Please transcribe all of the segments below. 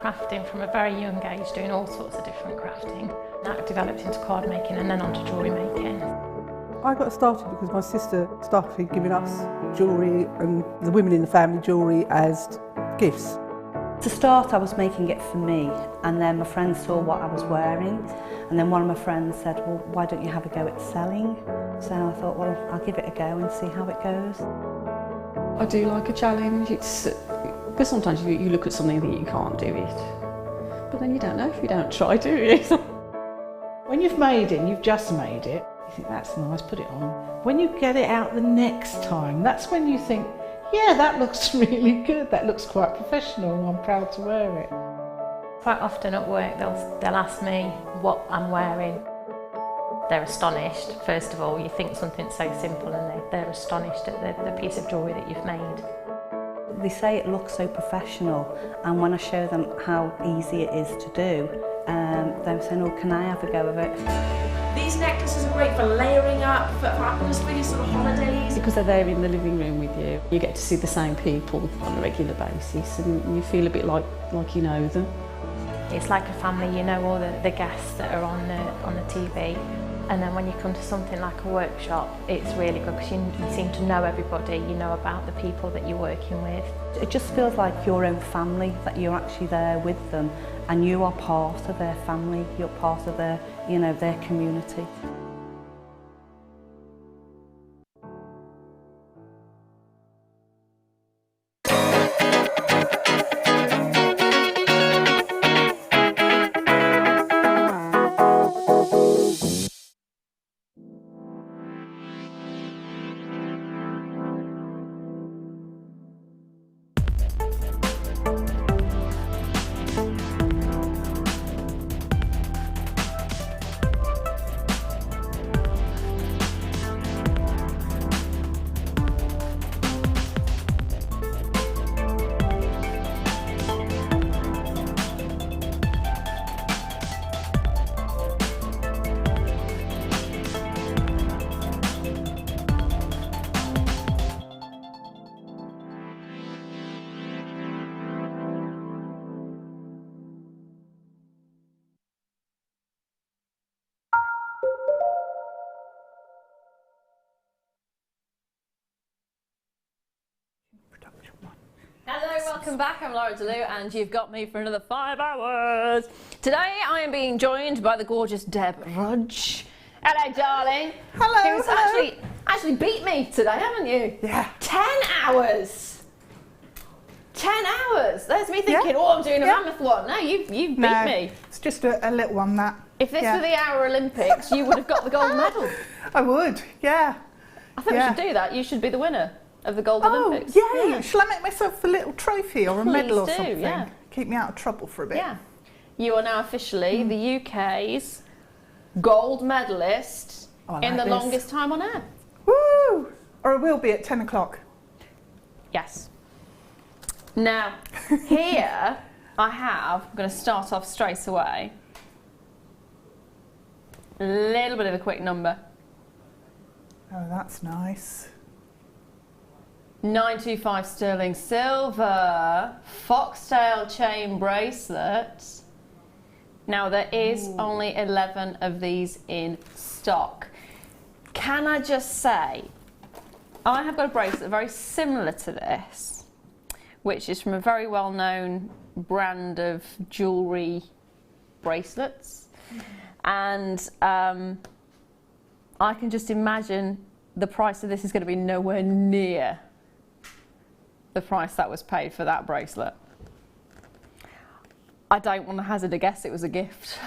Crafting from a very young age, doing all sorts of different crafting. That developed into card making and then onto jewellery making. I got started because my sister started giving us jewellery and the women in the family jewellery as gifts. To start, I was making it for me, and then my friends saw what I was wearing, and then one of my friends said, well, why don't you have a go at selling? So I thought, well, I'll give it a go and see how it goes. I do like a challenge. Because sometimes you look at something that you can't do it, but then you don't know if you don't try, do you? When you've made it, you've just made it, you think that's nice, put it on. When you get it out the next time, that's when you think, yeah, that looks really good, that looks quite professional, I'm proud to wear it. Quite often at work they'll ask me what I'm wearing. They're astonished. First of all, you think something so simple and they're astonished at the piece of jewellery that you've made. They say it looks so professional, and when I show them how easy it is to do, they're saying, oh, can I have a go of it? These necklaces are great for layering up, for atmosphere, sort of holidays. Because they're there in the living room with you, you get to see the same people on a regular basis, and you feel a bit like you know them. It's like a family, you know all the guests that are on the TV. And then when you come to something like a workshop, it's really good because you seem to know everybody, you know about the people that you're working with. It just feels like your own family, that you're actually there with them and you are part of their family, you're part of their, their community. Hello, welcome back. I'm Lara and you've got me for another 5 hours. Today I am being joined by the gorgeous Deb Rudge. Hello, darling. Hello. Who's actually beat me today, haven't you? Yeah. 10 hours. 10 hours. There's me thinking, oh, I'm doing a mammoth one. No, you beat me. It's just a little one, that. If this were the Hour Olympics, you would have got the gold medal. I would, yeah. I think we should do that. You should be the winner of the Gold Olympics. Yeah. Shall I make myself a little trophy or a medal or something? Yeah. Keep me out of trouble for a bit. Yeah. You are now officially the UK's gold medalist in the longest time on air. Woo! Or it will be at 10 o'clock. Yes. Now, here I'm going to start off straight away. A little bit of a quick number. Oh, that's nice. 925 sterling silver foxtail chain bracelet. Now there is only 11 of these in stock. Can I just say, I have got a bracelet very similar to this, which is from a very well-known brand of jewellery bracelets. And I can just imagine the price of this is going to be nowhere near the price that was paid for that bracelet. I don't want to hazard a guess it was a gift.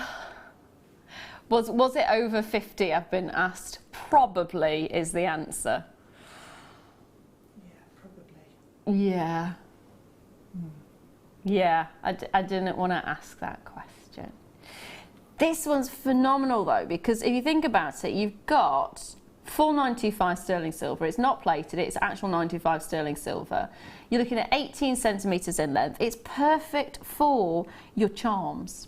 Was it over 50, I've been asked? Probably is the answer. Yeah, probably. Yeah. Yeah, I didn't want to ask that question. This one's phenomenal though, because if you think about it, you've got full 925 sterling silver. It's not plated, it's actual 925 sterling silver. You're looking at 18 centimetres in length. It's perfect for your charms.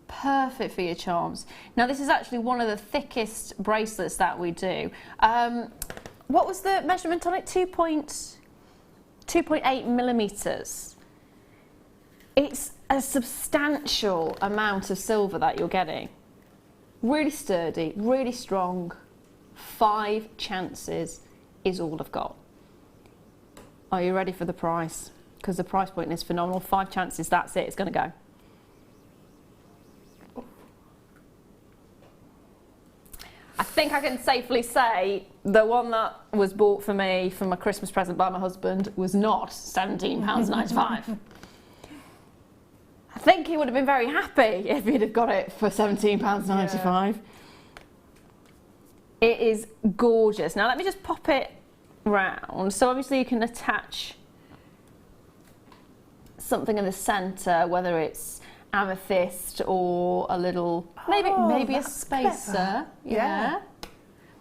Perfect for your charms. Now this is actually one of the thickest bracelets that we do. What was the measurement on it? 2.8 millimetres. It's a substantial amount of silver that you're getting. Really sturdy, really strong. 5 chances is all I've got. Are you ready for the price? Because the price point is phenomenal. 5 chances, that's it, it's going to go. I think I can safely say the one that was bought for me for my Christmas present by my husband was not £17.95. I think he would have been very happy if he'd have got it for £17.95. It is gorgeous. Now let me just pop it round. So obviously you can attach something in the centre, whether it's amethyst or a little, maybe a spacer, clever. Yeah.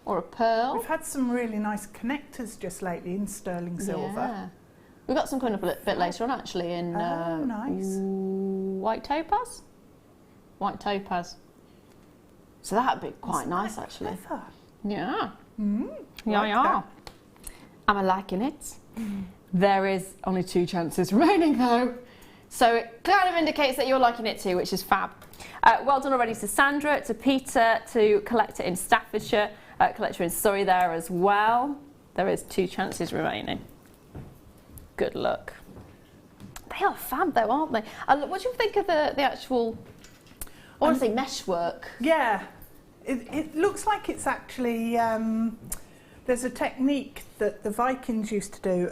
Or a pearl. We've had some really nice connectors just lately in sterling silver. Yeah. We've got some coming up a bit later on actually in nice. white topaz. White topaz. So that'd be quite nice actually. Clever. Yeah. Like Am I liking it? There is only 2 chances remaining though. So it kind of indicates that you're liking it too, which is fab. Well done already to Sandra, to Peter, to Collector in Staffordshire, Collector in Surrey there as well. There is 2 chances remaining. Good luck. They are fab though, aren't they? What do you think of the actual, I want to say meshwork? Yeah, it looks like it's actually, there's a technique that the Vikings used to do,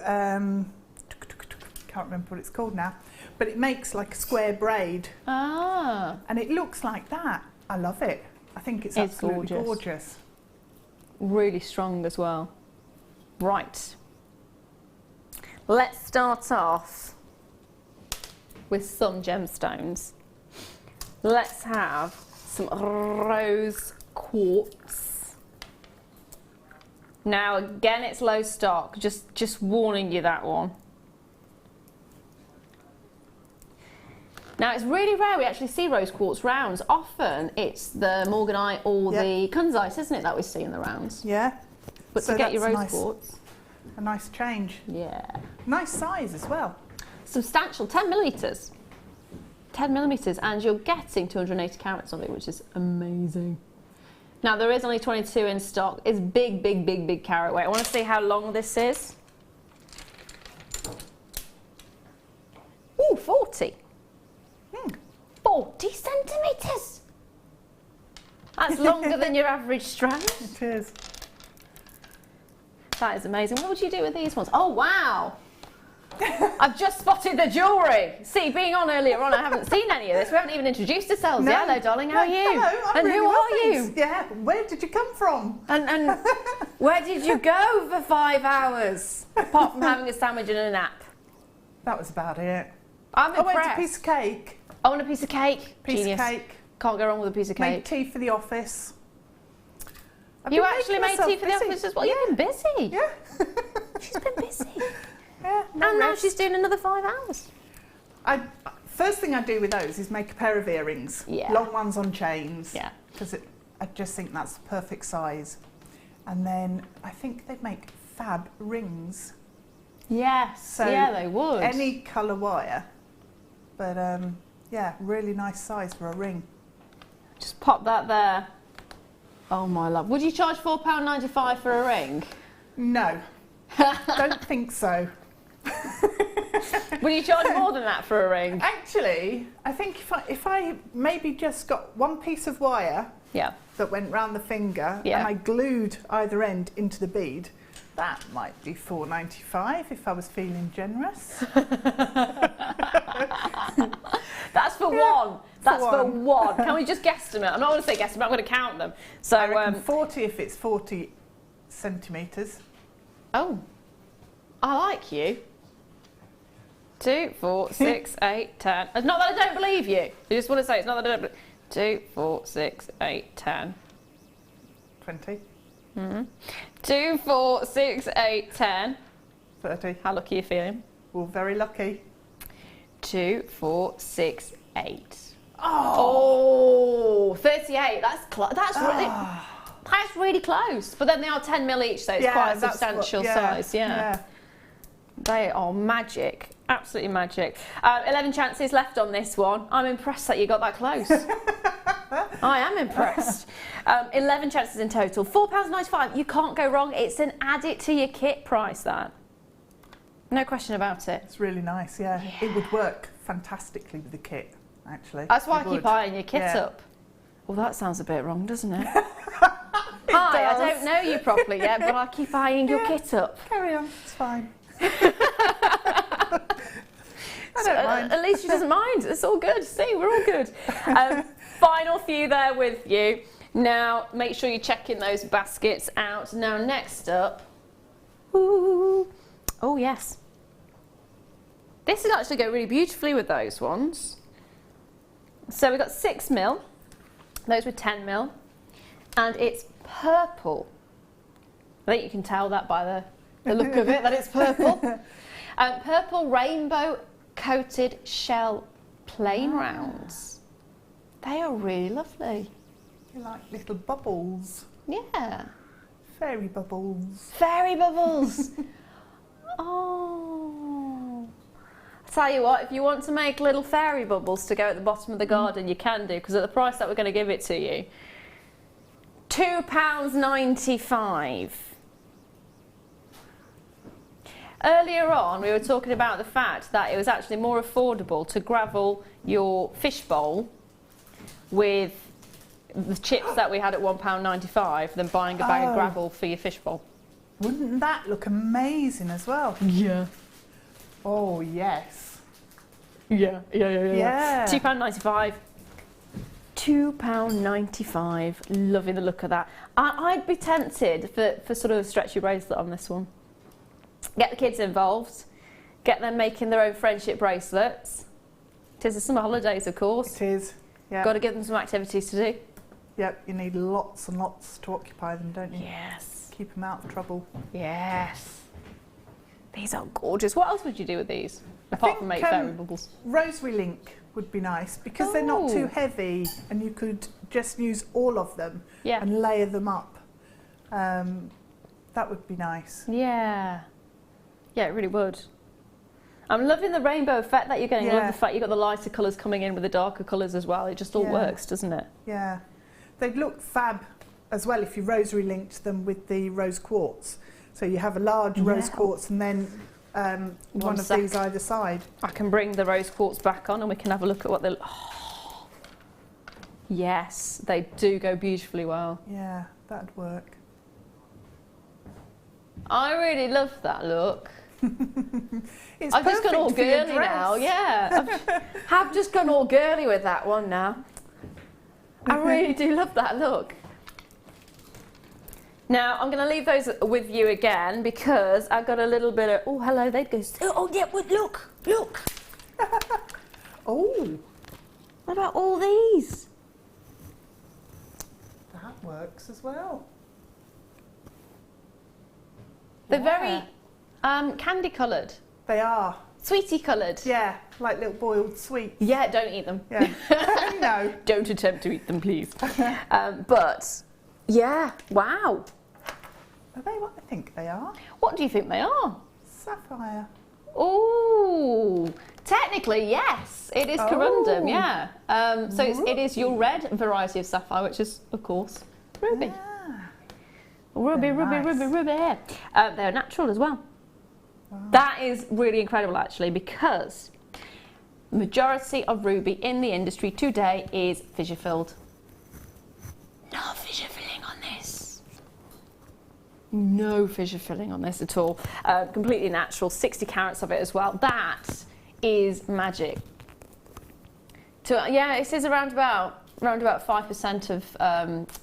can't remember what it's called now, but it makes like a square braid. Ah. And it looks like that. I love it. I think it's absolutely gorgeous. Really strong as well. Right. Let's start off with some gemstones. Let's have some rose quartz. Now again, it's low stock, just warning you that one. Now it's really rare we actually see rose quartz rounds. Often it's the Morganite or the Kunzite, isn't it, that we see in the rounds? Yeah. But So to get your that's rose quartz. A nice change. Yeah. Nice size as well. Substantial, 10 millimetres. 10 millimetres, and you're getting 280 carats of it, which is amazing. Now there is only 22 in stock. It's big, big, big, big carat weight. I want to see how long this is. Ooh, 40. 40 centimetres. That's longer than your average strand. It is. That is amazing. What would you do with these ones? Oh, wow. I've just spotted the jewellery. See, being on earlier on, I haven't seen any of this. We haven't even introduced ourselves. No. Hello, darling. How are you? Hello, I'm and really who well, are thanks. you? Yeah, where did you come from? And where did you go for 5 hours? Apart from having a sandwich and a nap. That was about it. I'm I impressed. went to a piece of cake. I want a piece of cake. Piece Genius. of cake. Can't go wrong with a piece of Made cake. tea for the office. I've You been actually making made tea myself for the busy. office as well. You've been busy. Yeah. She's been busy. Yeah. And now rest. she's doing another 5 hours. First thing I do with those is make a pair of earrings. Yeah. Long ones on chains. Yeah. Because I just think that's the perfect size. And then I think they'd make fab rings. Yes. So yeah, they would. Any colour wire. But yeah, really nice size for a ring. Just pop that there. Oh my love. Would you charge £4.95 for a ring? No. Don't think so. Would you charge more than that for a ring? Actually, I think if I maybe just got one piece of wire Yeah. that went round the finger Yeah. and I glued either end into the bead, that might be £4.95 if I was feeling generous. That's for one. That's for one. Can we just guesstimate? I'm not going to say guesstimate, I'm going to count them. So, I reckon 40 if it's 40 centimetres. oh, I like you. 2, 4, 6, 8, 10. It's not that I don't believe you. I just want to say it's not that I don't believe. 2, 4, 6, 8, 10. 20. 2, 4, 6, 8, 10. 30. How lucky are you feeling? Well, very lucky. 2, 4, 6, 8. Oh, 38. That's really close. But then they are 10 mil each, so it's quite a substantial size. Yeah. They are magic. Absolutely magic. 11 chances left on this one. I'm impressed that you got that close. I am impressed. 11 chances in total. £4.95. You can't go wrong. It's an add it to your kit price, that. No question about it. It's really nice, yeah. It would work fantastically with the kit, actually. That's why I keep eyeing your kit up. Well, that sounds a bit wrong, doesn't it? Hi, I don't know you properly yet, but I keep eyeing your kit up. Carry on, it's fine. I don't mind. At least she doesn't mind. It's all good. See, we're all good. Final few there with you. Now, make sure you're checking those baskets out. Now, next up. Ooh. Oh, yes. This would actually go really beautifully with those ones. So we've got 6mm. Those were 10mm. And it's purple. I think you can tell that by the look of it, that it's purple. Purple rainbow coated shell plain rounds. They are really lovely. They're like little bubbles. Yeah. Fairy bubbles. Fairy bubbles. Oh. I'll tell you what, if you want to make little fairy bubbles to go at the bottom of the garden, you can do, because at the price that we're going to give it to you, £2.95. Earlier on, we were talking about the fact that it was actually more affordable to gravel your fish bowl with the chips that we had at £1.95 than buying a bag of gravel for your fish bowl. Wouldn't that look amazing as well? Yeah. Oh, yes. Yeah. £2.95. £2.95. Loving the look of that. I'd be tempted for sort of a stretchy bracelet on this one. Get the kids involved. Get them making their own friendship bracelets. It is the summer holidays, of course. It is. Yeah. Got to give them some activities to do. Yep, you need lots and lots to occupy them, don't you? Yes. Keep them out of trouble. Yes. These are gorgeous. What else would you do with these? Apart from make fairy bubbles. Rosary link would be nice because they're not too heavy and you could just use all of them and layer them up. That would be nice. Yeah. Yeah, it really would. I'm loving the rainbow effect that you're getting. I love the fact you've got the lighter colours coming in with the darker colours as well. It just all works, doesn't it? Yeah. They'd look fab as well if you rosary linked them with the rose quartz. So you have a large rose quartz and then one of these either side. I can bring the rose quartz back on and we can have a look at what they look. Oh. Yes, they do go beautifully well. Yeah, that'd work. I really love that look. I've just gone all girly now, I've just gone all girly with that one now. I really do love that look. Now, I'm going to leave those with you again because I've got a little bit of... Oh, hello, they'd go... Oh, yeah, look. Oh. What about all these? That works as well. They're very candy coloured. They are. Sweetie coloured. Yeah, like little boiled sweets. Yeah, don't eat them. Yeah. No. Don't attempt to eat them, please. But, yeah, wow. Are they what I think they are? What do you think they are? Sapphire. Oh, technically, yes. It is corundum, yeah. So it is your red variety of sapphire, which is, of course, ruby. Yeah. Ruby. They're natural as well. Wow. That is really incredible, actually, because the majority of ruby in the industry today is fissure filled. No fissure filling on this. No fissure filling on this at all. Completely natural, 60 carats of it as well. That is magic. It says around about 5% of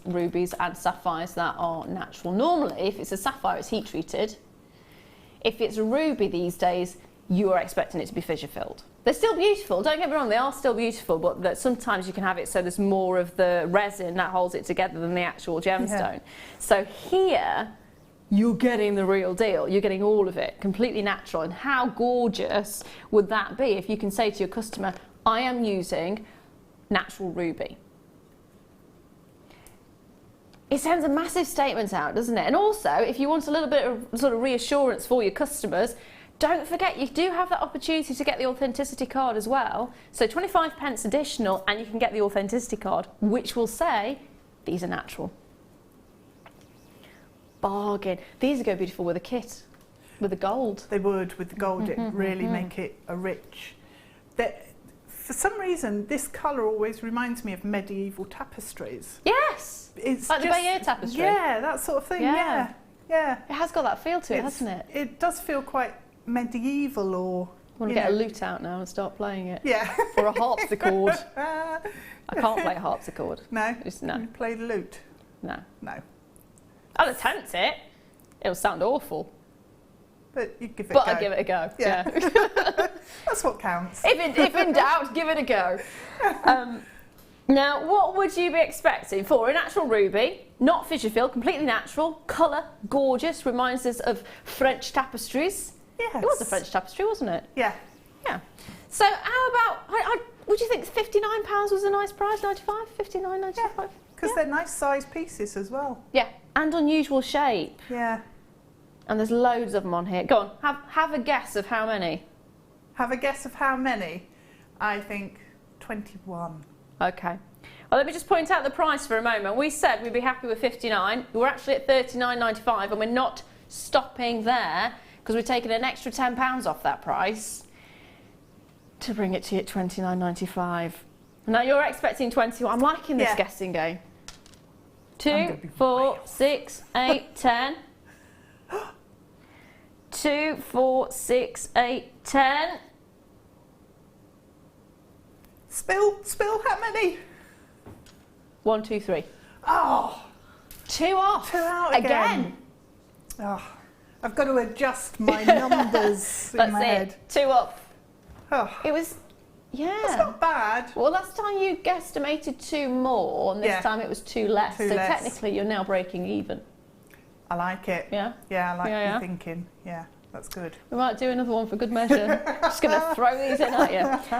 rubies and sapphires that are natural. Normally, if it's a sapphire, it's heat treated. If it's a ruby these days, you are expecting it to be fissure filled. They're still beautiful, don't get me wrong, they are still beautiful, but that sometimes you can have it so there's more of the resin that holds it together than the actual gemstone. Yeah. So here, you're getting the real deal. You're getting all of it, completely natural. And how gorgeous would that be if you can say to your customer, I am using natural ruby. It sends a massive statement out, doesn't it? And also, if you want a little bit of sort of reassurance for your customers, don't forget, you do have that opportunity to get the authenticity card as well. So 25p additional, and you can get the authenticity card, which will say these are natural. Bargain. These would go beautiful with a kit, with the gold. They would, with the gold, it really make it a rich. For some reason, this colour always reminds me of medieval tapestries. Yes! It's like the Bayeux tapestry. Yeah, that sort of thing, yeah. Yeah. It has got that feel to it, hasn't it? It does feel quite medieval, or... I want to get a lute out now and start playing it. Yeah. Or a harpsichord. I can't play a harpsichord. No? No. You play the lute? No. No. I'll attempt it. It'll sound awful. But you give it a but go. I give it a go. Yeah. That's what counts. If in doubt, give it a go. Now, what would you be expecting for a natural ruby? Not fissure filled, completely natural, colour, gorgeous, reminds us of French tapestries. Yes. It was a French tapestry, wasn't it? Yeah. Yeah. So how about, would you think £59 was a nice price, 95, 59.95? Yeah, because they're nice size pieces as well. Yeah, and unusual shape. Yeah. And there's loads of them on here. Go on, have a guess of how many. Have a guess of how many? I think 21. Okay. Well, let me just point out the price for a moment. We said we'd be happy with 59. We're actually at 39.95, and we're not stopping there because we're taking an extra £10 off that price to bring it to you at 29.95. Now you're expecting 21. I'm liking this guessing game. 2, 4, 6, 8, 10. 2, 4, 6, 8, 10. Spill, how many? 1, 2, 3. Oh! 2 off. 2 out again. Oh, I've got to adjust my numbers in my head. 2 up. Oh. It was, That's not bad. Well, last time you guesstimated 2 more, and this time it was 2 less. So technically you're now breaking even. I like it. Yeah? Yeah, I like your thinking. Yeah, that's good. We might do another one for good measure. Just going to throw these in at you.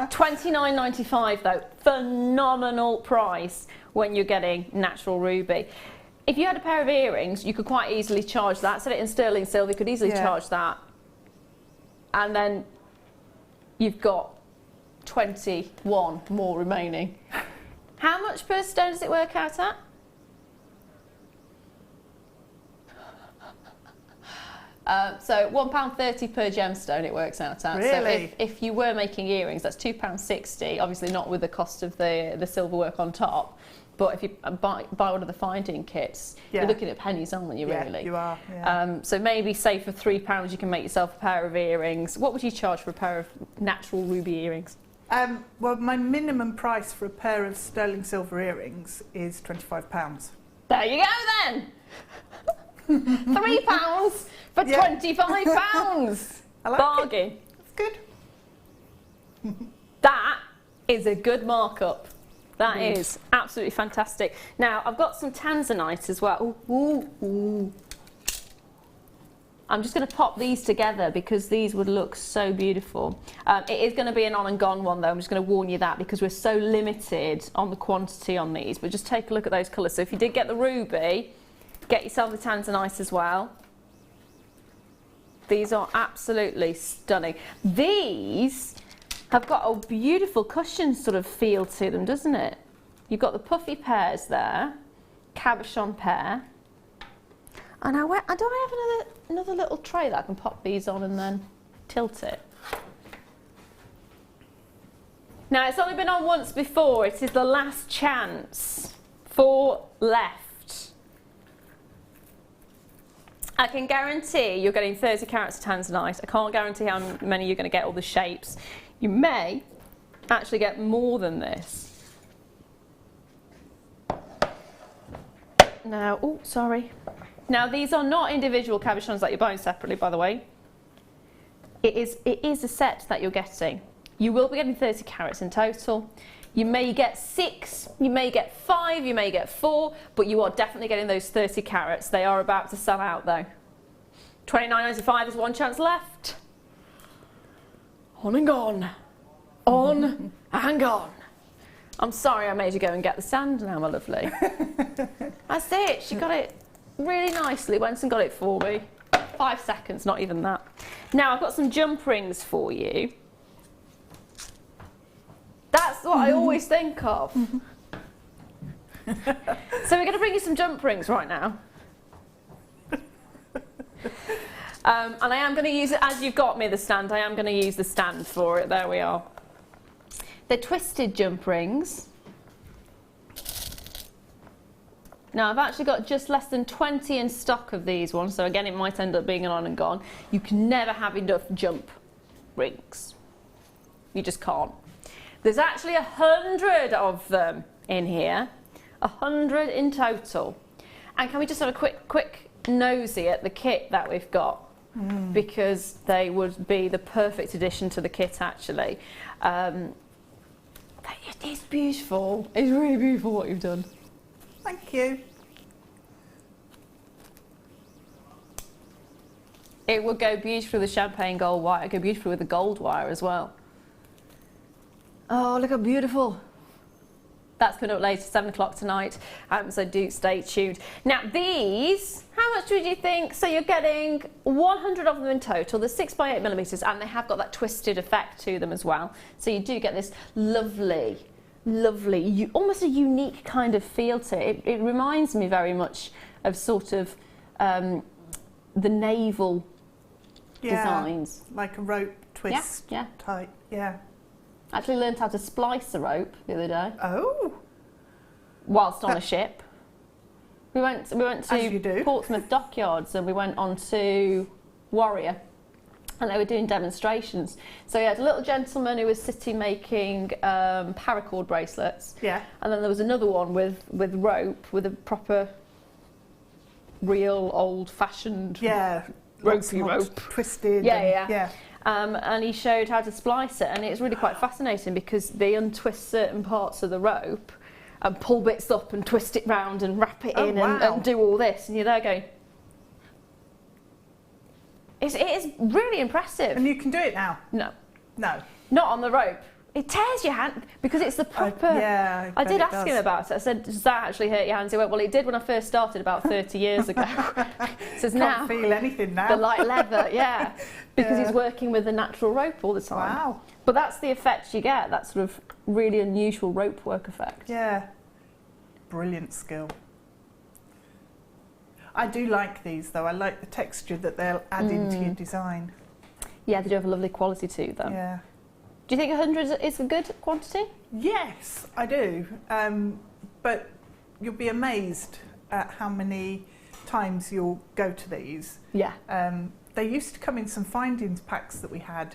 $29.95 though, phenomenal price when you're getting natural ruby. If you had a pair of earrings, you could quite easily charge that. Set it in sterling silver, you could easily charge that. And then you've got 21 more remaining. How much per stone does it work out at? So £1.30 per gemstone it works out at. Really? So if you were making earrings, that's £2.60, obviously not with the cost of the silver work on top. But if you buy one of the finding kits, you're looking at pennies, aren't you, really? Yeah, you are. Yeah. So maybe, say, for £3 you can make yourself a pair of earrings. What would you charge for a pair of natural ruby earrings? Well, my minimum price for a pair of sterling silver earrings is £25. There you go then! £3 for £25. I like Bargain. It. That's good. That is a good markup. That is absolutely fantastic. Now, I've got some Tanzanite as well. Ooh. I'm just going to pop these together because these would look so beautiful. It is going to be an on and gone one though. I'm just going to warn you that because we're so limited on the quantity on these. But just take a look at those colours. So if you did get the ruby, get yourself the Tanzanite as well. These are absolutely stunning. These have got a beautiful cushion sort of feel to them, doesn't it? You've got the puffy pairs there, cabochon pair. And do I have another little tray that I can pop these on and then tilt it? Now, it's only been on once before. It is the last chance. 4 left. I can guarantee you're getting 30 carats of Tanzanite. I can't guarantee how many you're going to get, all the shapes. You may actually get more than this. Now, oh, sorry. Now, these are not individual cabochons that you're buying separately, by the way. It is a set that you're getting. You will be getting 30 carats in total. You may get 6, you may get 5, you may get 4, but you are definitely getting those 30 carats. They are about to sell out, though. £29.95, there's 1 chance left. On and gone. On and gone. I'm sorry I made you go and get the sand now, my lovely. That's it. She got it really nicely. Went and got it for me. 5 seconds, not even that. Now I've got some jump rings for you. That's what I always think of. So we're going to bring you some jump rings right now. And I am going to use it, as you've got me the stand, I am going to use the stand for it. There we are. They're twisted jump rings. Now I've actually got just less than 20 in stock of these ones, so again it might end up being an on and gone. You can never have enough jump rings. You just can't. There's actually 100 of them in here, 100 in total. And can we just have a quick nosy at the kit that we've got? Because they would be the perfect addition to the kit actually. It is beautiful. It's really beautiful what you've done. Thank you. It would go beautifully with the champagne gold wire. It would go beautifully with the gold wire as well. Oh, look how beautiful. That's coming up later, 7 o'clock tonight, so do stay tuned. Now these, how much would you think? So you're getting 100 of them in total. They're 6 by 8 millimeters, and they have got that twisted effect to them as well. So you do get this lovely, almost a unique kind of feel to it. It reminds me very much of sort of the naval designs. Like a rope twist type, yeah. I actually learned how to splice a rope the other day. Oh. Whilst on a ship. We went to Portsmouth dockyards and we went on to Warrior and they were doing demonstrations. So we had a little gentleman who was sitting making paracord bracelets. Yeah. And then there was another one with rope, with a proper real old-fashioned ropey rope. Twisted. Yeah. And he showed how to splice it, and it's really quite fascinating because they untwist certain parts of the rope and pull bits up and twist it round and wrap it in and do all this, and you're there going, it is really impressive. And you can do it now? No. No. Not on the rope. It tears your hand because it's the proper... I did ask him about it. I said, does that actually hurt your hands? He went, well, it did when I first started about 30 years ago. Says now... Can't feel anything now. The light leather, because he's working with the natural rope all the time. Wow. But that's the effect you get, that sort of really unusual rope work effect. Yeah. Brilliant skill. I do like these though. I like the texture that they'll add into your design. Yeah, they do have a lovely quality to them. Yeah. Do you think 100 is a good quantity? Yes, I do. But you'll be amazed at how many times you'll go to these. Yeah. They used to come in some findings packs that we had,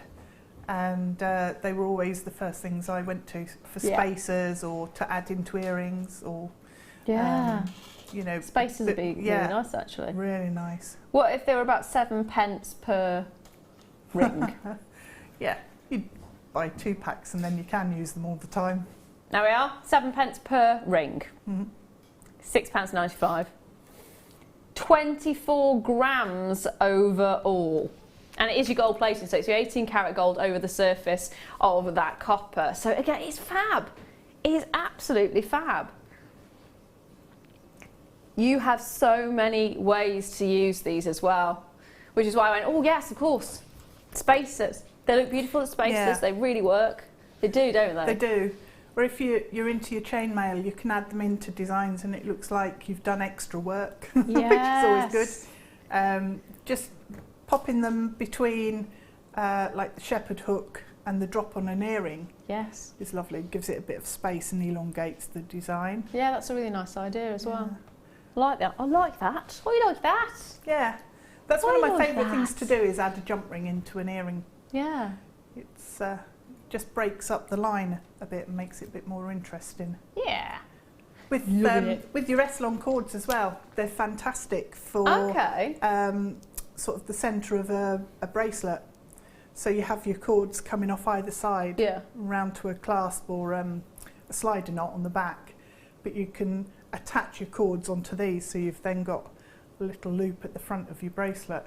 and they were always the first things I went to for spacers or to add into earrings or... you know, spacers would be really nice actually. Really nice. What if they were about 7 pence per ring? Yeah, you'd buy 2 packs and then you can use them all the time. There we are, 7 pence per ring. £6.95. 24 grams overall. And it is your gold plating, so it's your 18 karat gold over the surface of that copper. So again, it's fab. It is absolutely fab. You have so many ways to use these as well, which is why I went, oh yes, of course. Spacers. They look beautiful as spacers. Yeah. They really work. They do, don't they? They do. Or if you're into your chainmail, you can add them into designs and it looks like you've done extra work, yes. which is always good. Just popping them between like the shepherd hook and the drop on an earring. Yes. Is lovely. It gives it a bit of space and elongates the design. Yeah, that's a really nice idea as well. I like that. I like that. Oh, you like that? Yeah. That's one of my favourite things to do is add a jump ring into an earring. Yeah. It's just breaks up the line a bit and makes it a bit more interesting. Yeah. With your S-long cords as well. They're fantastic for sort of the centre of a bracelet. So you have your cords coming off either side round to a clasp or a slider knot on the back. But you can attach your cords onto these, so you've then got a little loop at the front of your bracelet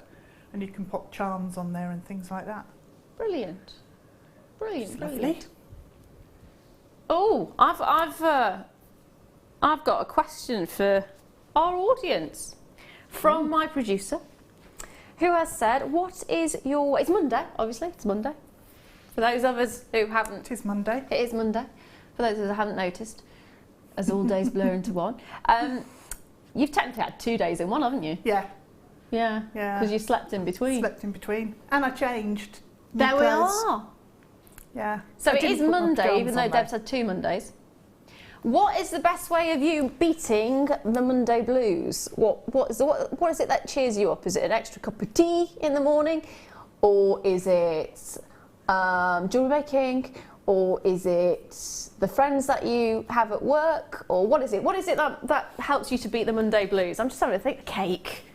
and you can pop charms on there and things like that. Brilliant. Brilliant, lovely. Brilliant. Oh, I've got a question for our audience from my producer, who has said, what is your... It's Monday, obviously, it's Monday. For those of us who haven't... It is Monday. It is Monday. For those of us who haven't noticed, as all days blur into one. You've technically had 2 days in one, haven't you? Yeah. Yeah. Yeah. Because you slept in between. Slept in between. And I changed. There we are. Yeah. So I it didn't is put my Monday, pajamas even though on, Deb's had 2 Mondays. What is the best way of you beating the Monday blues? What is it that cheers you up? Is it an extra cup of tea in the morning? Or is it jewellery making? Or is it the friends that you have at work? Or what is it? What is it that helps you to beat the Monday blues? I'm just having to think. Cake.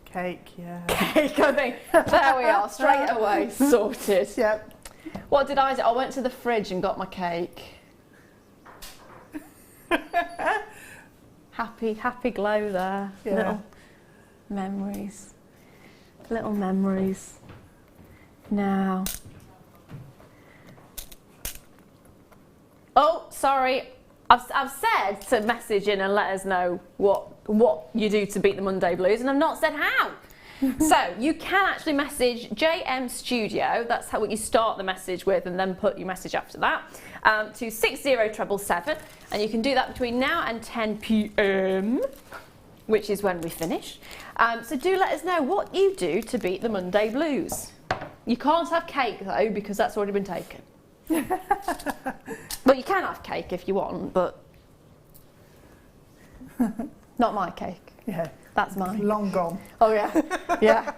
Cake, yeah. Cake, I think. There we are, straight away, sorted. Yep. What did I do? I went to the fridge and got my cake. happy glow there. Yeah. Little memories. Little memories. Now. Oh, sorry. I've said to message in and let us know what you do to beat the Monday blues, and I've not said how. So you can actually message JM Studio, that's what you start the message with, and then put your message after that, to 60777, and you can do that between now and 10 p.m, which is when we finish. So do let us know what you do to beat the Monday blues. You can't have cake though, because that's already been taken. Well, you can have cake if you want, but not my cake. Yeah. That's mine. Long gone. Oh yeah, yeah.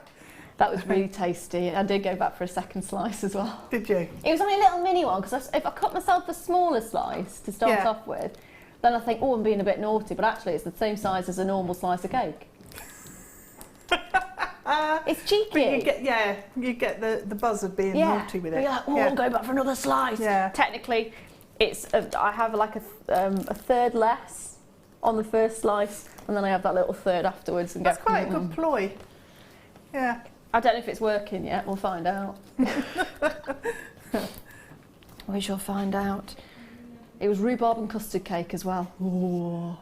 That was really tasty. I did go back for a second slice as well. Did you? It was only a little mini one, because if I cut myself a smaller slice to start off with, then I think, oh, I'm being a bit naughty, but actually it's the same size as a normal slice of cake. It's cheeky. But you get the buzz of being naughty with it. You're like, oh, I'll go back for another slice. Yeah. Technically, I have like a third less on the first slice, and then I have that little third afterwards. And That's quite a good ploy. Yeah. I don't know if it's working yet. We'll find out. We shall find out. It was rhubarb and custard cake as well. Ooh.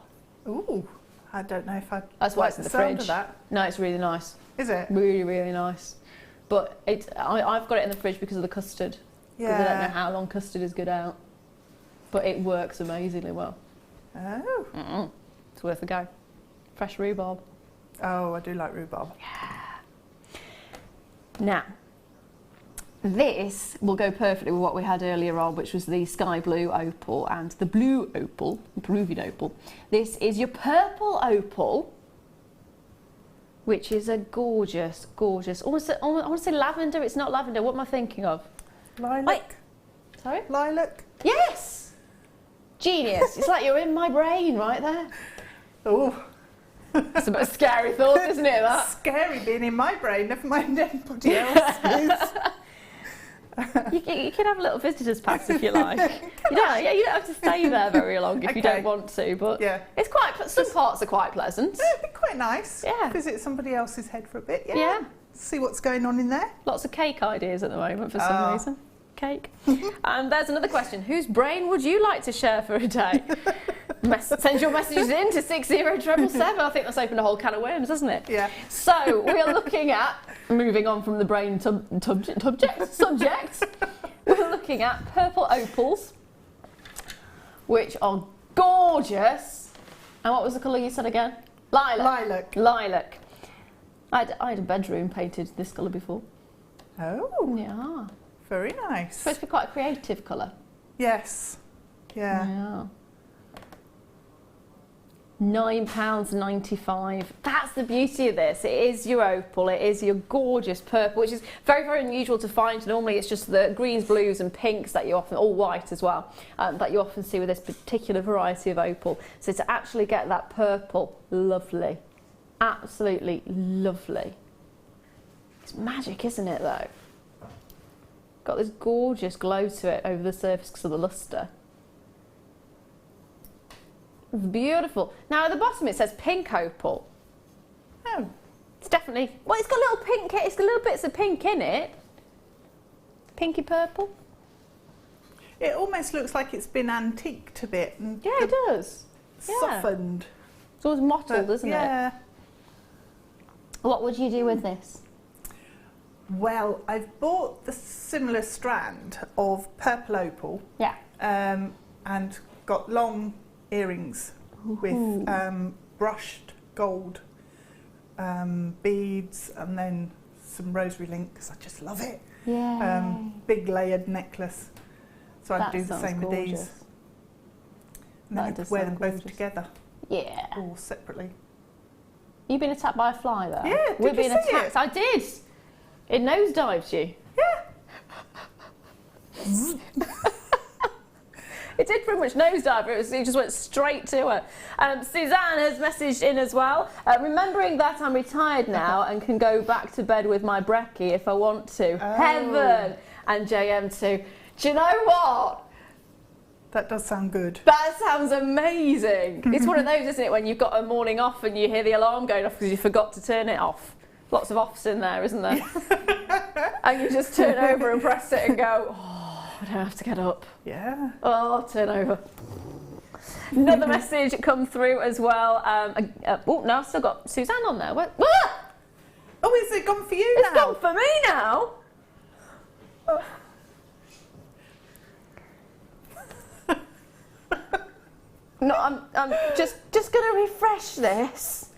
Ooh. I don't know if I. That's why it's in the fridge. Of that. No, it's really nice. Is it? Really, really nice. But I've got it in the fridge because of the custard. Because I don't know how long custard is good out. But it works amazingly well. Oh. It's worth a go. Fresh rhubarb. Oh, I do like rhubarb. Yeah. Now, this will go perfectly with what we had earlier on, which was the sky blue opal and the blue opal, the Peruvian opal. This is your purple opal, which is a gorgeous, gorgeous, I want to say lavender. It's not lavender. What am I thinking of? Lilac. Wait. Sorry? Lilac. Yes. Genius. It's like you're in my brain right there. Oh. It's a bit of a scary thought, isn't it, that? Scary being in my brain, never mind anybody else's. You can have a little visitor's pass if you like. You don't have to stay there very long if you don't want to, but it's quite. Some parts are quite pleasant. It'd be quite nice. Yeah. Visit somebody else's head for a bit. Yeah. Yeah. See what's going on in there. Lots of cake ideas at the moment for some reason. Cake. And there's another question. Whose brain would you like to share for a day? Send your messages in to 60777. I think that's opened a whole can of worms, hasn't it? Yeah. So we are looking at, moving on from the brain subject, we're looking at purple opals, which are gorgeous. And what was the colour you said again? Lilac. Lilac. I had a bedroom painted this colour before. Oh. Yeah. Very nice. It's supposed to be quite a creative colour. Yes. Yeah. Yeah. £9.95. That's the beauty of this. It is your opal, it is your gorgeous purple, which is very, very unusual to find. Normally it's just the greens, blues and pinks that you often, all white as well, that you often see with this particular variety of opal. So to actually get that purple, lovely. Absolutely lovely. It's magic, isn't it though? Got this gorgeous glow to it over the surface because of the lustre. Beautiful. Now at the bottom it says pink opal. Oh. It's definitely, well, it's got little pink, it's got little bits of pink in it. Pinky purple. It almost looks like it's been antiqued a bit. And yeah, it does. Softened. It's always mottled, isn't it? Yeah. What would you do with this? Well, I've bought the similar strand of purple opal. Yeah. And got long earrings with brushed gold beads, and then some rosary link because I just love it. Yeah. Big layered necklace. So I do the same with these. And then I could wear them both together. Yeah. Or separately. You've been attacked by a fly though. Yeah, We've been attacked. I did. It nosedived you. Yeah. It did pretty much nosedive. It just went straight to her. Suzanne has messaged in as well. Remembering that I'm retired now and can go back to bed with my brekkie if I want to. Oh. Heaven! And JM too. Do you know what? That does sound good. That sounds amazing. It's one of those, isn't it, when you've got a morning off and you hear the alarm going off because you forgot to turn it off. Lots of offs in there, isn't there? And you just turn over and press it and go, oh, I don't have to get up. Yeah. Oh, I'll turn over. Another message come through as well. Oh, no, I've still got Suzanne on there. What? Oh, is it gone for you It's now? gone for me now. No, I'm just going to refresh this.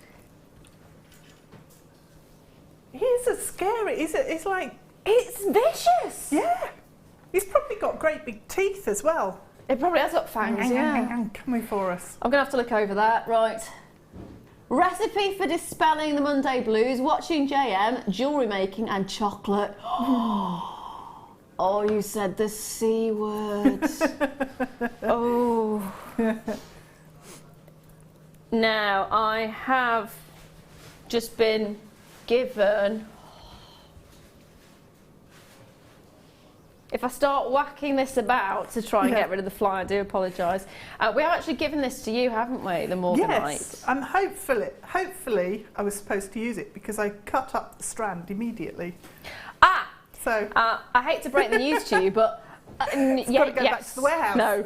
He's a scary. It's like. It's vicious. Yeah. He's probably got great big teeth as well. It probably has got fangs, yeah. Coming for us. I'm going to have to look over that. Right. Recipe for dispelling the Monday blues, watching JM, jewellery making and chocolate. Oh, you said the C word. Oh. Now, I have just been given... If I start whacking this about to try and get rid of the fly, I do apologise. We have actually given this to you, haven't we, the Morganite? Yes, and hopefully I was supposed to use it because I cut up the strand immediately. Ah! So I hate to break the news to you, but... it's got to go back to the warehouse. No.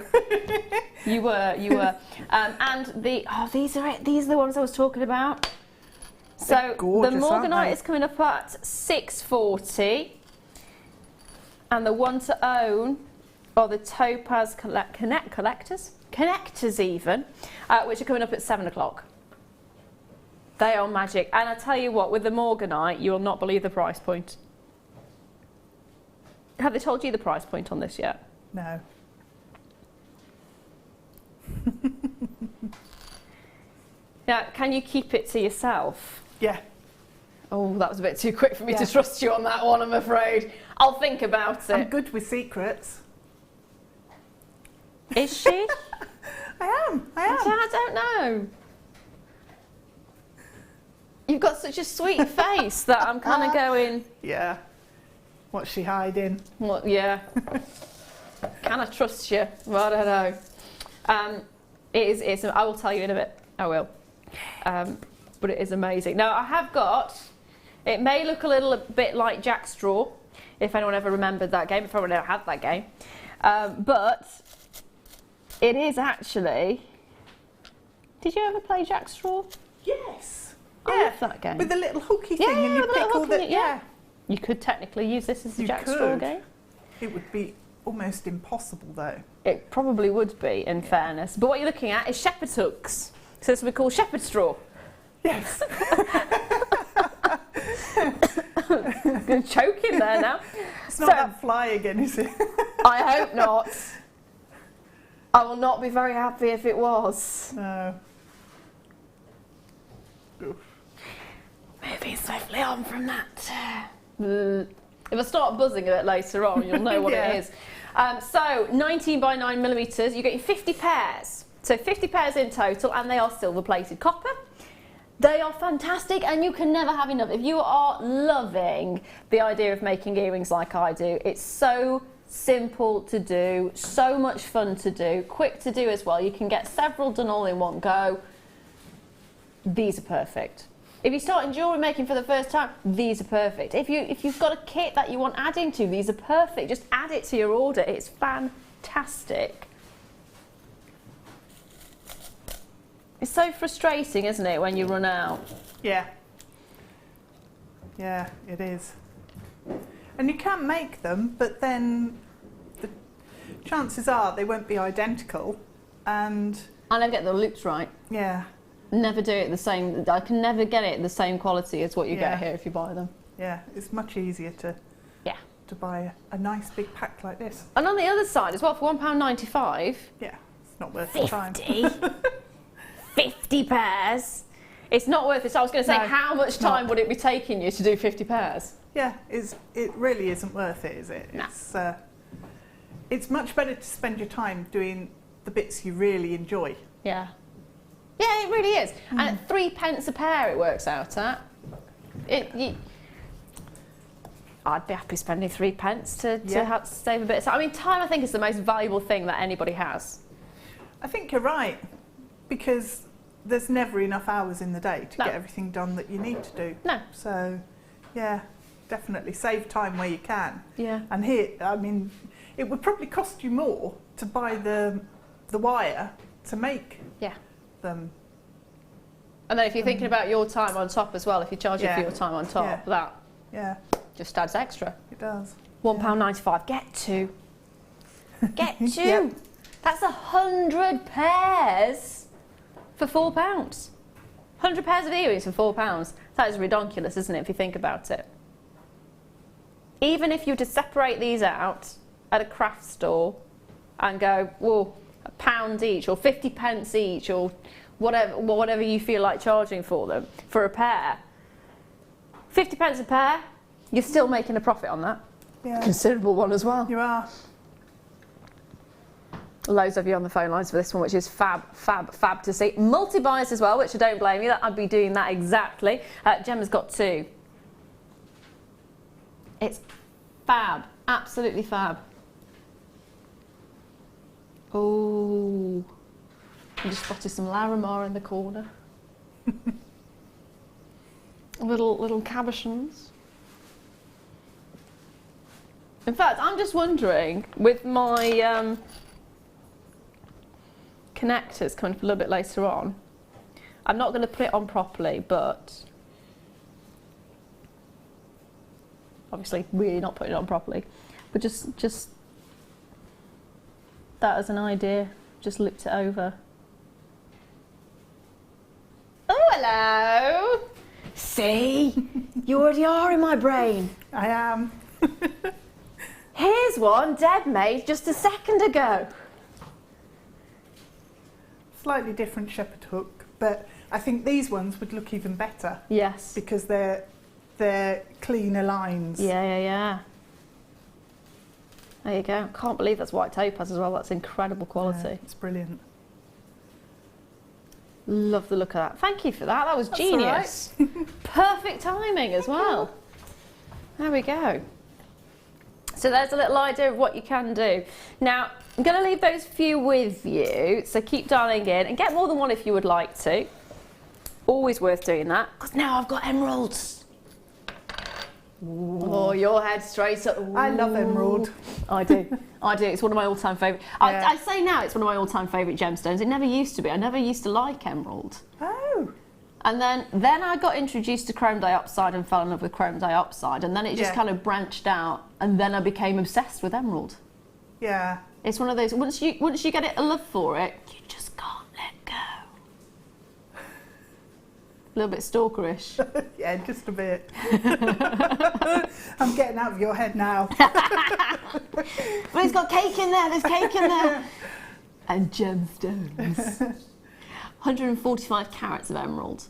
You were. And these are the ones I was talking about. So gorgeous, the Morganite is coming up at $640. And the one to own are the topaz connectors even, which are coming up at 7 o'clock. They are magic. And I tell you what, with the Morganite, you will not believe the price point. Have they told you the price point on this yet? No. Now, can you keep it to yourself? Yeah. Oh, that was a bit too quick for me to trust you on that one, I'm afraid. I'll think about it. I'm good with secrets. Is she? I am. I don't know. You've got such a sweet face that I'm kind of going... Yeah. What's she hiding? What? Yeah. Can I trust you? Well, I don't know. It's. I will tell you in a bit. I will. But it is amazing. Now, I have got... It may look a little bit like Jack Straw, if anyone ever remembered that game, if anyone ever had that game. But it is actually... Did you ever play Jack Straw? Yes. I love that game. With the little hooky thing and you pick all the... Yeah. You could technically use this as a Jack Straw game. It would be almost impossible though. It probably would be, in fairness. But what you're looking at is shepherd's hooks. So this would be called shepherd's straw. Yes. I'm going to choke in there now. It's not that fly again, is it? I hope not. I will not be very happy if it was. No. Oof. Moving swiftly on from that. If I start buzzing a bit later on, you'll know what it is. So 19 by 9 millimetres, you get your 50 pairs. So 50 pairs in total, and they are silver plated copper. They are fantastic, and you can never have enough. If you are loving the idea of making earrings like I do, it's so simple to do, so much fun to do, quick to do as well. You can get several done all in one go. These are perfect. If you're starting jewellery making for the first time, these are perfect. If you've got a kit that you want adding to, these are perfect. Just add it to your order. It's fantastic. It's so frustrating, isn't it, when you run out? Yeah. Yeah, it is. And you can make them, but then the chances are they won't be identical. And I never get the loops right. yeah, Never do it the same. I can never get it the same quality as what you get here if you buy them. yeah, it's much easier to buy a nice big pack like this. And on the other side as well, for £1.95. Yeah, it's not worth the time. 50 pairs. It's not worth it. So I was going to say, No, how much time would it be taking you to do 50 pairs? Yeah, it really isn't worth it, is it? No. It's much better to spend your time doing the bits you really enjoy. Yeah. Yeah, it really is. And at 3p a pair it works out at. I'd be happy spending 3p to help save a bit of time. I mean, time I think is the most valuable thing that anybody has. I think you're right, because there's never enough hours in the day to get everything done that you need to do. No. So, yeah, definitely save time where you can. Yeah. And here, I mean, it would probably cost you more to buy the wire to make them. And then if you're thinking about your time on top as well, if you're charging for your time on top, that just adds extra. It does. £1.95. Get two. Get two. That's 100 pairs for £4. 100 pairs of earrings for £4. That is ridiculous, isn't it, if you think about it? Even if you were to separate these out at a craft store and go, well, £1 each or 50p each or whatever you feel like charging for them for a pair, 50p a pair, you're still making a profit on that. Yeah. Considerable one as well. You are. Loads of you on the phone lines for this one, which is fab to see. Multi-buys as well, which I don't blame you. I'd be doing that exactly. Gemma's got two. It's fab, absolutely fab. Oh, I just spotted some Larimar in the corner. little cabochons. In fact, I'm just wondering, with my connectors coming up a little bit later on, I'm not going to put it on properly, but obviously really not putting it on properly, but just that as an idea, just looped it over. Oh, hello! See? You already are in my brain. I am. Here's one Deb made just a second ago. Slightly different shepherd hook, but I think these ones would look even better. Yes. Because they're cleaner lines. Yeah. There you go. Can't believe that's white topaz as well. That's incredible quality. Yeah, it's brilliant. Love the look of that. Thank you for that. That was That's genius. all right. Perfect timing as well. There we go. So there's a little idea of what you can do. Now, I'm going to leave those few with you, so keep dialing in and get more than one if you would like to. Always worth doing that, because now I've got emeralds. Ooh. Oh, your head straight up. Ooh. I love emerald. I do. It's one of my all-time favourite. Yeah. I say now it's one of my all-time favourite gemstones. It never used to be. I never used to like emerald. Oh. And then I got introduced to chrome dioxide and fell in love with chrome dioxide, and then it just kind of branched out, and then I became obsessed with emerald. Yeah. It's one of those, once you get a love for it, you just can't let go. A little bit stalkerish. Yeah, just a bit. I'm getting out of your head now. But it's got cake in there, there's cake in there. And gemstones. 145 carats of emerald.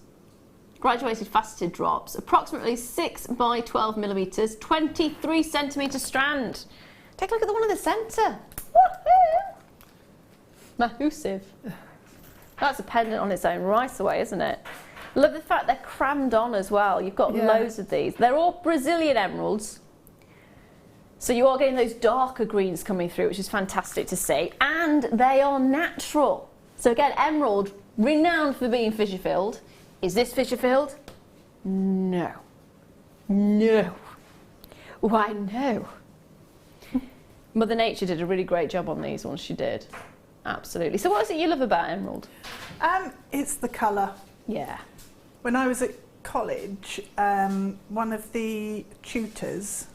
Graduated faceted drops, approximately 6 by 12 millimetres, 23 centimetre strand. Take a look at the one in the centre. Woohoo! Mahusive. That's a pendant on its own right away, isn't it? Love the fact they're crammed on as well. You've got loads of these. They're all Brazilian emeralds. So you are getting those darker greens coming through, which is fantastic to see. And they are natural. So again, emerald, renowned for being fissure filled. Is this fissure filled? No. No. Why no? Mother Nature did a really great job on these ones, she did. Absolutely. So what is it you love about emerald? It's the colour. Yeah. When I was at college, one of the tutors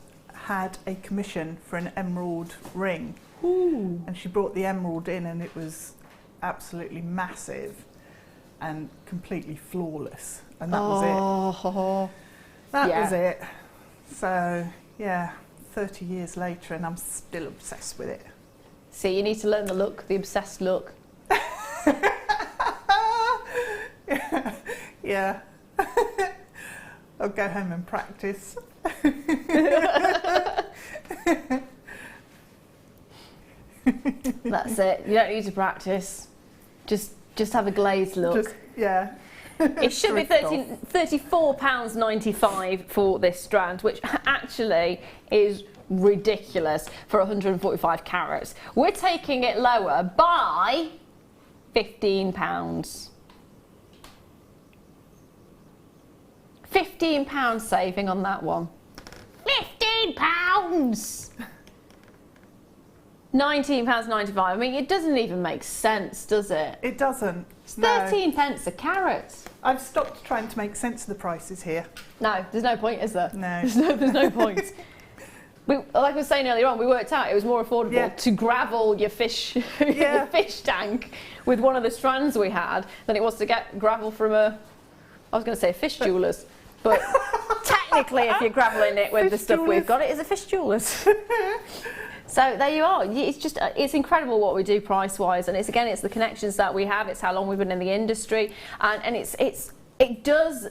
had a commission for an emerald ring. Ooh. And she brought the emerald in and it was absolutely massive and completely flawless. And that was it. That was it. So, yeah, 30 years later and I'm still obsessed with it. See, you need to learn the look, the obsessed look. Yeah. I'll go home and practice. That's it. You don't need to practice. Just have a glazed look. Just, yeah. It should be £34.95 for this strand, which actually is ridiculous for 145 carats. We're taking it lower by £15. £15 saving on that one. £15! £19.95. I mean, it doesn't even make sense, does it? It doesn't. It's 13 pence a carat. I've stopped trying to make sense of the prices here. No, there's no point, is there? No. There's no point. Like I was saying earlier on, we worked out it was more affordable to gravel your fish, your fish tank with one of the strands we had than it was to get gravel from I was going to say fish jewellers, but technically if you're gravelling it with the stuff we've got, it is a fish jewellers. So there you are. It's incredible what we do price-wise, and it's the connections that we have. It's how long we've been in the industry, and it does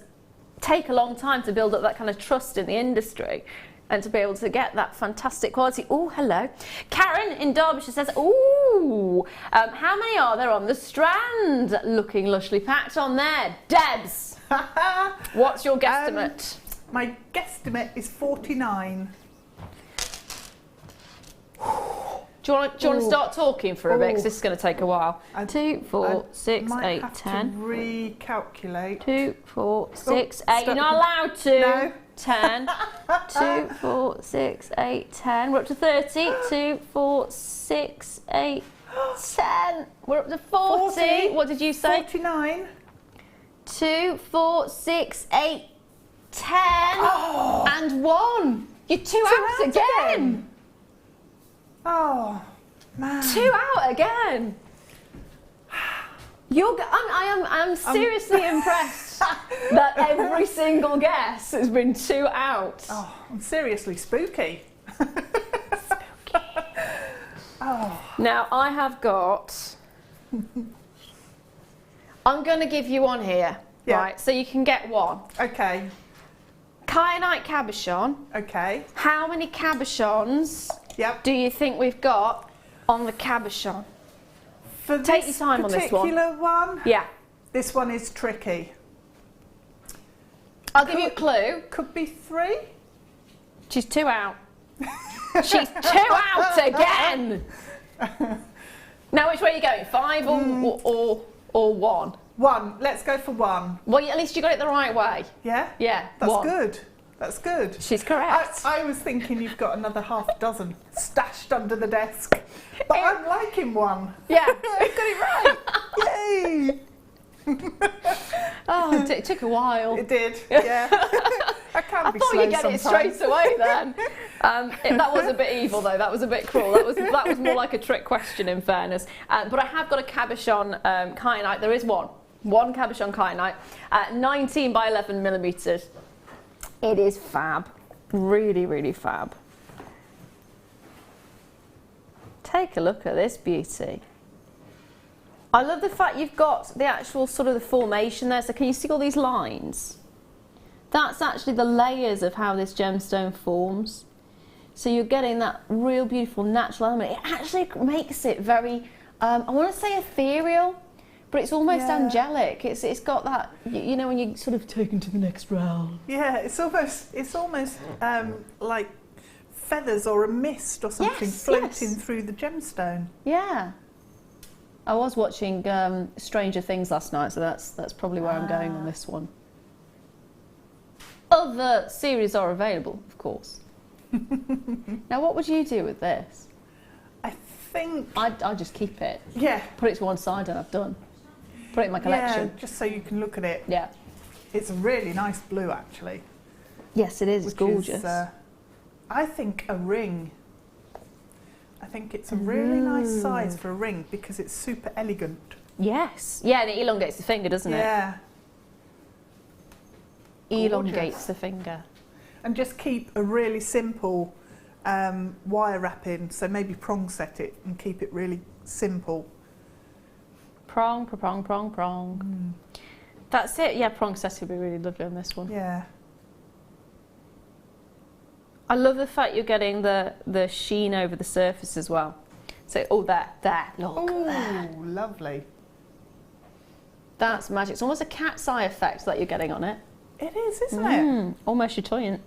take a long time to build up that kind of trust in the industry, and to be able to get that fantastic quality. Oh, hello, Karen in Derbyshire says, "Ooh, how many are there on the strand? Looking lushly packed on there, Debs. What's your guesstimate?" My guesstimate is 49. Do you want to start talking for a bit? Because this is going to take a while. 2, 4, 6, 8, 10. Recalculate. 2, 4, 6, 8. You're not allowed to. No. 10. 2, 4, 6, 8, 10. We're up to 30. 2, 4, 6, 8, 10. We're up to 40. What did you say? 49. 2, 4, 6, 8, 10. Oh. And 1. You're two out again. Oh, man. 2 out again. I'm seriously impressed that every single guess has been 2 out. Oh, I'm seriously spooky. Oh. Now I have got. I'm going to give you one here, right? So you can get one. Okay. Kyanite cabochon. Okay. How many cabochons do you think we've got on the cabochon? Take your time on this one. Particular one? Yeah. This one is tricky. I'll give you a clue. Could be 3. She's 2 out. She's 2 out again. Now, which way are you going? 5 or 1? 1. Let's go for 1. Well, at least you got it the right way. Yeah? Yeah. That's 1. Good. That's good. She's correct. I was thinking you've got another half dozen stashed under the desk. But I'm liking 1. Yeah. I got it right. Yay! Oh, it took a while. It did, yeah. I can't be slow thought you'd get sometimes. it straight away then. That was a bit evil though, that was a bit cruel. That was more like a trick question in fairness. But I have got a cabochon kyanite. There is one cabochon kyanite, 19 by 11 millimetres. It is fab, really, really fab. Take a look at this beauty. I love the fact you've got the actual sort of the formation there. So can you see all these lines? That's actually the layers of how this gemstone forms. So you're getting that real beautiful natural element. It actually makes it very, I want to say ethereal, but it's almost angelic. It's got that, you know, when you sort of taken to the next realm. Yeah, it's almost like feathers or a mist or something floating through the gemstone. Yeah. I was watching Stranger Things last night, so that's probably where I'm going on this one. Other series are available, of course. Now, what would you do with this? I think I'd just keep it. Yeah. Put it to one side and I've done. Put it in my collection. Yeah, just so you can look at it. Yeah. It's a really nice blue, actually. Yes, it is. It's gorgeous. I think a ring. I think it's a really nice size for a ring because it's super elegant. Yes. Yeah, and it elongates the finger, doesn't it? Yeah. Elongates the finger. And just keep a really simple wire wrapping, so maybe prong set it and keep it really simple. Prong, prong, prong, prong. That's it. Yeah, prong set would be really lovely on this one. Yeah. I love the fact you're getting the sheen over the surface as well. So, there, look. Oh, lovely. That's magic. It's almost a cat's eye effect that you're getting on it. It is, isn't it? Almost Chatoyant.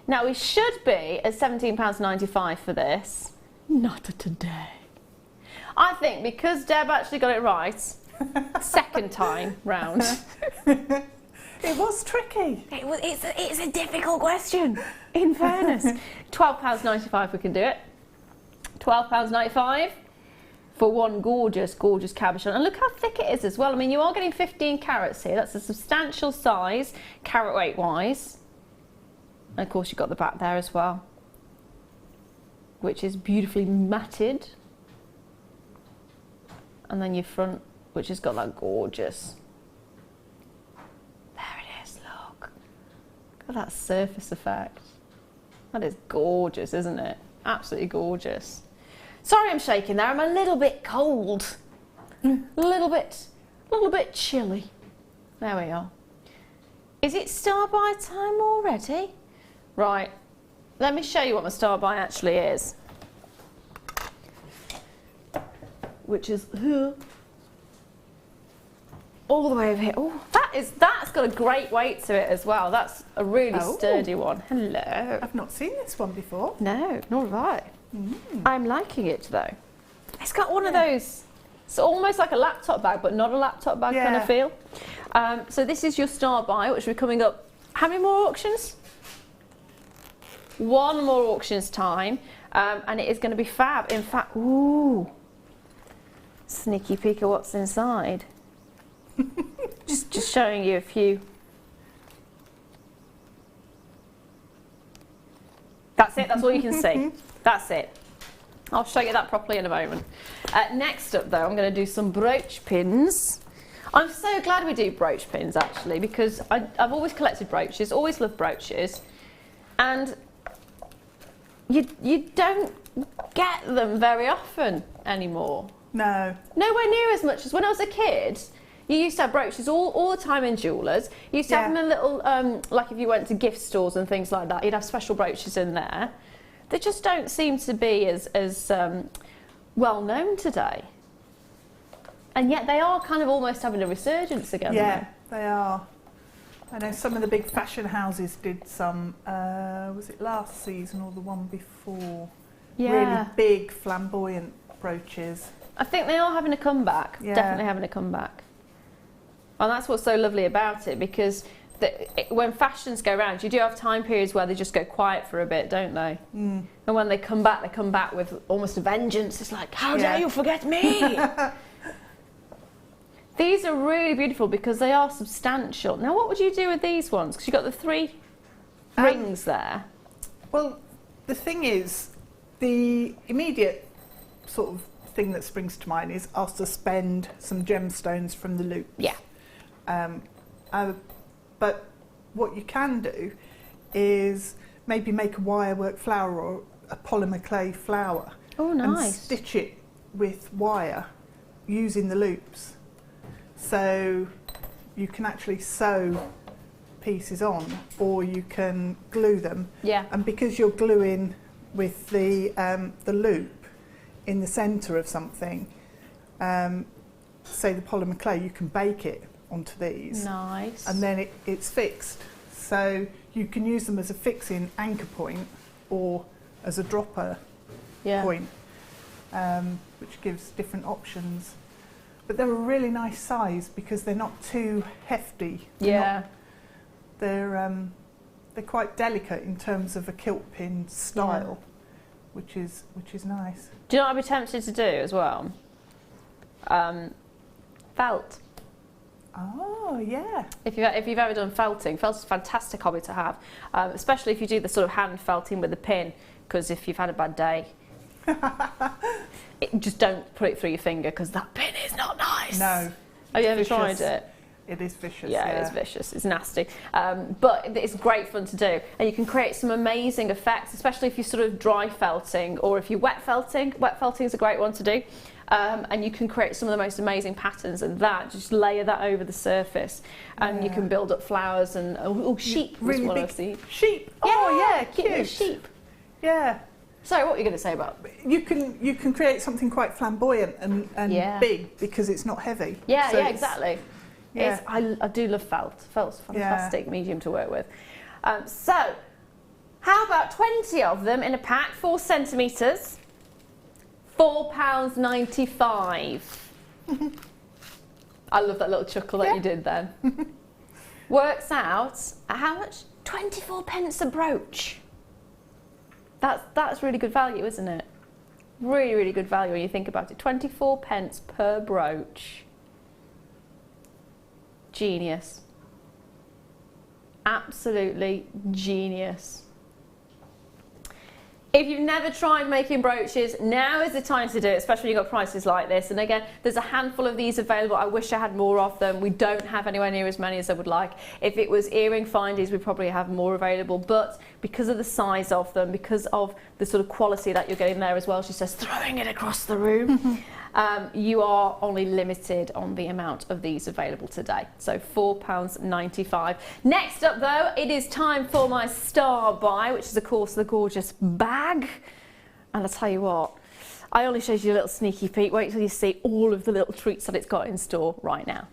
Now, we should be at £17.95 for this. Not today. I think because Deb actually got it right, second time round. It was tricky. It's a difficult question, in fairness. £12.95 we can do it. £12.95 for one gorgeous, gorgeous cabochon. And look how thick it is as well. I mean, you are getting 15 carats here. That's a substantial size, carat weight wise. And of course you've got the back there as well, which is beautifully matted. And then your front, which has got that gorgeous. There it is, look. Look at that surface effect. That is gorgeous, isn't it? Absolutely gorgeous. Sorry I'm shaking there, I'm a little bit cold. A little bit chilly. There we are. Is it star by time already? Right, let me show you what my star by actually is. Which is all the way over here. Oh, that's got a great weight to it as well. That's a really sturdy one. Hello. I've not seen this one before. No, nor have I. I'm liking it though. It's got one of those, it's almost like a laptop bag, but not a laptop bag kind of feel. So this is your star by, which will be coming up. How many more auctions? One more auction's time, and it is going to be fab. In fact, ooh, sneaky peek of what's inside. just showing you a few. That's it. That's all you can see. That's it. I'll show you that properly in a moment. Next up, though, I'm going to do some brooch pins. I'm so glad we do brooch pins actually, because I've always collected brooches, always loved brooches, and you don't get them very often anymore. No. Nowhere near as much as when I was a kid. You used to have brooches all the time in jewellers. You used to have them in little, like if you went to gift stores and things like that, you'd have special brooches in there. They just don't seem to be as well known today. And yet they are kind of almost having a resurgence again. Yeah, they are. I know some of the big fashion houses did some, was it last season or the one before? Yeah. Really big flamboyant brooches. I think they are having a comeback, definitely having a comeback. And that's what's so lovely about it, because when fashions go round, you do have time periods where they just go quiet for a bit, don't they? And when they come back with almost a vengeance. It's like, how dare you forget me? These are really beautiful because they are substantial. Now, what would you do with these ones? Because you've got the three rings there. Well, the thing is, the immediate sort of thing that springs to mind is I'll suspend some gemstones from the loop. Yeah. But what you can do is maybe make a wirework flower or a polymer clay flower. Oh, nice. And stitch it with wire using the loops. So you can actually sew pieces on, or you can glue them. Yeah. And because you're gluing with the loop in the centre of something, say the polymer clay, you can bake it onto these. Nice. And then it's fixed. So you can use them as a fixing anchor point or as a dropper point, which gives different options. But they're a really nice size because they're not too hefty. They're quite delicate in terms of a kilt pin style, which is nice. Do you know what I'd be tempted to do as well? Felt. Oh, yeah. If you've ever done felting, felting's a fantastic hobby to have, especially if you do the sort of hand felting with the pin, because if you've had a bad day, just don't put it through your finger because that pin is not nice. No. Have you ever tried it? It is vicious. Yeah, it is vicious. It's nasty. But it's great fun to do. And you can create some amazing effects, especially if you're sort of dry felting or if you're wet felting. Wet felting is a great one to do. And you can create some of the most amazing patterns, and that just layer that over the surface, and you can build up flowers and sheep. Really was big what I see. sheep. Oh yeah, cute sheep. Yeah. So what were you going to say about? You can create something quite flamboyant and big because it's not heavy. Yeah, So yeah, exactly. Yeah. I do love felt. Felt's a fantastic medium to work with. So how about 20 of them in a pack, 4 centimetres? £4.95. I love that little chuckle that you did then. Works out at how much? 24 pence a brooch. That's really good value, isn't it? Really, really good value when you think about it. 24 pence per brooch. Genius. Absolutely genius. If you've never tried making brooches, now is the time to do it, especially when you've got prices like this. And again, there's a handful of these available. I wish I had more of them. We don't have anywhere near as many as I would like. If it was earring findies, we'd probably have more available. But because of the size of them, because of the sort of quality that you're getting there as well, she says, throwing it across the room, you are only limited on the amount of these available today. So £4.95. Next up though, it is time for my star buy, which is of course the gorgeous bag. And I'll tell you what, I only showed you a little sneaky peek. Wait till you see all of the little treats that it's got in store right now.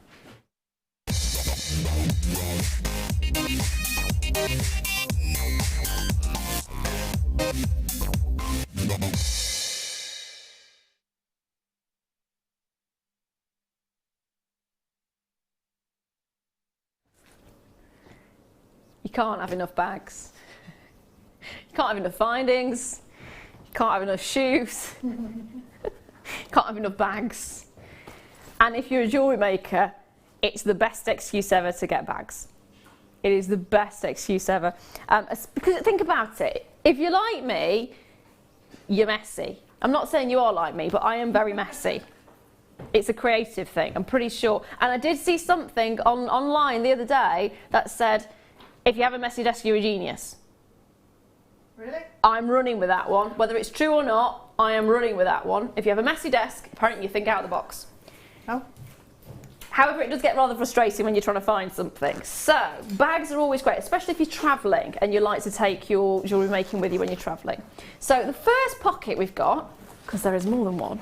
You can't have enough bags. You can't have enough findings. You can't have enough shoes. You can't have enough bags. And if you're a jewellery maker, it's the best excuse ever to get bags. It is the best excuse ever. Because think about it. If you're like me, you're messy. I'm not saying you are like me, but I am very messy. It's a creative thing, I'm pretty sure. And I did see something online the other day that said, if you have a messy desk, you're a genius. Really? I'm running with that one. Whether it's true or not, I am running with that one. If you have a messy desk, apparently you think out of the box. Oh. However, it does get rather frustrating when you're trying to find something. So, bags are always great, especially if you're travelling and you like to take your jewellery making with you when you're travelling. So the first pocket we've got, because there is more than one,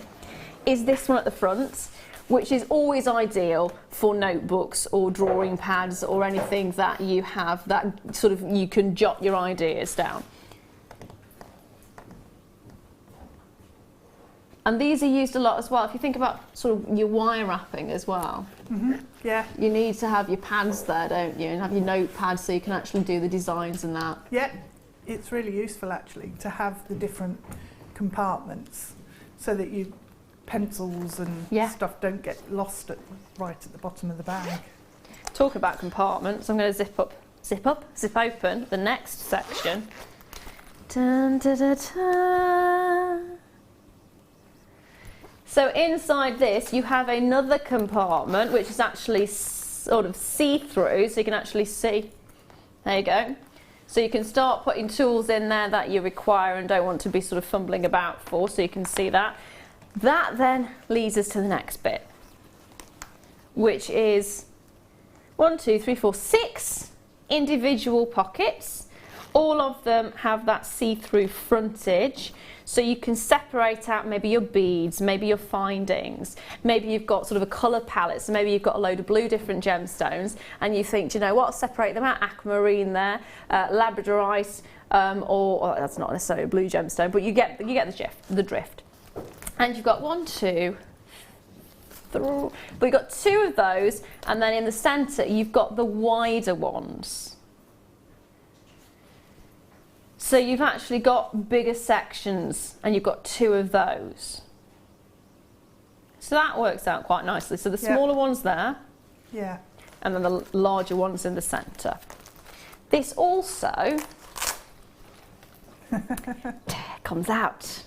is this one at the front, which is always ideal for notebooks or drawing pads or anything that you have that sort of you can jot your ideas down. And these are used a lot as well. If you think about sort of your wire wrapping as well. Mm-hmm. Yeah. You need to have your pads there, don't you? And have your notepads so you can actually do the designs and that. Yeah, it's really useful actually to have the different compartments so that you pencils and stuff don't get lost right at the bottom of the bag. Talk about compartments, I'm going to zip open the next section. Dun, da, da, da. So inside this you have another compartment which is actually sort of see-through, so you can actually see. There you go. So you can start putting tools in there that you require and don't want to be sort of fumbling about for, so you can see that. That then leads us to the next bit, which is 6 individual pockets. All of them have that see-through frontage, so you can separate out maybe your beads, maybe your findings, maybe you've got sort of a colour palette, so maybe you've got a load of blue different gemstones and you think, do you know what, separate them out, aquamarine there, labradorite, or that's not necessarily a blue gemstone, but you get the drift. And you've got 1, 2, 3, but you've got 2 of those, and then in the centre you've got the wider ones. So you've actually got bigger sections, and you've got 2 of those. So that works out quite nicely. So the smaller one's there. Yeah. and then the larger ones in the centre. This also comes out.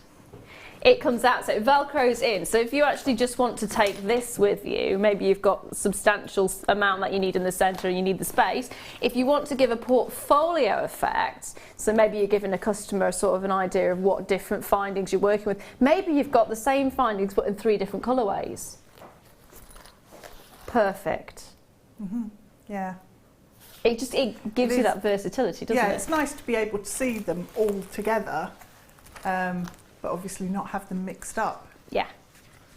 It comes out, so it velcros in. So if you actually just want to take this with you, maybe you've got a substantial amount that you need in the centre and you need the space. If you want to give a portfolio effect, so maybe you're giving a customer sort of an idea of what different findings you're working with, maybe you've got the same findings but in 3 different colourways. Perfect. Mm-hmm. Yeah. It gives you that versatility, doesn't it? Yeah, it's nice to be able to see them all together. But obviously not have them mixed up. Yeah,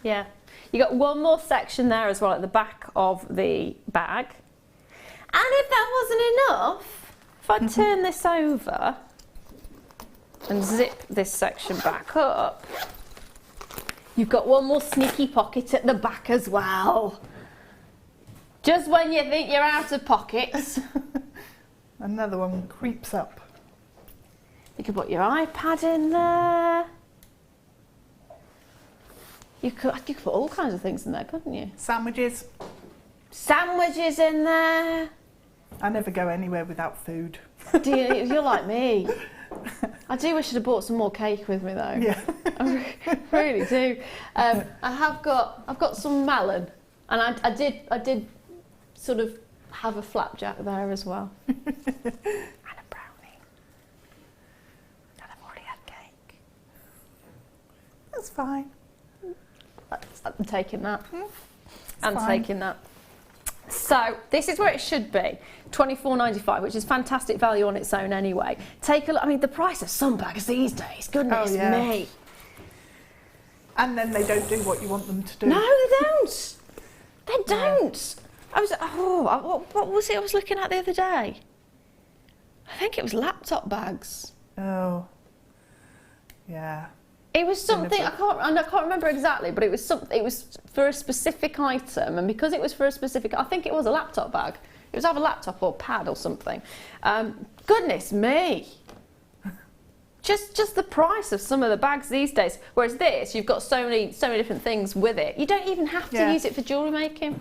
yeah. You got one more section there as well at the back of the bag. And if that wasn't enough, if I turn this over and zip this section back up, you've got one more sneaky pocket at the back as well. Just when you think you're out of pockets. Another one creeps up. You could put your iPad in there. You could put all kinds of things in there, couldn't you? Sandwiches. Sandwiches in there. I never go anywhere without food. You're like me. I do wish I'd have bought some more cake with me though. Yeah. I really do. I've got some melon, and I did sort of have a flapjack there as well. And a brownie. And I've already had cake. That's fine. I'm taking that. Fine. Taking that. So this is where it should be, $24.95, which is fantastic value on its own anyway. Take a look. I mean, the price of some bags these days, goodness me. And then they don't do what you want them to do. No, they don't. They don't. What was it I was looking at the other day? I think it was laptop bags. Oh, yeah. It was something I can't remember exactly, but it was something. It was for a specific item, and because it was for a specific, I think it was a laptop bag. It was either a laptop or pad or something. Goodness me! Just the price of some of the bags these days. Whereas this, you've got so many different things with it. You don't even have to use it for jewellery making.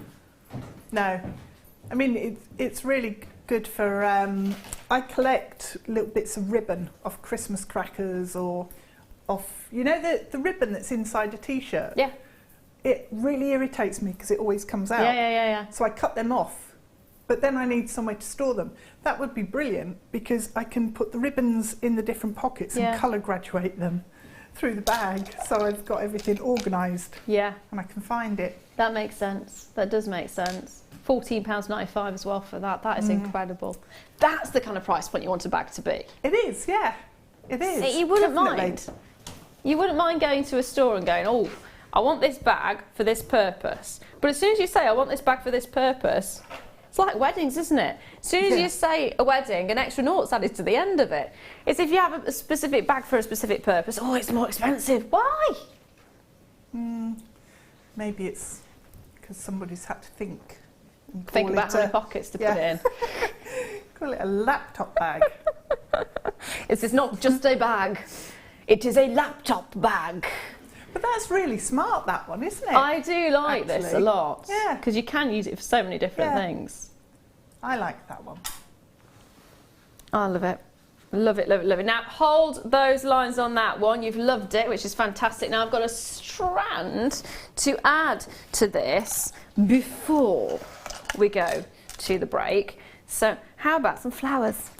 No, I mean it's really good for. I collect little bits of ribbon off Christmas crackers or off, you know, the ribbon that's inside a t-shirt. Yeah. It really irritates me because it always comes out. Yeah. So I cut them off, but then I need somewhere to store them. That would be brilliant because I can put the ribbons in the different pockets and colour graduate them through the bag, so I've got everything organised. Yeah. And I can find it. That makes sense. That does make sense. £14.95 as well for that. That is incredible. That's the kind of price point you want a bag to be. It is, yeah. It is. See, you wouldn't mind. You wouldn't mind going to a store and going, oh, I want this bag for this purpose. But as soon as you say, I want this bag for this purpose, it's like weddings, isn't it? As soon as you say a wedding, an extra naught's added to the end of it. It's if you have a specific bag for a specific purpose, oh, it's more expensive. Why? Maybe it's because somebody's had to think. Think about how many pockets to put it in. Call it a laptop bag. It's not just a bag. It is a laptop bag. But that's really smart, that one, isn't it? I do like this a lot. Yeah. Because you can use it for so many different things. I like that one. I love it. Love it, love it, love it. Now, hold those lines on that one. You've loved it, which is fantastic. Now, I've got a strand to add to this before we go to the break. So, how about some flowers?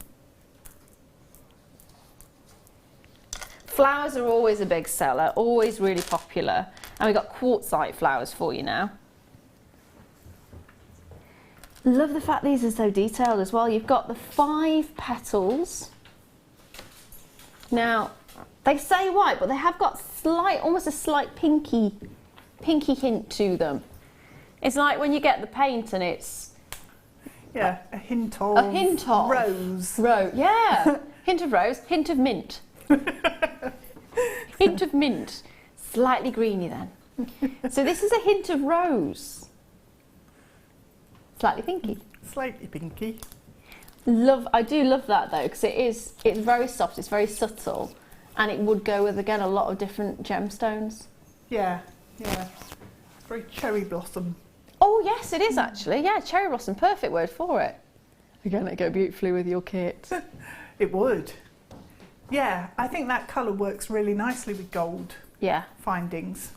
Flowers are always a big seller, always really popular. And we've got quartzite flowers for you now. Love the fact these are so detailed as well. You've got the 5 petals. Now, they say white, but they have got almost a slight pinky hint to them. It's like when you get the paint and it's... Yeah, a hint of rose. Yeah, hint of rose, hint of mint. Hint of mint, slightly greeny then. So this is a hint of rose. Slightly pinky. Slightly pinky. I do love that though, because it's very soft, it's very subtle, and it would go with, again, a lot of different gemstones. Yeah. Very cherry blossom. Oh yes, it is actually. Yeah, cherry blossom, perfect word for it. Again, it'd go beautifully with your kit. It would. Yeah, I think that colour works really nicely with gold findings.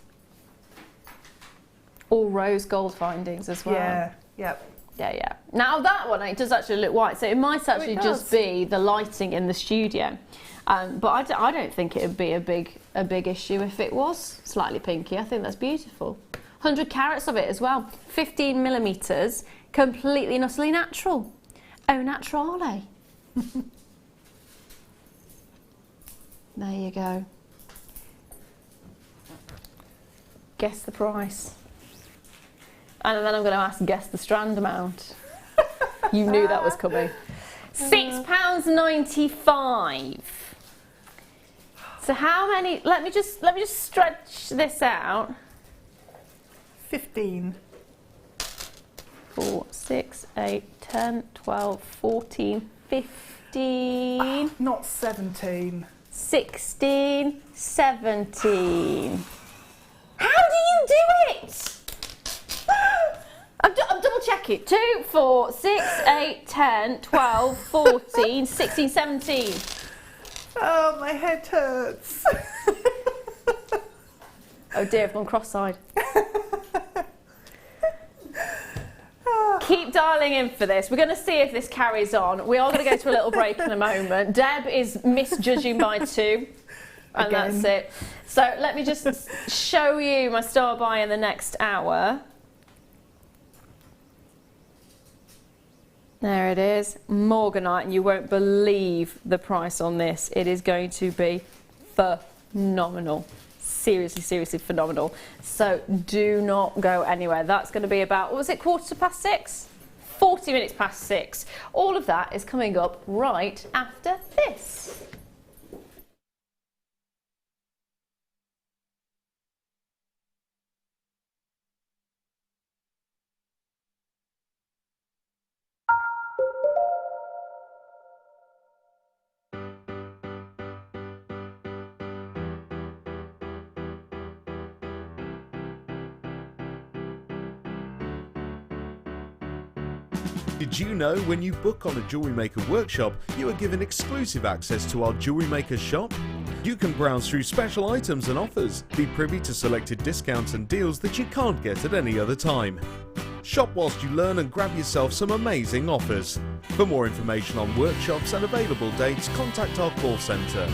All rose gold findings as well. Yeah, yep. Yeah. Now that one, it does actually look white, so it might actually just be the lighting in the studio. But I don't think it would be a big issue if it was slightly pinky. I think that's beautiful. 100 carats of it as well. 15 millimetres, completely and utterly natural. Au naturale. There you go. Guess the price. And then I'm going to ask, guess the strand amount. You knew that was coming. £6.95. So how many? Let me just stretch this out. 15. 4, 6, 8, 10, 12, 14, 15. Not 17. 16, 17. How do you do it? I'm double checking. 2, 4, 6, 8, 10, 12, 14, 16, 17. Oh, my head hurts. Oh dear, I've gone cross-eyed. Keep dialing in for this. We're going to see if this carries on. We are going to go to a little break in a moment. Deb is misjudging by 2. And Again. that's it. So let me just show you my star buy in the next hour. There it is, Morganite, and you won't believe the price on this. It is going to be phenomenal. Seriously phenomenal. So do not go anywhere. That's going to be about, what was it, 6:15? 40 minutes past 6. All of that is coming up right after this. Did you know when you book on a Jewellery Maker workshop, you are given exclusive access to our Jewellery Maker shop? You can browse through special items and offers, be privy to selected discounts and deals that you can't get at any other time. Shop whilst you learn and grab yourself some amazing offers. For more information on workshops and available dates, contact our call centre.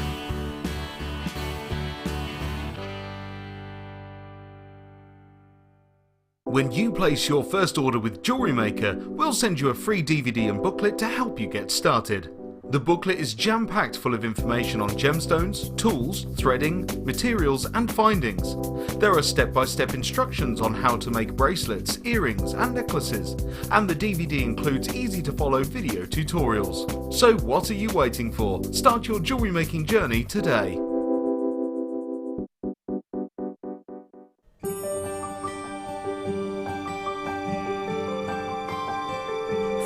When you place your first order with Jewellery Maker, we'll send you a free DVD and booklet to help you get started. The booklet is jam-packed full of information on gemstones, tools, threading, materials and findings. There are step-by-step instructions on how to make bracelets, earrings and necklaces, and the DVD includes easy-to-follow video tutorials. So what are you waiting for? Start your jewellery making journey today.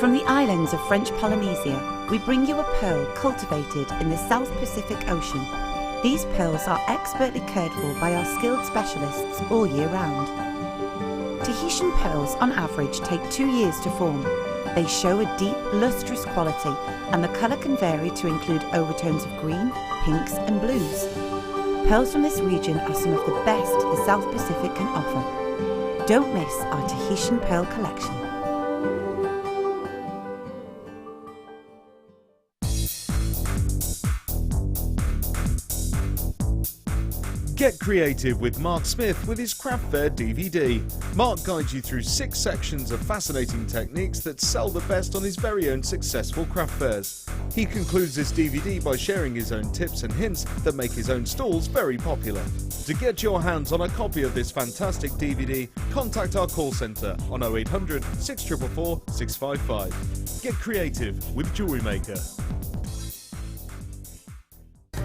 From the islands of French Polynesia, we bring you a pearl cultivated in the South Pacific Ocean. These pearls are expertly cared for by our skilled specialists all year round. Tahitian pearls on average take 2 years to form. They show a deep, lustrous quality, and the colour can vary to include overtones of green, pinks and blues. Pearls from this region are some of the best the South Pacific can offer. Don't miss our Tahitian pearl collection. Get creative with Mark Smith with his Craft Fair DVD. Mark guides you through 6 sections of fascinating techniques that sell the best on his very own successful craft fairs. He concludes this DVD by sharing his own tips and hints that make his own stalls very popular. To get your hands on a copy of this fantastic DVD, contact our call centre on 0800 644 655. Get creative with Jewellery Maker.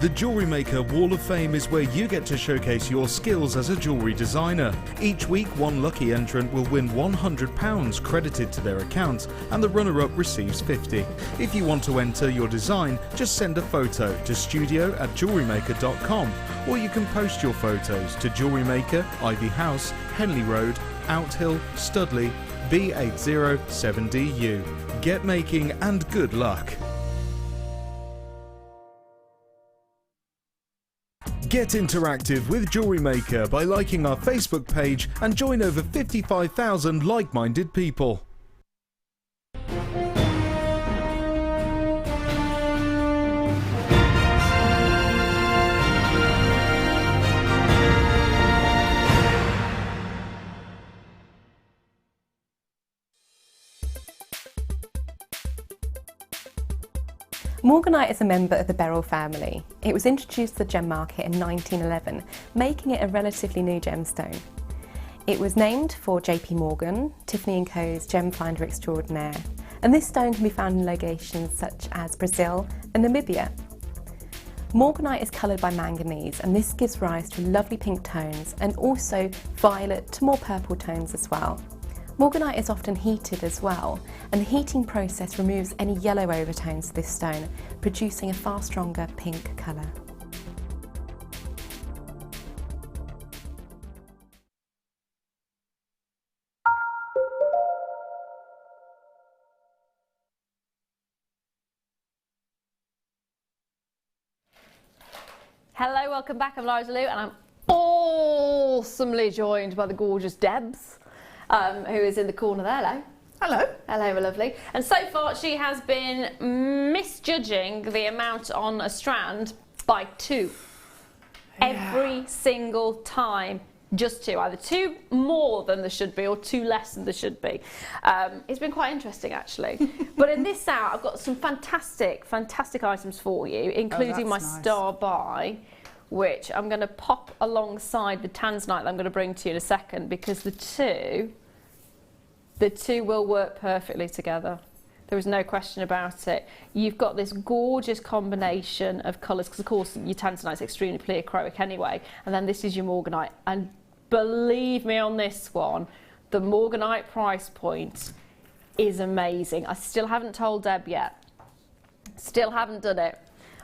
The Jewellery Maker Wall of Fame is where you get to showcase your skills as a jewellery designer. Each week, one lucky entrant will win £100 credited to their account, and the runner-up receives £50. If you want to enter your design, just send a photo to studio@jewellerymaker.com, or you can post your photos to Jewellery Maker, Ivy House, Henley Road, Outhill, Studley, B807DU. Get making and good luck. Get interactive with Jewellery Maker by liking our Facebook page and join over 55,000 like-minded people. Morganite is a member of the beryl family. It was introduced to the gem market in 1911, making it a relatively new gemstone. It was named for J.P. Morgan, Tiffany & Co.'s gem finder extraordinaire, and this stone can be found in locations such as Brazil and Namibia. Morganite is coloured by manganese, and this gives rise to lovely pink tones and also violet to more purple tones as well. Morganite is often heated as well, and the heating process removes any yellow overtones to this stone, producing a far stronger pink colour. Hello, welcome back. I'm Lara Leuw, and I'm awesomely joined by the gorgeous Debs, who is in the corner there. Hello. Hello. Hello, my lovely. And so far she has been misjudging the amount on a strand by 2. Yeah. Every single time. Just 2. Either 2 more than there should be or 2 less than there should be. It's been quite interesting actually. But in this hour I've got some fantastic items for you, including my star buy, which I'm going to pop alongside the Tanzanite that I'm going to bring to you in a second, because the two will work perfectly together. There is no question about it. You've got this gorgeous combination of colours, because of course your Tanzanite is extremely pleochroic anyway, and then this is your Morganite. And believe me on this one, the Morganite price point is amazing. I still haven't told Deb yet. Still haven't done it.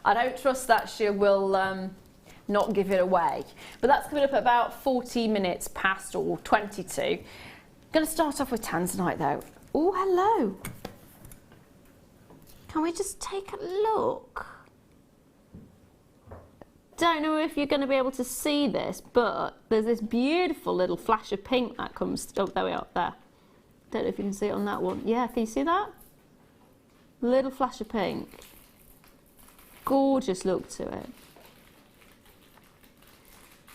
I don't trust that she will not give it away. But that's coming up at about 40 minutes past, or 22. I'm going to start off with Tanzanite though. Oh, hello. Can we just take a look? Don't know if you're going to be able to see this, but there's this beautiful little flash of pink that comes. Oh, there we are, there. Don't know if you can see it on that one. Yeah, can you see that? Little flash of pink. Gorgeous look to it.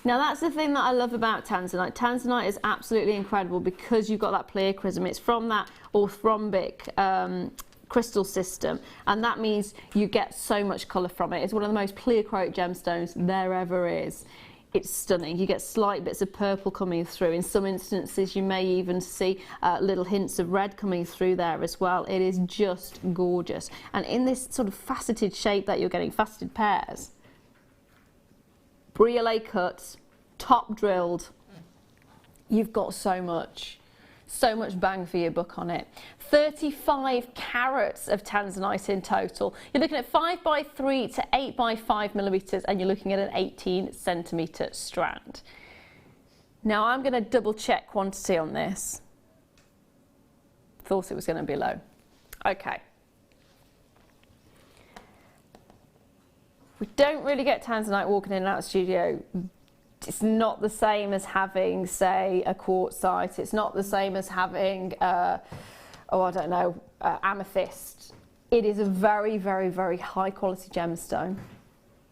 Now that's the thing that I love about Tanzanite. Tanzanite is absolutely incredible because you've got that pleochrism. It's from that orthorhombic crystal system, and that means you get so much colour from it. It's one of the most pleochroic gemstones there ever is. It's stunning. You get slight bits of purple coming through. In some instances you may even see little hints of red coming through there as well. It is just gorgeous. And in this sort of faceted shape that you're getting, faceted pairs, briolet cuts, top drilled, you've got so much bang for your buck on it. 35 carats of Tanzanite in total. You're looking at 5x3 to 8x5 millimeters, and you're looking at an 18 centimeter strand. Now I'm going to double check quantity on this. Thought it was going to be low. Okay. We don't really get Tanzanite walking in and out of the studio. It's not the same as having, say, a quartzite. It's not the same as having, amethyst. It is a very, very, very high quality gemstone.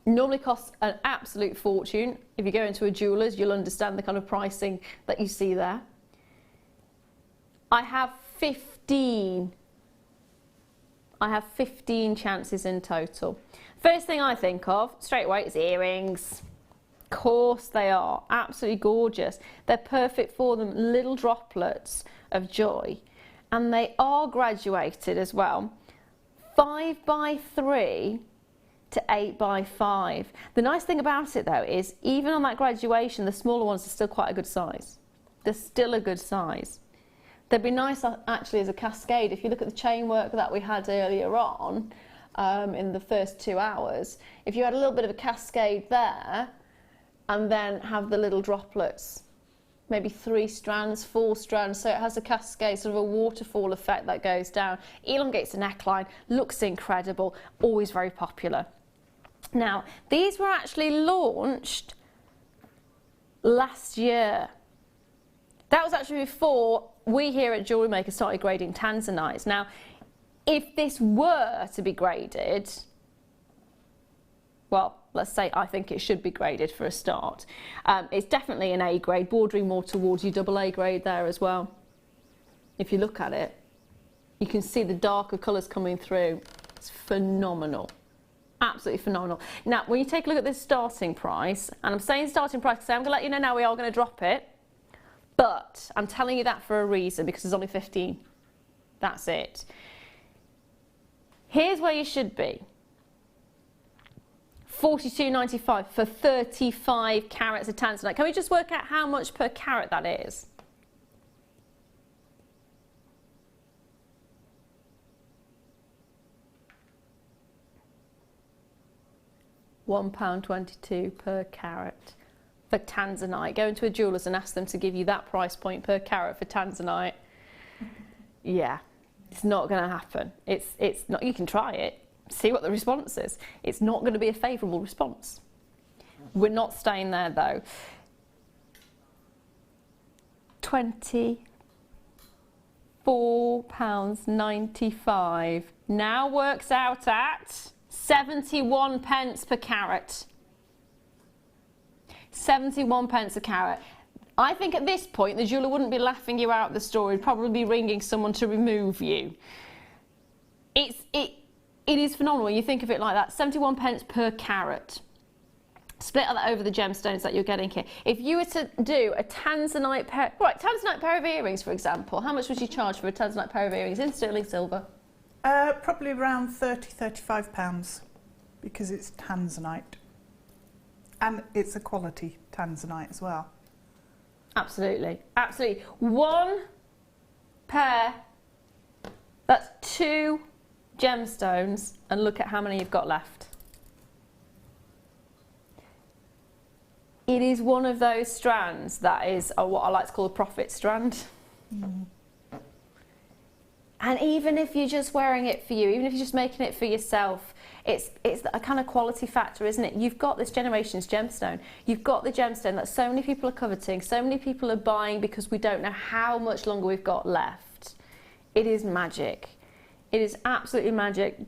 Normally costs an absolute fortune. If you go into a jeweller's, you'll understand the kind of pricing that you see there. I have 15 chances in total. First thing I think of straight away is earrings. Of course they are, absolutely gorgeous. They're perfect for them, little droplets of joy. And they are graduated as well. 5x3 to 8x5. The nice thing about it though is even on that graduation, the smaller ones are still quite a good size. They're still a good size. They'd be nice actually as a cascade. If you look at the chain work that we had earlier on, in the first 2 hours, if you had a little bit of a cascade there and then have the little droplets maybe 3 strands, 4 strands, so it has a cascade, sort of a waterfall effect that goes down, elongates the neckline, looks incredible, always very popular. Now, these were actually launched last year. That was actually before we here at Jewellery Maker started grading Tanzanites. Now, if this were to be graded, well, let's say I think it should be graded for a start. It's definitely an A grade, bordering more towards your AA grade there as well. If you look at it, you can see the darker colours coming through. It's phenomenal. Absolutely phenomenal. Now, when you take a look at this starting price, and I'm saying starting price because I'm going to let you know now we are going to drop it, but I'm telling you that for a reason, because there's only 15. That's it. Here's where you should be. $42.95 for 35 carats of Tanzanite. Can we just work out how much per carat that is? £1.22 per carat for Tanzanite. Go into a jeweller's and ask them to give you that price point per carat for Tanzanite. Yeah, it's not going to happen. It's not. You can try it, see what the response is. It's not going to be a favourable response. We're not staying there though. £24.95 now works out at 71 pence per carat. 71 pence a carat. I think at this point the jeweller wouldn't be laughing you out of the store, he'd probably be ringing someone to remove you. It is phenomenal when you think of it like that. 71 pence per carat. Split that over the gemstones that you're getting here. If you were to do a Tanzanite pair, right, Tanzanite pair of earrings for example, how much would you charge for a Tanzanite pair of earrings in sterling silver? Probably around £30–35 because it's Tanzanite. And it's a quality Tanzanite as well. Absolutely, absolutely. One pair, that's 2 gemstones, and look at how many you've got left. It is one of those strands that is what I like to call a profit strand. Mm. And even if you're just wearing it for you, even if you're just making it for yourself, it's a kind of quality factor, isn't it? You've got this generation's gemstone. You've got the gemstone that so many people are coveting, so many people are buying because we don't know how much longer we've got left. It is magic. It is absolutely magic.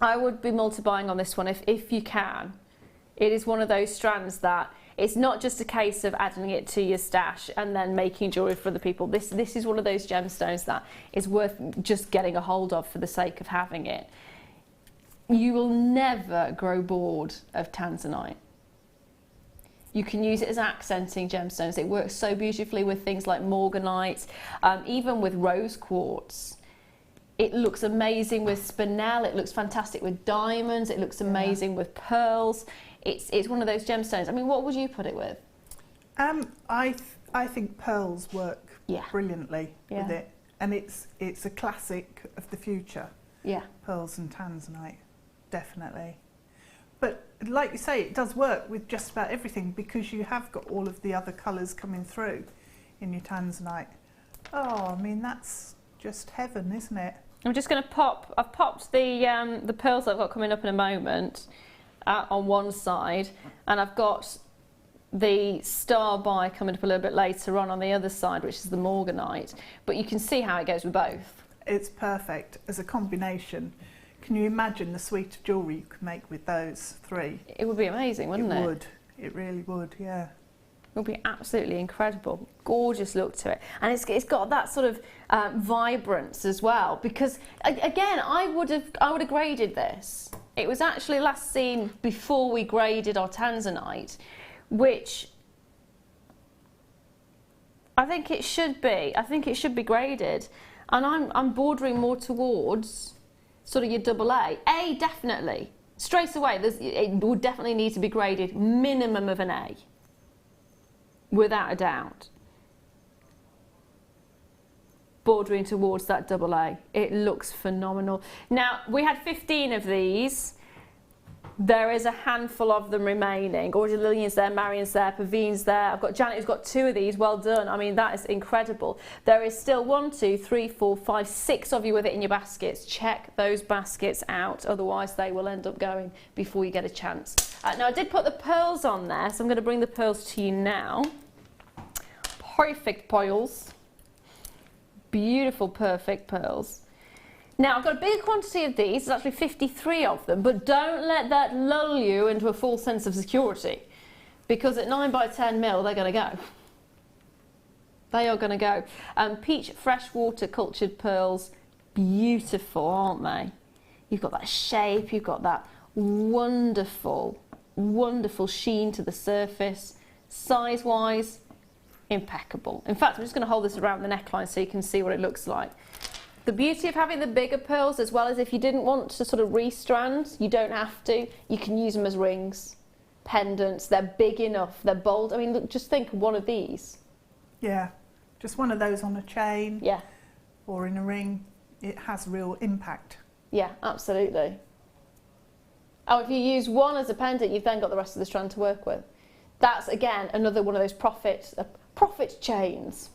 I would be multi-buying on this one if you can. It is one of those strands that it's not just a case of adding it to your stash and then making jewellery for other people. This is one of those gemstones that is worth just getting a hold of for the sake of having it. You will never grow bored of Tanzanite. You can use it as accenting gemstones. It works so beautifully with things like Morganite, even with rose quartz. It looks amazing with spinel, it looks fantastic with diamonds, it looks amazing with pearls. It's one of those gemstones. I mean, what would you put it with? I think pearls work brilliantly with it. And it's a classic of the future. Yeah. Pearls and Tanzanite, definitely. But like you say, it does work with just about everything because you have got all of the other colours coming through in your Tanzanite. Oh, I mean, that's just heaven, isn't it? I'm just going to pop, I've popped the pearls that I've got coming up in a moment on one side, and I've got the star by coming up a little bit later on the other side, which is the Morganite. But you can see how it goes with both. It's perfect as a combination. Can you imagine the suite of jewellery you could make with those 3? It would be amazing, wouldn't it? It would. It really would, yeah. It would be absolutely incredible. Gorgeous look to it. And it's got that sort of vibrance as well, because again, I would have graded this. It was actually last seen before we graded our Tanzanite, which I think it should be. I think it should be graded. And I'm bordering more towards sort of your AA. A, definitely. Straight away, it would definitely need to be graded minimum of an A. Without a doubt. Bordering towards that AA. It looks phenomenal. Now, we had 15 of these. There is a handful of them remaining. Audrey Lillian's there, Marion's there, Pavine's there. I've got Janet who's got 2 of these. Well done. I mean, that is incredible. There is still 1, 2, 3, 4, 5, 6 of you with it in your baskets. Check those baskets out, otherwise they will end up going before you get a chance. Now, I did put the pearls on there, so I'm going to bring the pearls to you now. Perfect pearls. Beautiful, perfect pearls. Now, I've got a big quantity of these, there's actually 53 of them, but don't let that lull you into a false sense of security, because at 9 by 10 mil, they're going to go. They are going to go. Peach freshwater cultured pearls, beautiful, aren't they? You've got that shape, you've got that wonderful, wonderful sheen to the surface. Size-wise, impeccable. In fact, I'm just going to hold this around the neckline so you can see what it looks like. The beauty of having the bigger pearls, as well as if you didn't want to sort of restrand, you don't have to. You can use them as rings, pendants. They're big enough, they're bold. I mean, look, just think of one of these. Yeah, just one of those on a chain. Yeah. Or in a ring. It has real impact. Yeah, absolutely. Oh, if you use one as a pendant, you've then got the rest of the strand to work with. That's, again, another one of those profit chains.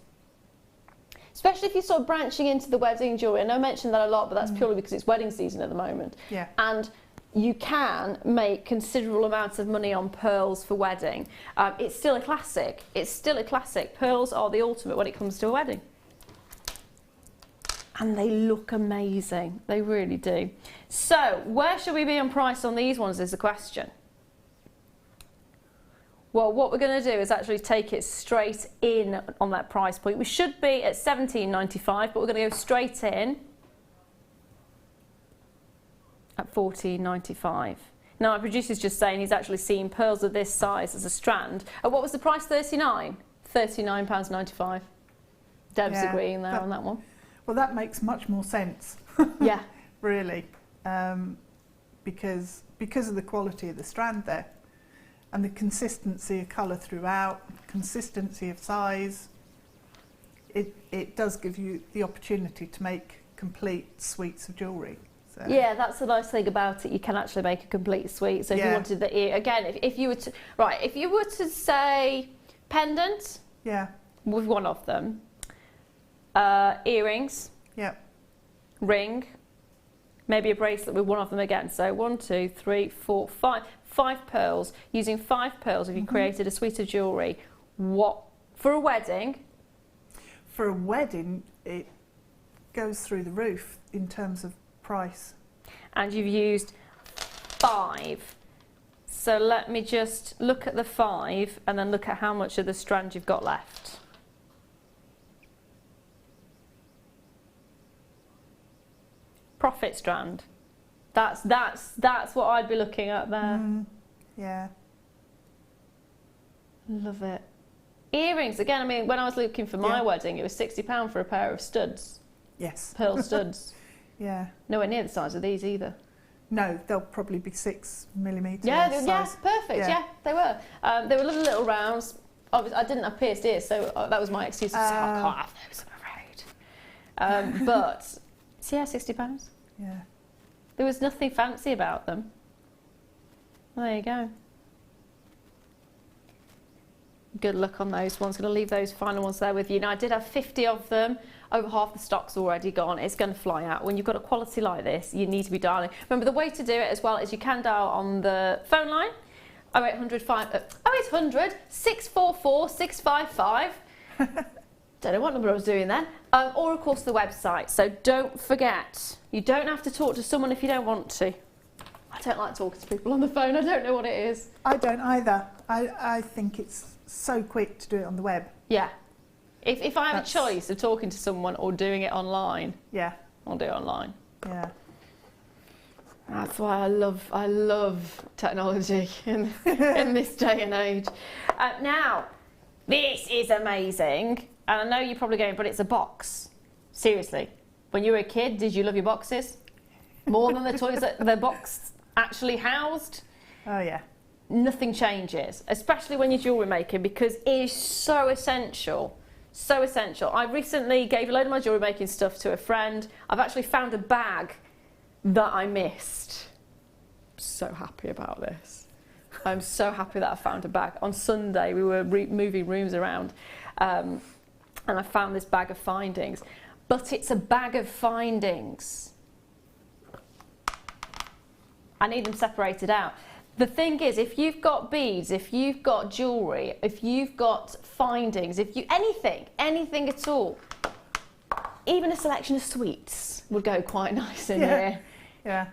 Especially if you're sort of branching into the wedding jewellery. I know I mentioned that a lot, but that's purely because it's wedding season at the moment. Yeah. And you can make considerable amounts of money on pearls for wedding. It's still a classic. It's still a classic. Pearls are the ultimate when it comes to a wedding. And they look amazing. They really do. So, where should we be on price on these ones is the question. Well, what we're going to do is actually take it straight in on that price point. We should be at $17.95, but we're going to go straight in at $14.95. Now, my producer's just saying he's actually seen pearls of this size as a strand. What was the price? £39? £39.95. Deb's agreeing there on that one. Well, that makes much more sense. Yeah. Really. Because of the quality of the strand there. And the consistency of colour throughout, consistency of size, it does give you the opportunity to make complete suites of jewellery. So. Yeah, that's the nice thing about it. You can actually make a complete suite. So if you wanted the ear, again, if you were to, if you were to say pendant, with one of them, earrings, ring, maybe a bracelet with one of them again. So 1, 2, 3, 4, 5. 5 pearls. Using 5 pearls, if you created a suite of jewellery, what for a wedding? For a wedding, it goes through the roof in terms of price. And you've used 5. So let me just look at the 5 and then look at how much of the strand you've got left. Profit strand. That's what I'd be looking at there. Yeah. Love it. Earrings, again, I mean, when I was looking for my wedding, it was £60 for a pair of studs. Yes. Pearl studs. Yeah. Nowhere near the size of these either. No, they'll probably be 6mm. Yeah, size. Perfect. Yeah, they were. They were little rounds. Obviously, I didn't have pierced ears, so that was my excuse. I can't have those, I'm afraid. But, so yeah, £60. Yeah. There was nothing fancy about them. Well, there you go. Good luck on those ones. Going to leave those final ones there with you. Now, I did have 50 of them. Over half the stock's already gone. It's going to fly out. When you've got a quality like this, you need to be dialing. Remember, the way to do it as well is you can dial on the phone line, 0800 644 655. Don't know what number I was doing then. Or, of course, the website. So don't forget, you don't have to talk to someone if you don't want to. I don't like talking to people on the phone. I don't know what it is. I don't either. I think it's so quick to do it on the web. Yeah. If I have a choice of talking to someone or doing it online, I'll do it online. Yeah. That's why I love technology in this day and age. Now, this is amazing. And I know you're probably going, but it's a box. Seriously. When you were a kid, did you love your boxes? More than the toys that the box actually housed? Oh, yeah. Nothing changes, especially when you're jewellery making, because it is so essential. So essential. I recently gave a load of my jewellery making stuff to a friend. I've actually found a bag that I missed. so happy about this. I'm so happy that I found a bag. On Sunday, we were moving rooms around, and I found this bag of findings. But it's a bag of findings. I need them separated out. The thing is, if you've got beads, if you've got jewellery, if you've got findings, if you anything at all, even a selection of sweets would go quite nice in here. Yeah.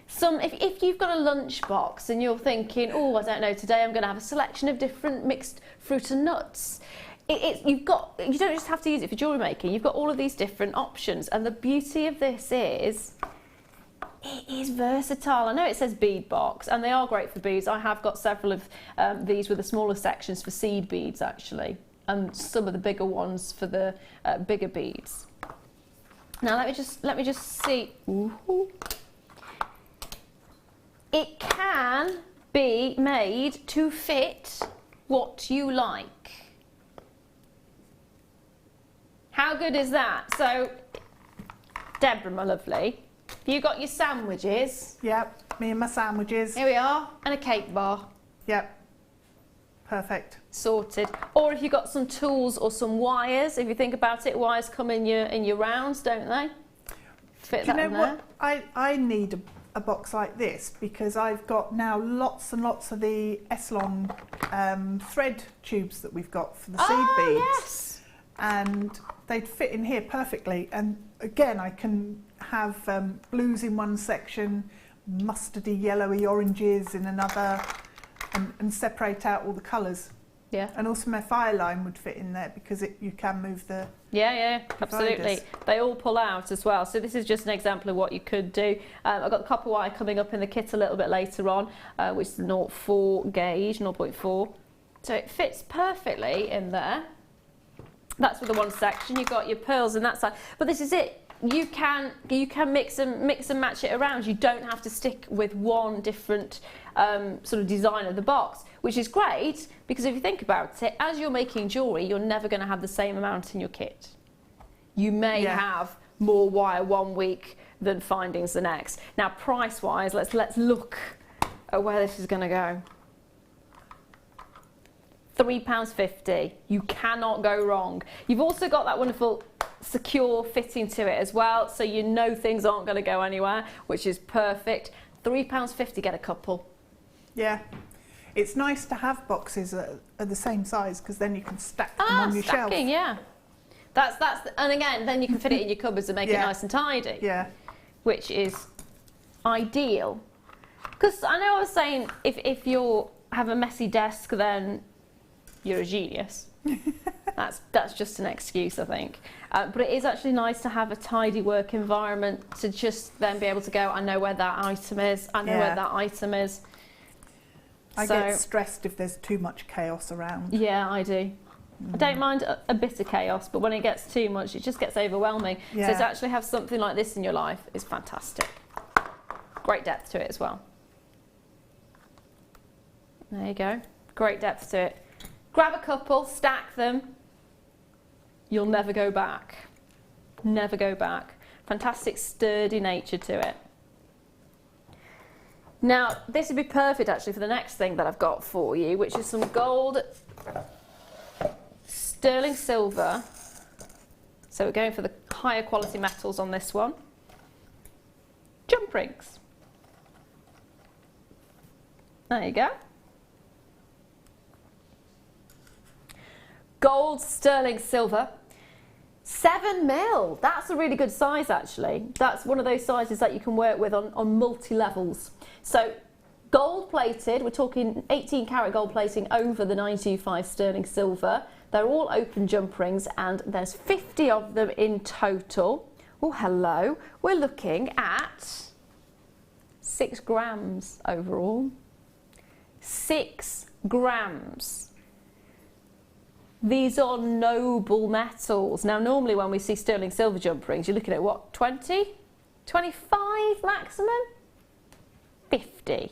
If you've got a lunchbox and you're thinking, oh, I don't know, today I'm going to have a selection of different mixed fruit and nuts. You don't just have to use it for jewellery making. You've got all of these different options, and the beauty of this is it is versatile. I know it says bead box, and they are great for beads. I have got several of these with the smaller sections for seed beads, actually, and some of the bigger ones for the bigger beads. Now let me just see. Ooh. It can be made to fit what you like. How good is that? So, Deborah, my lovely, you got your sandwiches. Yep, me and my sandwiches. Here we are, and a cake bar. Yep, perfect. Sorted. Or if you've got some tools or some wires, if you think about it, wires come in your rounds, don't they? Fit that in there. Do you know what? I need a box like this because I've got now lots and lots of the Eslon thread tubes that we've got for the seed beads. Yes. And they'd fit in here perfectly, and again I can have blues in one section, mustardy, yellowy, oranges in another, and separate out all the colours. Yeah. And also my fire line would fit in there because you can move the absolutely. dividers. They all pull out as well. So this is just an example of what you could do. I've got the copper wire coming up in the kit a little bit later on, which is the 0.4 gauge, 0.4. So it fits perfectly in there. That's for the one section. You've got your pearls on that side. But this is it. You can mix and match it around. You don't have to stick with one different sort of design of the box, which is great because if you think about it, as you're making jewellery, you're never going to have the same amount in your kit. You may have more wire one week than findings the next. Now, price-wise, let's look at where this is going to go. £3.50. You cannot go wrong. You've also got that wonderful secure fitting to it as well, so you know things aren't going to go anywhere, which is perfect. £3.50, get a couple. Yeah. It's nice to have boxes that are the same size because then you can stack them on your shelf. Stacking, yeah. And again, then you can fit it in your cupboards and make it nice and tidy. Yeah. Which is ideal. Because I know I was saying if you have a messy desk, then you're a genius. That's just an excuse, I think. But it is actually nice to have a tidy work environment to just then be able to go, I know where that item is, I know where that item is. I get stressed if there's too much chaos around. Yeah, I do. I don't mind a bit of chaos, but when it gets too much, it just gets overwhelming. Yeah. So to actually have something like this in your life is fantastic. Great depth to it as well. There you go. Great depth to it. Grab a couple, stack them. You'll never go back. Never go back. Fantastic sturdy nature to it. Now, this would be perfect actually for the next thing that I've got for you, which is some gold sterling silver. So we're going for the higher quality metals on this one. Jump rings. There you go. Gold sterling silver. 7mm. That's a really good size actually. That's one of those sizes that you can work with on multi-levels. So gold plated, we're talking 18 karat gold plating over the 925 sterling silver. They're all open jump rings and there's 50 of them in total. Oh, hello. We're looking at 6 grams overall. 6 grams. These are noble metals. Now, normally when we see sterling silver jump rings, you're looking at what, 20? 25 maximum? 50.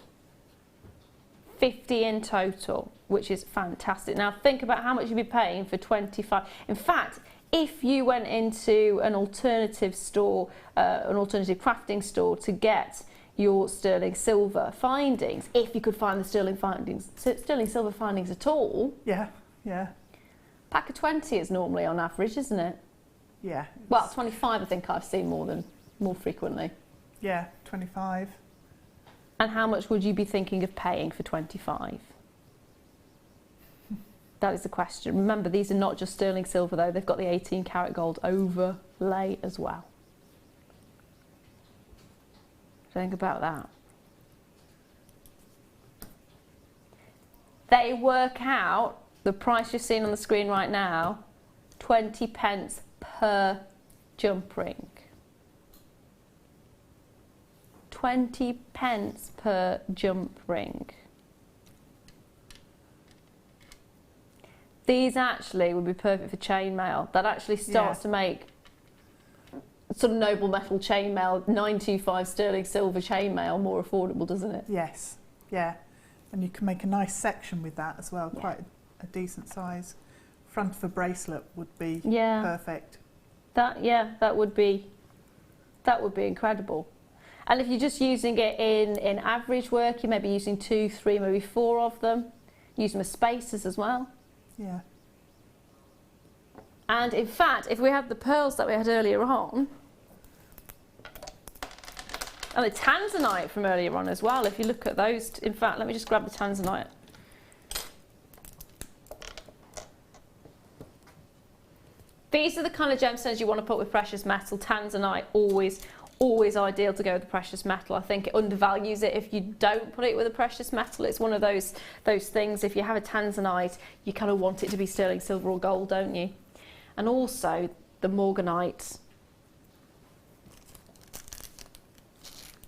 50 in total, which is fantastic. Now, think about how much you'd be paying for 25. In fact, if you went into an alternative store, an alternative crafting store to get your sterling silver findings, if you could find the sterling silver findings at all. Yeah, yeah. Pack of 20 is normally on average, isn't it? Yeah. Well, 25 I think I've seen more frequently. Yeah, 25. And how much would you be thinking of paying for 25? That is the question. Remember, these are not just sterling silver though, they've got the 18 karat gold overlay as well. Think about that. They work out, the price you're seeing on the screen right now, 20 pence per jump ring. 20 pence per jump ring. These actually would be perfect for chainmail. That actually starts to make sort of noble metal chainmail, 925 sterling silver chainmail more affordable, doesn't it? Yes, yeah. And you can make a nice section with that as well, quite a decent size. Front of a bracelet would be perfect. That would be incredible. And if you're just using it in average work, you may be using 2, 3, maybe 4 of them. Use them as spacers as well. Yeah. And in fact, if we had the pearls that we had earlier on, and the Tanzanite from earlier on as well, if you look at those, in fact, let me just grab the Tanzanite. These are the kind of gemstones you want to put with precious metal. Tanzanite, always ideal to go with the precious metal. I think it undervalues it if you don't put it with a precious metal. It's one of those things, if you have a Tanzanite, you kind of want it to be sterling silver or gold, don't you? And also the Morganite.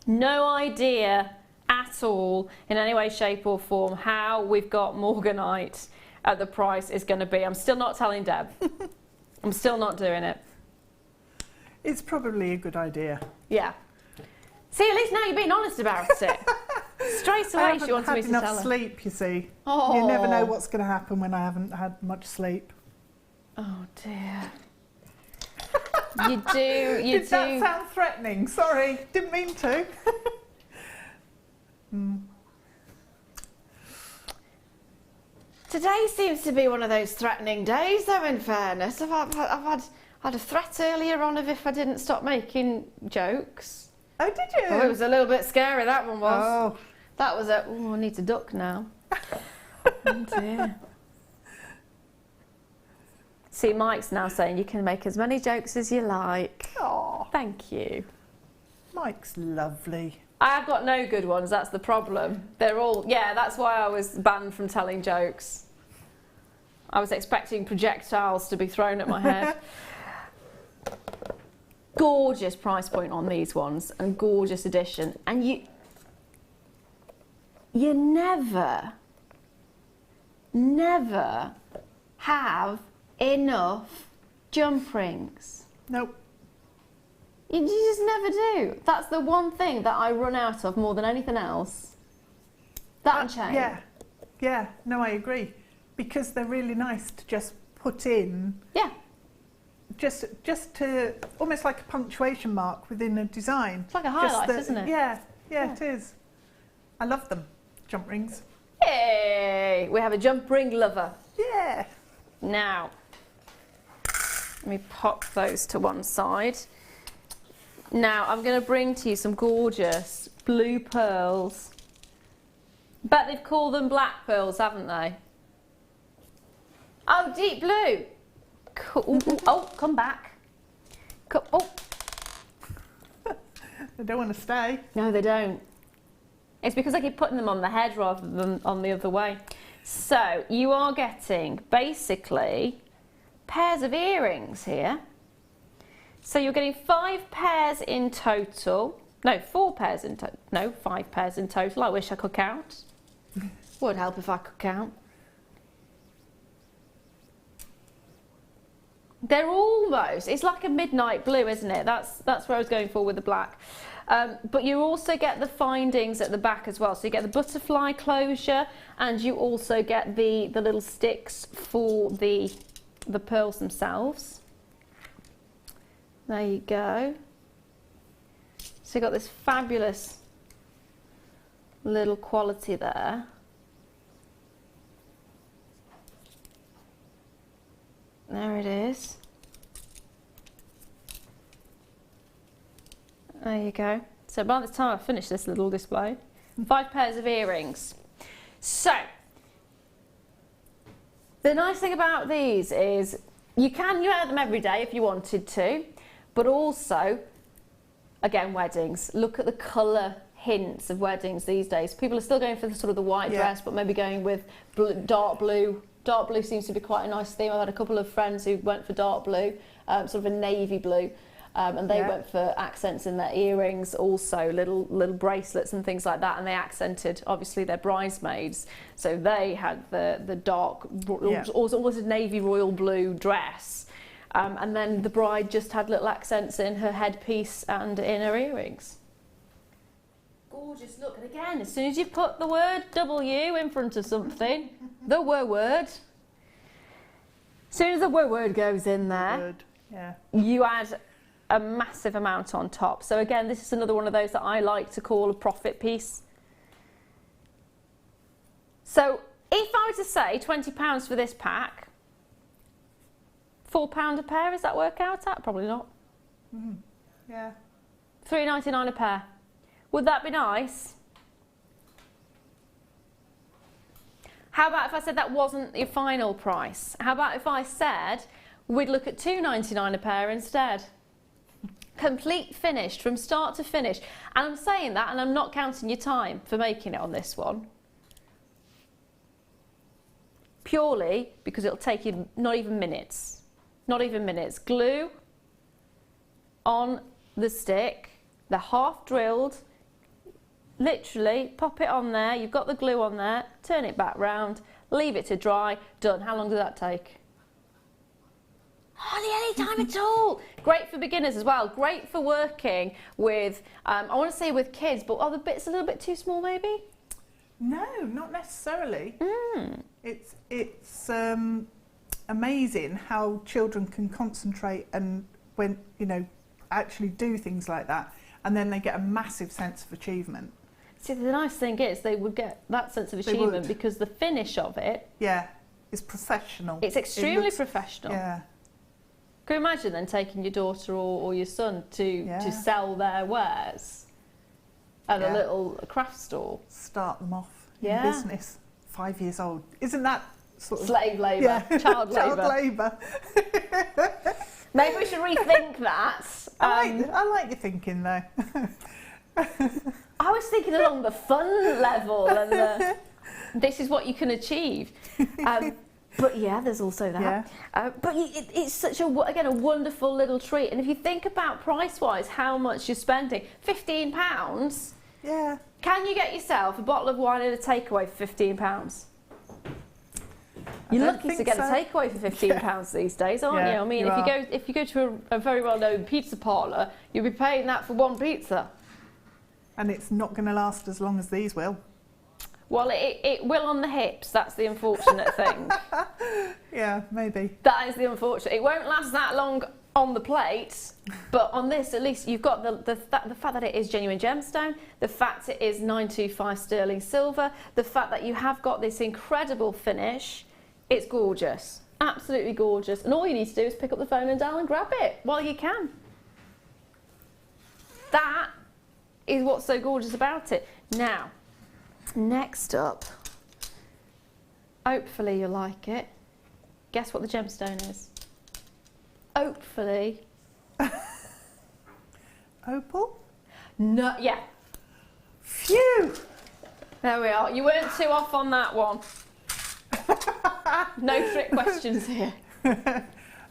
No idea at all in any way, shape or form how we've got Morganite at the price is going to be. I'm still not telling Deb. I'm still not doing it. It's probably a good idea. Yeah. See, at least now you're being honest about it. Straight away she wanted me to tell her. I haven't had enough sleep, you see. Oh. You never know what's going to happen when I haven't had much sleep. Oh dear. You do. Did that sound threatening? Sorry, didn't mean to. Today seems to be one of those threatening days, though, in fairness. I've had a threat earlier on of if I didn't stop making jokes. Oh, did you? Oh, it was a little bit scary, that one was. Oh. That was a, I need to duck now. Oh dear. See, Mike's now saying you can make as many jokes as you like. Oh, thank you. Mike's lovely. I've got no good ones, that's the problem. They're all, that's why I was banned from telling jokes. I was expecting projectiles to be thrown at my head. Gorgeous price point on these ones and gorgeous edition. And you never have enough jump rings. Nope. You just never do. That's the one thing that I run out of more than anything else. That and chain. Yeah, no, I agree. Because they're really nice to just put in. Yeah. Just to, almost like a punctuation mark within a design. It's like a highlight, isn't it? Yeah, it is. I love them, jump rings. Hey, we have a jump ring lover. Yeah. Now, let me pop those to one side. Now, I'm going to bring to you some gorgeous blue pearls. But they've called them black pearls, haven't they? Oh, deep blue. Cool. Oh, come back. Oh. They don't want to stay. No, they don't. It's because I keep putting them on the head rather than on the other way. So, you are getting, basically, pairs of earrings here. So you're getting 5 pairs in total. No, 4 pairs in total. No, 5 pairs in total. I wish I could count. Would help if I could count. They're almost, it's like a midnight blue, isn't it? That's where I was going for with the black. But you also get the findings at the back as well. So you get the butterfly closure and you also get the little sticks for the pearls themselves. There you go. So you've got this fabulous little quality there. There it is. There you go. So by the time I finish this little display, 5 pairs of earrings. So, the nice thing about these is you wear them every day if you wanted to, but also, again, weddings. Look at the colour hints of weddings these days. People are still going for the sort of the white dress, but maybe going with dark blue. Dark blue seems to be quite a nice theme. I've had a couple of friends who went for dark blue, sort of a navy blue, and they went for accents in their earrings, also little bracelets and things like that, and they accented, obviously, their bridesmaids. So they had the dark, almost a navy royal blue dress, and then the bride just had little accents in her headpiece and in her earrings. Gorgeous look, and again, as soon as you put the word W in front of something, the word, as soon as the word goes in there, you add a massive amount on top. So again, this is another one of those that I like to call a profit piece. So if I were to say £20 for this pack, £4 a pair, does that work out at? Probably not. Yeah. £3.99 a pair. Would that be nice? How about if I said that wasn't your final price? How about if I said we'd look at £2.99 a pair instead? Complete finished from start to finish. And I'm saying that and I'm not counting your time for making it on this one. Purely because it'll take you not even minutes. Not even minutes. Glue on the stick. They're half drilled. Literally pop it on there, you've got the glue on there, turn it back round, leave it to dry, done. How long does that take? Hardly any time at all. Great for beginners as well, great for working with, I want to say with kids, but are the bits a little bit too small maybe? No, not necessarily. It's amazing how children can concentrate and when, actually do things like that, and then they get a massive sense of achievement. See, the nice thing is they would get that sense of achievement because the finish of it is professional. It's extremely professional. Yeah. Can you imagine then taking your daughter or your son to sell their wares at a little craft store? Start them off in business. 5 years old. Isn't that sort of... Slave labour, child labour. Child labour. Maybe we should rethink that. I like your thinking though. I was thinking along the fun level and this is what you can achieve. But yeah, there's also that. But it's such a wonderful little treat. And if you think about price-wise, how much you're spending, £15. Yeah. Can you get yourself a bottle of wine and a takeaway for £15? You're lucky to get a takeaway for £15 these days, aren't you? I mean, if you go to a very well-known pizza parlour, you'll be paying that for one pizza. And it's not going to last as long as these will. Well, it will on the hips. That's the unfortunate thing. Yeah, maybe. That is the unfortunate. It won't last that long on the plate, but on this, at least you've got the fact that it is genuine gemstone, the fact it is 925 sterling silver, the fact that you have got this incredible finish. It's gorgeous, absolutely gorgeous. And all you need to do is pick up the phone and dial and grab it while you can. That is what's so gorgeous about it. Now, next up, hopefully you'll like it. Guess what the gemstone is? Hopefully. Opal? No, yeah. Phew! There we are. You weren't too off on that one. No trick questions here.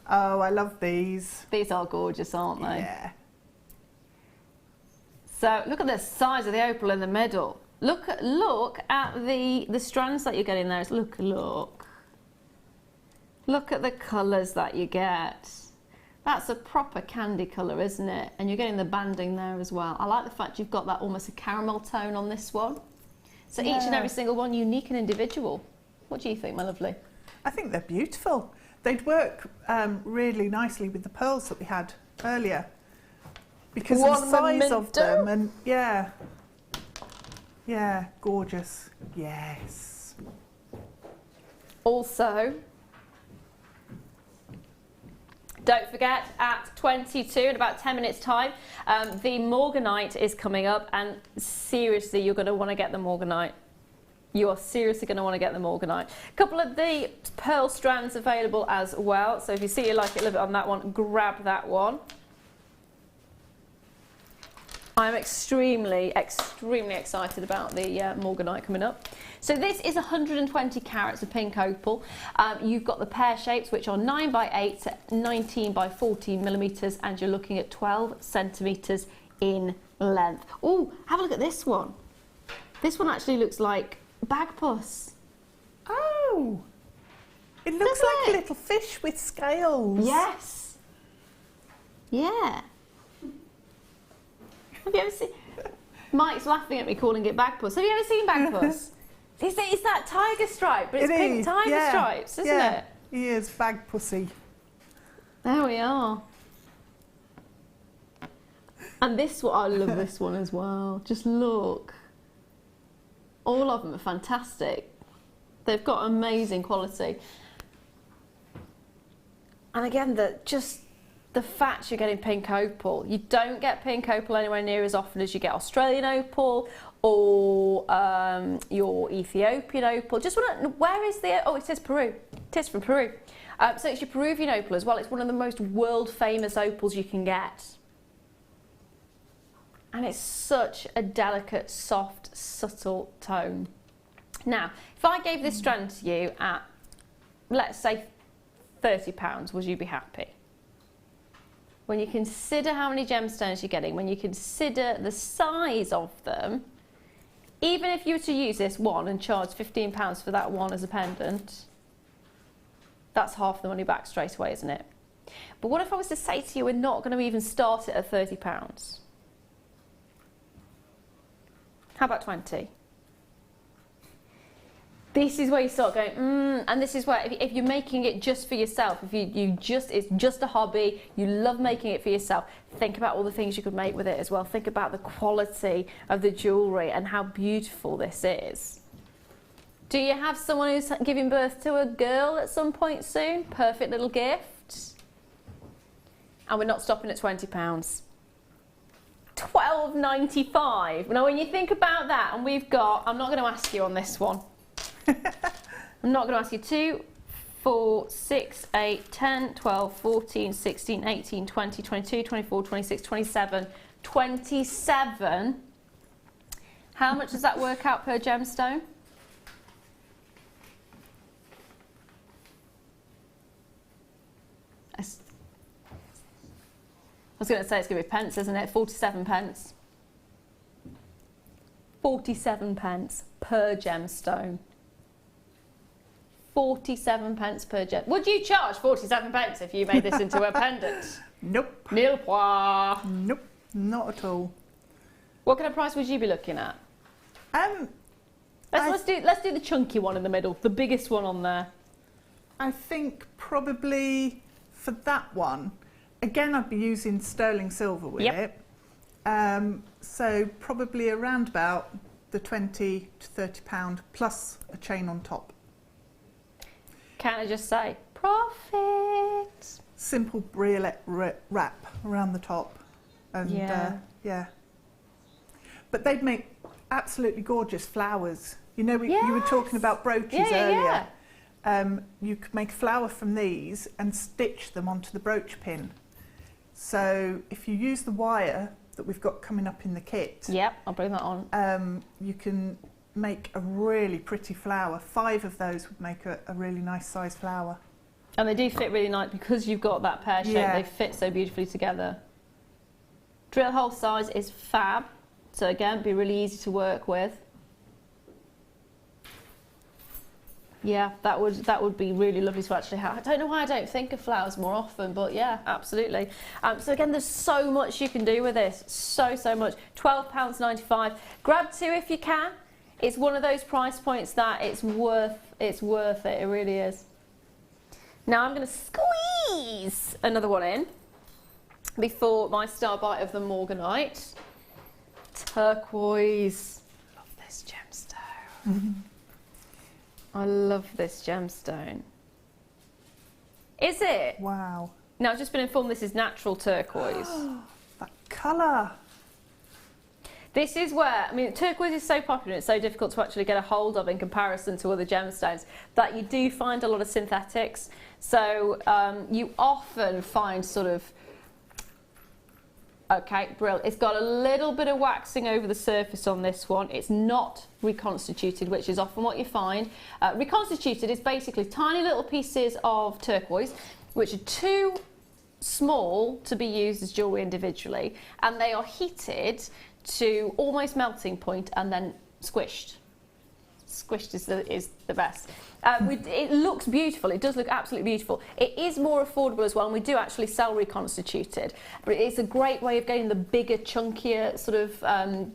Oh, I love these. These are gorgeous, aren't they? Yeah. So look at the size of the opal in the middle. Look at the strands that you're getting there. Look at the colours that you get. That's a proper candy colour, isn't it? And you're getting the banding there as well. I like the fact you've got that almost a caramel tone on this one. So each and every single one unique and individual. What do you think, my lovely? I think they're beautiful. They'd work really nicely with the pearls that we had earlier because of the size of them, and Yeah, gorgeous. Yes. Also, don't forget at 22, in about 10 minutes time, the Morganite is coming up, and seriously, you're going to want to get the Morganite. You are seriously going to want to get the Morganite. A couple of the pearl strands available as well, so if you see you like it a little bit on that one, grab that one. I'm extremely excited about the Morganite coming up. So this is 120 carats of pink opal. You've got the pear shapes, which are 9 by 8 to 19 by 14 millimeters, and you're looking at 12 centimeters in length. Oh, have a look at this one. This one actually looks like bagpuss. Oh, it looks like a little fish with scales. Yes. Yeah. Have you ever seen? Mike's laughing at me calling it bagpuss. Have you ever seen bagpuss? It's that tiger stripe, but it's pink tiger stripes, isn't it? He is bag pussy. There we are. And this one, I love this one as well. Just look. All of them are fantastic. They've got amazing quality. And again, the fact you're getting pink opal. You don't get pink opal anywhere near as often as you get Australian opal or your Ethiopian opal. Just want to, where is the, oh, it says Peru. It is from Peru. So it's your Peruvian opal as well. It's one of the most world famous opals you can get. And it's such a delicate, soft, subtle tone. Now, if I gave this strand to you at, let's say, £30, would you be happy? When you consider how many gemstones you're getting, when you consider the size of them, even if you were to use this one and charge £15 for that one as a pendant, that's half the money back straight away, isn't it? But what if I was to say to you, we're not going to even start it at £30? How about 20? This is where you start going, and this is where, if you're making it just for yourself, if it's just a hobby, you love making it for yourself, think about all the things you could make with it as well. Think about the quality of the jewellery and how beautiful this is. Do you have someone who's giving birth to a girl at some point soon? Perfect little gift. And we're not stopping at £20. £12.95. Now, when you think about that, and we've got, I'm not going to ask you on this one. I'm not going to ask you 2, 4, 6, 8, 10, 12, 14, 16, 18, 20, 22, 24, 26, 27, 27. How much does that work out per gemstone? I was going to say it's going to be pence, isn't it? 47 pence. 47 pence per gemstone. 47 pence per gem. Would you charge 47 pence if you made this into a pendant? Nope. Nil pois. Nope, not at all. What kind of price would you be looking at? Let's do the chunky one in the middle, the biggest one on there. I think probably for that one, again, I'd be using sterling silver with it. So probably around about the £20 to £30 plus a chain on top. Can I just say, profit? Simple Bracelet wrap around the top. And yeah. But they'd make absolutely gorgeous flowers. You know, you were talking about brooches earlier. You could make a flower from these and stitch them onto the brooch pin. So if you use the wire that we've got coming up in the kit, I'll bring that on. you can make a really pretty flower. 5 of those would make a really nice size flower. And they do fit really nice because you've got that pear shape. They fit so beautifully together. Drill hole size is fab. So again, be really easy to work with. Yeah, that would be really lovely to actually have. I don't know why I don't think of flowers more often, but yeah, absolutely. So again, there's so much you can do with this. So much. £12.95. Grab 2 if you can. It's one of those price points that it's worth it. It really is. Now I'm going to squeeze another one in before my star bite of the Morganite. Turquoise. Love this this gemstone. I love this gemstone. Is it? Wow. Now, I've just been informed this is natural turquoise. That colour. This is where, I mean, turquoise is so popular, it's so difficult to actually get a hold of in comparison to other gemstones, that you do find a lot of synthetics. So you often find sort of, okay, brilliant. It's got a little bit of waxing over the surface on this one. It's not reconstituted, which is often what you find. Reconstituted is basically tiny little pieces of turquoise, which are too small to be used as jewellery individually, and they are heated to almost melting point and then squished. Squished is the best. It looks beautiful. It does look absolutely beautiful. It is more affordable as well, and we do actually sell reconstituted. But it's a great way of getting the bigger, chunkier sort of, I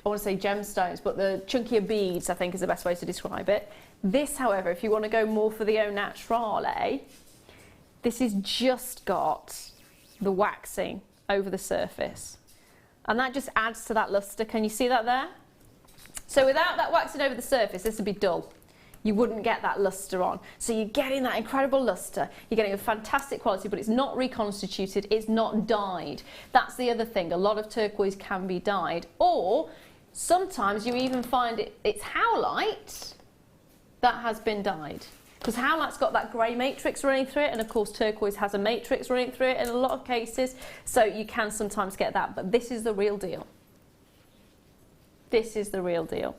want to say gemstones, but the chunkier beads, I think, is the best way to describe it. This, however, if you want to go more for the au naturale, this has just got the waxing over the surface. And that just adds to that lustre. Can you see that there? So without that waxing over the surface, this would be dull. You wouldn't get that lustre on. So you're getting that incredible lustre. You're getting a fantastic quality, but it's not reconstituted. It's not dyed. That's the other thing. A lot of turquoise can be dyed. Or sometimes you even find it's howlite that has been dyed. Because howlite's got that grey matrix running through it, and of course turquoise has a matrix running through it in a lot of cases, so you can sometimes get that, but this is the real deal. This is the real deal.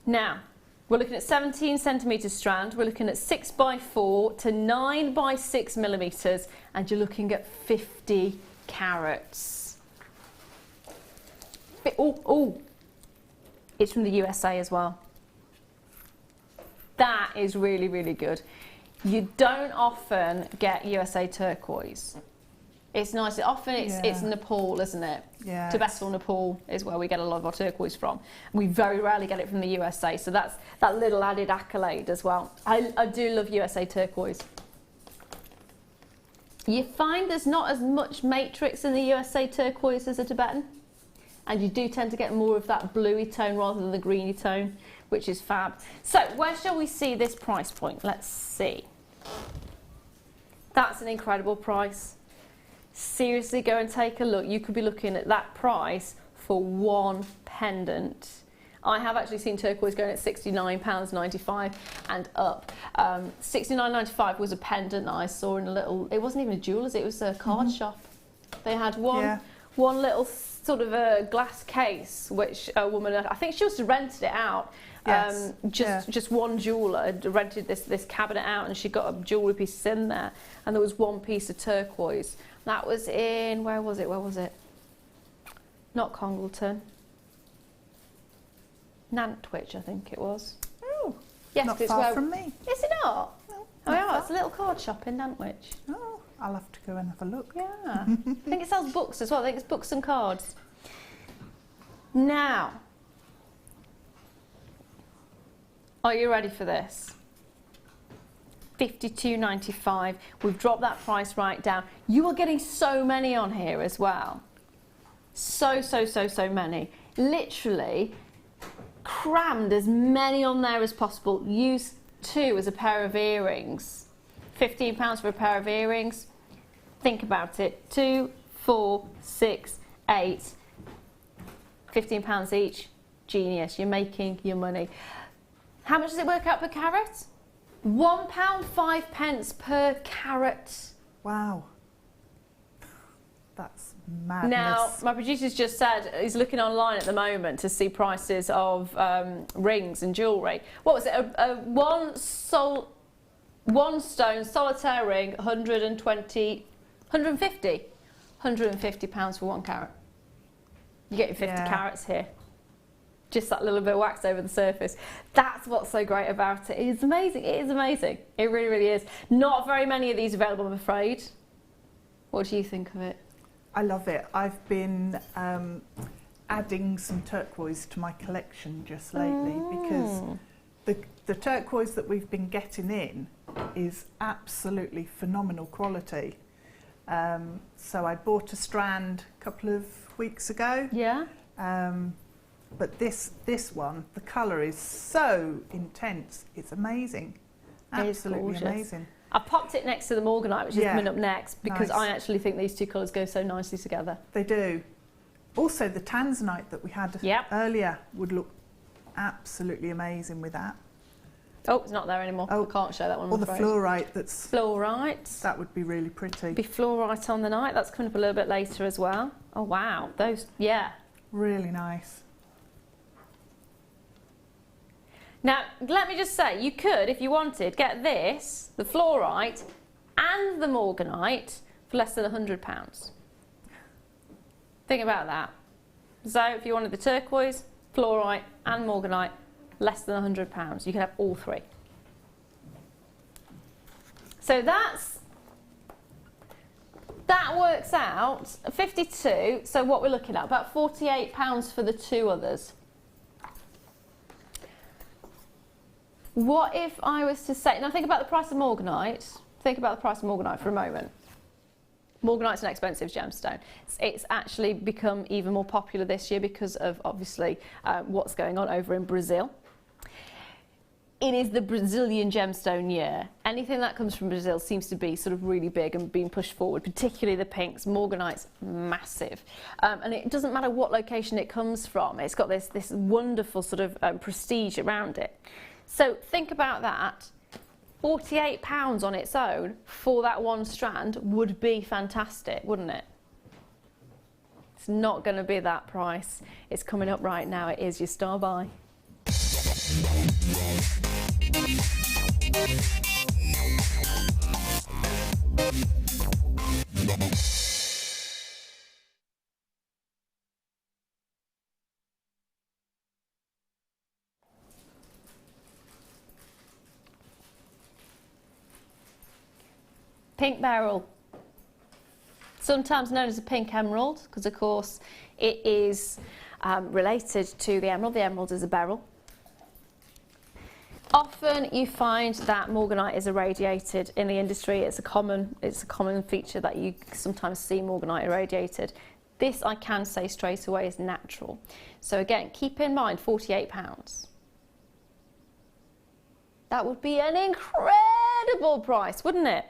Now, we're looking at 17 centimetre strand, we're looking at 6x4 to 9x6 millimetres, and you're looking at 50 carats. Oh, it's from the USA as well. That is really, really good. You don't often get USA turquoise. It's nice. Often it's Nepal, isn't it? Yeah. Tibet or Nepal is where we get a lot of our turquoise from. We very rarely get it from the USA, so that's that little added accolade as well. I do love USA turquoise. You find there's not as much matrix in the USA turquoise as a Tibetan, and you do tend to get more of that bluey tone rather than the greeny tone, which is fab. So where shall we see this price point? Let's see. That's an incredible price. Seriously, go and take a look. You could be looking at that price for one pendant. I have actually seen turquoise going at £69.95 and up. £69.95 was a pendant that I saw in a little, it wasn't even a jeweller's, it was a card shop. They had one little sort of a glass case, which a woman, I think she must have rented it out. Just one jeweller had rented this cabinet out, and she got a jewellery piece in there, and there was one piece of turquoise. That was in, where was it? Not Congleton. Nantwich, I think it was. Oh, yes, not it's far from me. Is it not? No, oh yeah, it's a little card shop in Nantwich. Oh, I'll have to go and have a look. Yeah, I think it sells books as well. I think it's books and cards. Now, are you ready for this? £52.95. We've dropped that price right down. You are getting so many on here as well. So many. Literally crammed as many on there as possible. Use 2 as a pair of earrings. £15 for a pair of earrings. Think about it. 2, 4, 6, 8. £15 each. Genius. You're making your money. How much does it work out per carat? £1.05 per carat. Wow. That's madness. Now, my producer's just said he's looking online at the moment to see prices of rings and jewellery. What was it? One stone solitaire ring, £150 for 1 carat. You get your 50 carats here. Just that little bit of wax over the surface. That's what's so great about it. It's amazing. It is amazing. It really, really is. Not very many of these available, I'm afraid. What do you think of it? I love it. I've been adding some turquoise to my collection just lately because the turquoise that we've been getting in is absolutely phenomenal quality. So I bought a strand a couple of weeks ago. Yeah. But this one, the colour is so intense. It's amazing. Absolutely amazing. I popped it next to the Morganite, which is coming up next, because Nice. I actually think these two colours go so nicely together. They do. Also, the Tanzanite that we had earlier would look absolutely amazing with that. Oh, it's not there anymore. I can't show that one. Or the fluorite that's... Fluorite. That would be really pretty. Be fluorite on the night. That's coming up a little bit later as well. Oh, wow. Those, yeah. Really nice. Now, let me just say, you could, if you wanted, get this, the fluorite, and the Morganite for less than £100. Think about that. So, if you wanted the turquoise, fluorite, and Morganite, less than £100. You can have all three. So that works out 52. So what we're looking at, about £48 for the two others. What if I was to say, now think about the price of Morganite. Think about the price of Morganite for a moment. Morganite's an expensive gemstone. It's actually become even more popular this year because of, obviously, what's going on over in Brazil. It is the Brazilian gemstone year. Anything that comes from Brazil seems to be sort of really big and being pushed forward, particularly the pinks. Morganite's massive. And it doesn't matter what location it comes from. It's got this wonderful sort of prestige around it. So think about that. £48 on its own for that one strand would be fantastic, wouldn't it? It's not going to be that price. It's coming up right now. It is your star buy. Pink beryl, sometimes known as a pink emerald, because of course it is related to the emerald. The emerald is a beryl. Often you find that Morganite is irradiated in the industry. It's a common feature that you sometimes see Morganite irradiated. This I can say straight away is natural. So again, keep in mind £48. That would be an incredible price, wouldn't it?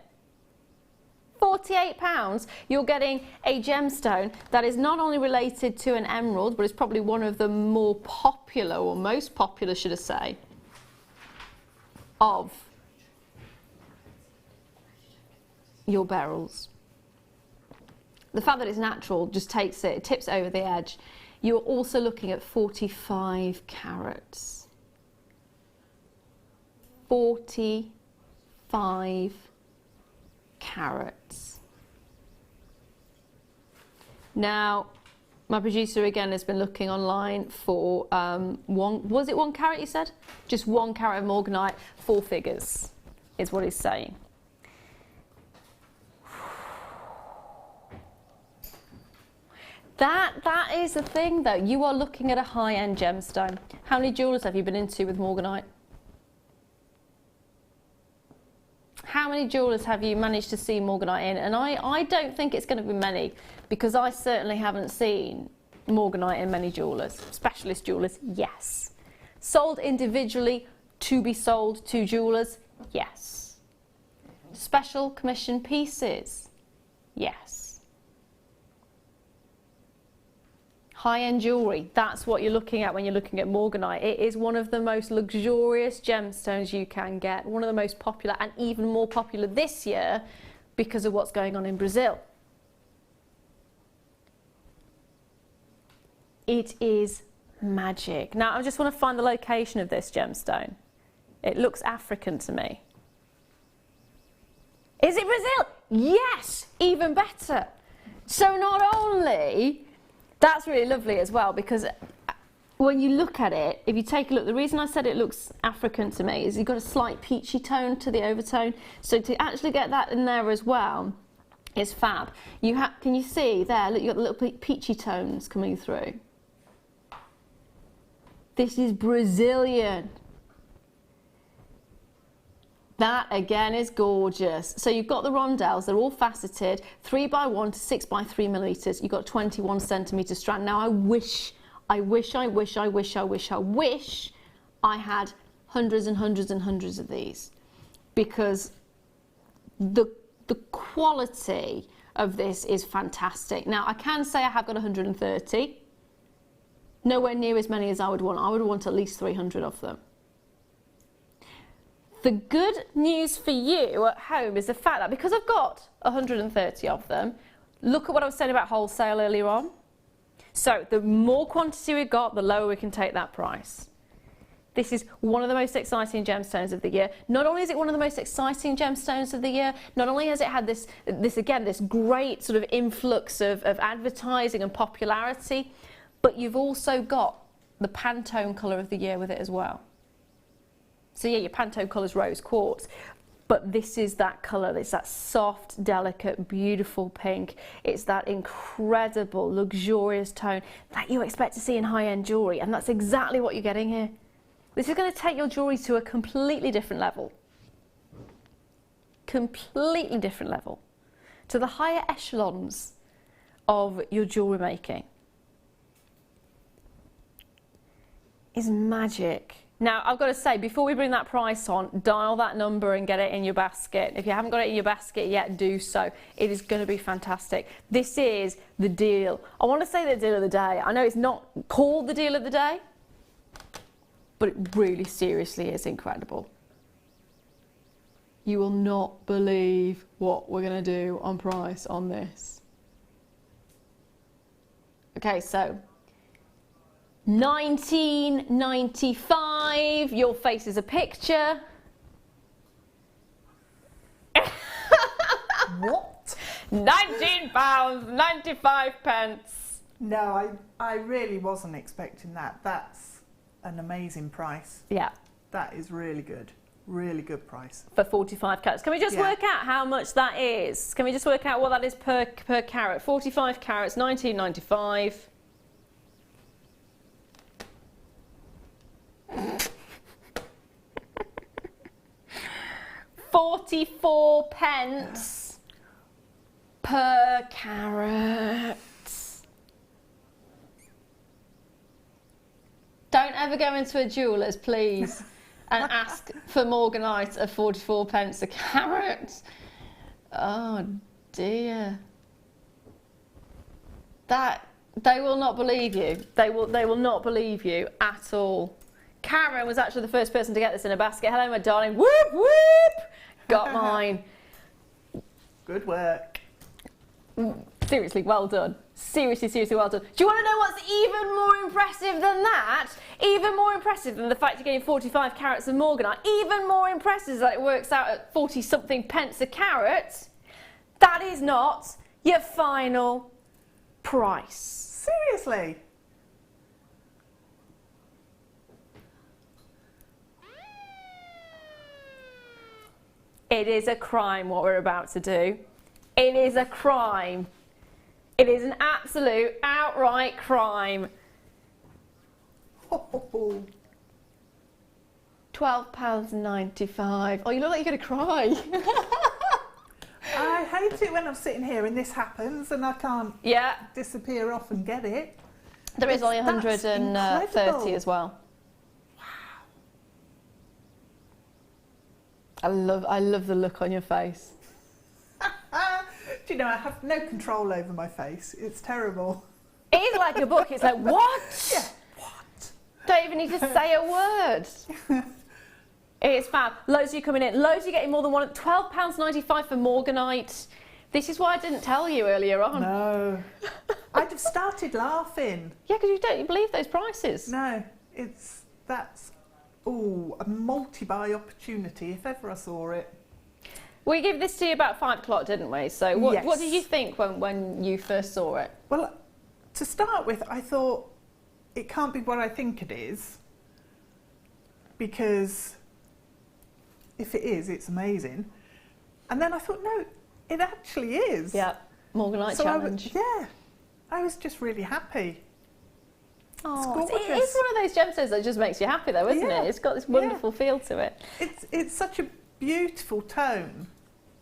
£48, you're getting a gemstone that is not only related to an emerald, but it's probably one of the more popular, or most popular, should I say, of your beryls. The fact that it's natural just takes it, tips it over the edge. You're also looking at 45 carats. 45 carats. Now, my producer again has been looking online for was it 1 carat you said? Just 1 carat of Morganite, 4 figures is what he's saying. That is the thing though, you are looking at a high-end gemstone. How many jewellers have you been into with Morganite? How many jewellers have you managed to see Morganite in? And I don't think it's going to be many, because I certainly haven't seen Morganite in many jewellers. Specialist jewellers, yes. Sold individually to be sold to jewellers, yes. Special commission pieces, yes. High-end jewellery, that's what you're looking at when you're looking at Morganite. It is one of the most luxurious gemstones you can get, one of the most popular, and even more popular this year because of what's going on in Brazil. It is magic. Now I just want to find the location of this gemstone. It looks African to me. Is it Brazil? Yes, even better. So not only, that's really lovely as well, because when you look at it, if you take a look, the reason I said it looks African to me is you've got a slight peachy tone to the overtone. So to actually get that in there as well is fab. Can you see there, look, you've got the little peachy tones coming through. This is Brazilian. That again is gorgeous. So you've got the rondelles, they're all faceted, 3x1 to 6x3 millimeters. You've got 21 centimeter strand. Now I wish I wish I had hundreds and hundreds and hundreds of these, because the quality of this is fantastic. Now, I can say I have got 130. Nowhere near as many as I would want. I would want at least 300 of them. The good news for you at home is the fact that because I've got 130 of them, look at what I was saying about wholesale earlier on. So the more quantity we got, the lower we can take that price. This is one of the most exciting gemstones of the year. Not only is it one of the most exciting gemstones of the year, not only has it had this great sort of influx of advertising and popularity, but you've also got the Pantone colour of the year with it as well. So yeah, your Pantone colour is rose quartz, but this is that colour. It's that soft, delicate, beautiful pink. It's that incredible, luxurious tone that you expect to see in high-end jewellery, and that's exactly what you're getting here. This is going to take your jewellery to a completely different level. Completely different level. To the higher echelons of your jewellery making. Is magic. Now, I've got to say, before we bring that price on, dial that number and get it in your basket. If you haven't got it in your basket yet, do so. It is going to be fantastic. This is the deal. I want to say the deal of the day. I know it's not called the deal of the day, but it really seriously is incredible. You will not believe what we're going to do on price on this. Okay, so $19.95, your face is a picture. What? £19.95. No, I really wasn't expecting that. That's an amazing price. Yeah. That is really good. Really good price. For 45 carats. Can we just work out how much that is? Can we just work out what that is per carat? 45 carats, $19.95. 44 pence per carat. Don't ever go into a jeweller's, please, and ask for Morganite at 44 pence a carat. Oh dear. That, they will not believe you. They will not believe you at all. Karen was actually the first person to get this in a basket. Hello, my darling. Whoop, whoop. Got mine. Good work. Seriously, well done. Seriously, seriously well done. Do you want to know what's even more impressive than that? Even more impressive than the fact you're getting 45 carats of Morganite. Even more impressive is that it works out at 40-something pence a carat. That is not your final price. Seriously? It is a crime what we're about to do. It is a crime. It is an absolute, outright crime. £12.95. Oh, you look like you're going to cry. I hate it when I'm sitting here and this happens and I can't disappear off and get it. There is only 130 as well. I love the look on your face. Do you know, I have no control over my face. It's terrible. It is like a book. It's like, what? Yeah, what? Don't even need to say a word. It's fab. Loads of you coming in. Loads of you getting more than one. £12.95 for Morganite. This is why I didn't tell you earlier on. No. I'd have started laughing. Yeah, because you don't believe those prices. No, that's a multi-buy opportunity if ever I saw it. We gave this to you about 5 o'clock, didn't we? So what, yes. What did you think when you first saw it? Well, to start with, I thought it can't be what I think it is, because if it is, it's amazing. And then I thought, no, it actually is. Yeah, Morganite challenge. I was just really happy. Oh, it is one of those gemstones that just makes you happy, though, isn't it? It's got this wonderful feel to it. It's such a beautiful tone,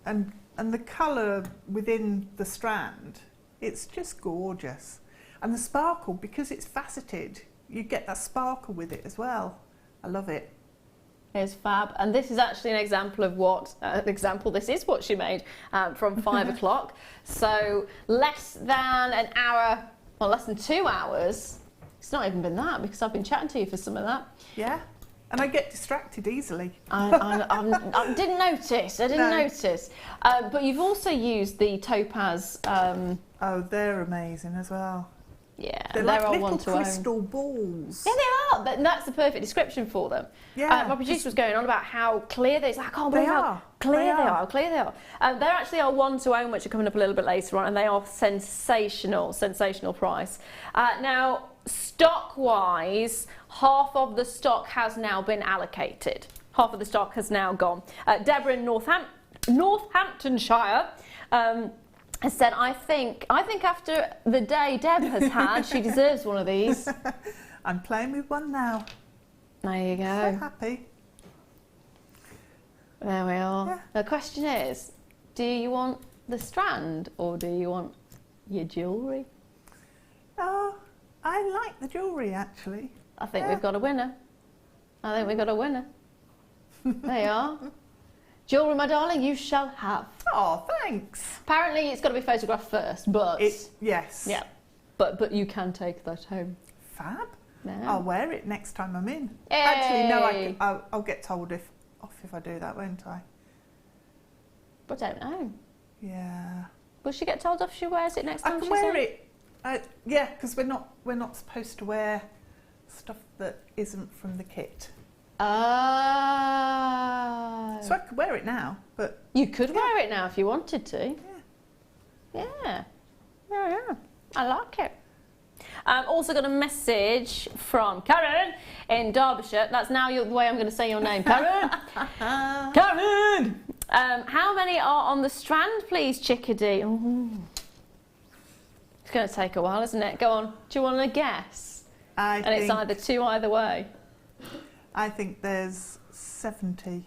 and the colour within the strand, it's just gorgeous. And the sparkle, because it's faceted, you get that sparkle with it as well. I love it. It's fab, and this is actually an example of what, this is what she made from 5 o'clock. So less than an hour, well less than 2 hours. It's not even been that because I've been chatting to you for some of that. Yeah, and I get distracted easily. I didn't notice, notice. But you've also used the topaz. Oh, they're amazing as well. Yeah, they're like all little one to crystal balls. Yeah, they are. That's the perfect description for them. Yeah. My producer was going on about how clear they are. I can't believe how clear they are. How clear they are. They actually are one to own, which are coming up a little bit later on, and they are sensational price. Now, stock-wise, half of the stock has now been allocated. Half of the stock has now gone. Deborah in Northamptonshire. Has said, I think after the day Deb has had, she deserves one of these. I'm playing with one now. There you go. So happy. There we are. Yeah. The question is, do you want the strand or do you want your jewellery? Oh, I like the jewellery actually. I think we've got a winner. There you are. Jewellery, my darling, you shall have. Oh, thanks. Apparently, it's got to be photographed first, but yes. Yeah, but you can take that home. Fab. Yeah. I'll wear it next time I'm in. Hey. Actually, no, I'll get told off if I do that, won't I? But I don't know. Yeah. Will she get told off if she wears it next time? I can wear it. Yeah, because we're not supposed to wear stuff that isn't from the kit. Oh. So I could wear it now, but... You could wear it now if you wanted to. Yeah. Yeah. I like it. I've also got a message from Karen in Derbyshire. That's now the way I'm going to say your name. Karen! Karen! How many are on the strand, please, chickadee? Ooh. It's going to take a while, isn't it? Go on. Do you want to guess? It's either 2 either way. I think there's 70.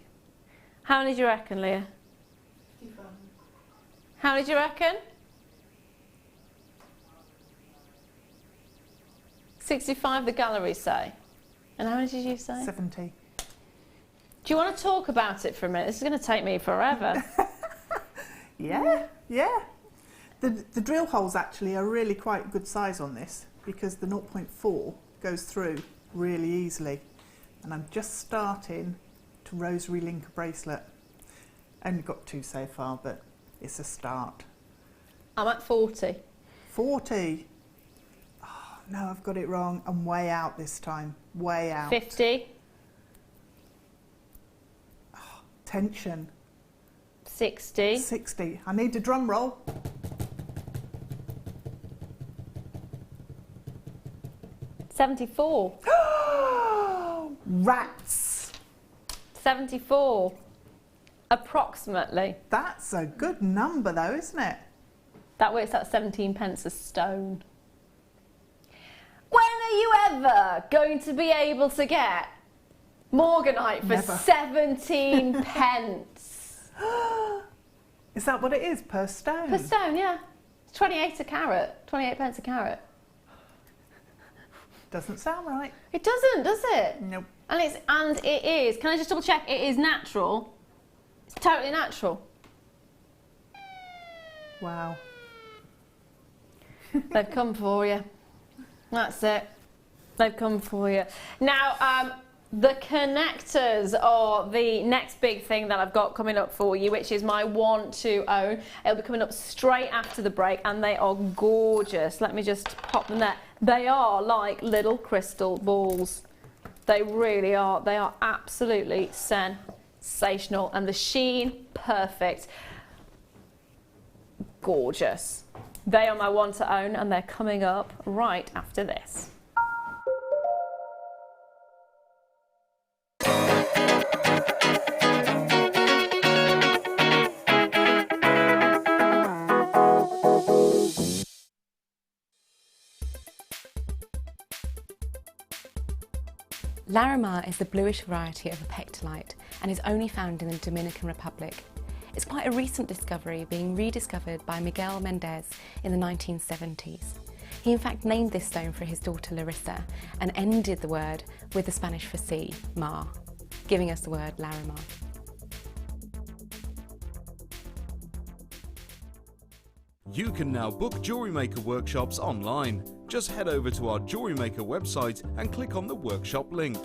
How many do you reckon, Leah? 55. How many do you reckon? 65 the gallery say. And how many did you say? 70. Do you want to talk about it for a minute? This is going to take me forever. Yeah. The drill holes actually are really quite good size on this because the 0.4 goes through really easily. And I'm just starting to rosary link a bracelet. Only got 2 so far, but it's a start. I'm at 40. 40? Oh, no, I've got it wrong. I'm way out this time. Way out. 50. Oh, tension. 60. 60. I need a drum roll. 74. Rats. 74. Approximately. That's a good number though, isn't it? That works out 17 pence a stone. When are you ever going to be able to get Morganite for Never. 17 pence? Is that what it is per stone? Per stone, yeah. It's 28 a carat. 28 pence a carat. Doesn't sound right. It doesn't, does it? Nope. And it is. Can I just double check? It is natural. It's totally natural. Wow. They've come for you. That's it. They've come for you. Now, the connectors are the next big thing that I've got coming up for you, which is my want to own. It'll be coming up straight after the break, and they are gorgeous. Let me just pop them there. They are like little crystal balls. They really are. They are absolutely sensational, and the sheen, perfect. Gorgeous. They are my want to own, and they're coming up right after this. Larimar is the bluish variety of apectolite and is only found in the Dominican Republic. It's quite a recent discovery, being rediscovered by Miguel Mendez in the 1970s. He in fact named this stone for his daughter Larissa and ended the word with the Spanish for sea, mar, giving us the word Larimar. You can now book Jewellery Maker workshops online. Just head over to our Jewellery Maker website and click on the workshop link.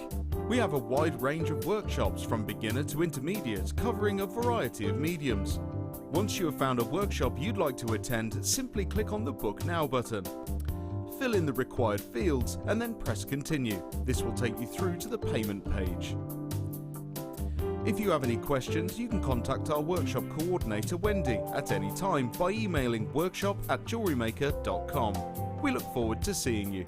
We have a wide range of workshops from beginner to intermediate, covering a variety of mediums. Once you have found a workshop you'd like to attend, simply click on the Book Now button. Fill in the required fields and then press Continue. This will take you through to the payment page. If you have any questions, you can contact our workshop coordinator Wendy at any time by emailing workshop@jewellerymaker.com. We look forward to seeing you.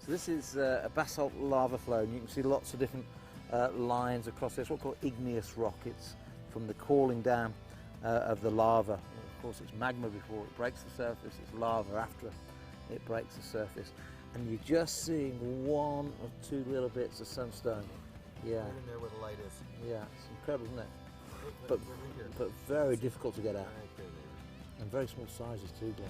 So this is a basalt lava flow, and you can see lots of different lines across this, what we call igneous rock. It's from the cooling down of the lava. Of course, it's magma before it breaks the surface, it's lava after it breaks the surface. And you're just seeing one or two little bits of sunstone. Yeah. Right in there where the light is. Yeah, it's incredible, isn't it? But very difficult to get out. And very small sizes too, Glenn.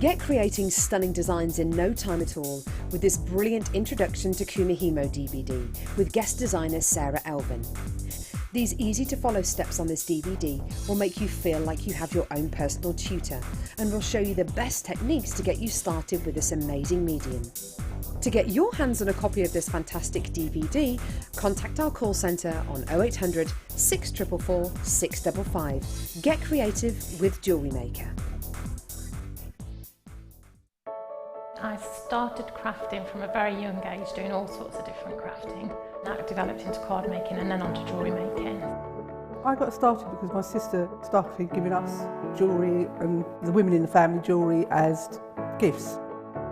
Get creating stunning designs in no time at all with this brilliant Introduction to Kumihimo DVD with guest designer Sarah Elvin. These easy to follow steps on this DVD will make you feel like you have your own personal tutor and will show you the best techniques to get you started with this amazing medium. To get your hands on a copy of this fantastic DVD, contact our call centre on 0800 644 655. Get creative with Jewellery Maker. I started crafting from a very young age, doing all sorts of different crafting. That developed into card making and then onto jewellery making. I got started because my sister started giving us jewellery and the women in the family jewellery as gifts.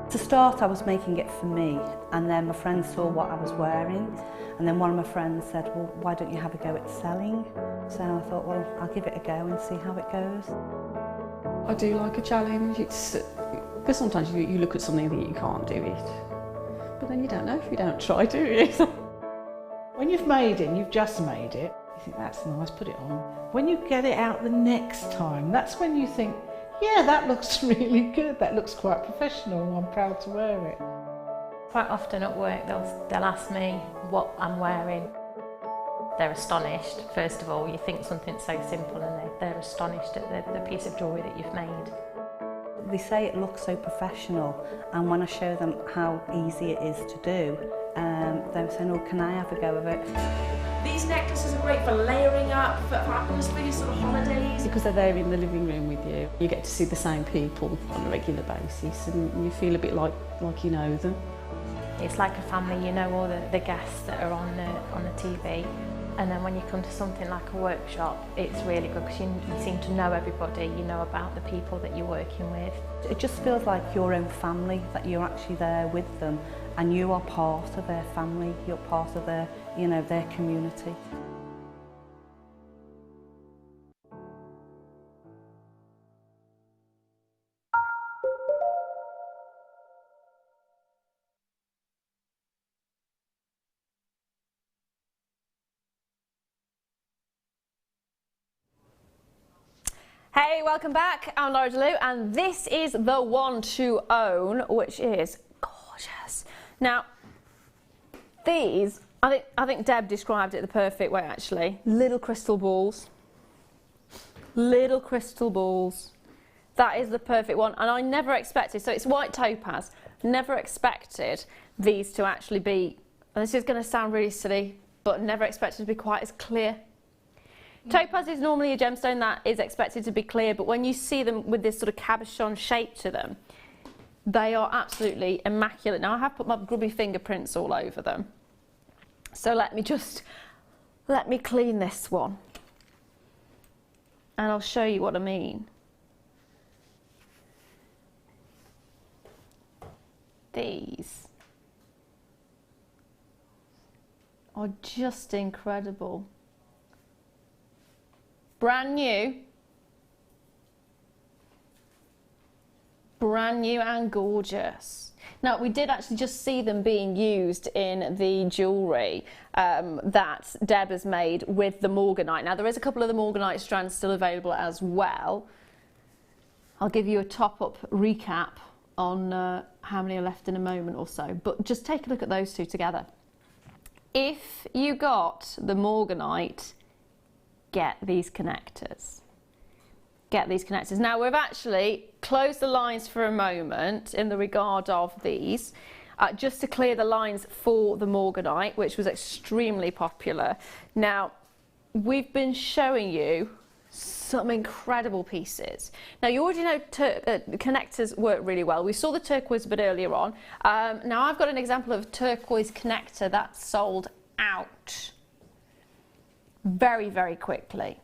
To start, I was making it for me, and then my friends saw what I was wearing, and then one of my friends said, well, why don't you have a go at selling? So I thought, well, I'll give it a go and see how it goes. I do like a challenge. Because sometimes you look at something and think you can't do it, but then you don't know if you don't try, do you? When you've made it and you've just made it, you think that's nice, put it on. When you get it out the next time, that's when you think, yeah, that looks really good, that looks quite professional, I'm proud to wear it. Quite often at work they'll ask me what I'm wearing. They're astonished. First of all, you think something so simple and they're astonished at the piece of jewellery that you've made. They say it looks so professional, and when I show them how easy it is to do, they're saying, oh, can I have a go of it? These necklaces are great for layering up, for atmosphere, sort of holidays. Because they're there in the living room with you, you get to see the same people on a regular basis and you feel a bit like you know them. It's like a family, you know all the guests that are on the TV. And then when you come to something like a workshop, it's really good because you seem to know everybody, you know about the people that you're working with. It just feels like your own family, that you're actually there with them and you are part of their family, you're part of their, you know, their community. Hey, welcome back. I'm Lara Leuw, and this is the one to own, which is gorgeous. Now, these, I think Deb described it the perfect way, actually. Little crystal balls. Little crystal balls. That is the perfect one, and I never expected, so it's white topaz, never expected these to actually be, and this is going to sound really silly, but never expected to be quite as clear. Topaz is normally a gemstone that is expected to be clear, but when you see them with this sort of cabochon shape to them, they are absolutely immaculate. Now I have put my grubby fingerprints all over them, so let me clean this one and I'll show you what I mean. These are just incredible. Brand new. Brand new and gorgeous. Now, we did actually just see them being used in the jewellery that Deb has made with the Morganite. Now, there is a couple of the Morganite strands still available as well. I'll give you a top-up recap on how many are left in a moment or so, but just take a look at those two together. If you got the Morganite, get these connectors. Get these connectors. Now, we've actually closed the lines for a moment in the regard of these, just to clear the lines for the Morganite, which was extremely popular. Now, we've been showing you some incredible pieces. Now, you already know connectors work really well. We saw the turquoise a bit earlier on. Now, I've got an example of a turquoise connector that sold out very, very quickly.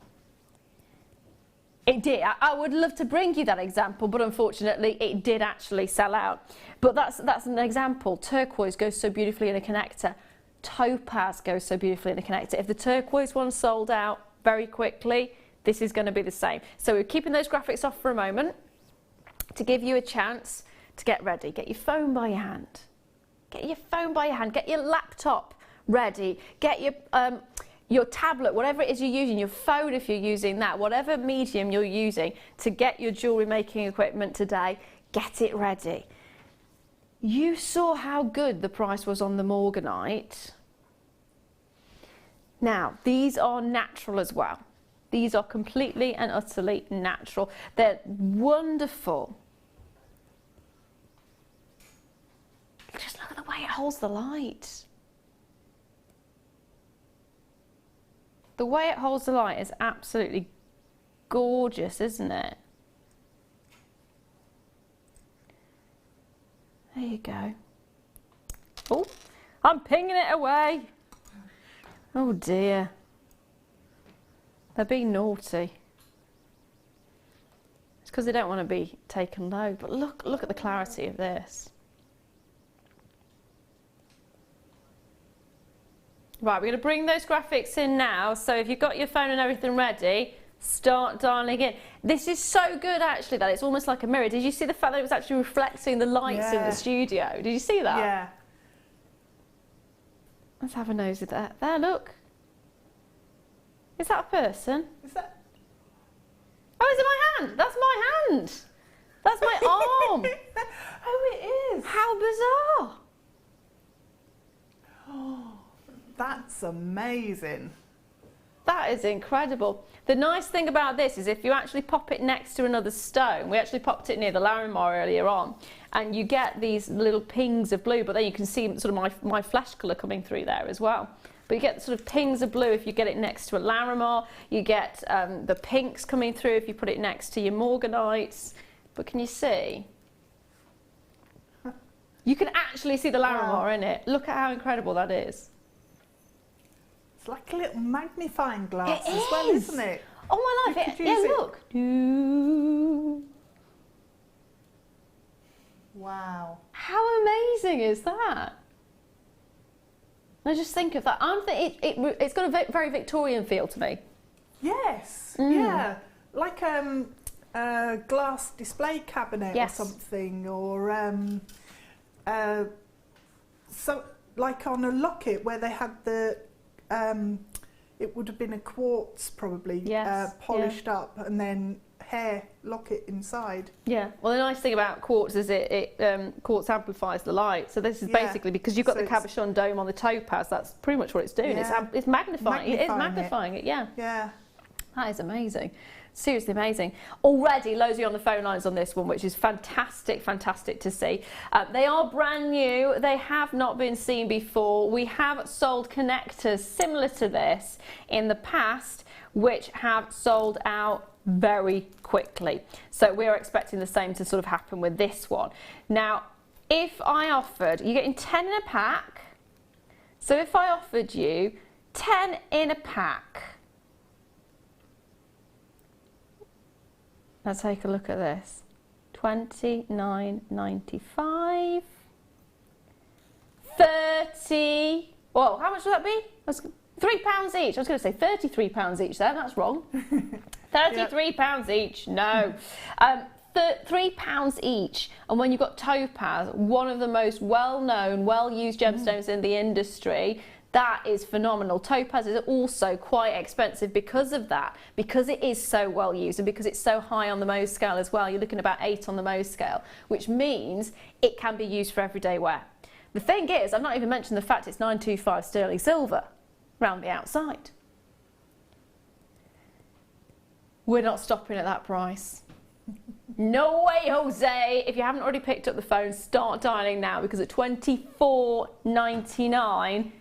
It did. I would love to bring you that example, but unfortunately it did actually sell out. But that's an example. Turquoise goes so beautifully in a connector. Topaz goes so beautifully in a connector. If the turquoise one sold out very quickly, this is going to be the same. So we're keeping those graphics off for a moment to give you a chance to get ready. Get your phone by your hand. Get your phone by your hand. Get your laptop ready. Get your tablet, whatever it is you're using, your phone if you're using that, whatever medium you're using to get your jewellery making equipment today, get it ready. You saw how good the price was on the Morganite. Now, these are natural as well. These are completely and utterly natural. They're wonderful. Just look at the way it holds the light. The way it holds the light is absolutely gorgeous, isn't it? There you go. Oh, I'm pinging it away. Oh dear. They're being naughty. It's because they don't want to be taken low. But look at the clarity of this. Right, we're going to bring those graphics in now. So if you've got your phone and everything ready, start dialing in. This is so good actually that it's almost like a mirror. Did you see the fact that it was actually reflecting the lights in the studio? Did you see that? Yeah. Let's have a nose at that. There, look. Is that a person? Is that? Oh, is it my hand? That's my hand. That's my arm. Oh, it is. How bizarre. Oh, that's amazing. That is incredible. The nice thing about this is if you actually pop it next to another stone, we actually popped it near the Larimar earlier on, and you get these little pings of blue, but then you can see sort of my flash colour coming through there as well. But you get sort of pings of blue if you get it next to a Larimar. You get the pinks coming through if you put it next to your Morganites. But can you see? You can actually see the Larimar in it. Look at how incredible that is. It's like a little magnifying glass as well, isn't it? Oh my life, yeah, look. Wow. How amazing is that? Now just think of that. It's got a very Victorian feel to me. Yes, yeah. Like a glass display cabinet or something, or so like on a locket where they had the it would have been a quartz probably polished up and then hair locket inside. Yeah, well the nice thing about quartz is quartz amplifies the light, so this is basically because you've got the cabochon dome on the topaz, that's pretty much what it's doing. It's magnifying it. It's magnifying it, yeah. That is amazing. Seriously amazing. Already loads of you on the phone lines on this one, which is fantastic to see. They are brand new. They have not been seen before. We have sold connectors similar to this in the past, which have sold out very quickly. So we're expecting the same to sort of happen with this one. Now, if I offered, you're getting 10 in a pack. So if I offered you 10 in a pack, now take a look at this. $29.95. 30, well, how much would that be? £3 each. I was going to say £33 each there, that's wrong. £33 each, no. £3 each, and when you've got topaz, one of the most well-known, well-used gemstones in the industry, that is phenomenal. Topaz is also quite expensive because of that, because it is so well used and because it's so high on the Mohs scale as well. You're looking about 8 on the Mohs scale, which means it can be used for everyday wear. The thing is, I've not even mentioned the fact it's 925 sterling silver round the outside. We're not stopping at that price. No way, Jose. If you haven't already picked up the phone, start dialing now, because at £24.99,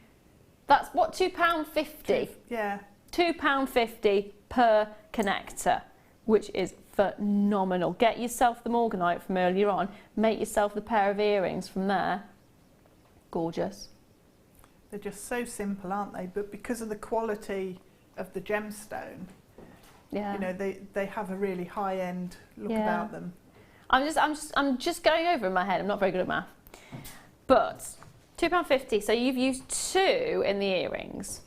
that's what, £2.50? Yeah. £2.50 per connector, which is phenomenal. Get yourself the Morganite from earlier on, make yourself the pair of earrings from there. Gorgeous. They're just so simple, aren't they? But because of the quality of the gemstone, yeah, you know, they have a really high-end look about them. I'm just going over in my head. I'm not very good at math, but £2.50. So you've used 2 in the earrings,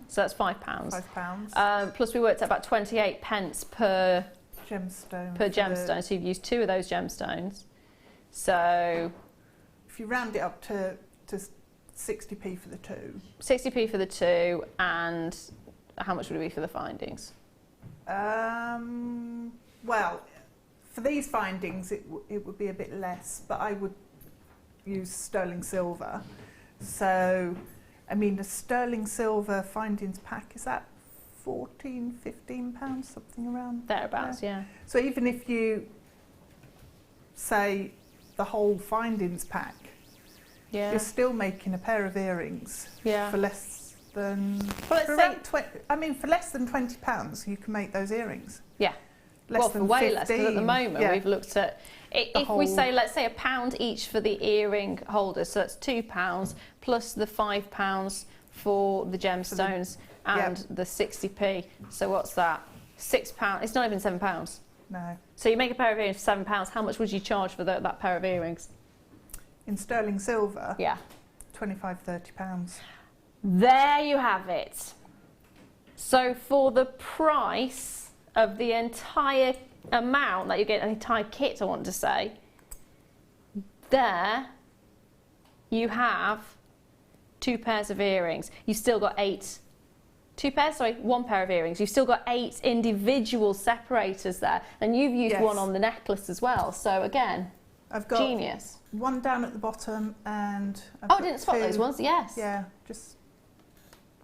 so that's £5. £5. Plus we worked out about 28 pence per gemstone. Per gemstone. So you've used 2 of those gemstones. So if you round it up to 60p for the 2. 60p for the 2, and how much would it be for the findings? Well, for these findings it would be a bit less, but I would use sterling silver. So, I mean, the sterling silver findings pack, is that £14, £15, something around thereabouts, there? yeah. So even if you say the whole findings pack, you're still making a pair of earrings for less than, for less than £20 you can make those earrings. Yeah. Less than for way 15, less, because at the moment we've looked at, if we say, let's say £1 each for the earring holders, so that's £2 plus the £5 for the gemstones and the 60p. So what's that? £6. It's not even £7. No. So you make a pair of earrings for £7. How much would you charge for that pair of earrings? In sterling silver? Yeah. £25, £30. There you have it. So for the price of the entire amount that you get, an entire kit I want to say, there you have 2 pairs of earrings. You've still got 8, 2 pairs, sorry, 1 pair of earrings. You've still got 8 individual separators there, and you've used one on the necklace as well. So again, I've got genius. One down at the bottom, and I didn't spot those ones. Yes. Yeah, just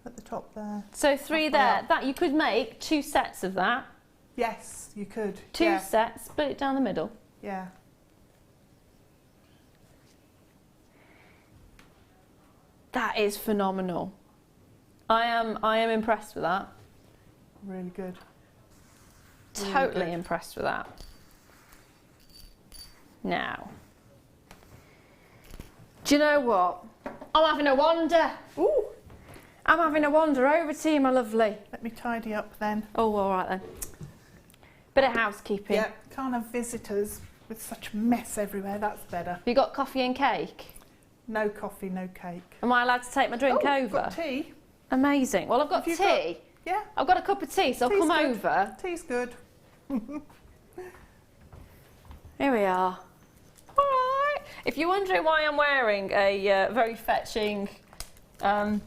at the top there. So 3 there. That you could make 2 sets of that. Yes, you could. 2 sets, split it down the middle. Yeah. That is phenomenal. I am impressed with that. Really good. Totally impressed with that. Now, do you know what? I'm having a wander. Ooh. I'm having a wander over to you, my lovely. Let me tidy up then. Oh, all right then. Bit of housekeeping. Yeah, can't have visitors with such mess everywhere. That's better. Have you got coffee and cake? No coffee, no cake. Am I allowed to take my drink over? Got tea. Amazing. Well, I've got tea. Yeah. I've got a cup of tea, so I'll come over. Tea's good. Here we are. All right. If you're wondering why I'm wearing a very fetching chain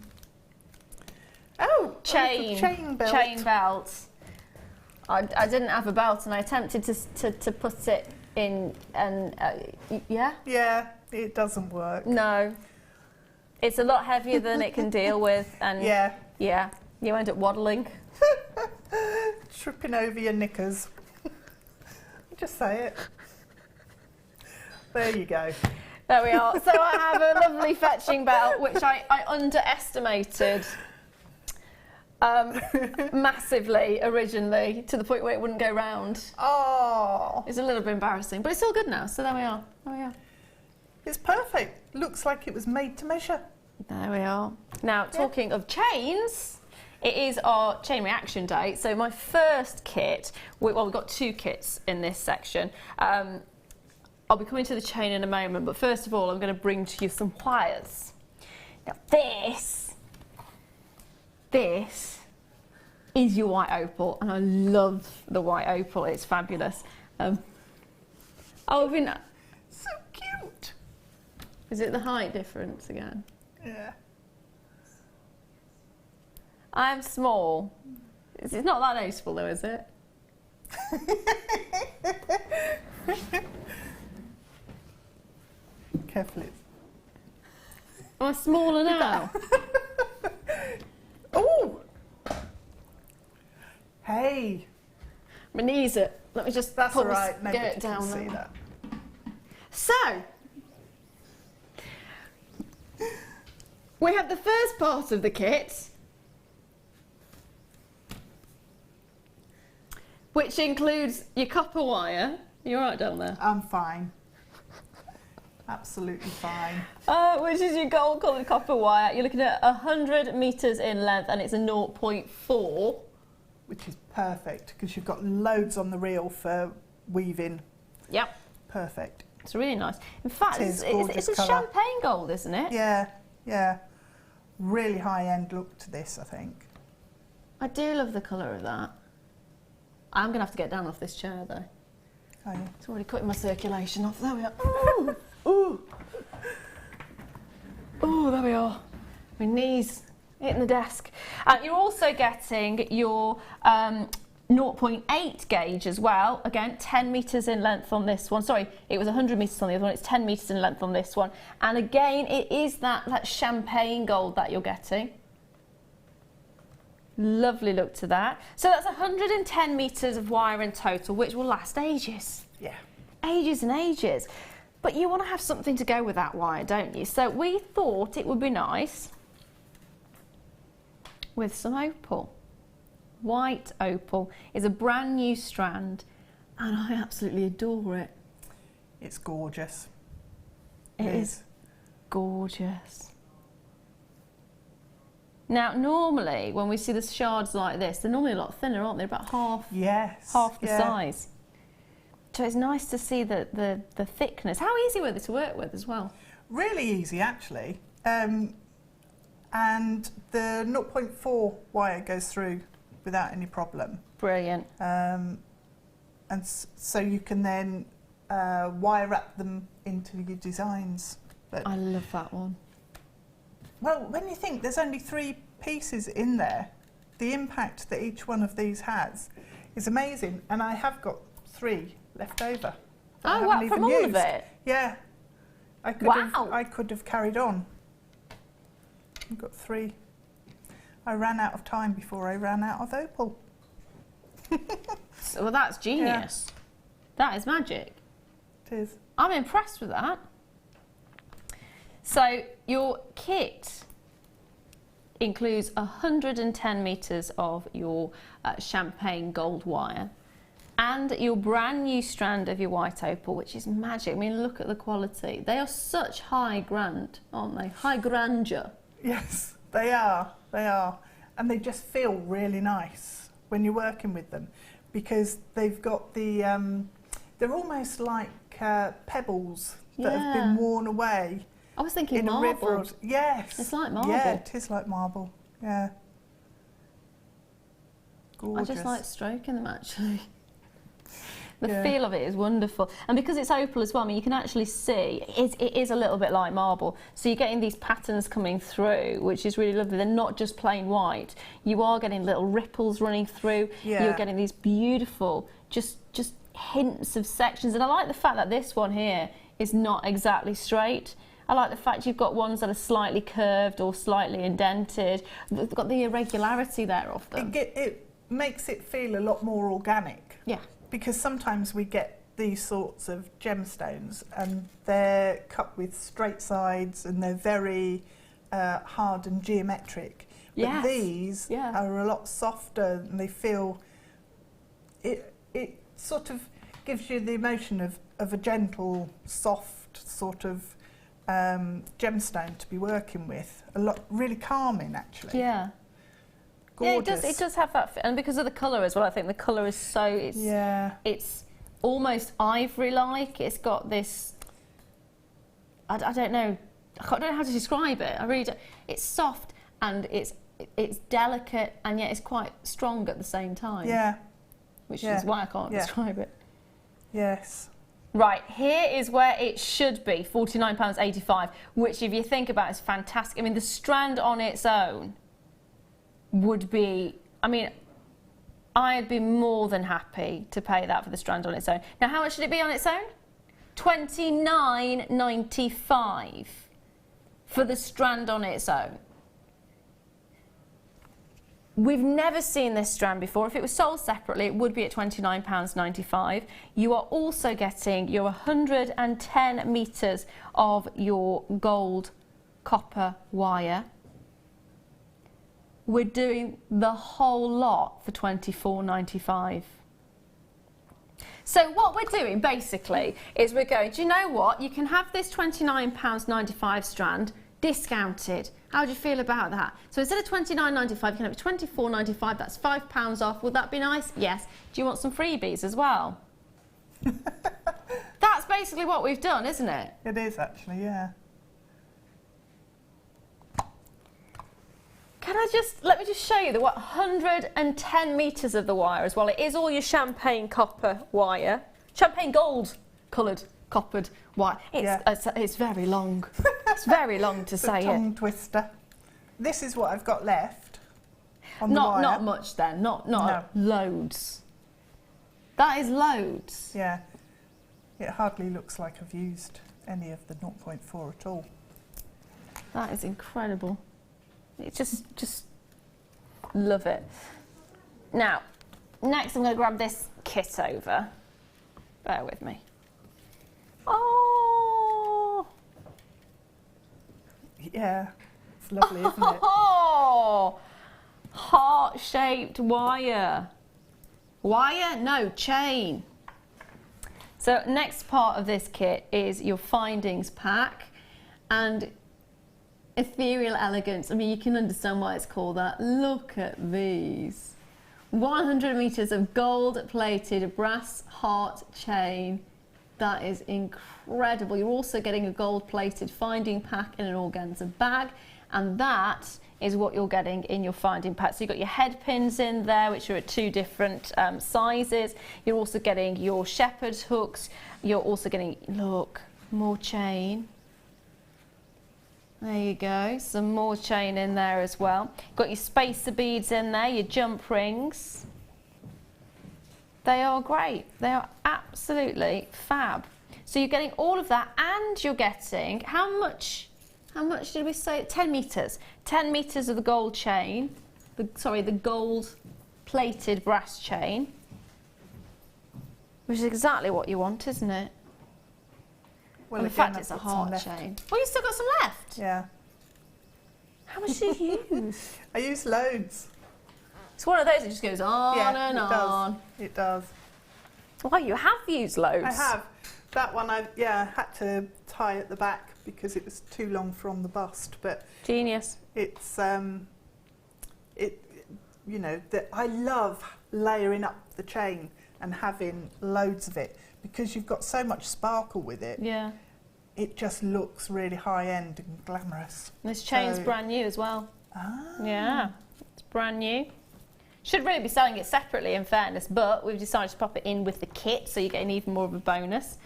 belt, I didn't have a belt and I attempted to put it in, and yeah, it doesn't work. No, it's a lot heavier than it can deal with, and yeah, you end up waddling, tripping over your knickers. Just say it. There you go. There we are. So I have a lovely fetching belt, which I underestimated massively originally, to the point where it wouldn't go round. Oh. It's a little bit embarrassing, but it's all good now, so there we are. There we are. It's perfect. Looks like it was made to measure. There we are. Now, talking of chains, it is our chain reaction day. So my first kit, we've got 2 kits in this section. I'll be coming to the chain in a moment, but first of all, I'm going to bring to you some wires. Now this is your white opal, and I love the white opal. It's fabulous. Oh, I mean, So cute. is it the height difference again? Yeah. I'm small. It's not that noticeable though, is it? Carefully. Am I smaller now? Oh! Hey! My knees are. Let me just That's put all right. my Nobody skirt can down see there. that. So, we have the first part of the kit, which includes your copper wire. You're right down there. I'm fine. Absolutely fine. Which is your gold coloured copper wire. You're looking at 100 metres in length, and it's a 0.4. Which is perfect because you've got loads on the reel for weaving. Yep. Perfect. It's really nice. In fact, It is it's gorgeous a colour. champagne gold, isn't it? Yeah, yeah. Really high-end look to this, I think. I do love the colour of that. I'm going to have to get down off this chair, though. Oh, yeah. It's already cutting my circulation off. There we are. Ooh, ooh. Oh, there we are. My knees hitting the desk. You're also getting your 0.8 gauge as well. Again, 10 metres in length on this one. Sorry, it was 100 metres on the other one. It's 10 metres in length on this one. And again, it is that champagne gold that you're getting. Lovely look to that. So that's 110 metres of wire in total, which will last ages. Yeah. Ages and ages. But you want to have something to go with that wire, don't you? So we thought it would be nice with some opal. White opal is a brand new strand, and I absolutely adore it. It's gorgeous. It is gorgeous. Now, normally when we see the shards like this, they're normally a lot thinner, aren't they? About half the size. So it's nice to see the thickness. How easy were they to work with as well? Really easy, actually. And the 0.4 wire goes through without any problem. Brilliant. And so you can then wire wrap them into your designs. But, I love that one. well, when you think there's only 3 pieces in there, the impact that each one of these has is amazing. And I have got 3 left over. Oh, wow, from all of it? Yeah. I could have carried on. I've got 3. I ran out of time before I ran out of opal. Well, that's genius. Yeah. That is magic. It is. I'm impressed with that. So your kit includes 110 metres of your champagne gold wire and your brand new strand of your white opal, which is magic. I mean, look at the quality. They are such high grand, aren't they? High grandeur. Yes, they are. They are. And they just feel really nice when you're working with them because they've got the, they're almost like pebbles that have been worn away. I was thinking in marble. A river. Yes. It's like marble. Yeah, it is like marble. Yeah. Gorgeous. I just like stroking them actually. The feel of it is wonderful. And because it's opal as well, I mean, you can actually see it is a little bit like marble. So you're getting these patterns coming through, which is really lovely. They're not just plain white. You are getting little ripples running through. Yeah. You're getting these beautiful, just hints of sections. And I like the fact that this one here is not exactly straight. I like the fact you've got ones that are slightly curved or slightly indented. They've got the irregularity there of them. It makes it feel a lot more organic. Yeah. Because sometimes we get these sorts of gemstones and they're cut with straight sides and they're very hard and geometric. But these are a lot softer and they feel, it sort of gives you the emotion of a gentle, soft sort of gemstone to be working with. A lot, really calming actually. Yeah. Gorgeous. Yeah, it does have that, and because of the colour as well, I think the colour is so, it's almost ivory-like. It's got this, I don't know, I don't know how to describe it. I really don't. It's soft and it's delicate and yet it's quite strong at the same time. Yeah. Which is why I can't describe it. Yes. Right, here is where it should be, £49.85, which if you think about it is fantastic. I mean, the strand on its own would be, I mean, I'd be more than happy to pay that for the strand on its own. Now, how much should it be on its own? £29.95 for the strand on its own. We've never seen this strand before. If it was sold separately, it would be at £29.95. You are also getting your 110 metres of your gold copper wire. We're doing the whole lot for £24.95. So what we're doing basically is we're going, do you know what? You can have this £29.95 strand discounted. How do you feel about that? So instead of £29.95, you can have it £24.95. That's £5 off. Would that be nice? Yes. Do you want some freebies as well? That's basically what we've done, isn't it? It is actually, yeah. Let me just show you the 110 metres of the wire as well. It is all your champagne copper wire. Champagne gold coloured coppered wire. It's very long. It's very long to say it. Tongue twister. This is what I've got left on the wire. Not much then, not loads. That is loads. Yeah. It hardly looks like I've used any of the 0.4 at all. That is incredible. It's just love it. Now, next I'm going to grab this kit over. Bear with me. Oh! Yeah, it's lovely, isn't it? Oh! Heart-shaped wire. Wire? No, chain. So next part of this kit is your findings pack and ethereal elegance. I mean, you can understand why it's called that. Look at these. 100 metres of gold-plated brass heart chain. That is incredible. You're also getting a gold-plated finding pack in an organza bag, and that is what you're getting in your finding pack. So you've got your head pins in there, which are at 2 different sizes. You're also getting your shepherd's hooks. You're also getting, look, more chain. There you go, some more chain in there as well. Got your spacer beads in there, your jump rings. They are great. They are absolutely fab. So you're getting all of that, and you're getting, how much did we say? 10 metres. 10 metres of the gold chain, the gold plated brass chain, which is exactly what you want, isn't it? Well, in fact, it's a heart chain. Well, you've still got some left. Yeah. How much did you use? I used loads. It's one of those that just goes on and on. It does. Well, you have used loads. I have. That one, I had to tie at the back because it was too long from the bust. But genius. It's you know, I love layering up the chain and having loads of it because you've got so much sparkle with it. Yeah. It just looks really high end and glamorous. And this chain's brand new as well. Ah. Yeah, it's brand new. Should really be selling it separately, in fairness, but we've decided to pop it in with the kit, so you're getting even more of a bonus.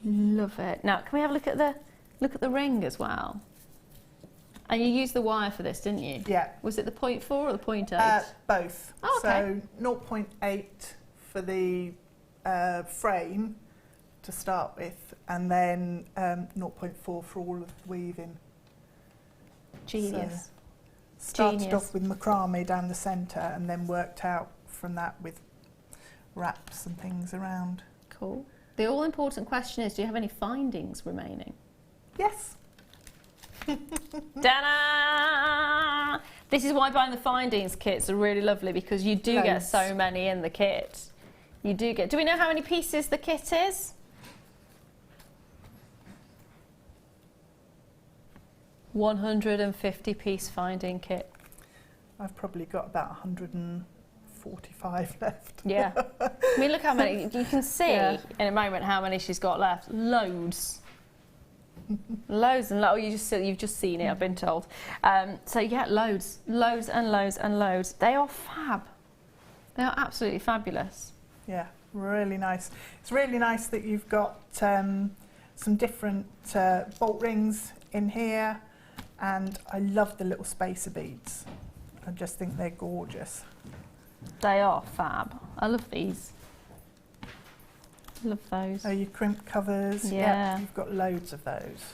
Love it. Now, can we have a look at the ring as well? And you used the wire for this, didn't you? Yeah. Was it the 0.4 or the 0.8? Both. Oh, okay. So 0.8 for the frame to start with, and then 0.4 for all of the weaving. Genius. So started off with macrame down the centre and then worked out from that with wraps and things around. Cool. The all-important question is, do you have any findings remaining? Yes. Ta-da! This is why buying the findings kits are really lovely, because you do get so many in the kit. You do get... Do we know how many pieces the kit is? 150-piece finding kit. I've probably got about 145 left. Yeah. I mean, look how many... You can see in a moment how many she's got left. Loads. Loads and loads. You've just seen it, I've been told. So yeah, loads and loads and loads. They are fab. They are absolutely fabulous. Yeah, really nice. It's really nice that you've got some different bolt rings in here, and I love the little spacer beads. I just think they're gorgeous. They are fab. I love these. Love those. Oh, your crimp covers. Yeah. You've got loads of those.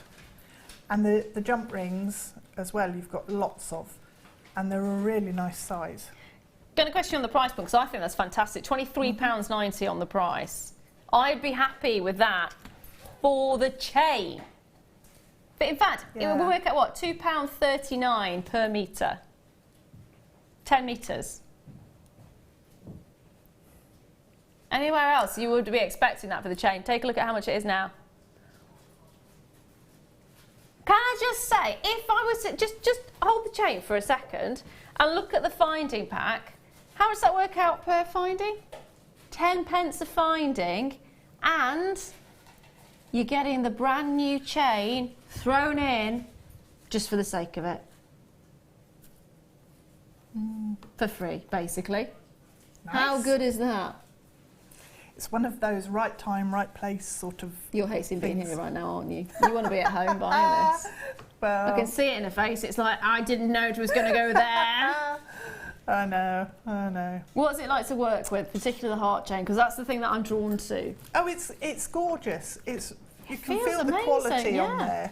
And the jump rings as well, you've got lots of. And they're a really nice size. Going to question on the price point, because I think that's fantastic. £23.90 on the price. I'd be happy with that for the chain. But in fact, it would work at what? £2.39 per metre. 10 metres. Anywhere else you would be expecting that for the chain. Take a look at how much it is now. Can I just say, if I was to just hold the chain for a second and look at the finding pack, how does that work out per finding? 10 pence a finding, and you're getting the brand new chain thrown in just for the sake of it. For free, basically. Nice. How good is that? It's one of those right time, right place sort of You're hating being here right now, aren't you? You want to be at home buying this. Well, I can see it in her face. It's like, I didn't know it was going to go there. I know. What's it like to work with, particularly the heart chain? Because that's the thing that I'm drawn to. Oh, it's gorgeous. You can feel amazing, the quality yeah. on there.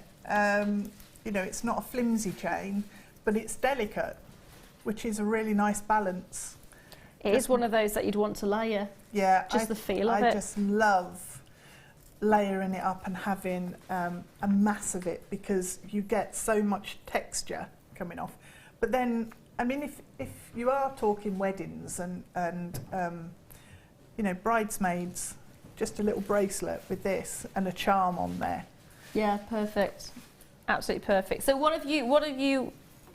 You know, it's not a flimsy chain, but it's delicate, which is a really nice balance. It is one of those that you'd want to layer. Yeah, just the feel of it. I just love layering it up and having a mass of it, because you get so much texture coming off. But then, I mean, if you are talking weddings and you know, bridesmaids, just a little bracelet with this and a charm on there. Yeah, perfect. Absolutely perfect. So what have you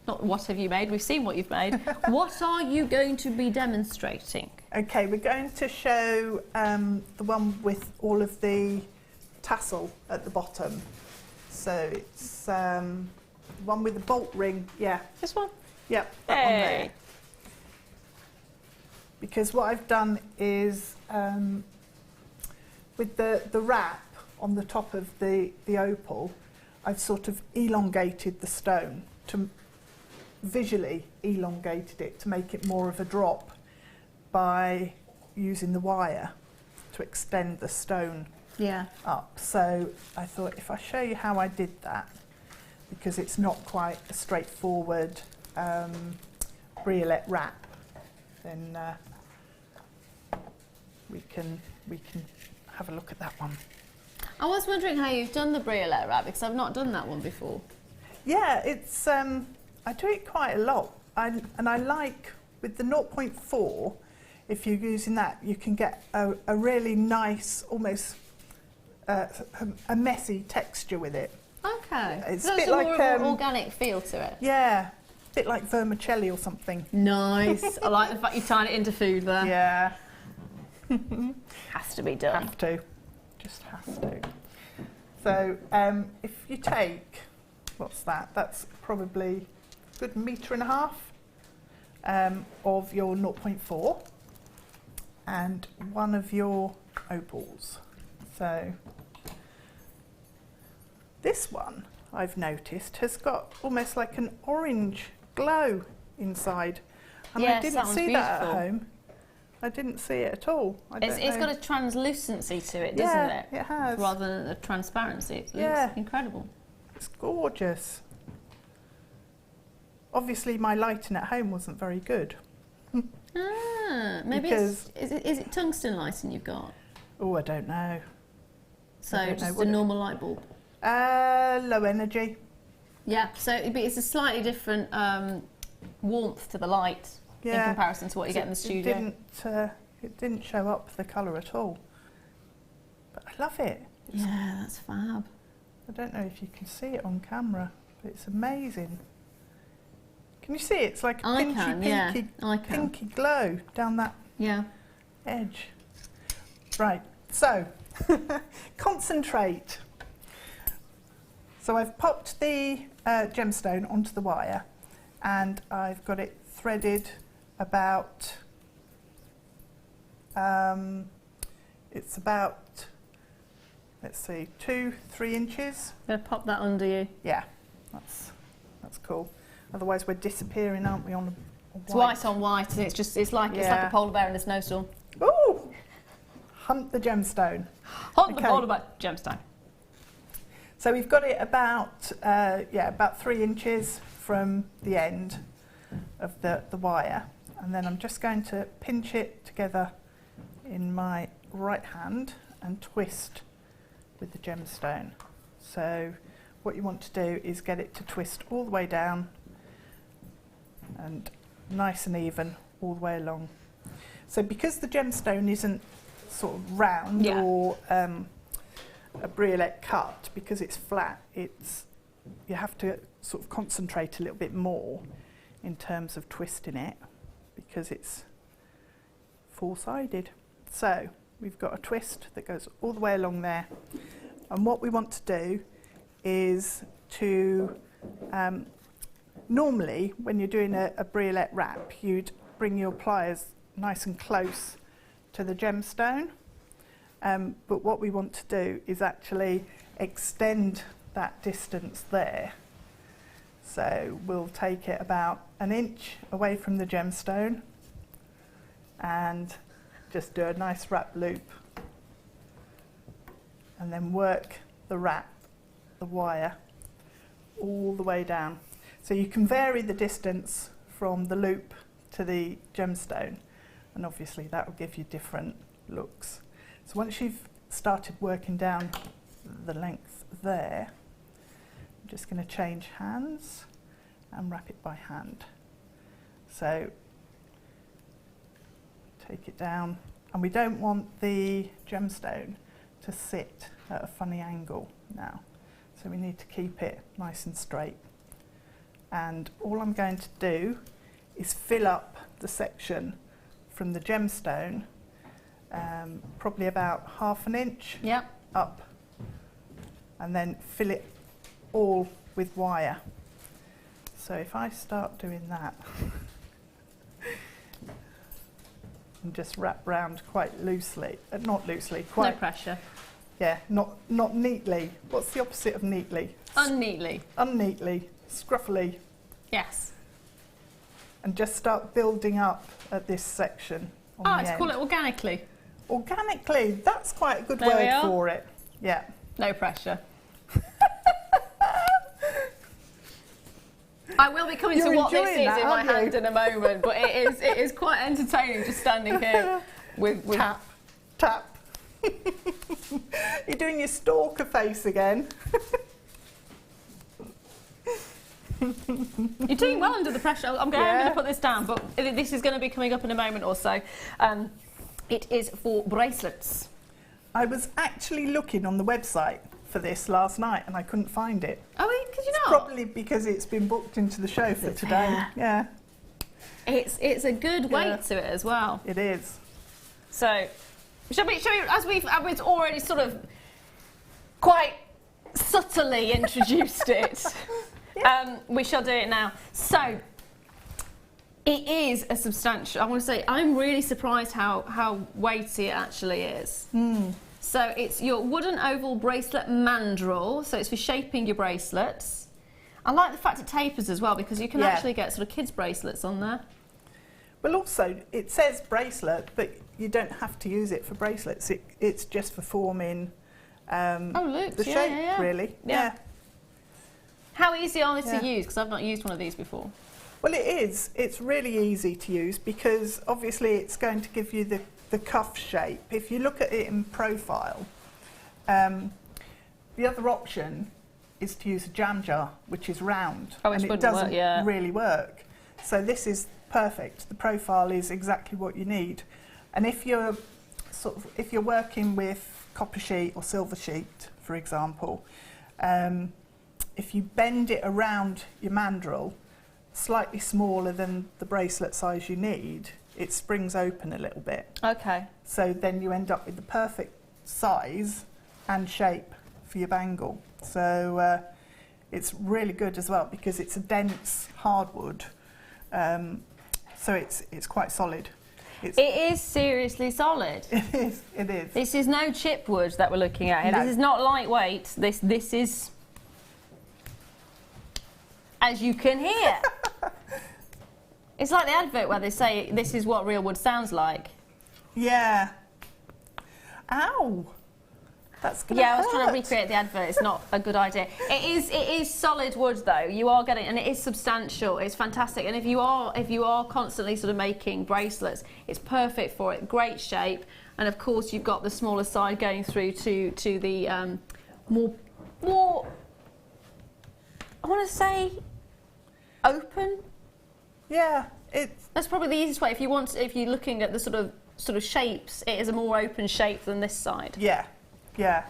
not what have you made? We've seen what you've made. What are you going to be demonstrating? Okay, we're going to show the one with all of the tassel at the bottom. So it's the one with the bolt ring. Yeah. This one? Yep, that one there. Because what I've done is with the wrap on the top of the opal, I've sort of elongated the stone, to visually elongated it to make it more of a drop by using the wire to extend the stone up. So I thought if I show you how I did that, because it's not quite a straightforward briolet wrap, then we can have a look at that one. I was wondering how you've done the briolet wrap, because I've not done that one before. Yeah, it's I do it quite a lot, and I like with the 0.4. If you're using that, you can get a really nice, almost a messy texture with it. Okay, It's so a bit more like of an organic feel to it. Yeah, a bit like vermicelli or something. Nice. I like the fact you tied it into food there. Yeah. Has to be done. Have to. Just has to. So if you take, what's that? That's probably a good 1.5 meters of your 0.4 and one of your opals. So this one, I've noticed, has got almost like an orange glow inside. And yes, I didn't see beautiful. that at home. I didn't see it at all. It's got a translucency to it, doesn't it? Yeah, it has. Rather than a transparency. It looks incredible. It's gorgeous. Obviously, my lighting at home wasn't very good. Maybe is it tungsten lighting you've got? Oh, I don't know. So just a normal light bulb? Low energy. Yeah, so it's a slightly different warmth to the light in comparison to what you get in the studio. It didn't show up the colour at all. But I love it. Yeah, that's fab. I don't know if you can see it on camera, but it's amazing. Can you see it? It's like a pinky glow down that edge. Right, so concentrate. So I've popped the gemstone onto the wire, and I've got it threaded about, it's about, let's see, 2-3 inches. I'm going to pop that under you. Yeah, that's cool. Otherwise we're disappearing, aren't we, on a It's white on white, and it's like a polar bear in a snowstorm. Ooh! Hunt the gemstone. Hunt the polar bear gemstone. So we've got it about about 3 inches from the end of the wire, and then I'm just going to pinch it together in my right hand and twist with the gemstone. So what you want to do is get it to twist all the way down and nice and even all the way along. So because the gemstone isn't sort of round or a Bracelet cut, because it's flat, you have to sort of concentrate a little bit more in terms of twisting it, because it's four-sided. So we've got a twist that goes all the way along there, and what we want to do is to normally when you're doing a Bracelet wrap, you'd bring your pliers nice and close to the gemstone, but what we want to do is actually extend that distance there. So we'll take it about 1 inch away from the gemstone and just do a nice wrap loop, and then work the wire all the way down. So you can vary the distance from the loop to the gemstone, and obviously that will give you different looks. So once you've started working down the length there, I'm just going to change hands and wrap it by hand. So take it down, and we don't want the gemstone to sit at a funny angle now, so we need to keep it nice and straight. And all I'm going to do is fill up the section from the gemstone, probably about 1/2 inch up, and then fill it all with wire. So if I start doing that and just wrap round quite loosely, not loosely, quite... No pressure. Yeah, not neatly. What's the opposite of neatly? Unneatly. Unneatly, scruffily. Yes. And just start building up at this section on the end. Call it organically. Organically, that's quite a good word for it. Yeah. No pressure. I will be coming to what this is in my hand in a moment, but it is quite entertaining just standing here with tap. You're doing your stalker face again. You're doing well under the pressure. I'm going to put this down, but this is going to be coming up in a moment or so. It is for bracelets. I was actually looking on the website for this last night and I couldn't find it. Oh, could you not? Probably because it's been booked into the show for today. Yeah. It's a good weight to it as well. It is. So, shall we as we've already sort of quite subtly introduced it, we shall do it now. So, it is a substantial, I want to say, I'm really surprised how weighty it actually is. So it's your wooden oval bracelet mandrel, so it's for shaping your bracelets. I like the fact it tapers as well, because you can actually get sort of kids' bracelets on there. Well, also, it says bracelet, but you don't have to use it for bracelets. It's just for forming the shape, really. Yeah. How easy are they to use? Because I've not used one of these before. Well, it is. It's really easy to use because obviously it's going to give you the cuff shape. If you look at it in profile, the other option is to use a jam jar, which is round, and it doesn't really work. So this is perfect. The profile is exactly what you need. And if you're working with copper sheet or silver sheet, for example, if you bend it around your mandrel slightly smaller than the bracelet size you need, it springs open a little bit. Okay. So then you end up with the perfect size and shape for your bangle. So It's really good as well because it's a dense hardwood, so it's quite solid. It is seriously solid. It is. It is. This is no chipwood that we're looking at here. No. This is not lightweight. This is, as you can hear. It's like the advert where they say this is what real wood sounds like. Yeah. Ow. That's gonna Yeah, I was hurt. trying to recreate the advert. It's not a good idea. It is solid wood though. You are getting, and it is substantial. It's fantastic. And if you are constantly sort of making bracelets, it's perfect for it. Great shape. And of course, you've got the smaller side going through to the more. I want to say open. Yeah, that's probably the easiest way. If you're looking at the sort of shapes, it is a more open shape than this side. Yeah. Yeah,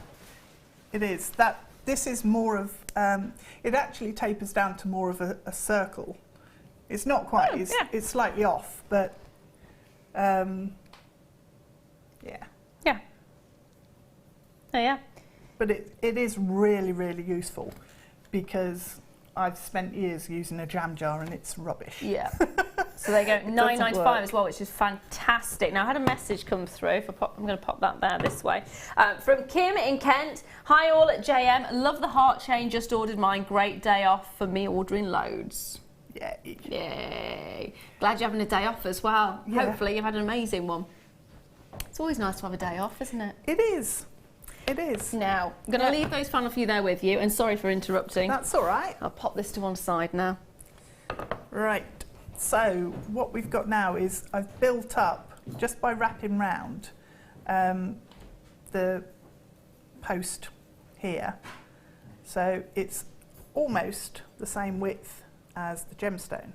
it is. This is more of, it actually tapers down to more of a circle. It's not quite, it's slightly off, but yeah. Yeah. Oh yeah. But it is really, really useful because I've spent years using a jam jar and it's rubbish. Yeah. So they go $9.95 as well, which is fantastic. Now I had a message come through. I'm going to pop that there this way. From Kim in Kent. Hi all at JM. Love the heart chain. Just ordered mine. Great day off for me ordering loads. Yeah. Yay. Glad you're having a day off as well. Yeah. Hopefully you've had an amazing one. It's always nice to have a day off, isn't it? It is. It is. Now, I'm going to leave those final few there with you, and sorry for interrupting. That's all right. I'll pop this to one side now. Right. So what we've got now is I've built up, just by wrapping round, the post here. So it's almost the same width as the gemstone.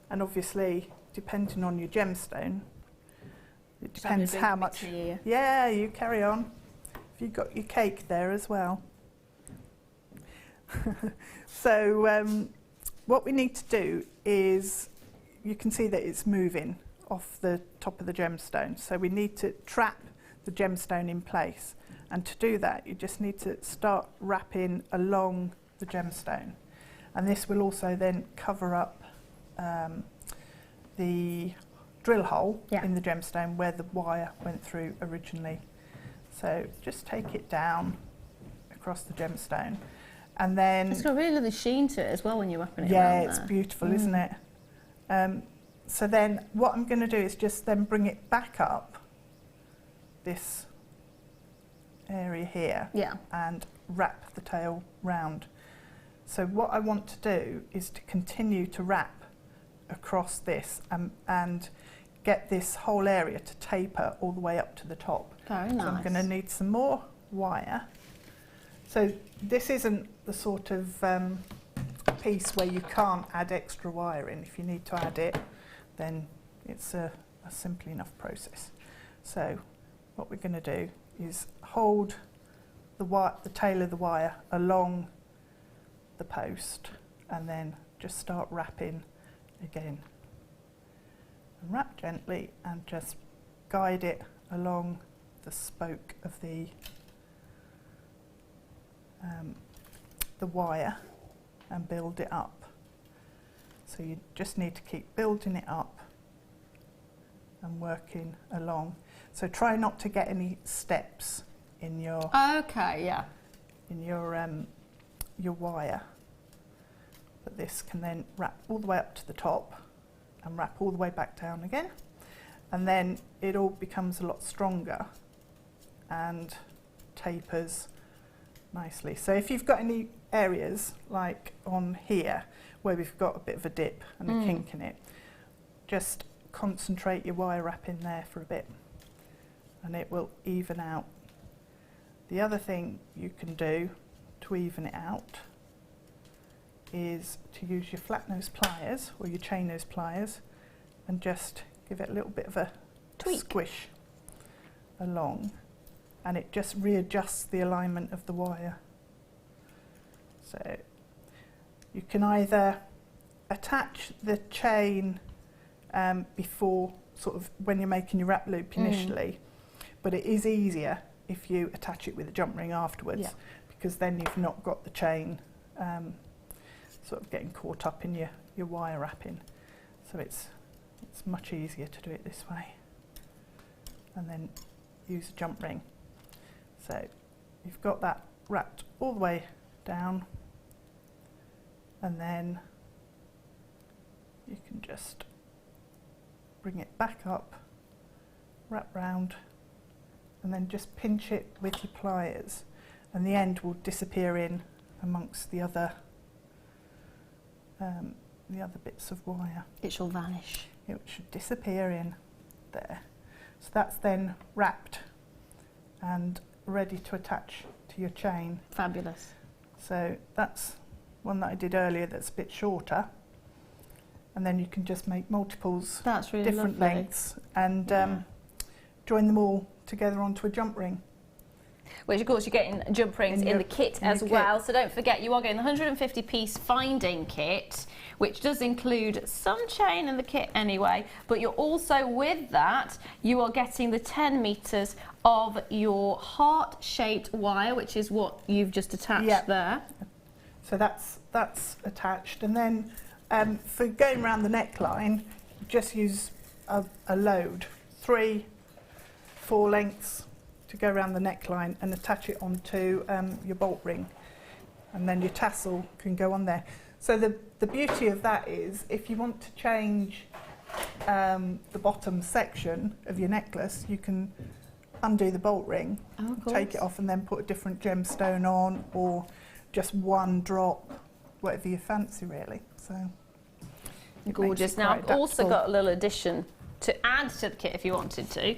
And obviously, depending on your gemstone, it depends how much. Yeah, you carry on. You've got your cake there as well. So what we need to do is, you can see that it's moving off the top of the gemstone. So we need to trap the gemstone in place. And to do that, you just need to start wrapping along the gemstone. And this will also then cover up the drill hole in the gemstone where the wire went through originally. So just take it down across the gemstone, and then It's got a really lovely sheen to it as well when you're wrapping it around. Yeah, it's beautiful, isn't it? So then what I'm going to do is just then bring it back up this area here and wrap the tail round. So what I want to do is to continue to wrap across this and get this whole area to taper all the way up to the top. Very nice. So I'm going to need some more wire. So this isn't the sort of piece where you can't add extra wire in. If you need to add it, then it's a simple enough process. So what we're going to do is hold the tail of the wire along the post and then just start wrapping again. And wrap gently and just guide it along the spoke of the wire and build it up. So you just need to keep building it up and working along. So try not to get any steps in your in your wire. But this can then wrap all the way up to the top and wrap all the way back down again, and then it all becomes a lot stronger and tapers nicely. So if you've got any areas like on here where we've got a bit of a dip and a kink in it, just concentrate your wire wrap in there for a bit and it will even out. The other thing you can do to even it out is to use your flat nose pliers or your chain nose pliers and just give it a little bit of a squish along, and it just readjusts the alignment of the wire. So you can either attach the chain before, sort of when you're making your wrap loop initially, but it is easier if you attach it with a jump ring afterwards, because then you've not got the chain sort of getting caught up in your wire wrapping. So it's much easier to do it this way. And then use a jump ring. So you've got that wrapped all the way down, and then you can just bring it back up, wrap round, and then just pinch it with your pliers, and the end will disappear in amongst the other bits of wire. It shall vanish. It should disappear in there. So that's then wrapped and ready to attach to your chain. Fabulous. So that's one that I did earlier that's a bit shorter, and then you can just make multiples, that's really different lovely. lengths, and join them all together onto a jump ring. Which of course you're getting jump rings in the kit as well, so don't forget you are getting the 150 piece finding kit, which does include some chain in the kit anyway, but you're also, with that, you are getting the 10 metres of your heart-shaped wire, which is what you've just attached there. So that's attached, and then for going around the neckline, just use a load, 3-4 lengths to go around the neckline, and attach it onto your bolt ring, and then your tassel can go on there. So the beauty of that is, if you want to change the bottom section of your necklace, you can undo the bolt ring, take it off, and then put a different gemstone on, or just one drop, whatever you fancy really. So gorgeous. Now I've also got a little addition to add to the kit if you wanted to,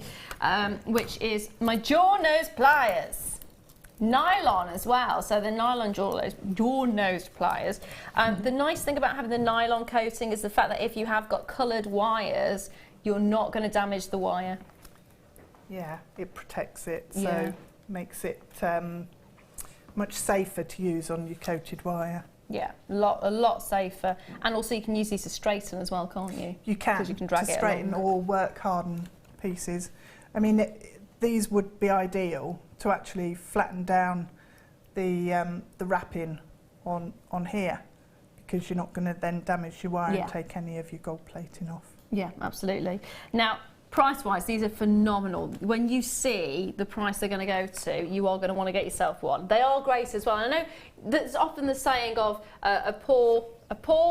which is my jaw nose pliers. Nylon as well, so the nylon jaw nose pliers. The nice thing about having the nylon coating is the fact that if you have got coloured wires, you're not going to damage the wire. Yeah, it protects it, so makes it much safer to use on your coated wire. Yeah, a lot safer, and also you can use these to straighten as well, can't you? You can, because you can drag to it straighten along. or work harden pieces. I mean, these would be ideal to actually flatten down the wrapping on here, because you're not going to then damage your wire and take any of your gold plating off. Yeah, absolutely. Now, price-wise, these are phenomenal. When you see the price they're going to go to, you are going to want to get yourself one. They are great as well. And I know there's often the saying of a poor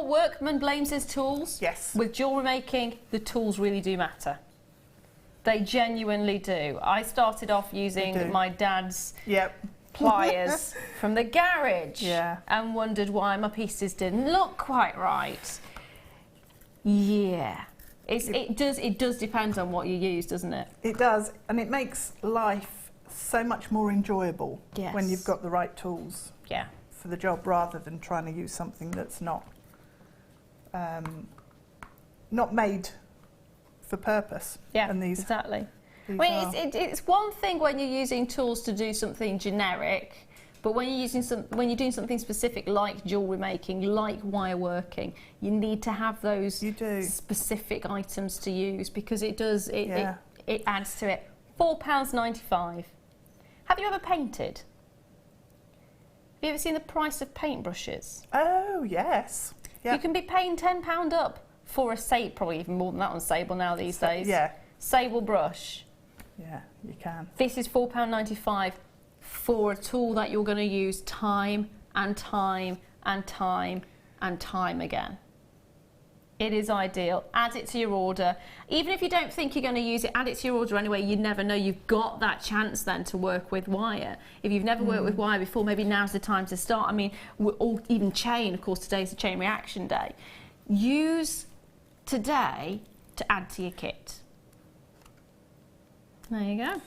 workman blames his tools. Yes. With jewellery making, the tools really do matter. They genuinely do. I started off using my dad's pliers from the garage and wondered why my pieces didn't look quite right. Yeah. It does depend on what you use, doesn't it? It does, and it makes life so much more enjoyable when you've got the right tools for the job, rather than trying to use something that's not made for purpose. Yeah, and these, exactly. I mean, it's one thing when you're using tools to do something generic, but when you're doing something specific like jewellery making, like wire working, you need to have those specific items to use, because it adds to it. £4.95. Have you ever painted? Have you ever seen the price of paintbrushes? Oh yes. You can be paying £10 up for a sable, probably even more than that on sable now these days. Yeah. Sable brush. Yeah, you can. This is £4.95 for a tool that you're going to use time and time and time and time again. It is ideal. Add it to your order. Even if you don't think you're going to use it, add it to your order anyway. You never know. You've got that chance then to work with wire. If you've never worked with wire before, maybe now's the time to start. I mean, or even chain. Of course, today's a chain reaction day. Use today to add to your kit. There you go.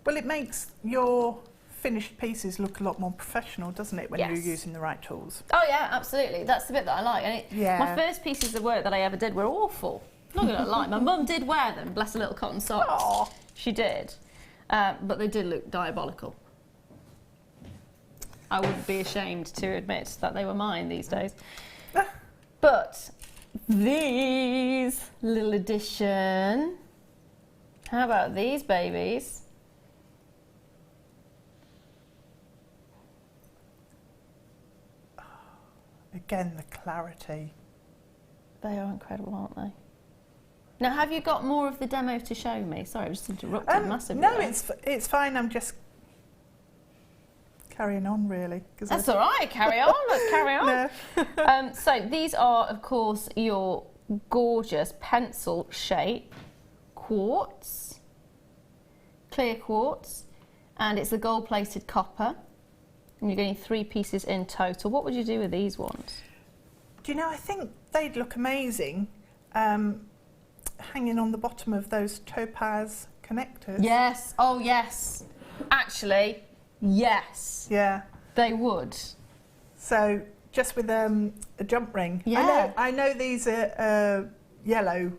Well, it makes your finished pieces look a lot more professional, doesn't it, when you're using the right tools? Oh yeah, absolutely. That's the bit that I like. And my first pieces of work that I ever did were awful. I'm not going to lie. My mum did wear them, bless her little cotton socks. Aww. She did. But they did look diabolical. I wouldn't be ashamed to admit that they were mine these days. But these little addition. How about these babies? Again, the clarity. They are incredible, aren't they? Now, have you got more of the demo to show me? Sorry, I just interrupted massively. No, it's fine. I'm just carrying on, really. That's all right. Carry on. Let's carry on. So these are, of course, your gorgeous pencil shape quartz, clear quartz, and it's the gold-plated copper. And you're getting 3 pieces in total. What would you do with these ones? Do you know, I think they'd look amazing hanging on the bottom of those topaz connectors. Yes. Oh, yes. Actually, yes. Yeah. They would. So just with a jump ring. Yeah. I know these are yellow,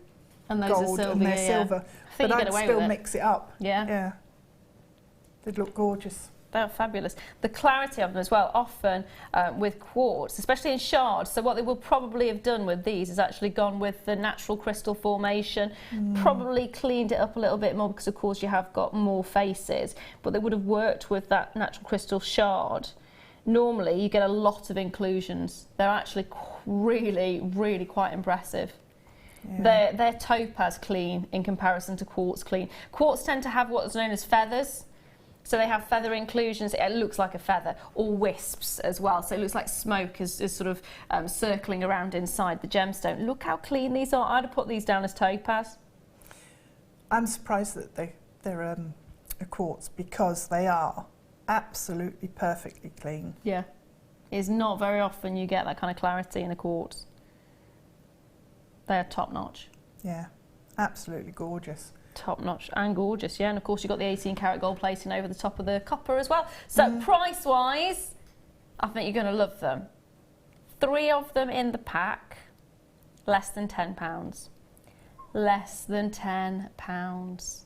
and those gold, are silver, and they're silver. But I'd still mix it up. Yeah. Yeah. They'd look gorgeous. They're fabulous. The clarity of them as well, often with quartz, especially in shards. So what they will probably have done with these is actually gone with the natural crystal formation, probably cleaned it up a little bit more because of course you have got more faces, but they would have worked with that natural crystal shard. Normally you get a lot of inclusions. They're actually really, really quite impressive. Yeah. They're topaz clean in comparison to quartz clean. Quartz tend to have what's known as feathers. So they have feather inclusions, it looks like a feather, or wisps as well. So it looks like smoke is sort of circling around inside the gemstone. Look how clean these are. I'd have put these down as topaz. I'm surprised that they're a quartz because they are absolutely perfectly clean. Yeah, it's not very often you get that kind of clarity in a quartz. They're top notch. Yeah, absolutely gorgeous. Top notch and gorgeous, yeah, and of course you've got the 18 karat gold plating over the top of the copper as well. So price wise, I think you're going to love them. 3 of them in the pack, less than £10. Less than £10.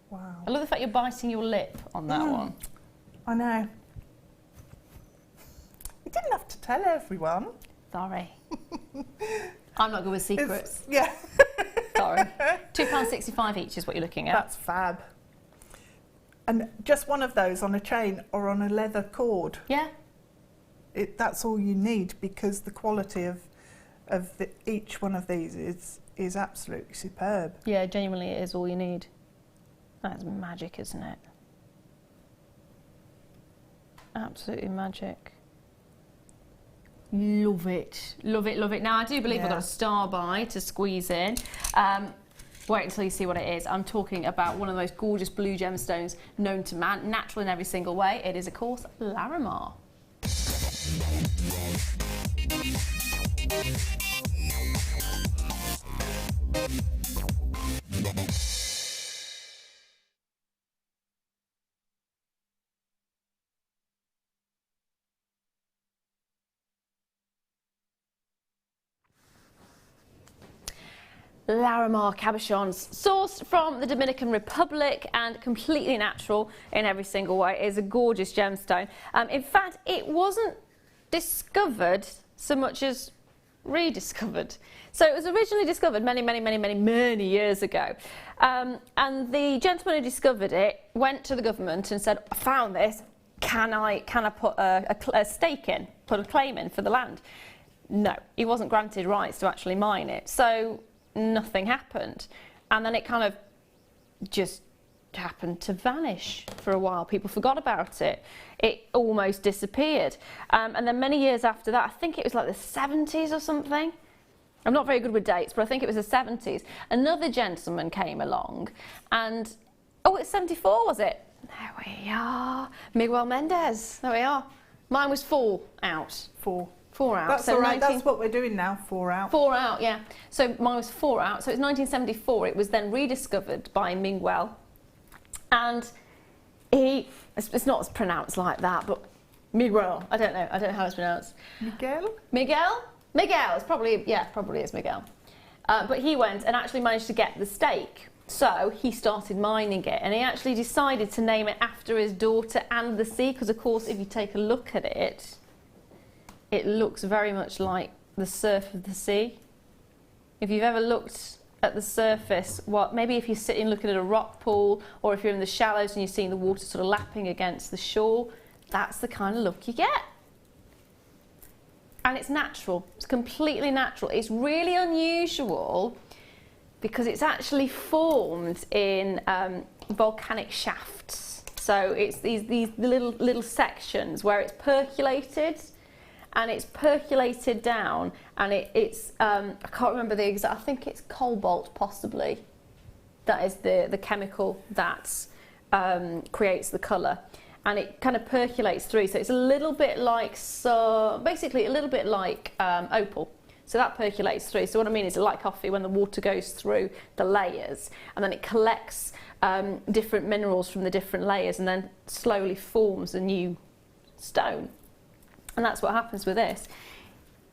Wow. I love the fact you're biting your lip on that one. I know. You didn't have to tell everyone. Sorry. I'm not good with secrets. Yeah. Sorry. £2.65 each is what you're looking at. That's fab. And just one of those on a chain or on a leather cord. Yeah. That's all you need because the quality of each one of these is absolutely superb. Yeah, genuinely it is all you need. That's magic, isn't it? Absolutely magic. Love it, love it, love it. Now I do believe we've got a star by to squeeze in. Wait until you see what it is. I'm talking about one of the most gorgeous blue gemstones known to man, natural in every single way. It is, of course, Larimar. Larimar cabochons, sourced from the Dominican Republic and completely natural in every single way. It is a gorgeous gemstone. In fact, it wasn't discovered so much as rediscovered. So it was originally discovered many years ago. And the gentleman who discovered it went to the government and said, I found this, can I put a stake in, put a claim in for the land? No, he wasn't granted rights to actually mine it. So nothing happened, and then it kind of just happened to vanish for a while. People forgot about it. It almost disappeared, and then many years after that, I think it was like the 70s or something. I'm not very good with dates, but I think it was the 70s. Another gentleman came along, and it's 74, was it? There we are, Miguel Mendez. There we are. Mine was 4 out. 4 out. That's so all right, that's what we're doing now, 4 out. 4 out, yeah. So mine was 4 out. So it's 1974. It was then rediscovered by Miguel. And it's not pronounced like that, but Miguel, I don't know how it's pronounced. Miguel? It's probably is Miguel. But he went and actually managed to get the stake. So he started mining it, and he actually decided to name it after his daughter and the sea, because of course if you take a look at it, it looks very much like the surf of the sea. If you've ever looked at the surface, maybe if you're sitting looking at a rock pool, or if you're in the shallows and you're seeing the water sort of lapping against the shore, that's the kind of look you get. And it's natural, it's completely natural. It's really unusual because it's actually formed in volcanic shafts. So it's these little sections where it's percolated, and it's percolated down, and it's I can't remember the exact, I think it's cobalt possibly. That is the chemical that creates the colour. And it kind of percolates through, so it's a little bit like, basically a little bit like opal. So that percolates through. So what I mean is, like coffee, when the water goes through the layers, and then it collects different minerals from the different layers, and then slowly forms a new stone. And that's what happens with this.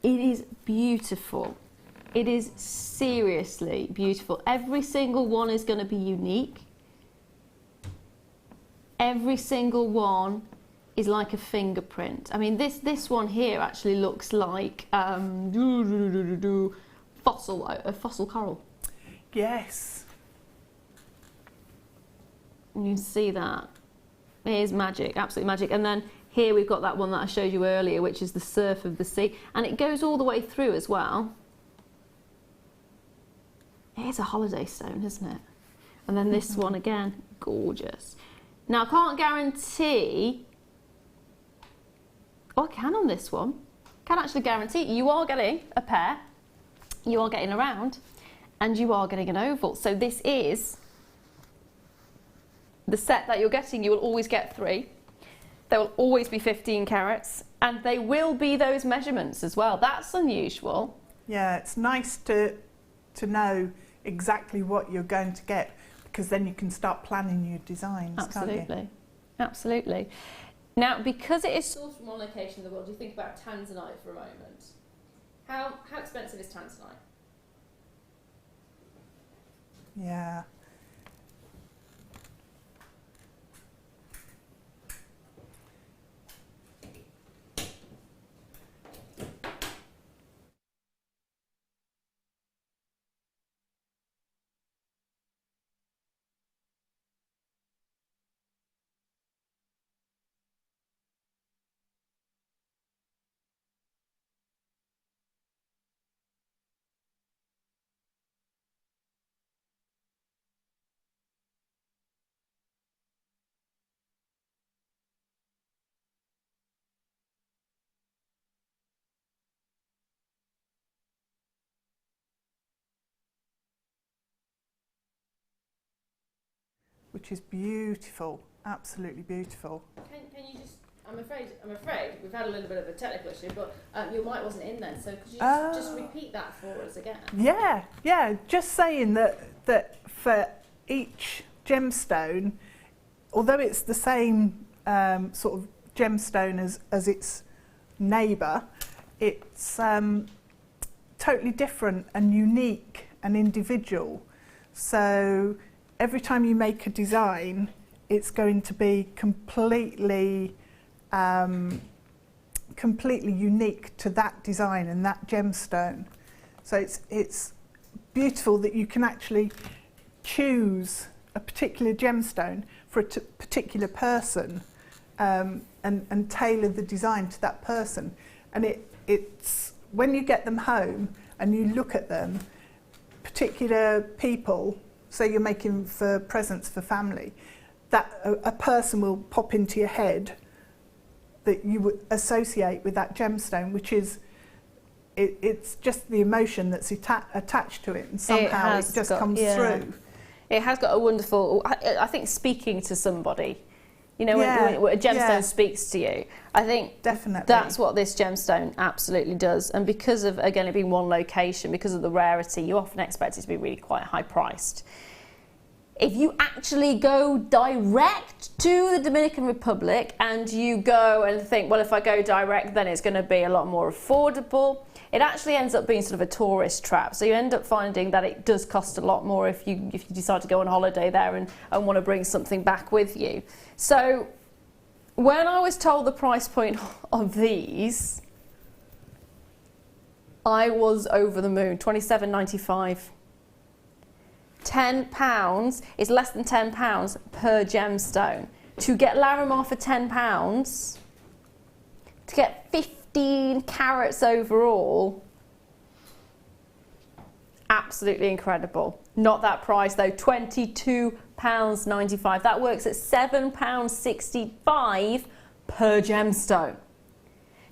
It is beautiful. It is seriously beautiful. Every single one is going to be unique. Every single one is like a fingerprint. I mean, this one here actually looks like fossil coral. Yes. You can see that. It is magic, absolute magic. And then here we've got that one that I showed you earlier, which is the surf of the sea. And it goes all the way through as well. It is a holiday stone, isn't it? And then this one again, gorgeous. Now, I can't guarantee... Oh, I can on this one. Can actually guarantee you are getting a pair, you are getting a round, and you are getting an oval. So this is the set that you're getting. You will always get 3. There will always be 15 carats, and they will be those measurements as well. That's unusual. Yeah, it's nice to know exactly what you're going to get, because then you can start planning your designs, Absolutely. can't you? Absolutely. Now, because it is sourced from one location in the world, you think about Tanzanite for a moment. How expensive is Tanzanite? Yeah. Which is beautiful, absolutely beautiful. Can you just, I'm afraid we've had a little bit of a technical issue, but your mic wasn't in then, so could you just repeat that for us again? Yeah, just saying that for each gemstone, although it's the same sort of gemstone as its neighbour, it's totally different and unique and individual. So every time you make a design, it's going to be completely unique to that design and that gemstone. So it's beautiful that you can actually choose a particular gemstone for a particular person and tailor the design to that person. And it's when you get them home and you look at them, particular people, say you're making for presents for family, that a person will pop into your head that you would associate with that gemstone, which is, it's just the emotion that's attached to it, and somehow it just comes through. It has got a wonderful, I think speaking to somebody, you know, when a gemstone speaks to you, I think definitely that's what this gemstone absolutely does. And because of, again, it being one location, because of the rarity, you often expect it to be really quite high priced. If you actually go direct to the Dominican Republic and you go and think, well, if I go direct, then it's going to be a lot more affordable, it actually ends up being sort of a tourist trap. So you end up finding that it does cost a lot more if you decide to go on holiday there and want to bring something back with you. So when I was told the price point of these, I was over the moon. £27.95. £10 is less than £10 per gemstone. To get Larimar for £10, to get 15 15 carats overall. Absolutely incredible. Not that price though, £22.95. That works at £7.65 per gemstone.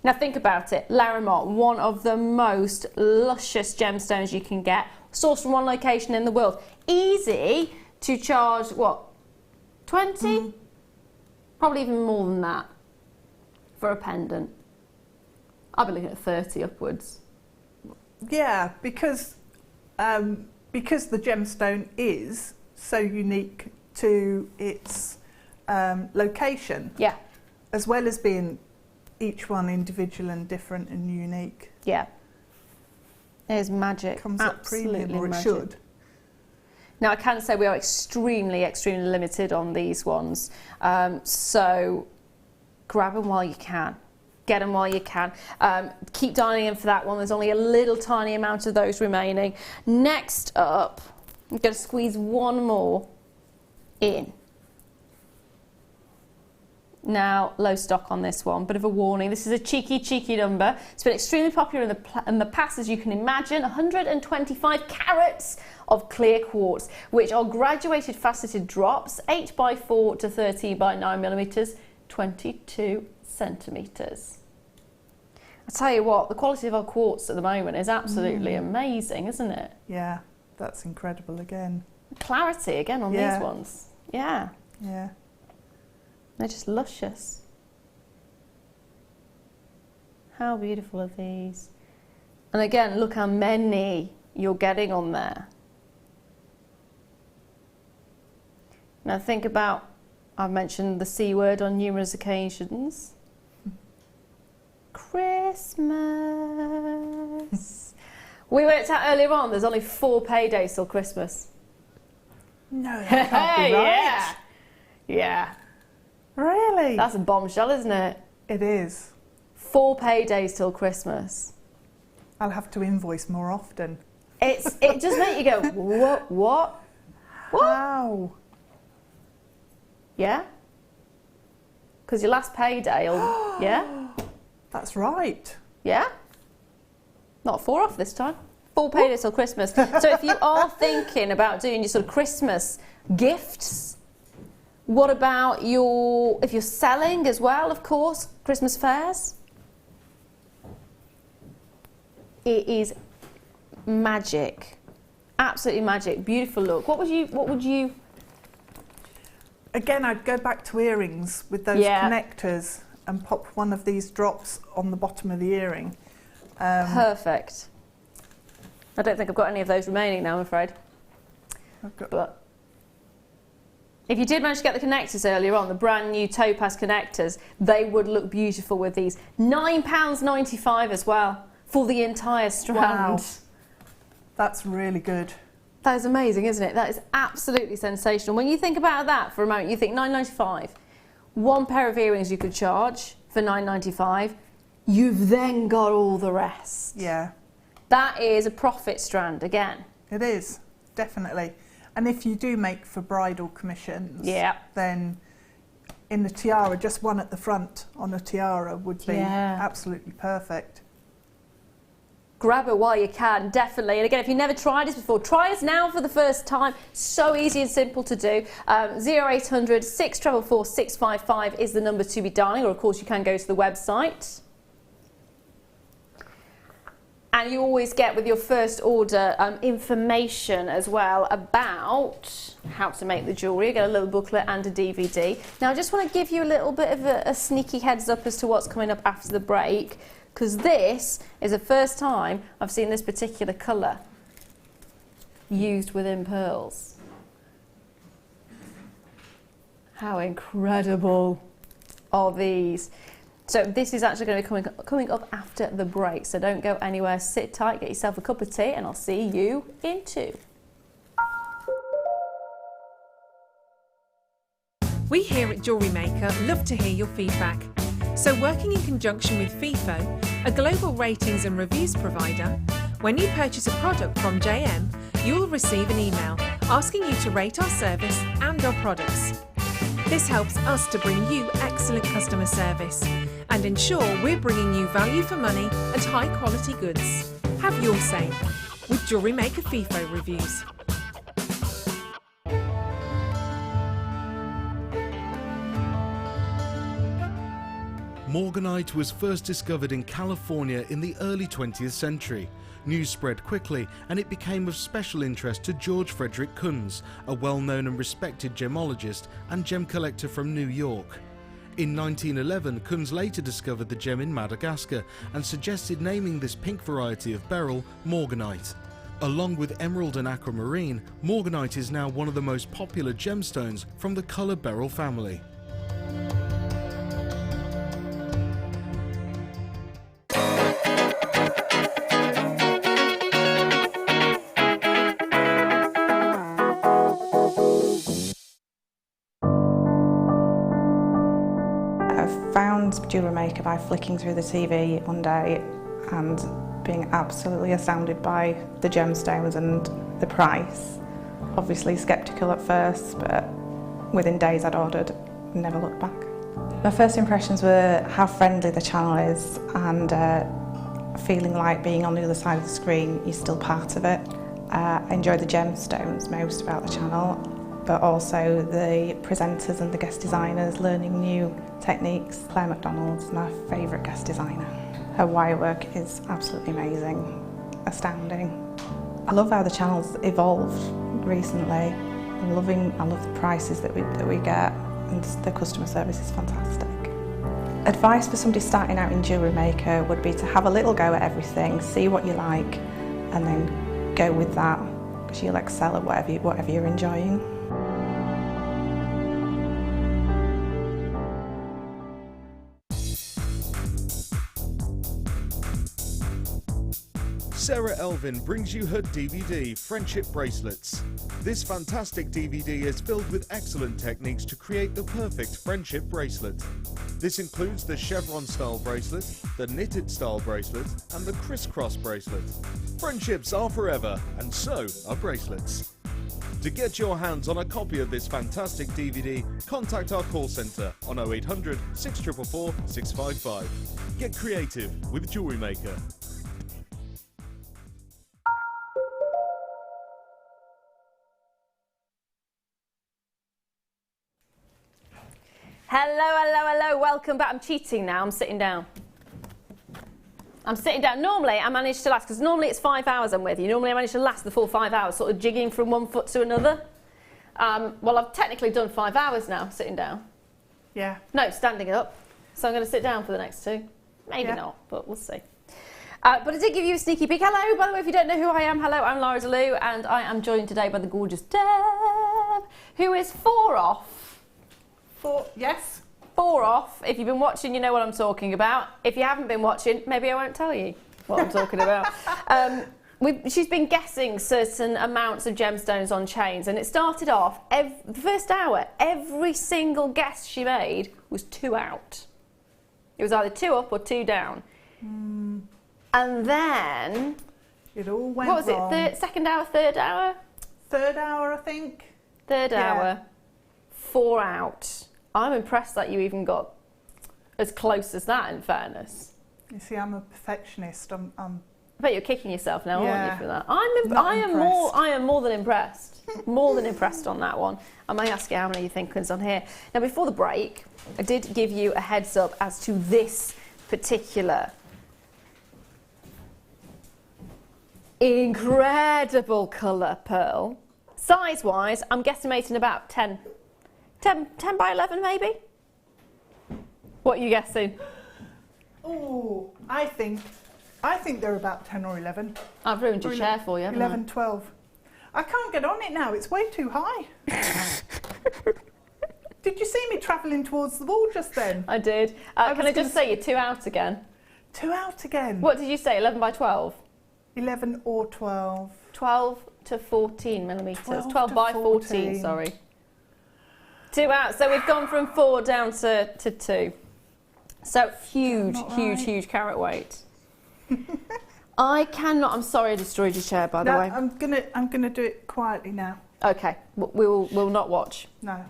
Now think about it, Larimar, one of the most luscious gemstones you can get, sourced from one location in the world. Easy to charge, what, 20? Probably even more than that for a pendant. I'll be looking at 30 upwards. Yeah, because the gemstone is so unique to its location. Yeah. As well as being each one individual and different and unique. Yeah. It is magic. Comes up premium, or it should. Now I can say we are extremely, extremely limited on these ones. So grab them while you can. Get them while you can. Keep dialing in for that one. There's only a little tiny amount of those remaining. Next up, I'm going to squeeze one more in. Now, low stock on this one, bit of a warning. This is a cheeky number. It's been extremely popular in the past, as you can imagine. 125 carats of clear quartz, which are graduated faceted drops, 8x4 to 13x9mm, 22 centimetres. I tell you what, the quality of our quartz at the moment is absolutely amazing, isn't it? Yeah, that's incredible again. Clarity again on these ones. Yeah. Yeah. They're just luscious. How beautiful are these? And again, look how many you're getting on there. Now think about, I've mentioned the C word on numerous occasions. Christmas. We worked out earlier on, there's only 4 paydays till Christmas. No, that can't be right. Yeah. Really? That's a bombshell, isn't it? It is. 4 paydays till Christmas. I'll have to invoice more often. It just makes you go, what? Wow. Yeah? Because your last payday will, yeah? That's right. Yeah? Not 4 off this time. 4 paydays till Christmas. So if you are thinking about doing your sort of Christmas gifts, what about if you're selling as well, of course, Christmas fairs? It is magic. Absolutely magic. Beautiful look. What would you? Again, I'd go back to earrings with those connectors and pop one of these drops on the bottom of the earring. Perfect. I don't think I've got any of those remaining now, I'm afraid. But if you did manage to get the connectors earlier on, the brand new topaz connectors, they would look beautiful with these. £9.95 as well for the entire strand. Wow. That's really good. That is amazing, isn't it? That is absolutely sensational. When you think about that for a moment, you think £9.95. One pair of earrings you could charge for £9.95. You've then got all the rest. Yeah. That is a profit strand again. It is, definitely. And if you do make for bridal commissions, then in the tiara, just one at the front on a tiara would be absolutely perfect. Grab it while you can, definitely. And again, if you've never tried this before, try us now for the first time. So easy and simple to do. 0800 644 655 is the number to be dialing, or of course you can go to the website. And you always get with your first order information as well about how to make the jewellery. You get a little booklet and a DVD. Now I just want to give you a little bit of a sneaky heads up as to what's coming up after the break, because this is the first time I've seen this particular colour used within pearls. How incredible are these? So this is actually going to be coming up after the break, so don't go anywhere, sit tight, get yourself a cup of tea, and I'll see you in 2. We here at Jewellery Maker love to hear your feedback. So working in conjunction with FIFO, a global ratings and reviews provider, when you purchase a product from JM, you will receive an email asking you to rate our service and our products. This helps us to bring you excellent customer service and ensure we're bringing you value for money and high quality goods. Have your say with Jewellery Maker FIFO reviews. Morganite was first discovered in California in the early 20th century. News spread quickly and it became of special interest to George Frederick Kunz, a well-known and respected gemologist and gem collector from New York. In 1911, Kunz later discovered the gem in Madagascar and suggested naming this pink variety of beryl Morganite. Along with emerald and aquamarine, Morganite is now one of the most popular gemstones from the colour beryl family. Found Jewellery Maker by flicking through the TV one day and being absolutely astounded by the gemstones and the price. Obviously sceptical at first, but within days I'd ordered and never looked back. My first impressions were how friendly the channel is and feeling like being on the other side of the screen, you're still part of it. I enjoy the gemstones most about the channel, but also the presenters and the guest designers learning new techniques. Claire McDonald's my favourite guest designer. Her wire work is absolutely amazing, astounding. I love how the channel's evolved recently. I love the prices that we get, and the customer service is fantastic. Advice for somebody starting out in Jewellery Maker would be to have a little go at everything, see what you like, and then go with that, because you'll excel at whatever you're enjoying. Sarah Elvin brings you her DVD, Friendship Bracelets. This fantastic DVD is filled with excellent techniques to create the perfect friendship bracelet. This includes the chevron-style bracelet, the knitted-style bracelet, and the crisscross bracelet. Friendships are forever, and so are bracelets. To get your hands on a copy of this fantastic DVD, contact our call centre on 0800 644 655. Get creative with Jewellery Maker. Hello, welcome back. I'm cheating now, I'm sitting down. Normally I manage to last, because normally it's 5 hours I'm with you. Normally I manage to last the full 5 hours, sort of jigging from one foot to another. Well, I've technically done 5 hours now, sitting down. Yeah. No, standing up. So I'm going to sit down for the next 2. Maybe not, but we'll see. But I did give you a sneaky peek. Hello, by the way, if you don't know who I am, hello, I'm Lara Leuw, and I am joined today by the gorgeous Deb, who is 4 off. Yes. 4 off. If you've been watching, you know what I'm talking about. If you haven't been watching, maybe I won't tell you what I'm talking about. She's been guessing certain amounts of gemstones on chains, and it started off, the first hour, every single guess she made was 2 out. It was either 2 up or 2 down. And then... it all went what was wrong. it, second hour, third hour? Third hour, I think. Third hour, 4 out. I'm impressed that you even got as close as that, in fairness. You see, I'm a perfectionist. I bet you're kicking yourself now, aren't you, for that? I am more than impressed. More than impressed on that one. I may ask you how many you think is on here. Now, before the break, I did give you a heads up as to this particular incredible colour pearl. Size-wise, I'm guesstimating about 10 by 11 maybe? What are you guessing? Oh, I think they're about 10 or 11. I've ruined your chair for you, haven't 11, 12. I can't get on it now, it's way too high. Did you see me travelling towards the wall just then? I did. Can I just say you're 2 out again? 2 out again? What did you say, 11 by 12? 11 or 12. 12 to 14 millimetres. 12 to by 14, sorry. 2 out. So we've gone from 4 down to 2. So huge carat weight. I cannot. I'm sorry I destroyed your chair, by the way. I'm gonna do it quietly now. Okay, we'll not watch. No.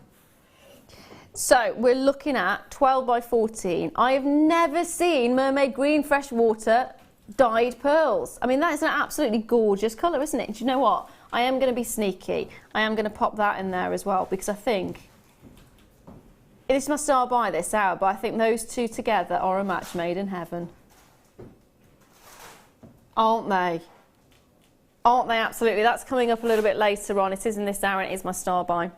So we're looking at 12 by 14. I have never seen mermaid green freshwater dyed pearls. I mean, that is an absolutely gorgeous colour, isn't it? And do you know what? I am going to be sneaky. I am going to pop that in there as well, because I think, it is my star by this hour, but I think those two together are a match made in heaven. Aren't they? Aren't they? Absolutely. That's coming up a little bit later on. It is in this hour and it is my star by.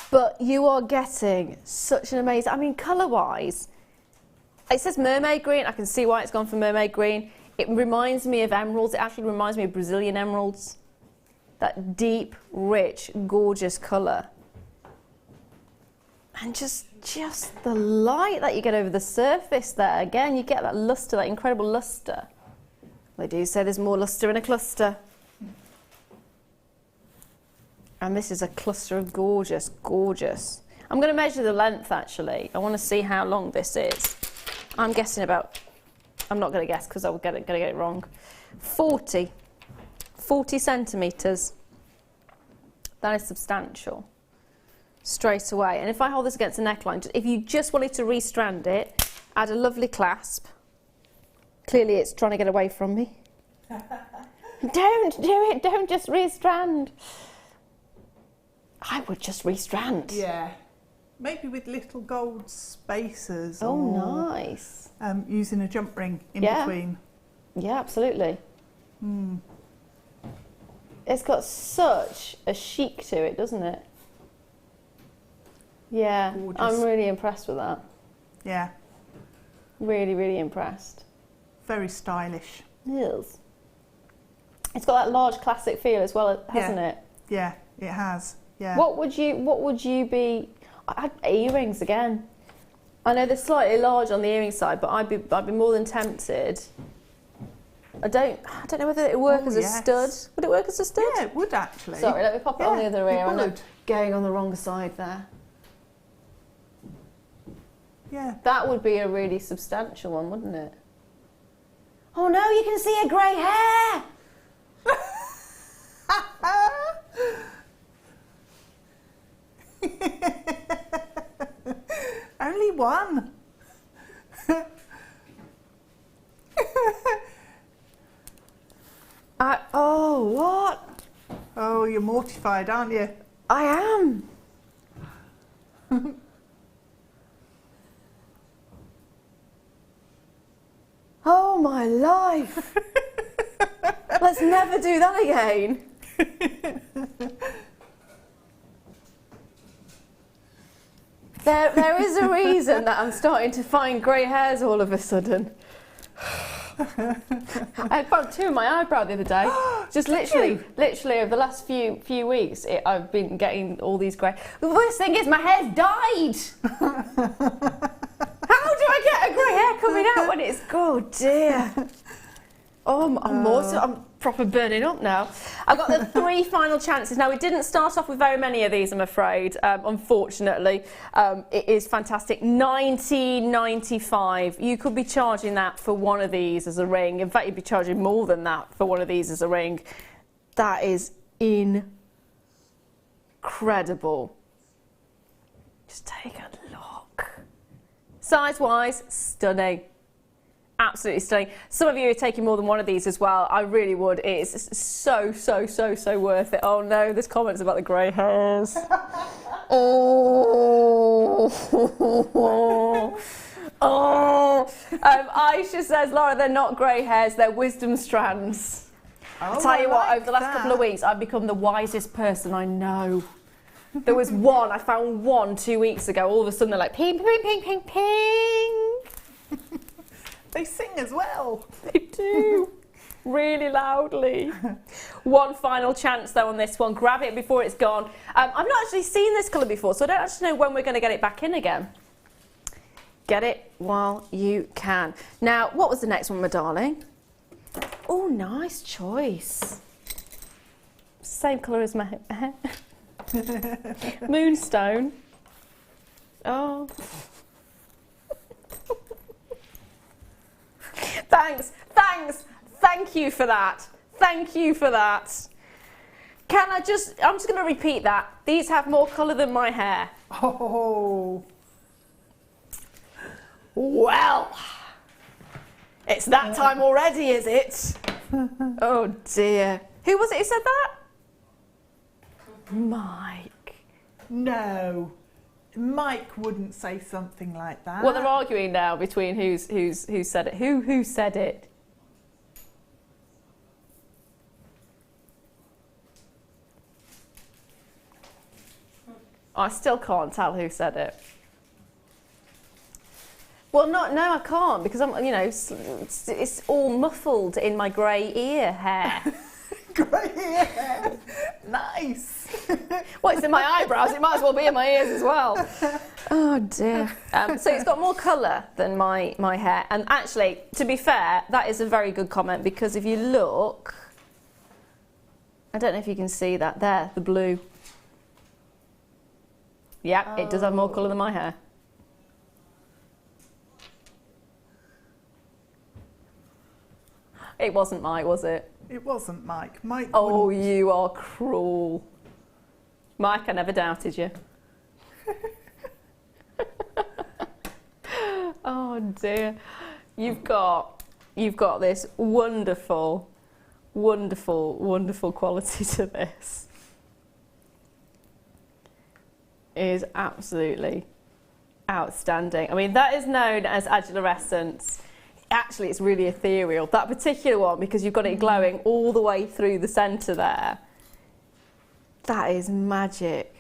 But you are getting such an amazing, I mean, colour-wise, it says mermaid green. I can see why it's gone for mermaid green. It reminds me of emeralds. It actually reminds me of Brazilian emeralds. That deep, rich, gorgeous colour. And just the light that you get over the surface there. Again, you get that lustre, that incredible lustre. They do say there's more lustre in a cluster. And this is a cluster of gorgeous, gorgeous. I'm going to measure the length, actually. I want to see how long this is. I'm guessing about, I'm not going to guess because I'm going to get it wrong. 40 centimetres. That is substantial. Straight away. And if I hold this against the neckline, if you just wanted to restrand it, add a lovely clasp. Clearly it's trying to get away from me. Don't do it, don't just restrand. I would just restrand. Yeah. Maybe with little gold spacers. Oh, or, nice. Using a jump ring in between. Yeah, absolutely. Mm. It's got such a chic to it, doesn't it? Yeah, gorgeous. I'm really impressed with that. Yeah. Really, really impressed. Very stylish. It is. It's got that large classic feel as well, hasn't it? Yeah, it has. Yeah. What would you be? I'd earrings again. I know they're slightly large on the earring side, but I'd be more than tempted. I don't know whether it would work as a stud. Would it work as a stud? Yeah, it would actually. Sorry, let me pop it on the other ear. I'm going on the wrong side there. Yeah. That would be a really substantial one, wouldn't it? Oh no, you can see her grey hair! Only one. Oh, what? Oh, you're mortified, aren't you? I am. Oh my life. Let's never do that again. There is a reason that I'm starting to find grey hairs all of a sudden. I found two in my eyebrow the other day. Just literally over the last few weeks, I've been getting all these grey. The worst thing is my hair's dyed. How do I get a grey hair coming out when it's... Oh dear. Oh, I'm proper burning up now. I've got the 3 final chances. Now, we didn't start off with very many of these, I'm afraid, unfortunately. It is fantastic. $19.95. You could be charging that for one of these as a ring. In fact, you'd be charging more than that for one of these as a ring. That is incredible. Just take a look. Size-wise, stunning. Absolutely stunning. Some of you are taking more than one of these as well. I really would. It's so worth it. Oh no, there's comments about the grey hairs. Oh. Aisha says, Laura, they're not grey hairs, they're wisdom strands. I tell you what, over the last couple of weeks, I've become the wisest person I know. There was one, I found one 2 weeks ago. All of a sudden they're like, ping, ping, ping, ping, ping. They sing as well. They do. Really loudly. One final chance though on this one. Grab it before it's gone. I've not actually seen this colour before, so I don't actually know when we're going to get it back in again. Get it while you can. Now, what was the next one, my darling? Oh, nice choice. Same colour as my hair. Moonstone. Oh. Thanks. Thank you for that. Thank you for that. I'm just going to repeat that. These have more colour than my hair. Oh. Well, it's that time already, is it? Oh dear. Who was it who said that? Mike. No. Mike wouldn't say something like that. Well, they're arguing now between who said it. Who said it? I still can't tell who said it. Well, no, I can't because I'm, you know, it's all muffled in my grey ear hair. Grey ear hair. Nice. Well, it's in my eyebrows. It might as well be in my ears as well. Oh dear. So it's got more colour than my hair. And actually, to be fair, that is a very good comment because if you look, I don't know if you can see that there, the blue. Yeah, it does have more colour than my hair. It wasn't Mike, was it? It wasn't Mike. Mike. Oh, wouldn't. you are cruel. Mike, I never doubted you. Oh dear. You've got this wonderful, wonderful, wonderful quality to this. It is absolutely outstanding. I mean, that is known as agilurescence. Actually, it's really ethereal. That particular one, because you've got it glowing all the way through the centre there. That is magic.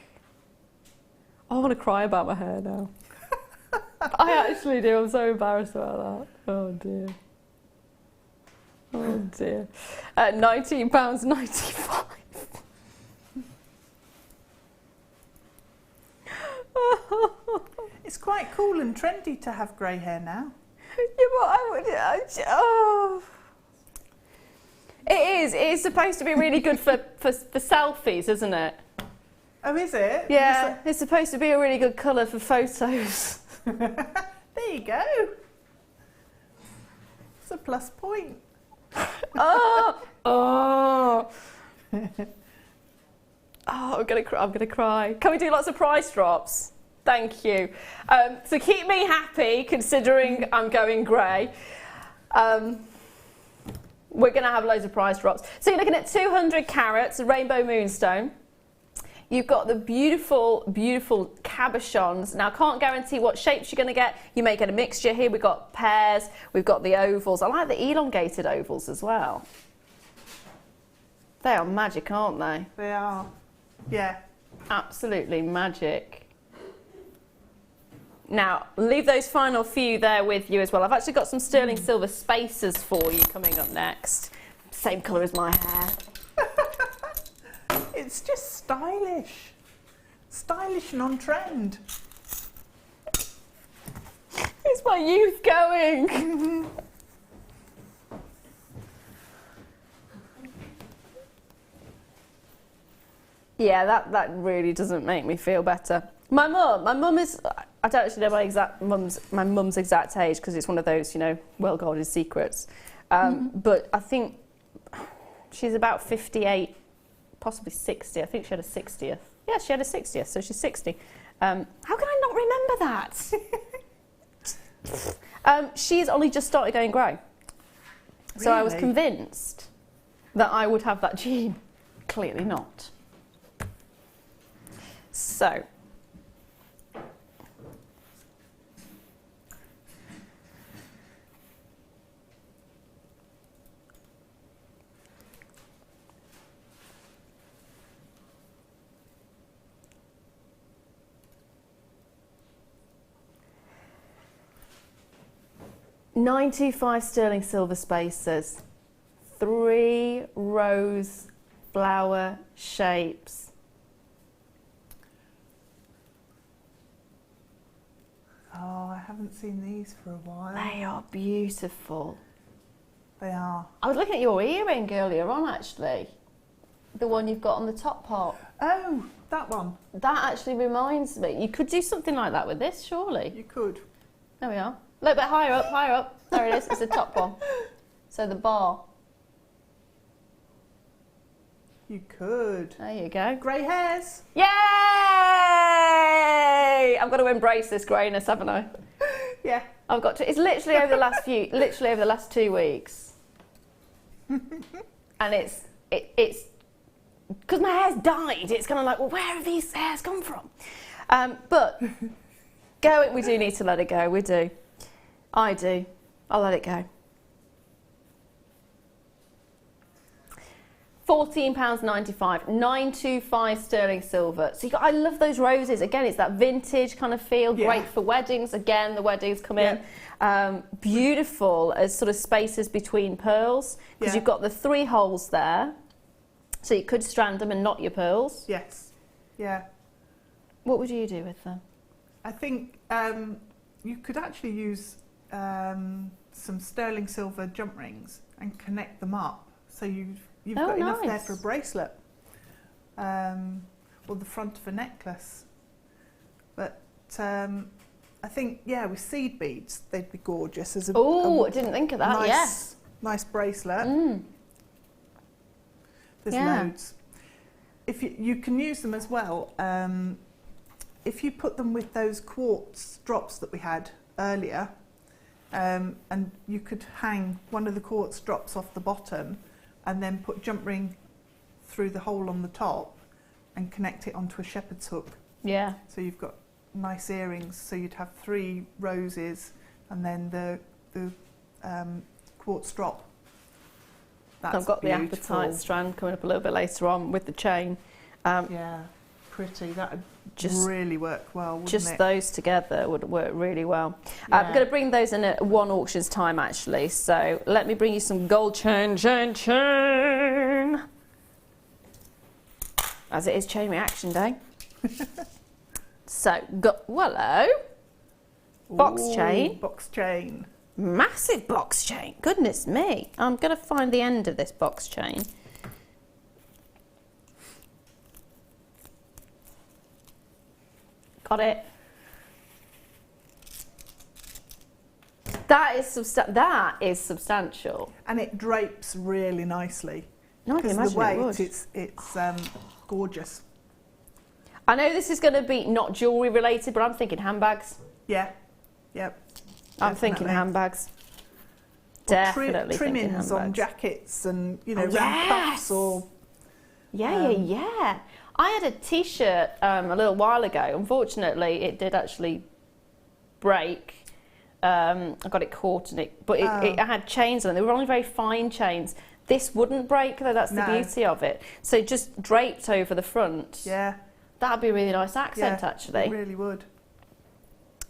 I want to cry about my hair now. I actually do. I'm so embarrassed about that. Oh dear. Oh dear. At £19.95. It's quite cool and trendy to have grey hair now. Yeah, but oh. It is. It is supposed to be really good for selfies, isn't it? Oh, is it? Yeah, it's supposed to be a really good colour for photos. There you go. It's a plus point. Oh, oh. Oh, I'm gonna cry. Can we do lots of price drops? Thank you. So keep me happy, considering I'm going grey. We're going to have loads of price drops. So you're looking at 200 carats, rainbow moonstone. You've got the beautiful, beautiful cabochons. Now, I can't guarantee what shapes you're going to get. You may get a mixture here. We've got pears. We've got the ovals. I like the elongated ovals as well. They are magic, aren't they? They are. Yeah. Absolutely magic. Now, leave those final few there with you as well. I've actually got some sterling silver spacers for you coming up next. Same colour as my hair. It's just stylish. Stylish and on trend. It's my youth going. Yeah, that really doesn't make me feel better. My mum is, I don't actually know my mum's exact age because it's one of those, you know, well-guarded secrets. But I think she's about 58, possibly 60. I think she had a 60th. Yeah, she had a 60th, so she's 60. How can I not remember that? She's only just started going grey. So I was convinced that I would have that gene. Clearly not. So. £925 sterling silver spacers, 3 rose flower shapes. Oh, I haven't seen these for a while. They are beautiful. They are. I was looking at your earring earlier on, actually. The one you've got on the top part. Oh, that one. That actually reminds me. You could do something like that with this, surely. You could. There we are. A little bit higher up, higher up. There it is, it's the top one. So the bar. You could. There you go. Grey hairs. Yay! I've got to embrace this greyness, haven't I? Yeah. I've got to. It's literally over the last 2 weeks, and it's because my hair's dyed. It's kind of like, well, where have these hairs come from? But we do need to let it go. We do. I do. I'll let it go. £14.95, 925 sterling silver. So I love those roses. Again, it's that vintage kind of feel. Great for weddings. Again, the weddings come in. Beautiful as sort of spaces between pearls, because you've got the 3 holes there. So you could strand them and knot your pearls. Yes. Yeah. What would you do with them? I think you could actually use some sterling silver jump rings and connect them up. So you've got enough there for a bracelet or the front of a necklace. But I think, with seed beads, they'd be gorgeous as a I didn't think of that. Nice bracelet. There's loads. If you can use them as well. If you put them with those quartz drops that we had earlier, and you could hang one of the quartz drops off the bottom and then put jump ring through the hole on the top and connect it onto a shepherd's hook. Yeah. So you've got nice earrings. So you'd have 3 roses and then the quartz drop. That's I've got beautiful. the apatite strand coming up a little bit later on with the chain. Yeah, pretty. That would just really work well, wouldn't just it? Those together would work really well. I'm going to bring those in at one auction's time, actually. So let me bring you some gold chain. As it is chain reaction day. So, hello. Box chain. Box chain. Massive box chain. Goodness me. I'm going to find the end of this box chain. Got it. That is substantial. And it drapes really nicely. No, I can imagine the weight, it would. It's gorgeous. I know this is going to be not jewellery related, but I'm thinking handbags. Yeah. Yep. I'm thinking handbags. Definitely thinking handbags. Trimmings on jackets and, round cuffs or... Yeah. I had a T-shirt a little while ago. Unfortunately, it did actually break. I got it caught in it, but it had chains on it. They were only very fine chains. This wouldn't break, though. That's the beauty of it. So just draped over the front. Yeah. That'd be a really nice accent, actually. It really would.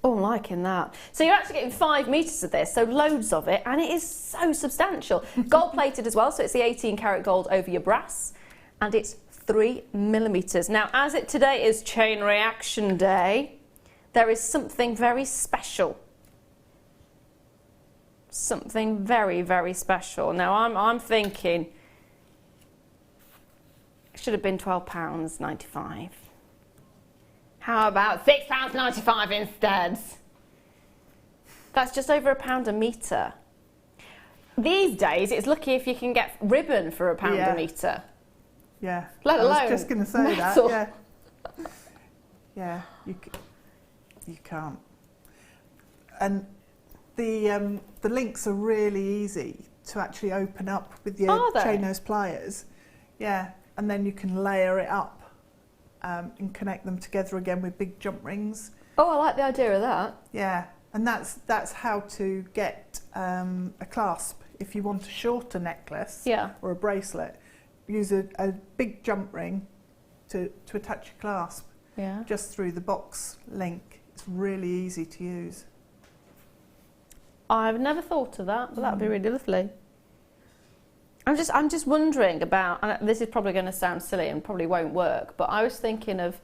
Oh, I'm liking that. So you're actually getting 5 metres of this, so loads of it, and it is so substantial. Gold plated as well, so it's the 18 karat gold over your brass, and it's 3mm. Now, as it today is chain reaction day, there is something very special. Something very, very special. Now, I'm thinking it should have been £12.95. How about £6.95 instead? That's just over £1 a metre. These days, it's lucky if you can get ribbon for £1 a metre. Yeah. Let alone I was just going to say metal. that. Yeah. You can't. And the links are really easy to actually open up with your chain nose pliers. Yeah. And then you can layer it up. And connect them together again with big jump rings. Oh, I like the idea of that. Yeah, and that's how to get a clasp. If you want a shorter necklace or a bracelet, use a big jump ring to attach your clasp just through the box link. It's really easy to use. I've never thought of that, but that'd be really lovely. I'm just wondering about, and this is probably going to sound silly and probably won't work, but I was thinking of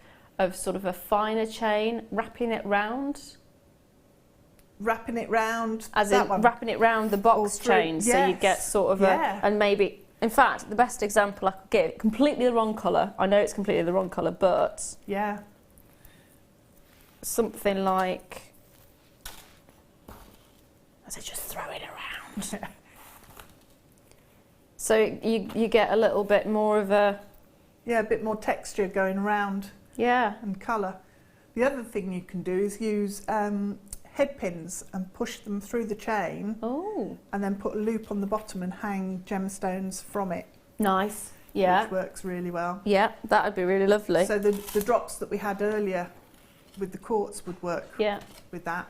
sort of a finer chain, wrapping it round. Wrapping it round? As in wrapping it round the box chain, so you get sort of and maybe, in fact, the best example I could give, completely the wrong colour. I know it's completely the wrong colour, but... Yeah. Something like... As I just throw it around. So you get a little bit more of a... Yeah, a bit more texture going around. Yeah. And colour. The other thing you can do is use head pins and push them through the chain. Oh. And then put a loop on the bottom and hang gemstones from it. Nice. Yeah. Which works really well. Yeah, that would be really lovely. So the drops that we had earlier with the quartz would work with that.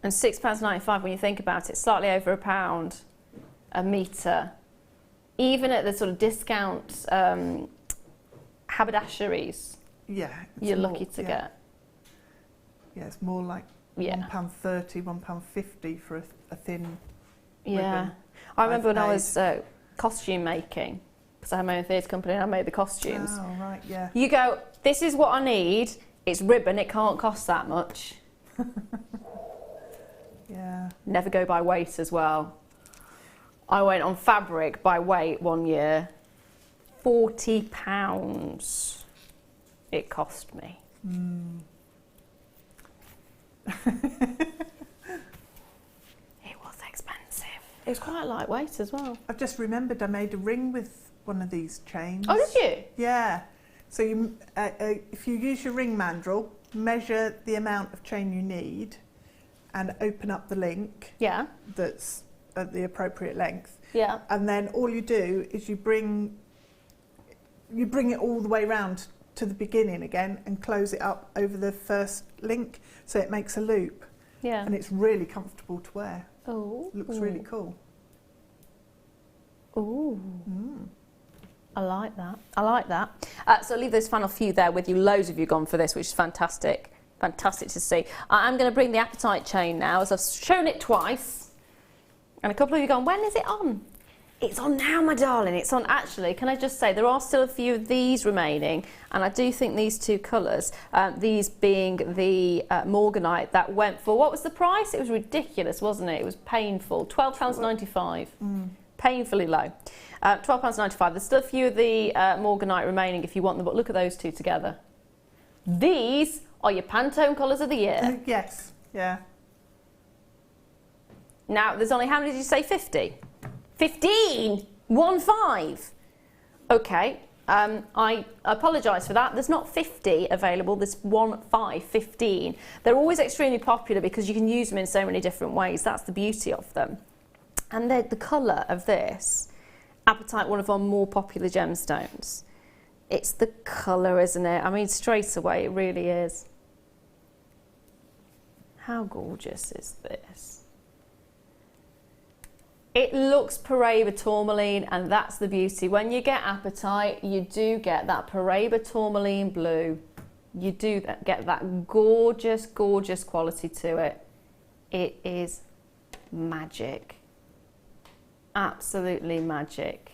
And £6.95 when you think about it, slightly over £1 a metre. Even at the sort of discount haberdasheries, you're lucky to get. Yeah, it's more like £1.30, £1.50 for a thin ribbon. I remember when I was costume making, because I had my own theatre company and I made the costumes. Oh, right, yeah. You go, this is what I need, it's ribbon, it can't cost that much. Yeah. Never go by weight as well. I went on fabric by weight one year, £40 it cost me. Mm. It was expensive. It was quite lightweight as well. I've just remembered I made a ring with one of these chains. Oh, did you? Yeah. So you, if you use your ring mandrel, measure the amount of chain you need and open up the link that's at the appropriate length. Yeah. And then all you do is you bring it all the way round to the beginning again and close it up over the first link so it makes a loop. Yeah. And it's really comfortable to wear. Oh. Looks really cool. Ooh. Mm. I like that. I like that. So I'll leave those final few there with you. Loads of you gone for this, which is fantastic. Fantastic to see. I'm going to bring the apatite chain now, as I've shown it twice. And a couple of you gone, when is it on? It's on now, my darling. It's on. Actually, can I just say, there are still a few of these remaining, and I do think these two colours, these being the Morganite that went for, what was the price? It was ridiculous, wasn't it? It was painful. £12.95. Mm. Painfully low. £12.95. There's still a few of the Morganite remaining if you want them, but look at those two together. These are your Pantone colours of the year. Yes, yeah. Now, there's only, how many did you say? 50? 15? 1-5? Okay, I apologise for that. There's not 50 available, there's 1-5, 15. They're always extremely popular because you can use them in so many different ways. That's the beauty of them. And the colour of this, apatite, one of our more popular gemstones. It's the colour, isn't it? I mean, straight away, it really is. How gorgeous is this? It looks Paraiba tourmaline, and that's the beauty. When you get apatite, you do get that Paraiba tourmaline blue. You do get that gorgeous, gorgeous quality to it. It is magic. Absolutely magic.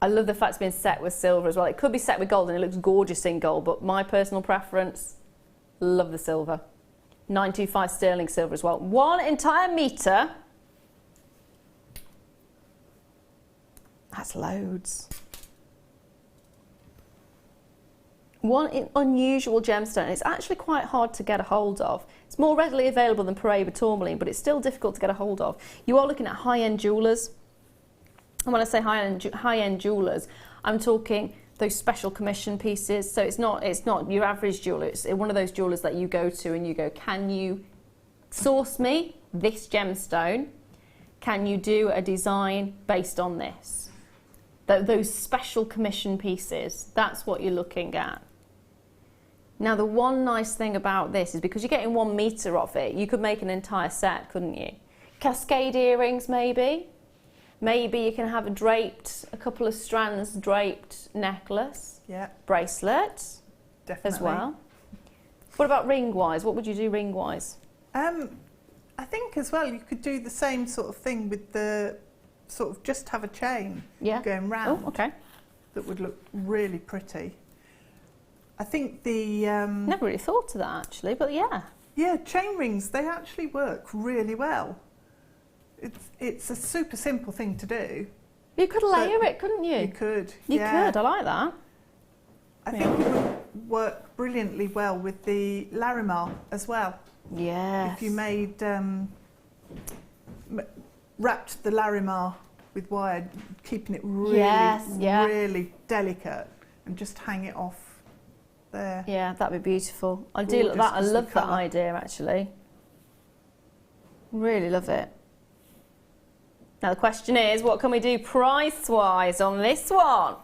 I love the fact it's been set with silver as well. It could be set with gold and it looks gorgeous in gold, but my personal preference, love the silver. 925 sterling silver as well. 1 entire metre. That's loads. One unusual gemstone. It's actually quite hard to get a hold of. It's more readily available than Paraiba tourmaline, but it's still difficult to get a hold of. You are looking at high-end jewellers. And when I say high-end jewellers, I'm talking those special commission pieces. So it's not your average jeweller. It's one of those jewellers that you go to and you go, can you source me this gemstone? Can you do a design based on this? Those special commission pieces, that's what you're looking at. Now, the one nice thing about this is because you're getting 1 metre of it, you could make an entire set, couldn't you? Cascade earrings, maybe. Maybe you can have a couple of strands draped necklace. Yeah. Bracelet. Definitely. As well. What about ring-wise? What would you do ring-wise? I think as well you could do the same sort of thing with the sort of just have a chain going round. Oh, okay. That would look really pretty. I think the... Never really thought of that actually, but yeah. Yeah, chain rings, they actually work really well. It's a super simple thing to do. You could layer it, couldn't you? You could, You could, I like that. I think it would work brilliantly well with the Larimar as well. Yes. If you made, wrapped the Larimar with wire, keeping it really, really delicate, and just hang it off there. Yeah, that'd be beautiful. I Gorgeous, do that. I just the love that colour. idea, actually. Really love it. Now the question is, what can we do price-wise on this one?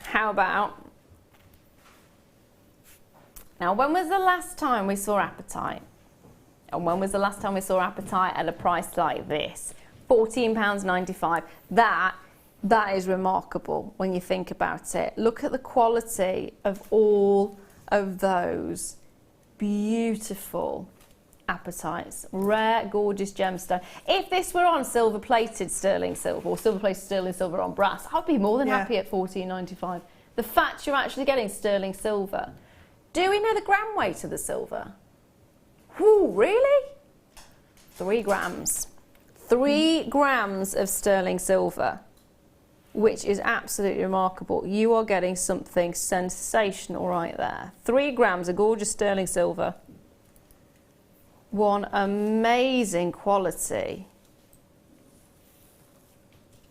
How about... Now, when was the last time we saw apatite? And when was the last time we saw apatite at a price like this? £14.95. That is remarkable when you think about it. Look at the quality of all of those beautiful apatites. Rare, gorgeous gemstone. If this were on silver-plated sterling silver or silver-plated sterling silver on brass, I'd be more than happy at £14.95. The fact you're actually getting sterling silver. Do we know the gram weight of the silver? Whoo, really? 3 grams. 3 grams of sterling silver, which is absolutely remarkable. You are getting something sensational right there. 3 grams of gorgeous sterling silver. One amazing quality.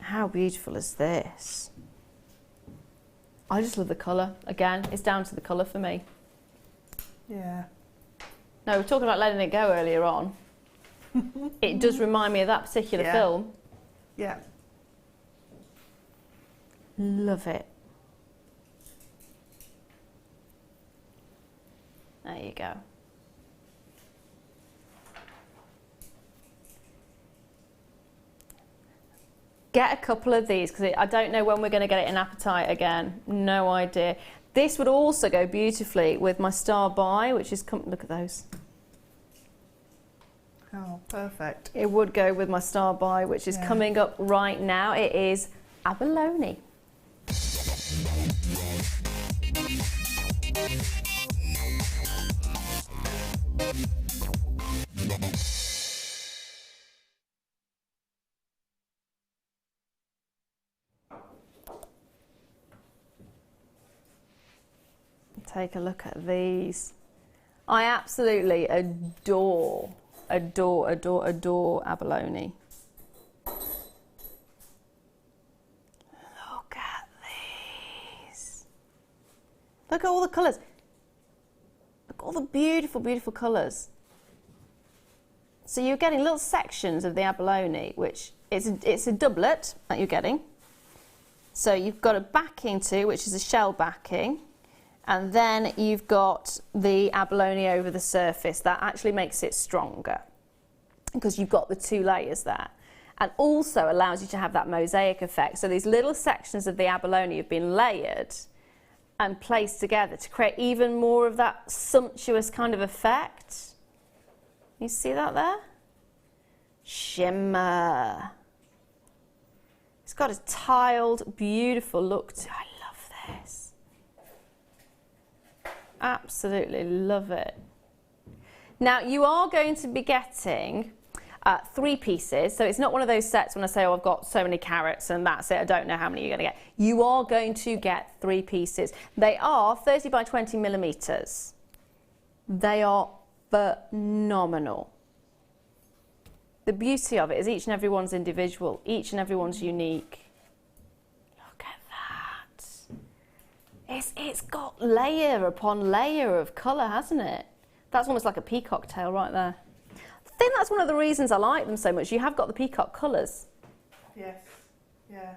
How beautiful is this? I just love the colour. Again, it's down to the colour for me. Yeah. No, we were talking about letting it go earlier on. It does remind me of that particular film. Yeah. Love it. There you go. Get a couple of these because I don't know when we're going to get it in apatite again. No idea. This would also go beautifully with my star buy, which is, look at those. Oh, perfect. It would go with my star buy, which is coming up right now. It is Abalone. Take a look at these. I absolutely adore abalone. Look at these. Look at all the colours. Look at all the beautiful, beautiful colours. So you're getting little sections of the abalone, which it's a doublet that you're getting. So you've got a backing too, which is a shell backing. And then you've got the abalone over the surface. That actually makes it stronger because you've got the 2 layers there. And also allows you to have that mosaic effect. So these little sections of the abalone have been layered and placed together to create even more of that sumptuous kind of effect. You see that there? Shimmer. It's got a tiled, beautiful look to it. I love this. Absolutely love it. Now you are going to be getting 3 pieces, so it's not one of those sets when I say, oh, I've got so many carats and that's it, I don't know how many you're going to get. You are going to get 3 pieces. They are 30 by 20 millimeters. They are phenomenal. The beauty of it is each and every one's individual, each and every one's unique. It's got layer upon layer of colour, hasn't it? That's almost like a peacock tail right there. I think that's one of the reasons I like them so much. You have got the peacock colours. Yes, yeah.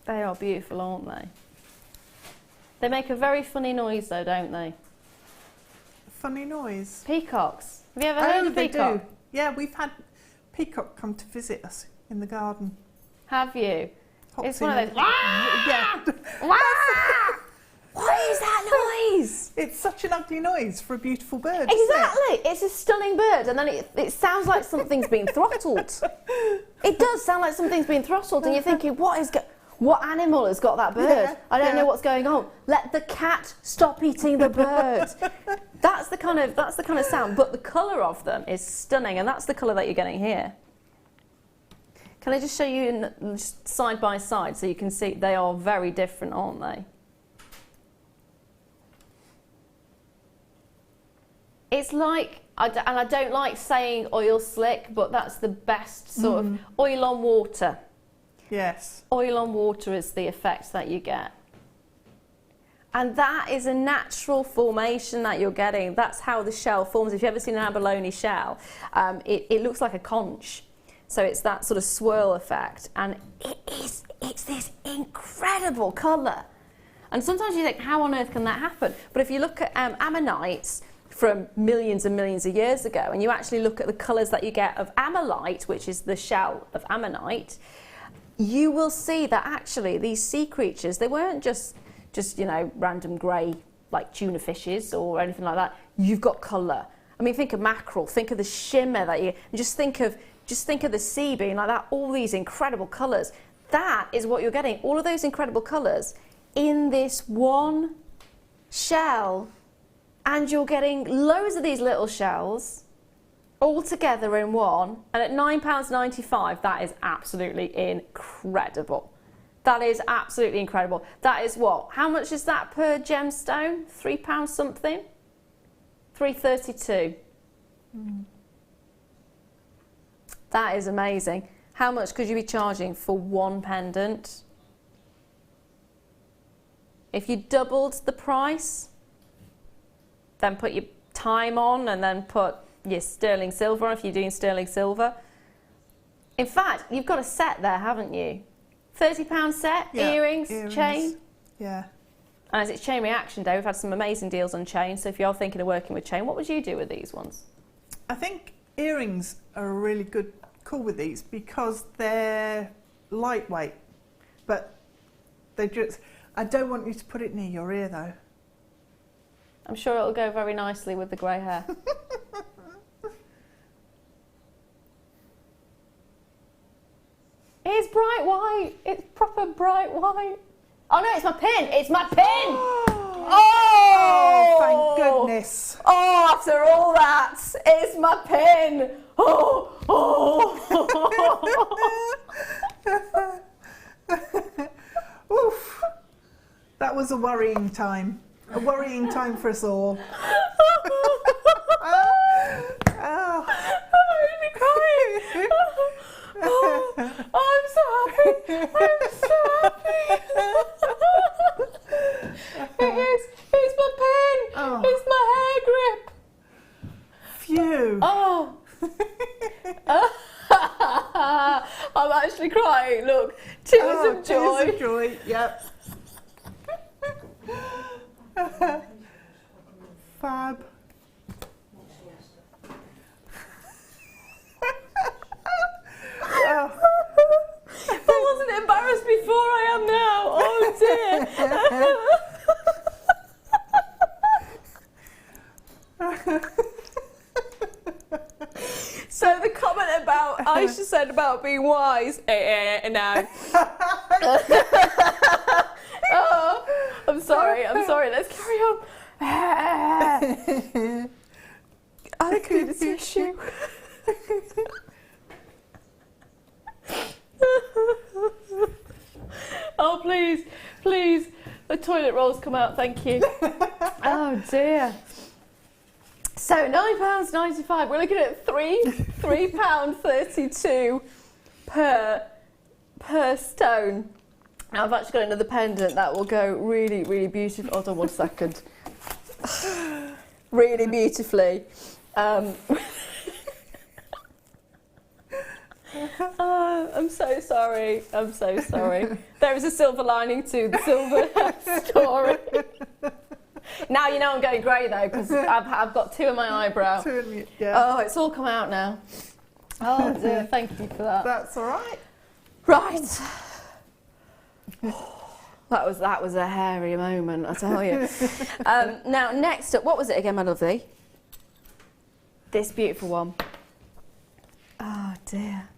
They are beautiful, aren't they? They make a very funny noise though, don't they? Funny noise? Peacocks. Have you ever heard of peacock? Do. Yeah, we've had peacock come to visit us in the garden. Have you? Hops it's one of those. Yeah. What is that noise? It's such an ugly noise for a beautiful bird. Exactly. It's a stunning bird, and then it sounds like something's been throttled. It does sound like something's been throttled, and you're thinking, what animal has got that bird? Yeah, I don't know what's going on. Let the cat stop eating the bird. That's the kind of sound. But the colour of them is stunning, and that's the colour that you're getting here. Can I just show you just side by side so you can see they are very different, aren't they? It's like, and I don't like saying oil slick, but that's the best sort of oil on water. Yes. Oil on water is the effect that you get. And that is a natural formation that you're getting. That's how the shell forms. If you've ever seen an abalone shell, it looks like a conch. So it's that sort of swirl effect. And it's this incredible colour. And sometimes you think, how on earth can that happen? But if you look at ammonites from millions and millions of years ago, and you actually look at the colours that you get of ammonite, which is the shell of ammonite, you will see that actually these sea creatures, they weren't just you know, random grey like tuna fishes or anything like that. You've got colour. I mean, think of mackerel, think of the shimmer that you, and just think of the sea being like that, all these incredible colours. That is what you're getting, all of those incredible colours in this one shell, and you're getting loads of these little shells all together in one, and at £9.95, that is absolutely incredible. That is absolutely incredible. That is what? How much is that per gemstone? £3 something? £3.32. That is amazing. How much could you be charging for one pendant? If you doubled the price, then put your time on and then put your sterling silver on if you're doing sterling silver. In fact, you've got a set there, haven't you? £30 set, Yeah, earrings, chain. Yeah. And as it's chain reaction day, we've had some amazing deals on chain. So if you're thinking of working with chain, what would you do with these ones? I think earrings are a really cool with these because they're lightweight, but they just, I don't want you to put it near your ear though. I'm sure it'll go very nicely with the grey hair. It's bright white. It's proper bright white. Oh no, it's my pin. It's my pin. Oh, thank goodness. Oh, after all that, it's my pin. Oof. That was a worrying time. A worrying time for us all. I'm so happy. I'm so happy. It's my pen. Oh. It's my hair grip. Phew. Oh. I'm actually crying. Look, tears of joy. Tears of joy. Yep. Fab. Oh. I wasn't embarrassed before, I am now. Oh dear. So the comment about Aisha said about being wise, no. Oh, I'm sorry, let's carry on. I need a tissue. Oh, please, the toilet rolls come out, thank you. Oh dear. So £9.95, we're looking at £3.32 per stone. Now I've actually got another pendant that will go really, really beautiful. Hold on 1 second. Really beautifully. I'm so sorry. There is a silver lining to the silver story. Now you know I'm going grey though, because I've got 2 in my eyebrow. 2 in the, yeah. Oh, it's all come out now. Oh dear, thank you for that. That's all right. Right. That was a hairy moment, I tell you. Now next up, what was it again, my lovely? This beautiful one. Oh dear.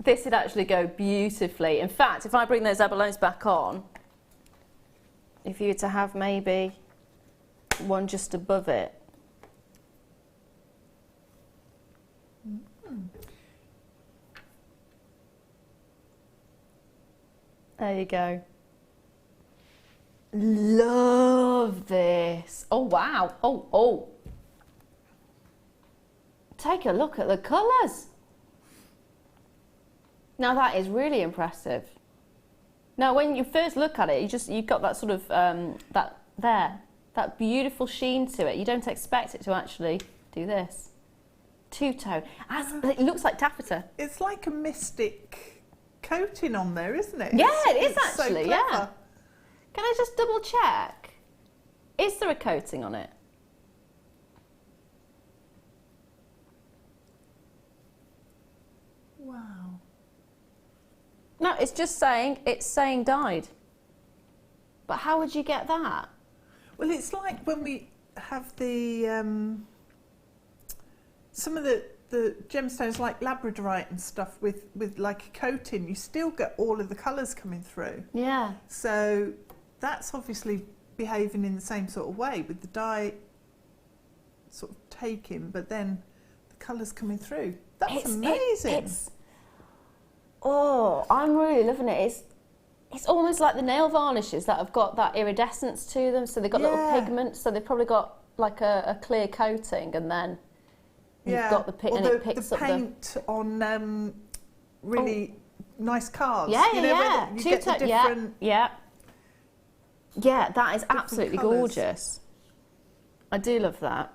This would actually go beautifully. In fact, if I bring those abalones back on, if you were to have maybe one just above it. There you go. Love this. Oh wow. Oh. Take a look at the colours. Now that is really impressive. Now when you first look at it, you've got that sort of, that beautiful sheen to it. You don't expect it to actually do this. Two-tone. It looks like taffeta. It's like a mystic coating on there, isn't it? Yeah, it is it's actually, so yeah. clever. Can I just double check? Is there a coating on it? Wow. No, it's just saying, dyed. But how would you get that? Well, it's like when we have the some of the gemstones like labradorite and stuff with like a coating, you still get all of the colours coming through. Yeah. So that's obviously behaving in the same sort of way with the dye sort of taking, but then the colours coming through. That's amazing. Oh, I'm really loving it. It's almost like the nail varnishes that have got that iridescence to them. So they've got little pigments. So they've probably got like a clear coating, and then you've got the paint on really nice cars. Yeah, you know, you get the different. Yeah, that is absolutely gorgeous. I do love that.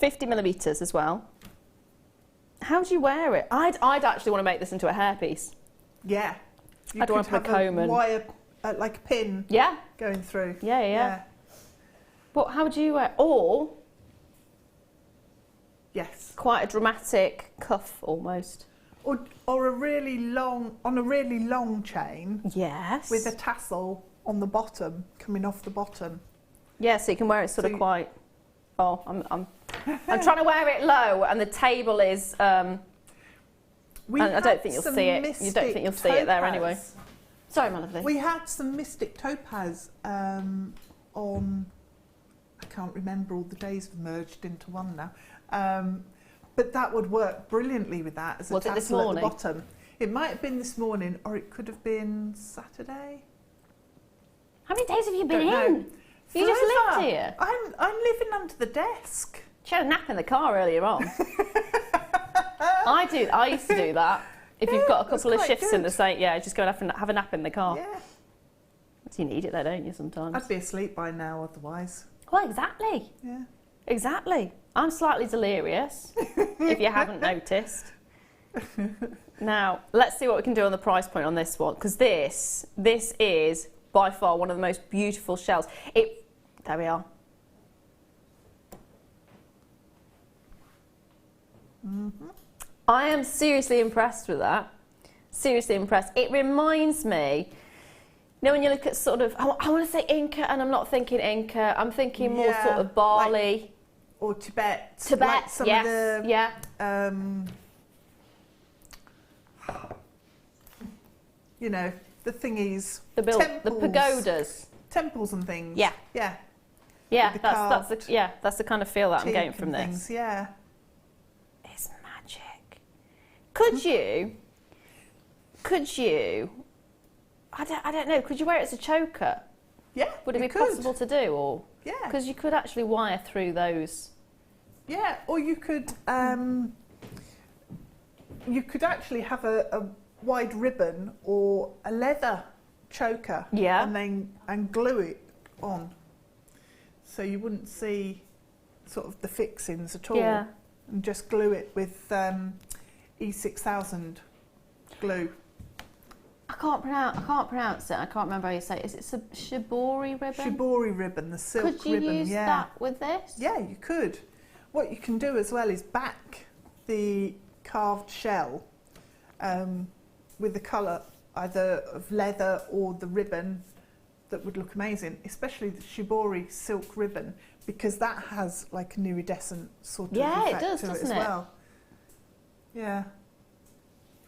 50mm as well. How do you wear it? I'd actually want to make this into a hairpiece. Yeah. I'd want to put a comb and wire, like a pin. Yeah. Going through. Yeah. But how do you wear? Or. Yes. Quite a dramatic cuff almost. Or a really long chain. Yes. With a tassel on the bottom, coming off the bottom. Yeah, so you can wear it sort of quite. Oh, I'm trying to wear it low, and the table is. I don't think you'll see it. You don't think you'll see it there anyway. Sorry, my lovely. We had some mystic topaz on. I can't remember, all the days have merged into one now. But that would work brilliantly with that as a tassel at the bottom. It might have been this morning, or it could have been Saturday. How many days have you been in? You just lived here. I'm living under the desk. She had a nap in the car earlier on. I used to do that. If you've got a couple of shifts in the same, just go and have a nap in the car. Yeah. You need it though, don't you, sometimes? I'd be asleep by now otherwise. Well, exactly. Yeah. Exactly. I'm slightly delirious, if you haven't noticed. Now, let's see what we can do on the price point on this one, because this is by far one of the most beautiful shells. There we are. Mm-hmm. I am seriously impressed with that. Seriously impressed. It reminds me, you know, when you look at sort of, I want to say Inca, and I'm not thinking Inca, I'm thinking more sort of Bali. Or Tibet. Tibet, like some of the, you know, the thingies. The pagodas. Temples and things. Yeah. Yeah. Yeah, that's the kind of feel that I'm getting from this. Things, yeah. It's magic. Could you, I don't know, could you wear it as a choker? Yeah. Would it be possible to do, or? Yeah. Because you could actually wire through those. Yeah, or you could actually have a wide ribbon or a leather choker. Yeah. And glue it on. So you wouldn't see sort of the fixings at all. Yeah. And just glue it with E6000 glue. I can't pronounce it. I can't remember how you say it. Is it shibori ribbon? Shibori ribbon, the silk ribbon. Could you use that with this? Yeah, you could. What you can do as well is back the carved shell with the colour either of leather or the ribbon. That would look amazing, especially the shibori silk ribbon, because that has like an iridescent sort of effect it does, to it doesn't as it? well. Yeah.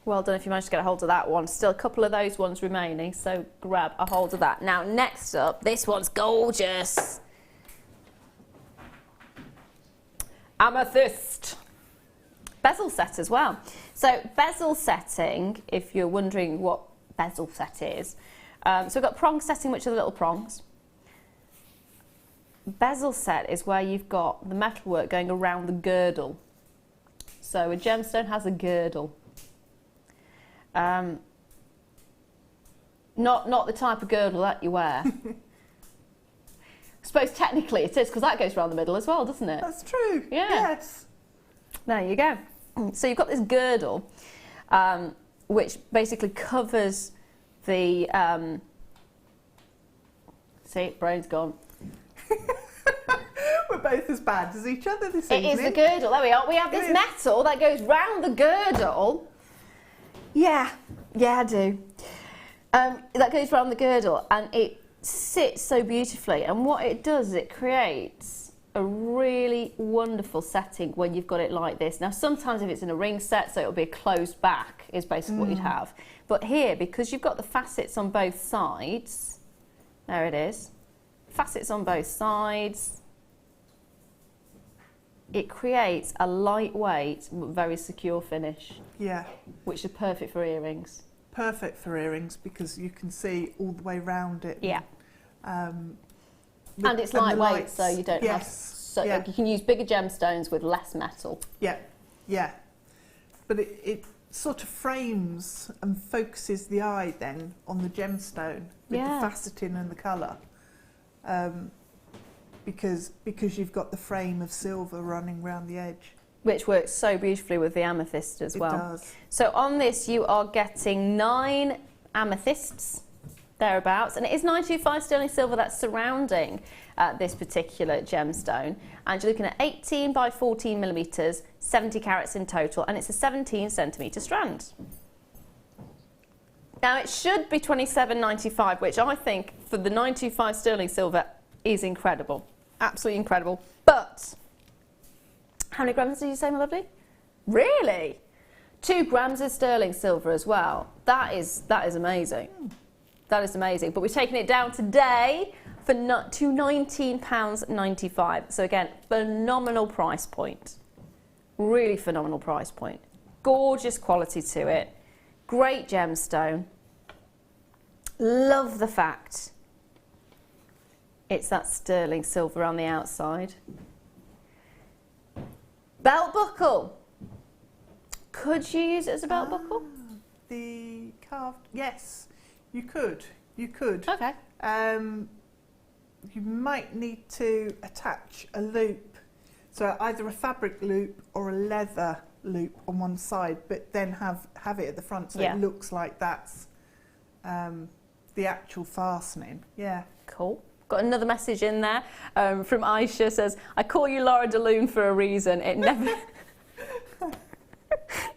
Well done if you managed to get a hold of that one. Still a couple of those ones remaining, so grab a hold of that. Now, next up, this one's gorgeous. Amethyst. Bezel set as well. So bezel setting, if you're wondering what bezel set is, so we've got prong setting, which are the little prongs. Bezel set is where you've got the metalwork going around the girdle. So a gemstone has a girdle. Not the type of girdle that you wear. I suppose technically it is, because that goes around the middle as well, doesn't it? That's true. Yeah. Yes. There you go. So you've got this girdle, which basically covers the... see, brain's gone. We're both as bad as each other this evening. It is the girdle. There we are. We have this metal that goes round the girdle. Yeah, I do. That goes around the girdle, and it sits so beautifully. And what it does is it creates a really wonderful setting when you've got it like this. Now, sometimes if it's in a ring set, so it'll be a closed back is basically what you'd have. But here, because you've got the facets on both sides, there it is, facets on both sides, it creates a lightweight, but very secure finish. Yeah. Which is perfect for earrings. Perfect for earrings because you can see all the way round it. Yeah. And it's lightweight, so you don't have... So you can use bigger gemstones with less metal. Yeah, yeah. But it sort of frames and focuses the eye then on the gemstone with the faceting and the colour. Because you've got the frame of silver running around the edge. Which works so beautifully with the amethyst as well. It does. So on this you are getting 9 amethysts, thereabouts, and it is 925 sterling silver that's surrounding this particular gemstone, and you're looking at 18 by 14 millimetres, 70 carats in total, and it's a 17 centimetre strand. Now it should be 27.95, which I think for the 925 sterling silver is incredible, absolutely incredible. But how many grams did you say, my lovely? Really? 2 grams of sterling silver as well. That is amazing. That is amazing. But we're taking it down today to £19.95. So again, phenomenal price point. Really phenomenal price point. Gorgeous quality to it. Great gemstone. Love the fact it's that sterling silver on the outside. Belt buckle. Could you use it as a belt buckle? The carved, yes, you could. You could. Okay. You might need to attach a loop, so either a fabric loop or a leather loop on one side, but then have it at the front so it looks like that's the actual fastening. Yeah. Cool. Got another message in there from Aisha. Says, I call you Lara Daloon for a reason. It never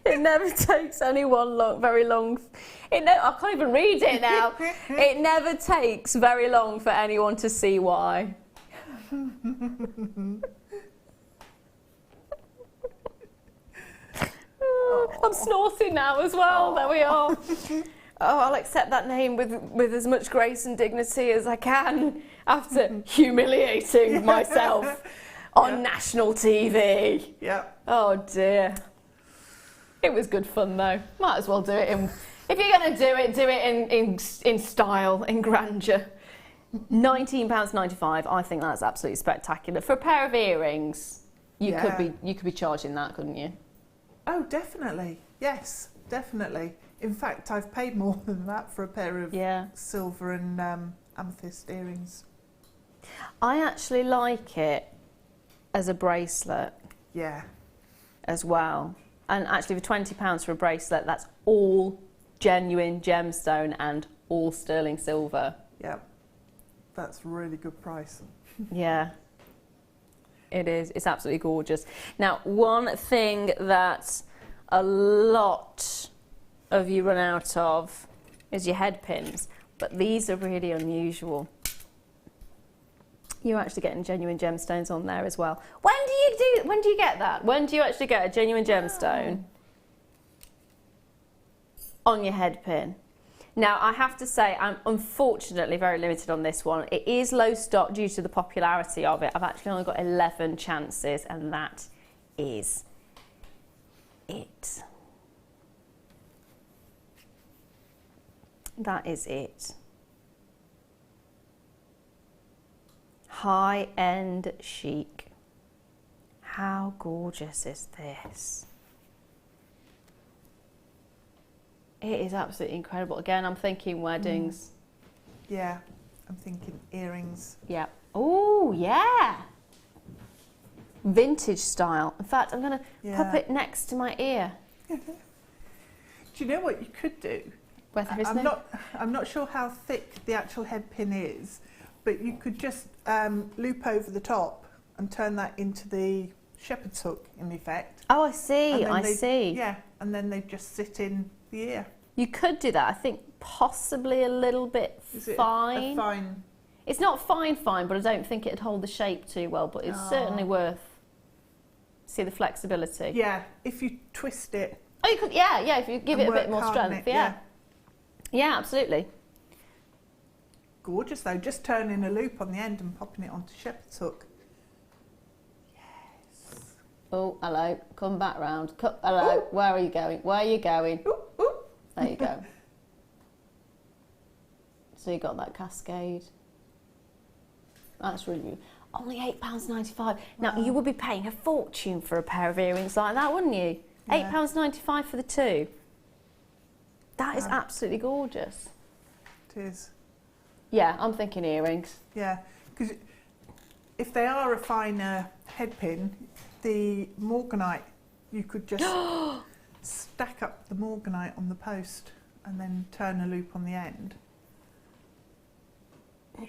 it never takes anyone very long. I can't even read it now. It never takes very long for anyone to see why. I'm snorting now as well. There we are. Oh, I'll accept that name with as much grace and dignity as I can after humiliating myself on national TV. Yeah. Oh dear. It was good fun though. Might as well do it in. If you're going to do it in style, in grandeur. £19.95. I think that's absolutely spectacular for a pair of earrings. You could be charging that, couldn't you? Oh, definitely. Yes, definitely. In fact, I've paid more than that for a pair of silver and amethyst earrings. I actually like it as a bracelet. Yeah. As well. And actually for £20 for a bracelet, that's all genuine gemstone and all sterling silver. Yeah. That's a really good price. Yeah. It is. It's absolutely gorgeous. Now, one thing that a lot of you run out of is your head pins, but these are really unusual. You're actually getting genuine gemstones on there as well. When do you get that? When do you actually get a genuine gemstone on your head pin? Now, I have to say, I'm unfortunately very limited on this one. It is low stock due to the popularity of it. I've actually only got 11 chances, and that is it. That is it. High-end chic. How gorgeous is this? It is absolutely incredible. Again, I'm thinking weddings. Yeah, I'm thinking earrings. Yeah. Oh, yeah. Vintage style. In fact, I'm going to pop it next to my ear. Do you know what you could do? I'm not sure how thick the actual head pin is, but you could just loop over the top and turn that into the shepherd's hook in effect. Oh, I see, I see. Yeah, and then they just sit in the ear. You could do that. I think possibly a little bit fine. A fine? It's not fine, but I don't think it'd hold the shape too well, but it's certainly worth. See the flexibility? Yeah, if you twist it. Oh, you could, yeah, if you give it a bit more strength, yeah, absolutely. Gorgeous though, just turning a loop on the end and popping it onto shepherd's hook. Yes. Oh, hello, come back round. Hello, where are you going? Where are you going? There you go. So you got that cascade. That's really good. Only £8.95. Now, you would be paying a fortune for a pair of earrings like that, wouldn't you? Yeah. £8.95 for the two. That is absolutely gorgeous. It is. Yeah, I'm thinking earrings. Yeah, because if they are a finer head pin, the Morganite, you could just stack up the Morganite on the post and then turn a loop on the end. Yeah.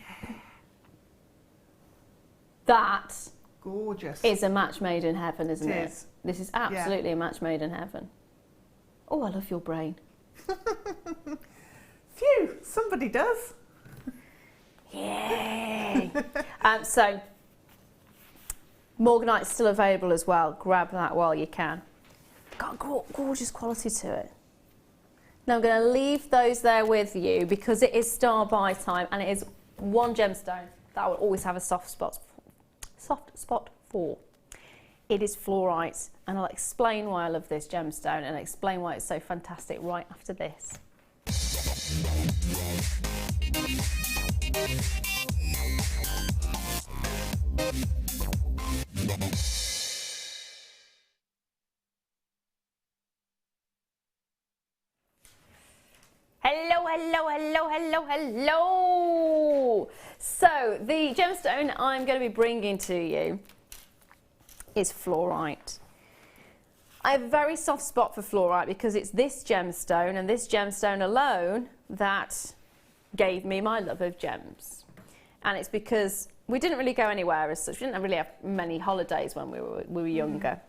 That gorgeous. Is a match made in heaven, isn't it? It is. This is absolutely a match made in heaven. Oh, I love your brain. Phew, somebody does. Yay! So, Morganite's still available as well. Grab that while you can. Got a gorgeous quality to it. Now I'm going to leave those there with you because it is star buy time and it is one gemstone that I will always have a soft spot for. It is fluorite, and I'll explain why I love this gemstone and explain why it's so fantastic right after this. Hello, hello, hello, hello, hello. So the gemstone I'm going to be bringing to you is fluorite. I have a very soft spot for fluorite because it's this gemstone and this gemstone alone that gave me my love of gems. And it's because we didn't really go anywhere as such. We didn't really have many holidays when we were younger.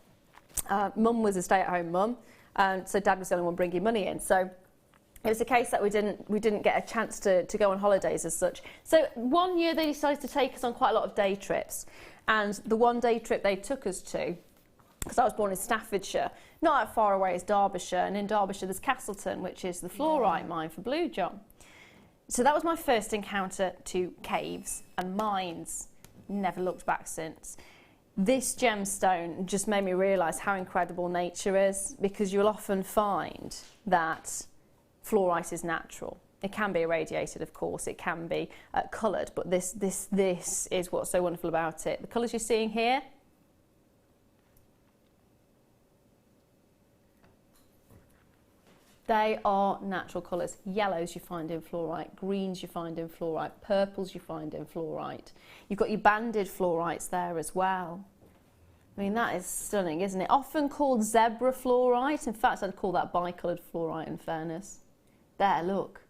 Mum was a stay-at-home mum, and so Dad was the only one bringing money in. So it was a case that we didn't get a chance to go on holidays as such. So one year they decided to take us on quite a lot of day trips. And the one day trip they took us to, because I was born in Staffordshire, not that far away as Derbyshire, and in Derbyshire there's Castleton, which is the fluorite mine for Blue John. So that was my first encounter to caves and mines. Never looked back since. This gemstone just made me realise how incredible nature is, because you'll often find that fluorite is natural. It can be irradiated, of course, it can be coloured, but this is what's so wonderful about it. The colours you're seeing here, they are natural colours. Yellows you find in fluorite, greens you find in fluorite, purples you find in fluorite. You've got your banded fluorites there as well. I mean, that is stunning, isn't it? Often called zebra fluorite. In fact, I'd call that bicoloured fluorite in fairness. There, look.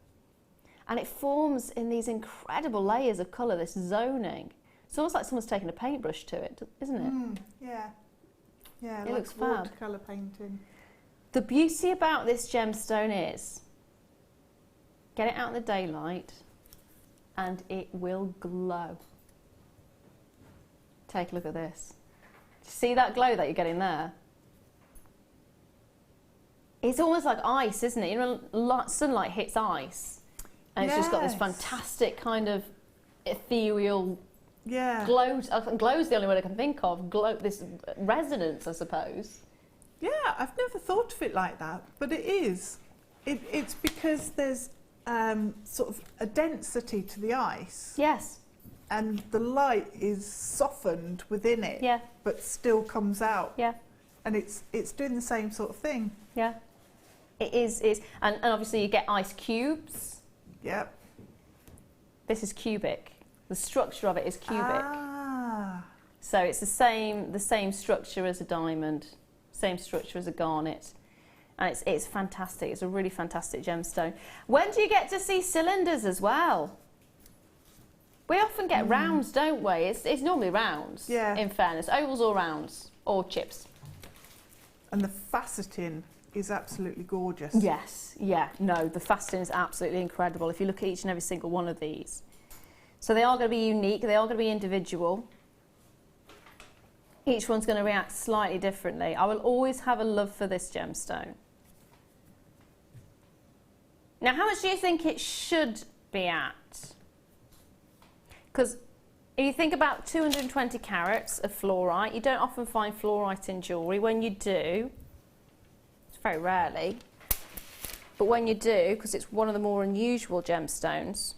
And it forms in these incredible layers of colour, this zoning. It's almost like someone's taken a paintbrush to it, isn't it? Yeah. Yeah, it like looks fab. Watercolour painting. The beauty about this gemstone is, get it out in the daylight and it will glow. Take a look at this. Do you see that glow that you're getting there? It's almost like ice, isn't it? You know, sunlight hits ice. And it's just got this fantastic kind of ethereal glow. Glow's the only word I can think of. Glow, this resonance, I suppose. Yeah, I've never thought of it like that, but it is. It's because there's sort of a density to the ice. Yes. And the light is softened within it, but still comes out. Yeah. And it's doing the same sort of thing. Yeah. It is, and obviously you get ice cubes. Yep. This is cubic. The structure of it is cubic. Ah. So it's the same structure as a diamond, same structure as a garnet. And it's fantastic. It's a really fantastic gemstone. When do you get to see cylinders as well? We often get rounds, don't we? It's normally rounds, in fairness. Ovals or rounds, or chips. And the faceting is absolutely gorgeous. Yes, yeah, no, the faceting is absolutely incredible. If you look at each and every single one of these. So they are going to be unique, they are going to be individual. Each one's going to react slightly differently. I will always have a love for this gemstone. Now, how much do you think it should be at? Because if you think about 220 carats of fluorite, you don't often find fluorite in jewellery. When you do, it's very rarely, but when you do, because it's one of the more unusual gemstones,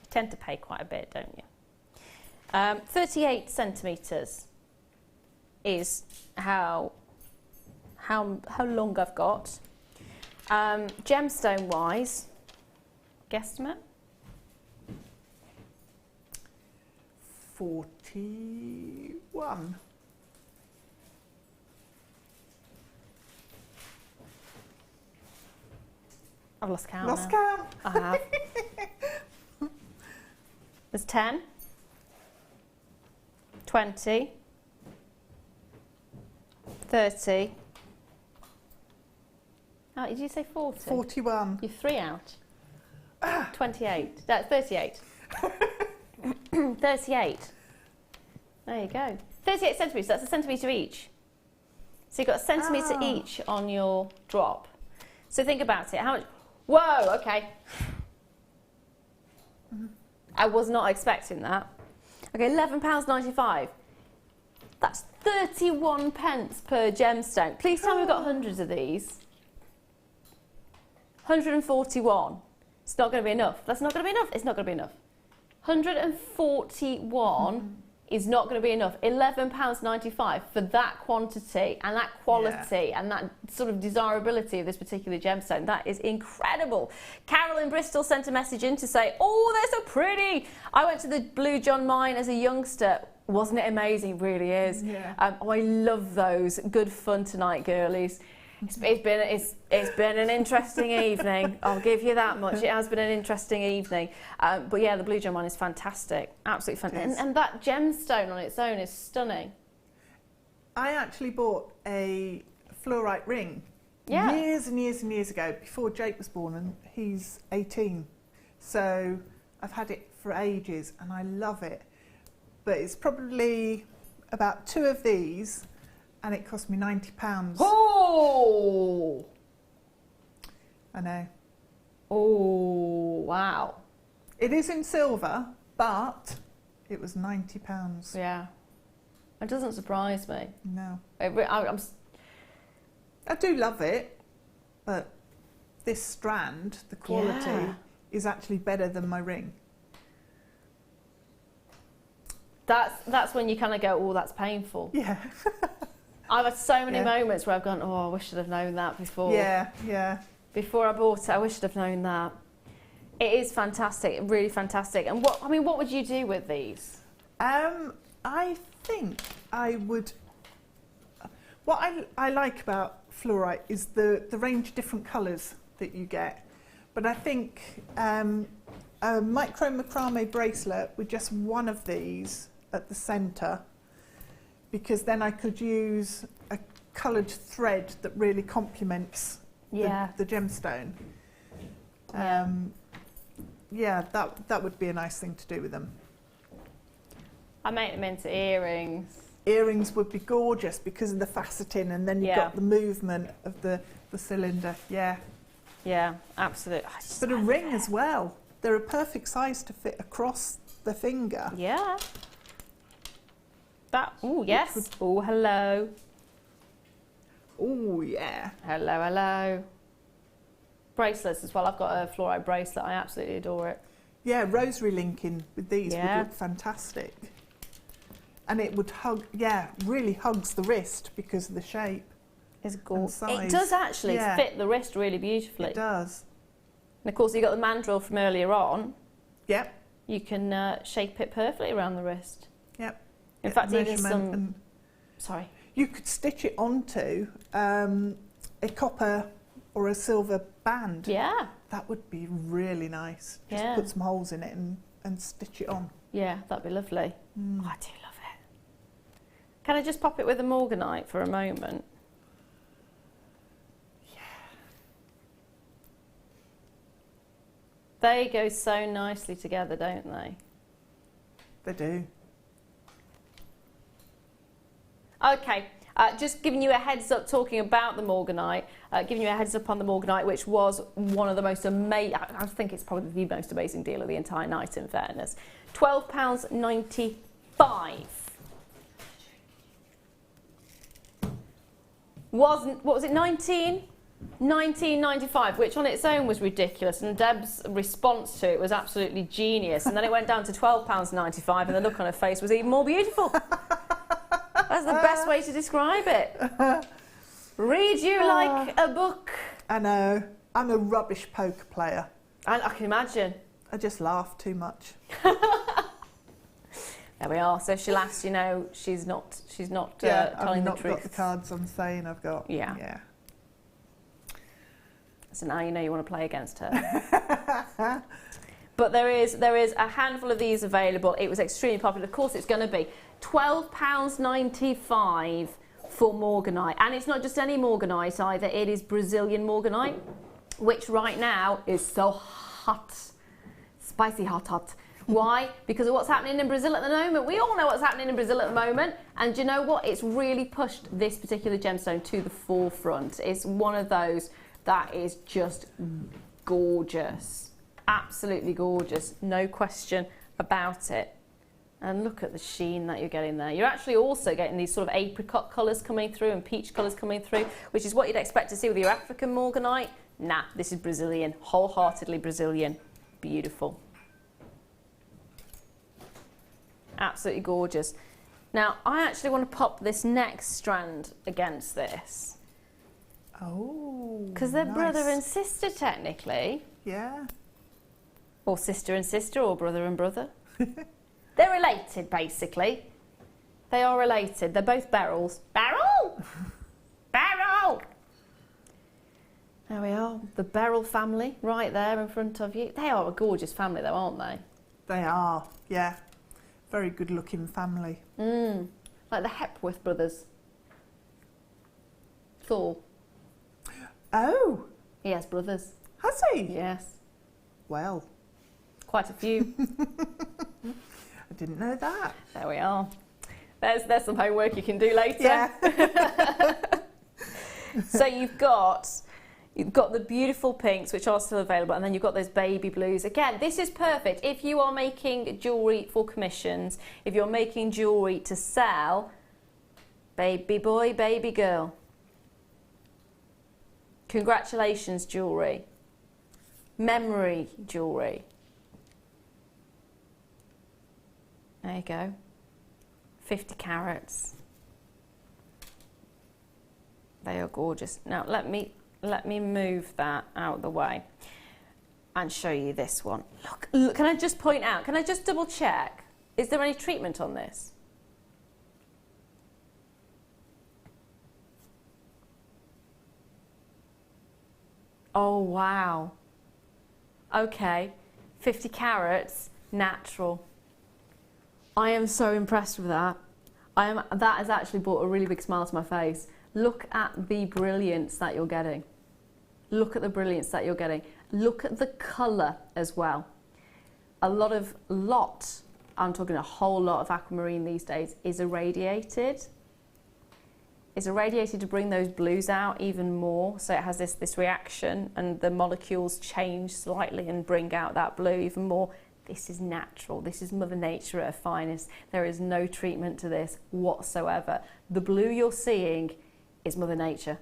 you tend to pay quite a bit, don't you? 38 centimetres is how long I've got. Gemstone wise, guesstimate? 41. I've lost count. Lost count. I have. There's 10, 20, 30. Oh, did you say 40? 41. You're 3 out. 28. That's 38. 38. There you go. 38 centimetres. That's a centimetre each. So you've got a centimetre each on your drop. So think about it. How much? Whoa, okay. I was not expecting that. Okay, £11.95. That's 31 pence per gemstone. Please tell me we've got hundreds of these. 141. It's not going to be enough. That's not going to be enough. It's not going to be enough. 141 is not going to be enough. £11.95 for that quantity and that quality and that sort of desirability of this particular gemstone. That is incredible. Carol in Bristol sent a message in to say, oh, they're so pretty. I went to the Blue John mine as a youngster. Wasn't it amazing? It really is. Yeah. Oh, I love those. Good fun tonight, girlies. It's been an interesting evening. I'll give you that much. It has been an interesting evening. But yeah, the Blue Gem one is fantastic. Absolutely fantastic. And that gemstone on its own is stunning. I actually bought a fluorite ring years and years and years ago, before Jake was born, and he's 18. So I've had it for ages and I love it. But it's probably about 2 of these, and it cost me £90. Oh! I know. Oh, wow. It is in silver, but it was £90. Yeah. It doesn't surprise me. No. I do love it, but this strand, the quality, is actually better than my ring. That's when you kind of go, oh, that's painful. Yeah. I've had so many moments where I've gone, oh, I wish I'd have known that before. Yeah, yeah. Before I bought it, I wish I'd have known that. It is fantastic, really fantastic. And what would you do with these? I think I would. What I like about fluorite is the range of different colours that you get. But I think a micro macrame bracelet with just one of these at the centre, because then I could use a coloured thread that really complements the gemstone. Yeah, that would be a nice thing to do with them. I make them into earrings. Earrings would be gorgeous because of the faceting, and then you've got the movement of the cylinder. Yeah. Yeah, absolutely. But a ring as well. They're a perfect size to fit across the finger. Yeah. Oh, yes. Oh, hello. Oh, yeah. Hello, hello. Bracelets as well. I've got a fluorite bracelet. I absolutely adore it. Yeah, rosary linking with these would look fantastic. And it would really hugs the wrist because of the shape. It's gorgeous. size. It does actually Yeah. fit the wrist really beautifully. It does. And of course, you got the mandrel from earlier on. Yep. You can shape it perfectly around the wrist. Yep. In fact, even Measurement some. and Sorry. you could stitch it onto a copper or a silver band. Yeah. That would be really nice. Just Yeah. put some holes in it and stitch it on. Yeah, that'd be lovely. Mm. Oh, I do love it. Can I just pop it with a Morganite for a moment? Yeah. They go so nicely together, don't they? They do. Okay, just giving you a heads up talking about the Morganite, giving you a heads up on the Morganite, which was one of the most amazing, I think it's probably the most amazing deal of the entire night, in fairness. £12.95. What was it, 19.95, which on its own was ridiculous, and Deb's response to it was absolutely genius. And then it went down to £12.95, and the look on her face was even more beautiful. That's the best way to describe it. Read you like a book. I know. I'm a rubbish poker player. I can imagine. I just laugh too much. There we are. So if she laughs, you know she's not telling I've the not truth. got the cards I'm saying I've got. Yeah. So now you know you want to play against her. But there is a handful of these available. It was extremely popular. Of course, it's going to be £12.95 for Morganite, and it's not just any Morganite either. It is Brazilian Morganite, which right now is so hot, spicy hot. Why? Because of what's happening in Brazil at the moment. We all know what's happening in Brazil at the moment, and do you know what? It's really pushed this particular gemstone to the forefront. It's one of those that is just gorgeous. Absolutely gorgeous, no question about it. And look at the sheen that you're getting there. You're actually also getting these sort of apricot colours coming through and peach colours coming through, which is what you'd expect to see with your African Morganite. Nah, this is Brazilian, wholeheartedly Brazilian. Beautiful. Absolutely gorgeous. Now, I actually want to pop this next strand against this. Oh, because they're nice. brother and sister, technically. Yeah. Or sister and sister, or brother and brother. They're related, basically. They are related. They're both beryls. Beryl! Beryl! There we are. The beryl family, right there in front of you. They are a gorgeous family, though, aren't they? They are, yeah. Very good-looking family. Like the Hepworth brothers. Thor. Oh! He has brothers. Has he? Yes. Well. Quite a few. I didn't know that. There we are. There's some homework you can do later. Yeah. So you've got the beautiful pinks, which are still available, and then you've got those baby blues. Again, this is perfect if you are making jewellery for commissions, if you're making jewellery to sell. Baby boy, baby girl. Congratulations, jewellery. Memory jewellery. There you go. 50 carats. They are gorgeous. Now let me move that out of the way and show you this one. Look, can I just point out, can I just double check? Is there any treatment on this? Oh, wow. Okay, 50 carats, natural. I am so impressed with that. That has actually brought a really big smile to my face. Look at the brilliance that you're getting. Look at the brilliance that you're getting. Look at the colour as well. I'm talking a whole lot of aquamarine these days is irradiated. It's irradiated to bring those blues out even more, so it has this reaction and the molecules change slightly and bring out that blue even more. This is natural. This is Mother Nature at her finest. There is no treatment to this whatsoever. The blue you're seeing is Mother Nature.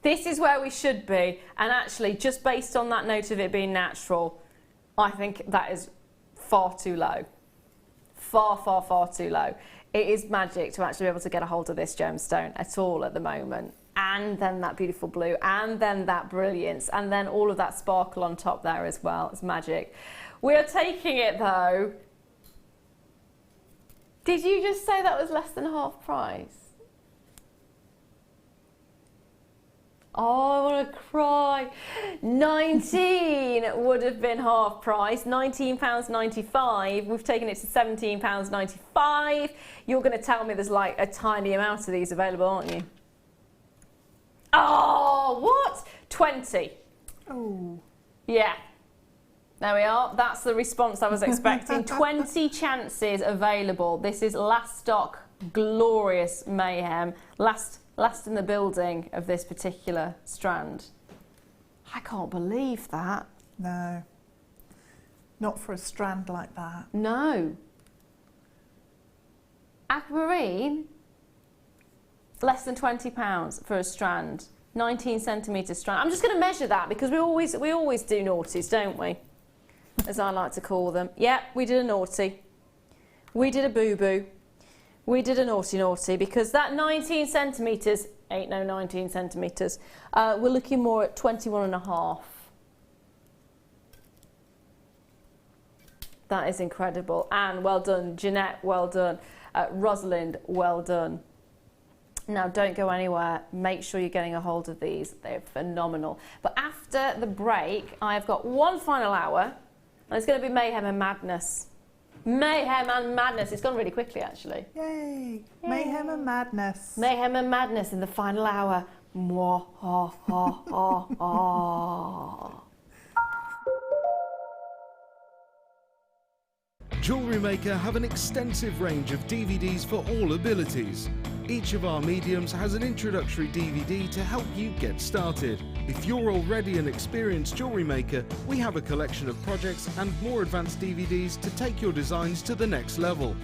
This is where we should be, and actually, just based on that note of it being natural, I think that is far too low. Far, far, far too low. It is magic to actually be able to get a hold of this gemstone at all at the moment. And then that beautiful blue, and then that brilliance, and then all of that sparkle on top there as well. It's magic. We are taking it though. Did you just say that was less than half price? Oh, I want to cry. 19 would have been half price, £19.95. We've taken it to £17.95. You're going to tell me there's like a tiny amount of these available, aren't you? Oh, what? 20. Oh. Yeah. There we are. That's the response I was expecting. 20 chances available. This is last stock, glorious mayhem. Last in the building of this particular strand. I can't believe that. No. Not for a strand like that. No. Aquamarine, less than £20 for a strand. 19 centimetre strand. I'm just going to measure that because we always do naughties, don't we? As I like to call them. Yeah, we did a naughty. We did a boo-boo. We did a naughty because that 19 centimetres, ain't no 19 centimetres, we're looking more at 21.5. That is incredible. Anne, well done. Jeanette, well done. Rosalind, well done. Now, don't go anywhere. Make sure you're getting a hold of these. They're phenomenal. But after the break, I've got one final hour, and it's going to be mayhem and madness. Mayhem and madness. It's gone really quickly, actually. Yay! Mayhem and madness. Mayhem and madness in the final hour. Mwah, ha, ha, ha, ha. Jewellery Maker have an extensive range of DVDs for all abilities. Each of our mediums has an introductory DVD to help you get started. If you're already an experienced jewellery maker, we have a collection of projects and more advanced DVDs to take your designs to the next level.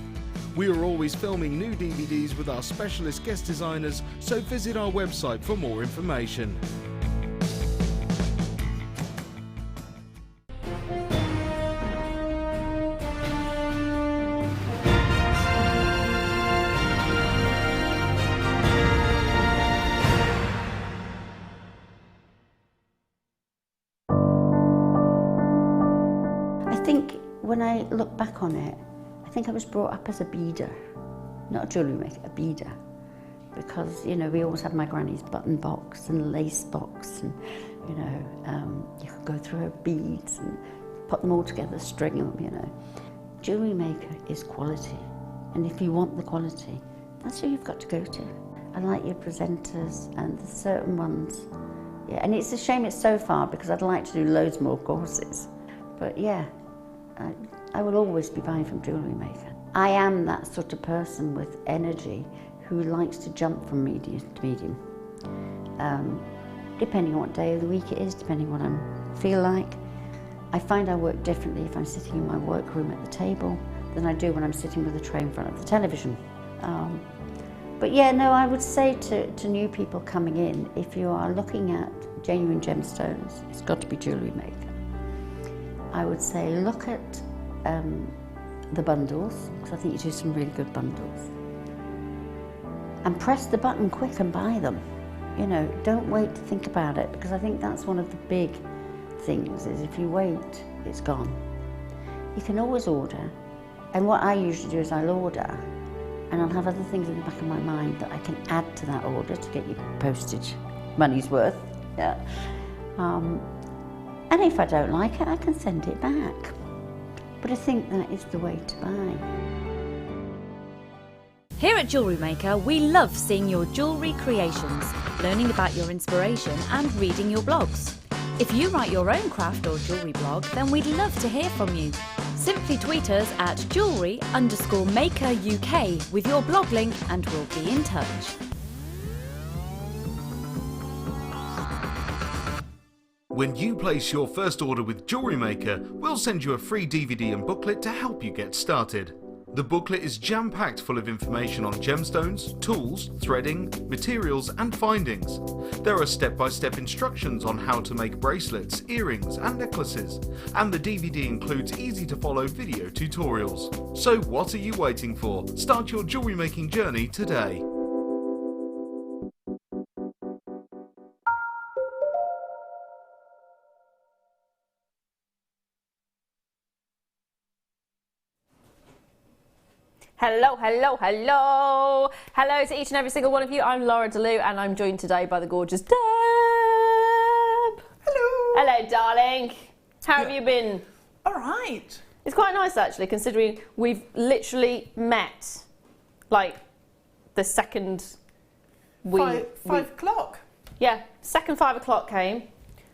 We are always filming new DVDs with our specialist guest designers, so visit our website for more information. When I look back on it, I think I was brought up as a beader, not a jewellery maker, a beader. Because, you know, we always had my granny's button box and lace box and, you know, you could go through her beads and put them all together, string them, you know. Jewellery maker is quality. And if you want the quality, that's who you've got to go to. I like your presenters and the certain ones. Yeah, and it's a shame it's so far because I'd like to do loads more courses. But yeah. I will always be buying from Jewellery Maker. I am that sort of person with energy who likes to jump from medium to medium. Depending on what day of the week it is, depending on what I feel like. I find I work differently if I'm sitting in my workroom at the table than I do when I'm sitting with a tray in front of the television. But yeah, no, I would say to new people coming in, if you are looking at genuine gemstones, it's got to be Jewellery Maker. I would say look at the bundles, because I think you do some really good bundles. And press the button quick and buy them. You know, don't wait to think about it, because I think that's one of the big things, is if you wait, it's gone. You can always order, and what I usually do is I'll order, and I'll have other things in the back of my mind that I can add to that order to get your postage money's worth. Yeah. And if I don't like it, I can send it back. But I think that is the way to buy. Here at Jewellery Maker, we love seeing your jewellery creations, learning about your inspiration and reading your blogs. If you write your own craft or jewellery blog, then we'd love to hear from you. Simply tweet us at jewellery_maker UK with your blog link and we'll be in touch. When you place your first order with Jewellery Maker, we'll send you a free DVD and booklet to help you get started. The booklet is jam-packed full of information on gemstones, tools, threading, materials and findings. There are step-by-step instructions on how to make bracelets, earrings and necklaces, and the DVD includes easy-to-follow video tutorials. So what are you waiting for? Start your jewellery making journey today. Hello, hello, hello. Hello to each and every single one of you. I'm Lara Leuw and I'm joined today by the gorgeous Deb. Hello. Hello, darling. How have you been? All right. It's quite nice actually, considering we've literally met like the second week. 5 o'clock. Yeah, second 5 o'clock came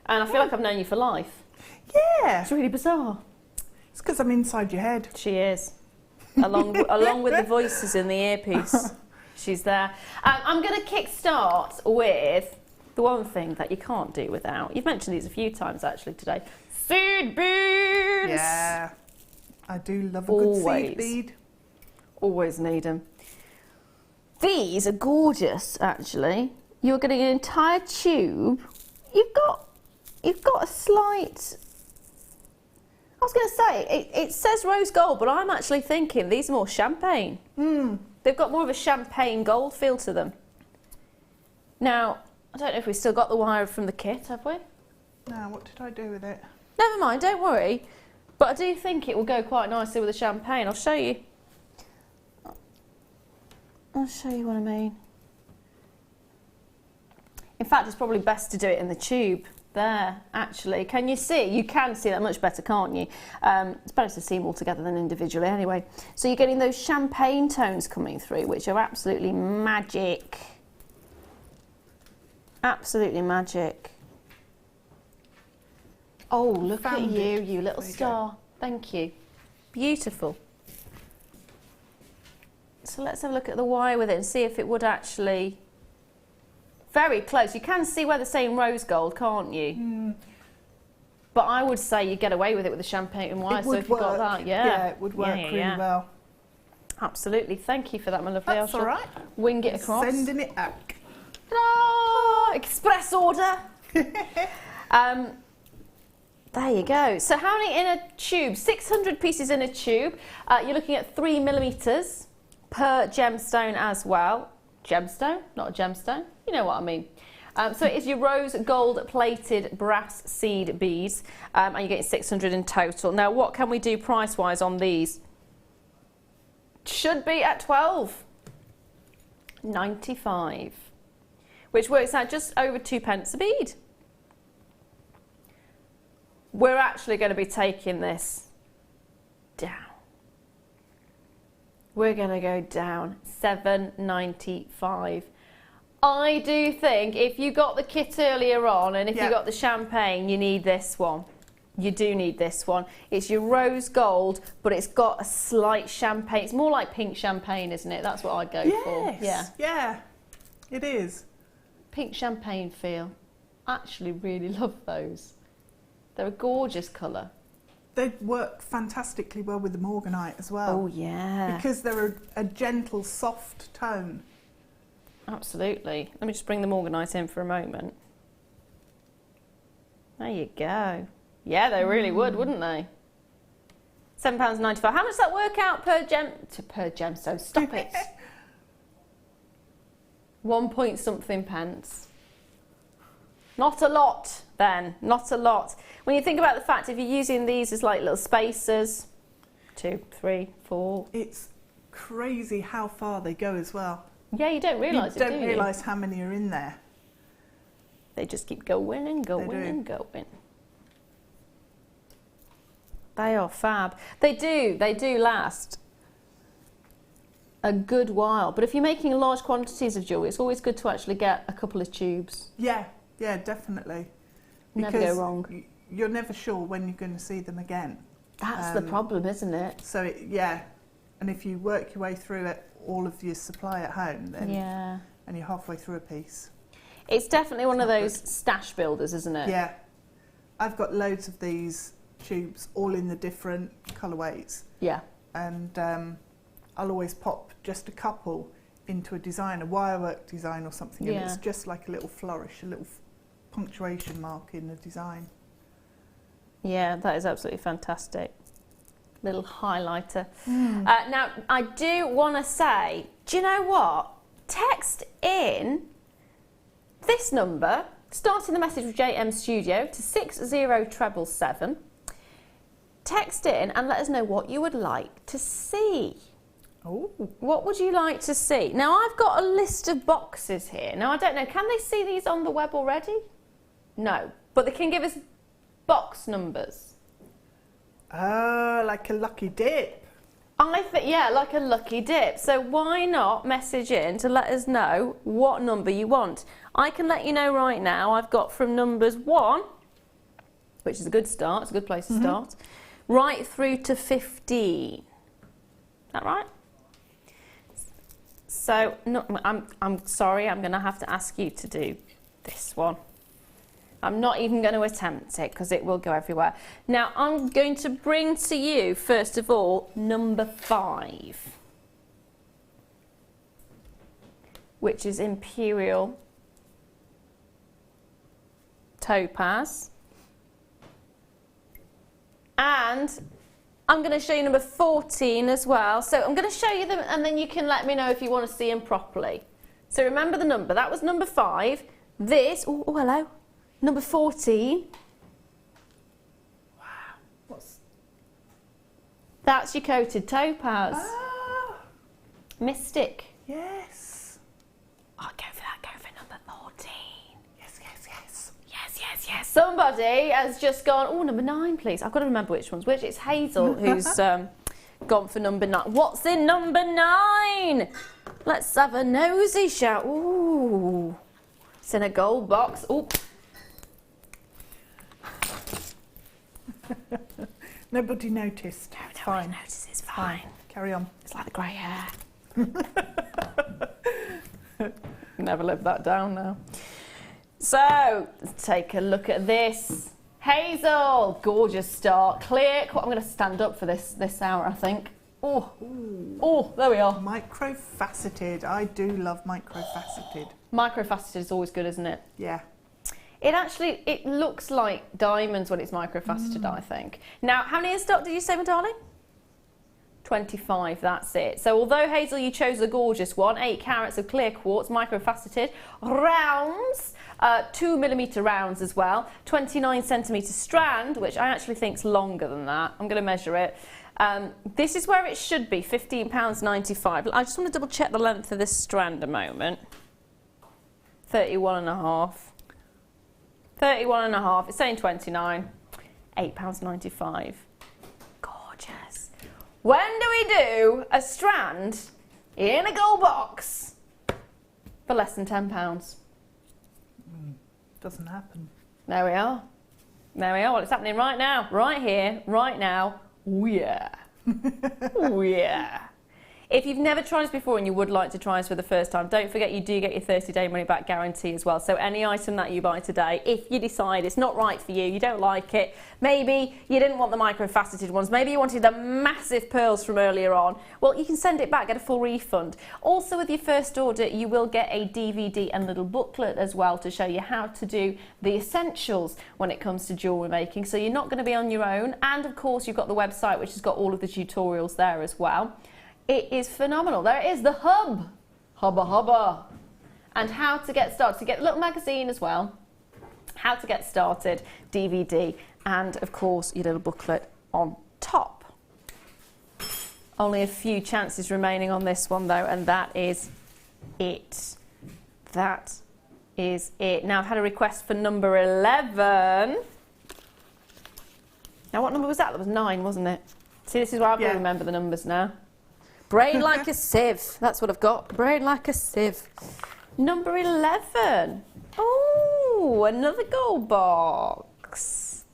and I feel like I've known you for life. Yeah. It's really bizarre. It's because I'm inside your head. She is. along with the voices in the earpiece. She's there. I'm going to kick-start with the one thing that you can't do without. You've mentioned these a few times actually today. Seed beads! Yeah, I do love a good seed bead. Always need them. These are gorgeous actually. You're getting an entire tube. You've got a slight... I was going to say, it says rose gold, but I'm actually thinking these are more champagne. They've got more of a champagne gold feel to them. Now, I don't know if we've still got the wire from the kit, have we? No, what did I do with it? Never mind, don't worry. But I do think it will go quite nicely with the champagne. I'll show you. I'll show you what I mean. In fact, it's probably best to do it in the tube. There, actually. Can you see? You can see that much better, can't you? It's better to see them all together than individually anyway. So you're getting those champagne tones coming through, which are absolutely magic. Absolutely magic. Oh, look at you, you little star. Thank you. Beautiful. So let's have a look at the wire with it and see if it would actually... Very close. You can see where they're saying rose gold, can't you? But I would say you get away with it with the champagne wire. So if you've got that, yeah, it would work really well. Absolutely. Thank you for that, my lovely. That's all right. Wing it across. Sending it out. Oh, express order. There you go. So how many in a tube? 600 pieces in a tube. You're looking at 3mm per gemstone as well. Gemstone, not a gemstone. You know what I mean. So it is your rose gold plated brass seed beads, and you're getting 600 in total. Now, what can we do price-wise on these? Should be at $12.95, which works out just over 2p a bead. We're actually going to be taking this down. We're going to go down $7.95. I do think if you got the kit earlier on and if you got the champagne, you need this one. You do need this one. It's your rose gold, but it's got a slight champagne. It's more like pink champagne, isn't it? That's what I'd go for. Yeah, it is. Pink champagne feel. I actually really love those. They're a gorgeous colour. They work fantastically well with the Morganite as well. Oh, yeah. Because they're a gentle, soft tone. Absolutely. Let me just bring the Morganite in for a moment. There you go. Yeah, they really would, wouldn't they? £7.95. How much does that work out per gemstone? Stop it. 1 point something pence. Not a lot, then. Not a lot. When you think about the fact if you're using these as like little spacers, 2, 3, 4. It's crazy how far they go as well. Yeah, you don't realise it, do you? You don't realise how many are in there. They just keep going and going and going. They are fab. They do last a good while. But if you're making large quantities of jewellery, it's always good to actually get a couple of tubes. Yeah, definitely. Never go wrong. You're never sure when you're going to see them again. That's the problem, isn't it? So, and if you work your way through it, all of your supply at home, then and you're halfway through a piece. It's definitely one of those stash builders, isn't it? Yeah. I've got loads of these tubes, all in the different colourways. Yeah. And I'll always pop just a couple into a design, a wirework design or something, and Yeah. it's just like a little flourish, a little punctuation mark in the design. Yeah, that is absolutely fantastic. Little highlighter. Now, I do want to say, do you know what? Text in this number, starting the message with JM Studio to 60777. Text in and let us know what you would like to see. Oh. What would you like to see? Now, I've got a list of boxes here. Now, I don't know, can they see these on the web already? No, but they can give us box numbers. Oh, like a lucky dip. I think, yeah, like a lucky dip. So why not message in to let us know what number you want? I can let you know right now, I've got from numbers 1, which is a good start, it's a good place to start, right through to 15. Is that right? So, no, I'm sorry, I'm going to have to ask you to do this one. I'm not even going to attempt it because it will go everywhere. Now, I'm going to bring to you, first of all, number 5, which is Imperial Topaz. And I'm going to show you number 14 as well. So I'm going to show you them and then you can let me know if you want to see them properly. So remember the number. That was number 5. This, oh hello, number 14. Wow. That's your coated topaz. Ah, Mystic. yes. I'll go for that. Go for number 14. Yes, yes, yes. Yes, yes, yes. Somebody has just gone, oh, number 9, please. I've got to remember which one's which. It's Hazel who's gone for number 9. What's in number 9? Let's have a nosy, shall we? Ooh. It's in a gold box. Ooh. Nobody noticed. No, It's nobody fine. notices. Fine. Carry on. It's like the grey hair. Never lived that down now. So, let's take a look at this. Hazel, gorgeous start. Clear. I'm going to stand up for this hour, I think. Oh, oh, there we are. Microfaceted. I do love microfaceted. Microfaceted is always good, isn't it? Yeah. It looks like diamonds when it's microfaceted, I think. Now, how many in stock did you say, my darling? 25, that's it. So although, Hazel, you chose a gorgeous one, 8 carats of clear quartz, microfaceted, rounds, 2mm rounds as well, 29cm strand, which I actually think is longer than that. I'm going to measure it. This is where it should be, £15.95. I just want to double check the length of this strand a moment. 31.5. 31.5, it's saying 29, £8.95. Gorgeous. When do we do a strand in a gold box for less than £10? Doesn't happen. There we are. There we are. Well, it's happening right now, right here, right now. Oh yeah. Oh yeah. If you've never tried this before and you would like to try this for the first time, don't forget you do get your 30-day money-back guarantee as well. So any item that you buy today, if you decide it's not right for you, you don't like it, maybe you didn't want the microfaceted ones, maybe you wanted the massive pearls from earlier on, well, you can send it back, get a full refund. Also, with your first order, you will get a DVD and little booklet as well to show you how to do the essentials when it comes to jewellery making. So you're not going to be on your own. And of course, you've got the website, which has got all of the tutorials there as well. It is phenomenal. There it is, the hub. Hubba hubba. And how to get started. So you get a little magazine as well. How to get started, DVD, and of course your little booklet on top. Only a few chances remaining on this one though, and that is it. That is it. Now I've had a request for number 11. Now what number was that? That was 9, wasn't it? See, this is why I've got to remember the numbers now. Brain like a sieve. That's what I've got. Brain like a sieve. Number 11. Oh, another gold box.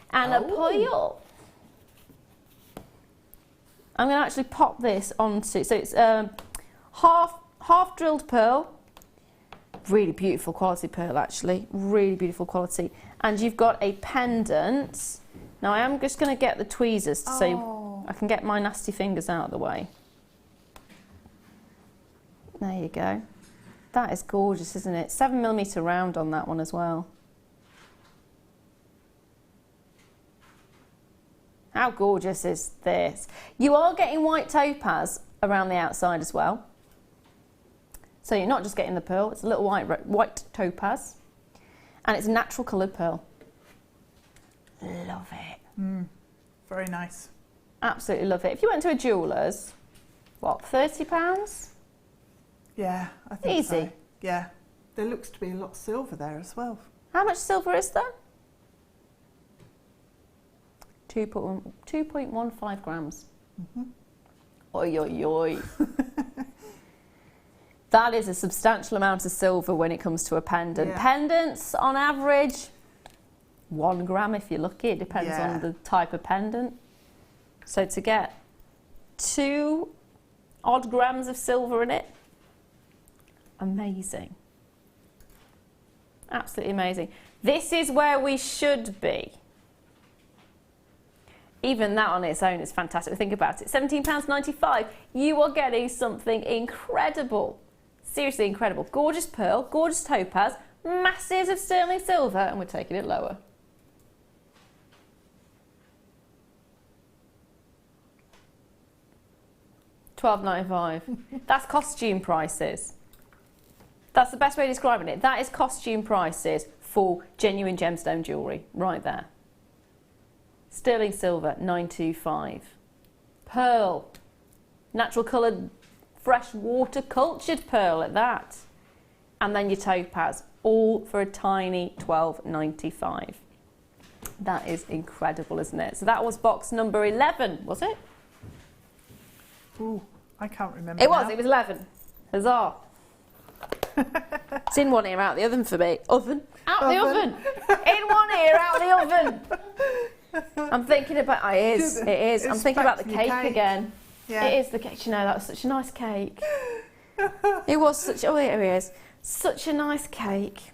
And a pile. I'm going to actually pop this onto... So it's half drilled pearl. Really beautiful quality pearl, actually. Really beautiful quality. And you've got a pendant. Now, I am just going to get the tweezers so I can get my nasty fingers out of the way. There you go. That is gorgeous, isn't it? 7mm round on that one as well. How gorgeous is this? You are getting white topaz around the outside as well. So you're not just getting the pearl, it's a little white topaz. And it's a natural coloured pearl. Love it. Very nice. Absolutely love it. If you went to a jeweller's, what, £30? Yeah, I think Easy. so. Yeah. There looks to be a lot of silver there as well. How much silver is there? 2.15 grams. Oi, oi, oi. That is a substantial amount of silver when it comes to a pendant. Yeah. Pendants, on average, 1 gram if you're lucky. It depends on the type of pendant. So to get 2 odd grams of silver in it, amazing. Absolutely amazing. This is where we should be. Even that on its own is fantastic. Think about it, £17.95. You are getting something incredible. Seriously incredible. Gorgeous pearl, gorgeous topaz, masses of sterling silver, and we're taking it lower. £12.95. That's costume prices. That's the best way of describing it. That is costume prices for genuine gemstone jewellery, right there. Sterling silver, £9.25. Pearl, natural coloured, freshwater cultured pearl at that. And then your topaz, all for a tiny £12.95. That is incredible, isn't it? So that was box number 11, was it? Ooh, I can't remember. It was 11. Huzzah. It's in one ear, out the oven for me. Oven? Out the oven. In one ear, out the oven. I'm thinking about, it is. I'm thinking about the cake again. Yeah. It is the cake. You know, that was such a nice cake. It was such, oh, here it is. Such a nice cake.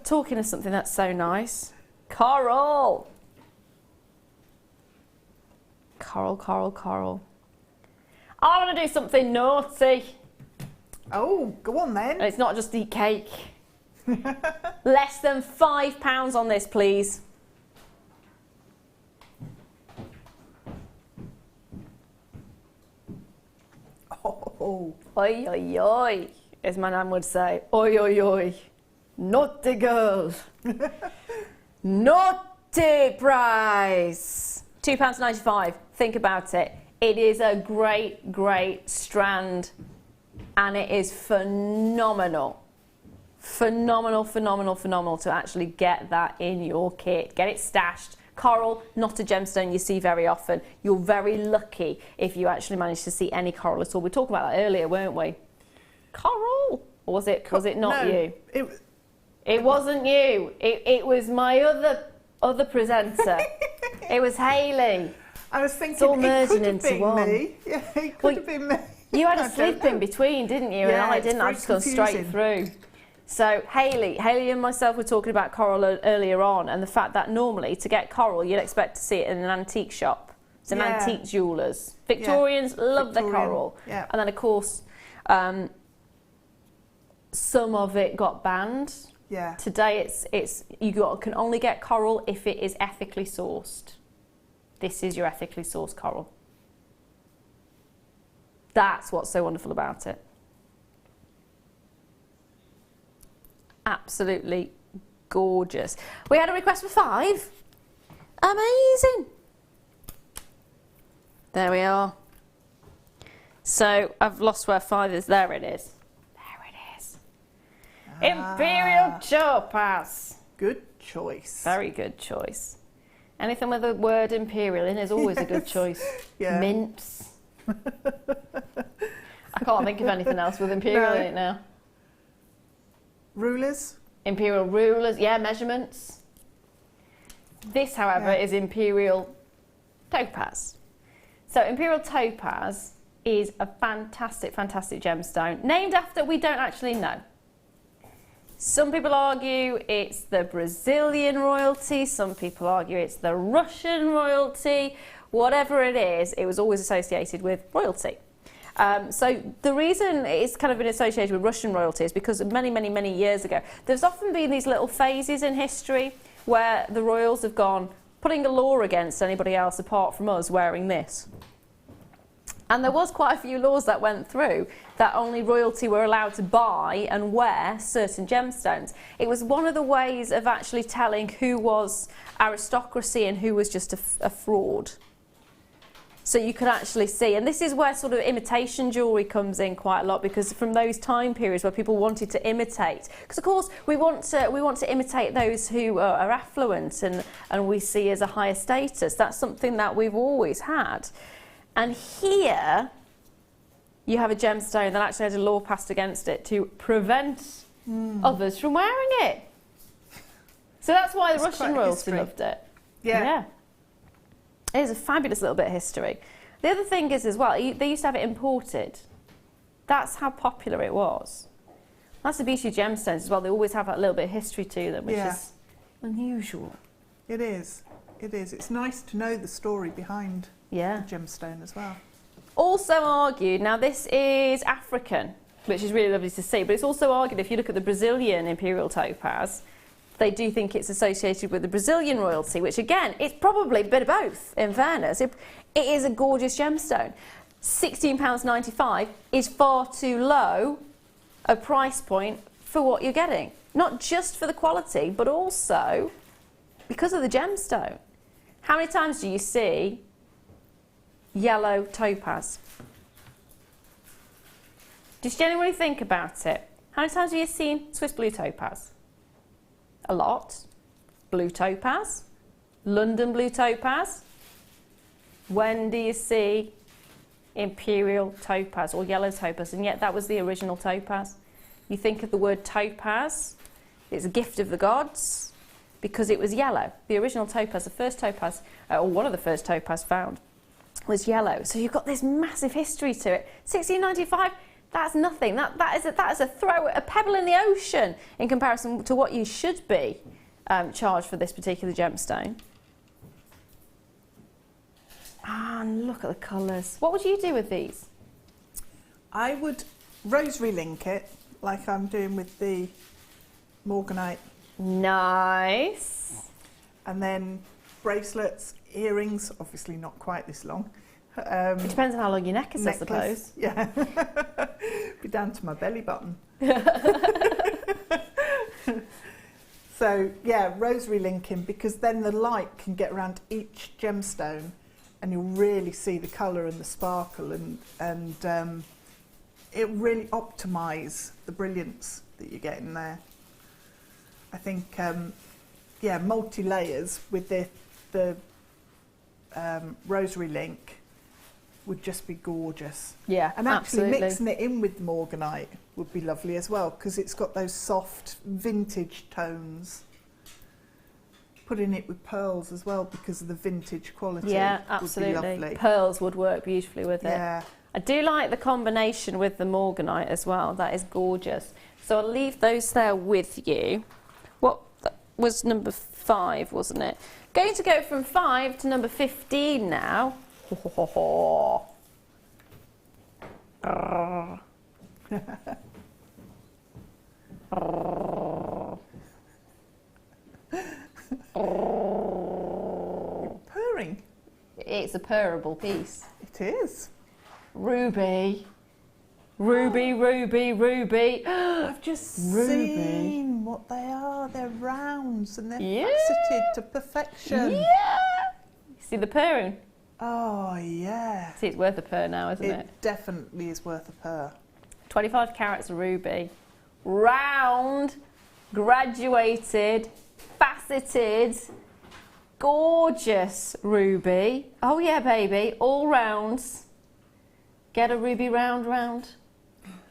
Talking of something that's so nice. Coral. Coral. I want to do something naughty. Oh, go on then. And it's not just eat cake. Less than £5 on this, please. Oh. Oi, oi, oi, as my nan would say. Oi, oi, oi. Naughty girl. Naughty price. £2.95. Think about it. It is a great, great strand. And it is phenomenal. Phenomenal to actually get that in your kit. Get it stashed. Coral, not a gemstone you see very often. You're very lucky if you actually manage to see any coral at all. We talked about that earlier, weren't we? Coral? Or was it not you? It wasn't you. It was my other presenter. It was Hayley. I was thinking it's all it merging could have into been one. me. Yeah, it could have been me. You had a slip in between, didn't you? Yeah, and I didn't. I've just gone straight through. So Hayley and myself were talking about coral earlier on, and the fact that normally to get coral you'd expect to see it in an antique shop, some antique jewellers. Victorians love their coral, and then of course some of it got banned. Yeah. Today can only get coral if it is ethically sourced. This is your ethically sourced coral. That's what's so wonderful about it. Absolutely gorgeous. We had a request for 5. Amazing. There we are. So I've lost where 5 is. There it is. There it is. Imperial topaz. Good choice. Very good choice. Anything with the word imperial in is always a good choice. Yeah. Mints. I can't think of anything else with imperial in it now. Rulers? Imperial rulers, yeah, measurements. This, however, is imperial topaz. So imperial topaz is a fantastic gemstone, named after we don't actually know. Some people argue it's the Brazilian royalty, some people argue it's the Russian royalty. Whatever it is, it was always associated with royalty. So the reason it's kind of been associated with Russian royalty is because many years ago, there's often been these little phases in history where the royals have gone, putting a law against anybody else apart from us wearing this. And there was quite a few laws that went through that only royalty were allowed to buy and wear certain gemstones. It was one of the ways of actually telling who was aristocracy and who was just a fraud. So you could actually see, and this is where sort of imitation jewellery comes in quite a lot, because from those time periods where people wanted to imitate, because of course we want to imitate those who are affluent and we see as a higher status. That's something that we've always had. And here you have a gemstone that actually has a law passed against it to prevent others from wearing it. So that's why the Russian royalty loved it. Yeah. It is a fabulous little bit of history. The other thing is as well, they used to have it imported. That's how popular it was. That's the beauty of gemstones as well. They always have that little bit of history to them, which is unusual. It is. It is. It's nice to know the story behind the gemstone as well. Also argued, now this is African, which is really lovely to see, but it's also argued, if you look at the Brazilian Imperial topaz, they do think it's associated with the Brazilian royalty, which again, it's probably a bit of both, in fairness. It is a gorgeous gemstone. £16.95 is far too low a price point for what you're getting. Not just for the quality, but also because of the gemstone. How many times do you see yellow topaz? Just genuinely think about it. How many times have you seen Swiss blue topaz? A lot. Blue topaz, London blue topaz. When do you see Imperial topaz or yellow topaz? And yet that was the original topaz. You think of the word topaz, it's a gift of the gods, because it was yellow. The original topaz, the first topaz, or one of the first topaz found, was yellow. So you've got this massive history to it. £16.95. That's nothing. That is a pebble in the ocean in comparison to what you should be charged for this particular gemstone. And look at the colours. What would you do with these? I would rosary link it, like I'm doing with the Morganite. Nice. And then bracelets, earrings, obviously not quite this long. It depends on how long your neck is, necklace, I suppose. Yeah. Be down to my belly button. So, yeah, rosary linking, because then the light can get around each gemstone and you'll really see the colour and the sparkle, and it really optimise the brilliance that you get in there. I think, multi-layers with the rosary link would just be gorgeous. Yeah, and actually absolutely. Mixing it in with the Morganite would be lovely as well, because it's got those soft vintage tones. Putting it with pearls as well, because of the vintage quality. Yeah, absolutely. Would be lovely. Pearls would work beautifully with it. Yeah. I do like the combination with the Morganite as well. That is gorgeous. So I'll leave those there with you. What was number 5, wasn't it? Going to go from 5 to number 15 now. Purring. It's a purrable piece. It is. Ruby. Ruby, ruby, ruby. I've just seen what they are. They're rounds and they're faceted to perfection. Yeah. See the purring? Oh, yeah. See, it's worth a purr now, isn't it? It definitely is worth a purr. 25 carats ruby. Round, graduated, faceted, gorgeous ruby. Oh yeah, baby, all rounds. Get a ruby round.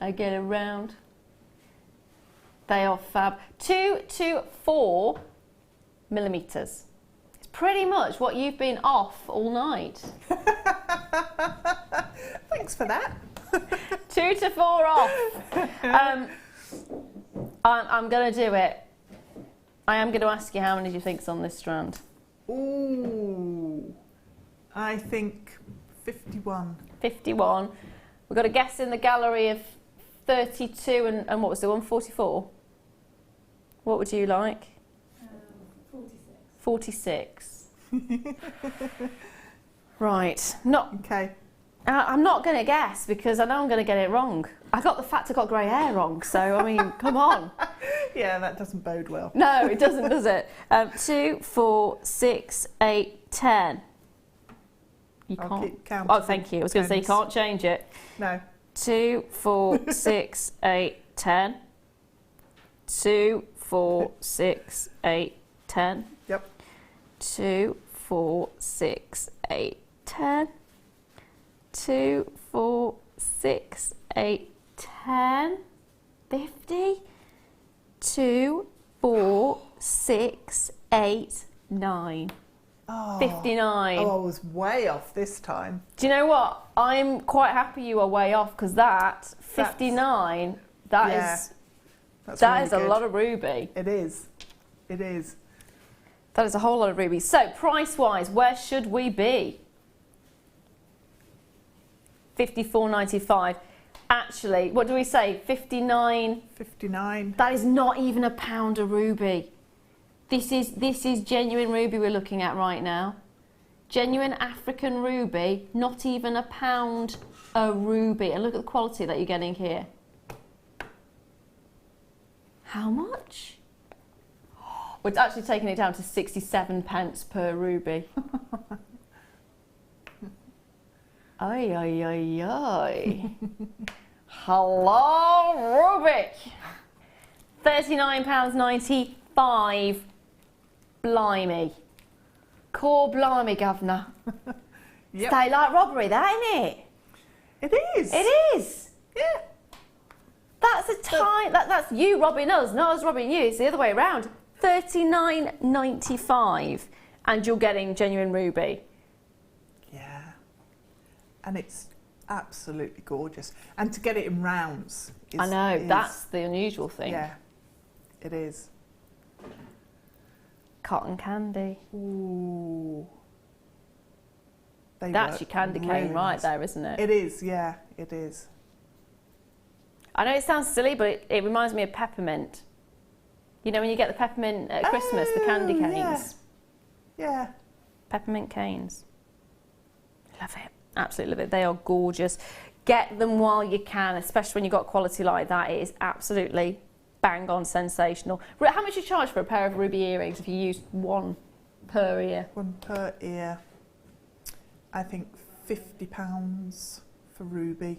I get it round. They are fab. 2 to 4 millimetres. It's pretty much what you've been off all night. Thanks for that. 2 to 4 off. I'm going to do it. I am going to ask you how many do you think's on this strand? Ooh, I think 51. 51. We've got a guest in the gallery of 32 and what was the one, 44? What would you like? 46. 46. Right. Okay. I'm not going to guess because I know I'm going to get it wrong. I got the fact I got grey hair wrong, so I mean, come on. Yeah, that doesn't bode well. No, it doesn't, does it? 2, 4, 6, 8, 10. You I'll can't. keep counting. Oh, thank you. I was going to say you can't change it. No. 2, 4, 6, 8, 10. 2, 4, 6, 8, 10. Yep. 2, 4, 6, 8, 10. 2, 4, 6, 8, 10. 50. 2, 4, 6, 8, 9. Oh. 59. Oh, I was way off this time. Do you know what? I'm quite happy you are way off because that 59, that is a lot of ruby. It is. It is. That is a whole lot of ruby. So price-wise, where should we be? $54.95. Actually, what do we say? 59. 59. That is not even a pound of ruby. This is genuine ruby we're looking at right now. Genuine African ruby, not even a pound a ruby. And look at the quality that you're getting here. How much? We're actually taking it down to 67 pence per ruby. Ay, ay, ay, ay. Hello, ruby. £39.95. Blimey. Core blimey, governor. Yep. Stay like robbery, that, isn't it? It is. It is. Yeah. That's a time. That's you robbing us, not us robbing you. It's the other way around. $39.95, and you're getting genuine ruby. Yeah. And it's absolutely gorgeous. And to get it in rounds. I know, that's the unusual thing. Yeah, it is. Cotton candy. Ooh. That's your candy cane right there, isn't it? It is, yeah, it is. I know it sounds silly, but it reminds me of peppermint. You know when you get the peppermint at Christmas, the candy canes? Yeah. Peppermint canes. Love it. Absolutely love it. They are gorgeous. Get them while you can, especially when you've got quality like that. It is absolutely bang on sensational. How much do you charge for a pair of ruby earrings if you use one per ear? One per ear. I think £50 for ruby.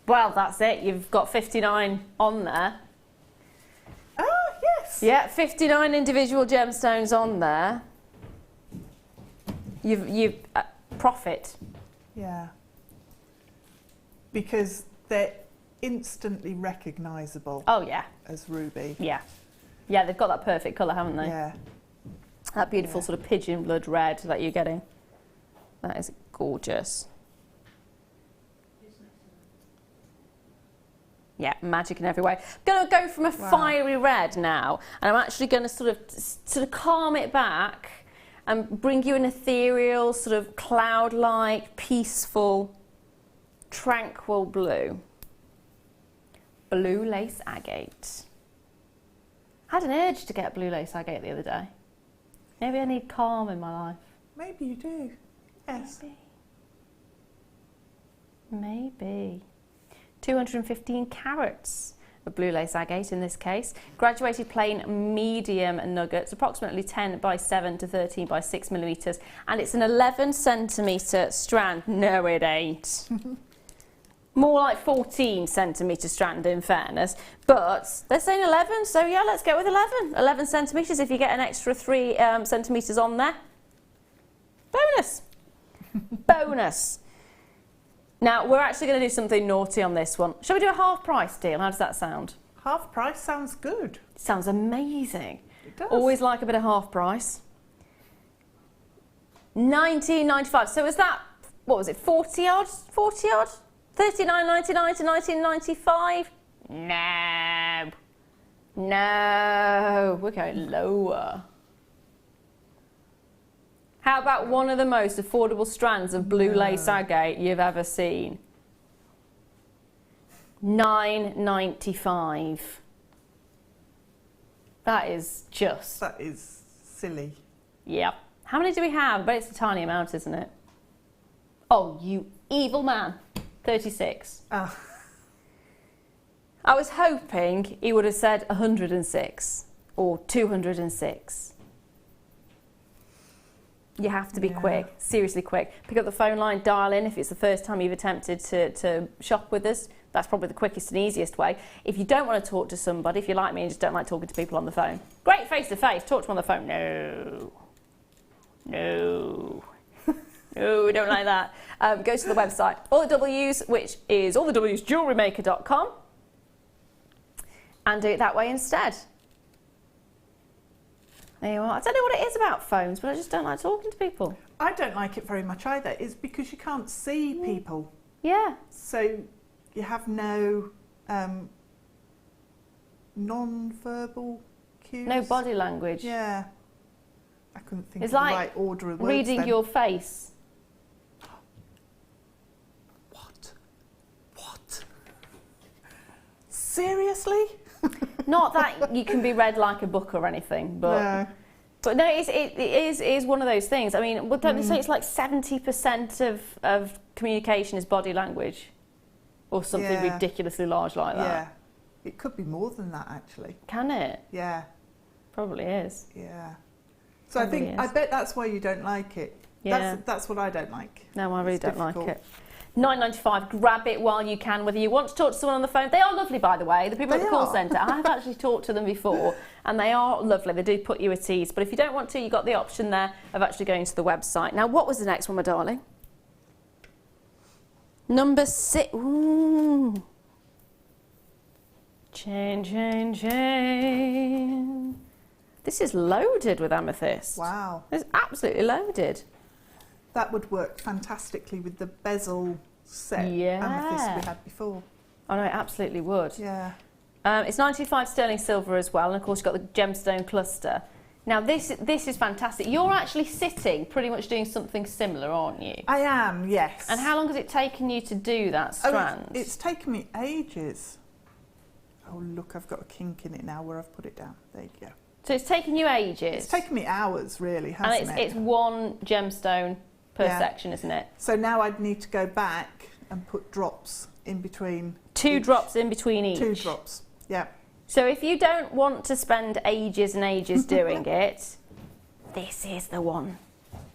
Well, that's it. You've got 59 on there. Oh, yes. Yeah, 59 individual gemstones on there. You've profit. Yeah. Because they're instantly recognisable. Oh, yeah. As ruby. Yeah. Yeah, they've got that perfect colour, haven't they? Yeah. That beautiful sort of pigeon blood red that you're getting. That is gorgeous. Yeah, magic in every way. I'm going to go from a fiery red now, and I'm actually going to sort of calm it back and bring you an ethereal, sort of cloud-like, peaceful, tranquil blue. Blue lace agate. I had an urge to get blue lace agate the other day. Maybe I need calm in my life. Maybe you do. Yes. Maybe. 215 carats of blue lace agate in this case. Graduated plain medium nuggets, approximately 10 by 7 to 13 by 6 millimetres. And it's an 11 centimetre strand. No, it ain't. More like 14 centimetre strand in fairness. But they're saying 11, so yeah, let's go with 11. 11 centimetres if you get an extra 3 centimetres on there. Bonus. Bonus. Now, we're actually going to do something naughty on this one. Shall we do a half price deal? How does that sound? Half price sounds good. It sounds amazing. It does. Always like a bit of half price. $19.95. So is that, what was it, 40 odd? 40 odd? $39.99 to $19.95? No. No. We're going lower. How about one of the most affordable strands of blue lace agate you've ever seen? $9.95. That is just... That is silly. Yep. How many do we have? But it's a tiny amount, isn't it? Oh, you evil man. 36. Oh. I was hoping he would have said 106 or 206. You have to be quick, seriously quick. Pick up the phone line, dial in if it's the first time you've attempted to shop with us. That's probably the quickest and easiest way. If you don't want to talk to somebody, if you're like me and just don't like talking to people on the phone, great face-to-face, talk to them on the phone. No. No. No, we don't like that. Go to the website, all the W's, which is jewellerymaker.com, and do it that way instead. There you are. I don't know what it is about phones, but I just don't like talking to people. I don't like it very much either. It's because you can't see people. Yeah. So you have no non-verbal cues. No body language. Yeah. I couldn't think it's of like the right order of words reading then. your face. What? Seriously? Not that you can be read like a book or anything, but No. But no, it is one of those things. I mean, don't they say it's like 70% of communication is body language, or something ridiculously large like that? Yeah. It could be more than that, actually. Can it? Yeah. Probably is. Yeah. So Probably I bet that's why you don't like it. Yeah. That's what I don't like. No, I really It's don't like difficult. it. $9.95. Grab it while you can. Whether you want to talk to someone on the phone, they are lovely, by the way. The people at the call centre, I have actually talked to them before, and they are lovely. They do put you at ease. But if you don't want to, you've got the option there of actually going to the website. Now, what was the next one, my darling? Number 6. Ooh. Chain, chain, chain. This is loaded with amethyst. Wow. It's absolutely loaded. That would work fantastically with the bezel set amethyst we had before. Oh no, it absolutely would. Yeah. It's 95 sterling silver as well, and of course you've got the gemstone cluster. Now this is fantastic. You're actually sitting pretty much doing something similar, aren't you? I am, yes. And how long has it taken you to do that strand? Oh, it's taken me ages. Oh look, I've got a kink in it now where I've put it down. There you go. So it's taken you ages? It's taken me hours, really, hasn't and it? it's one gemstone per section, isn't it? So now I'd need to go back and put drops in between. 2 drops in between each? 2 drops, yeah. So if you don't want to spend ages and ages doing it, this is the one.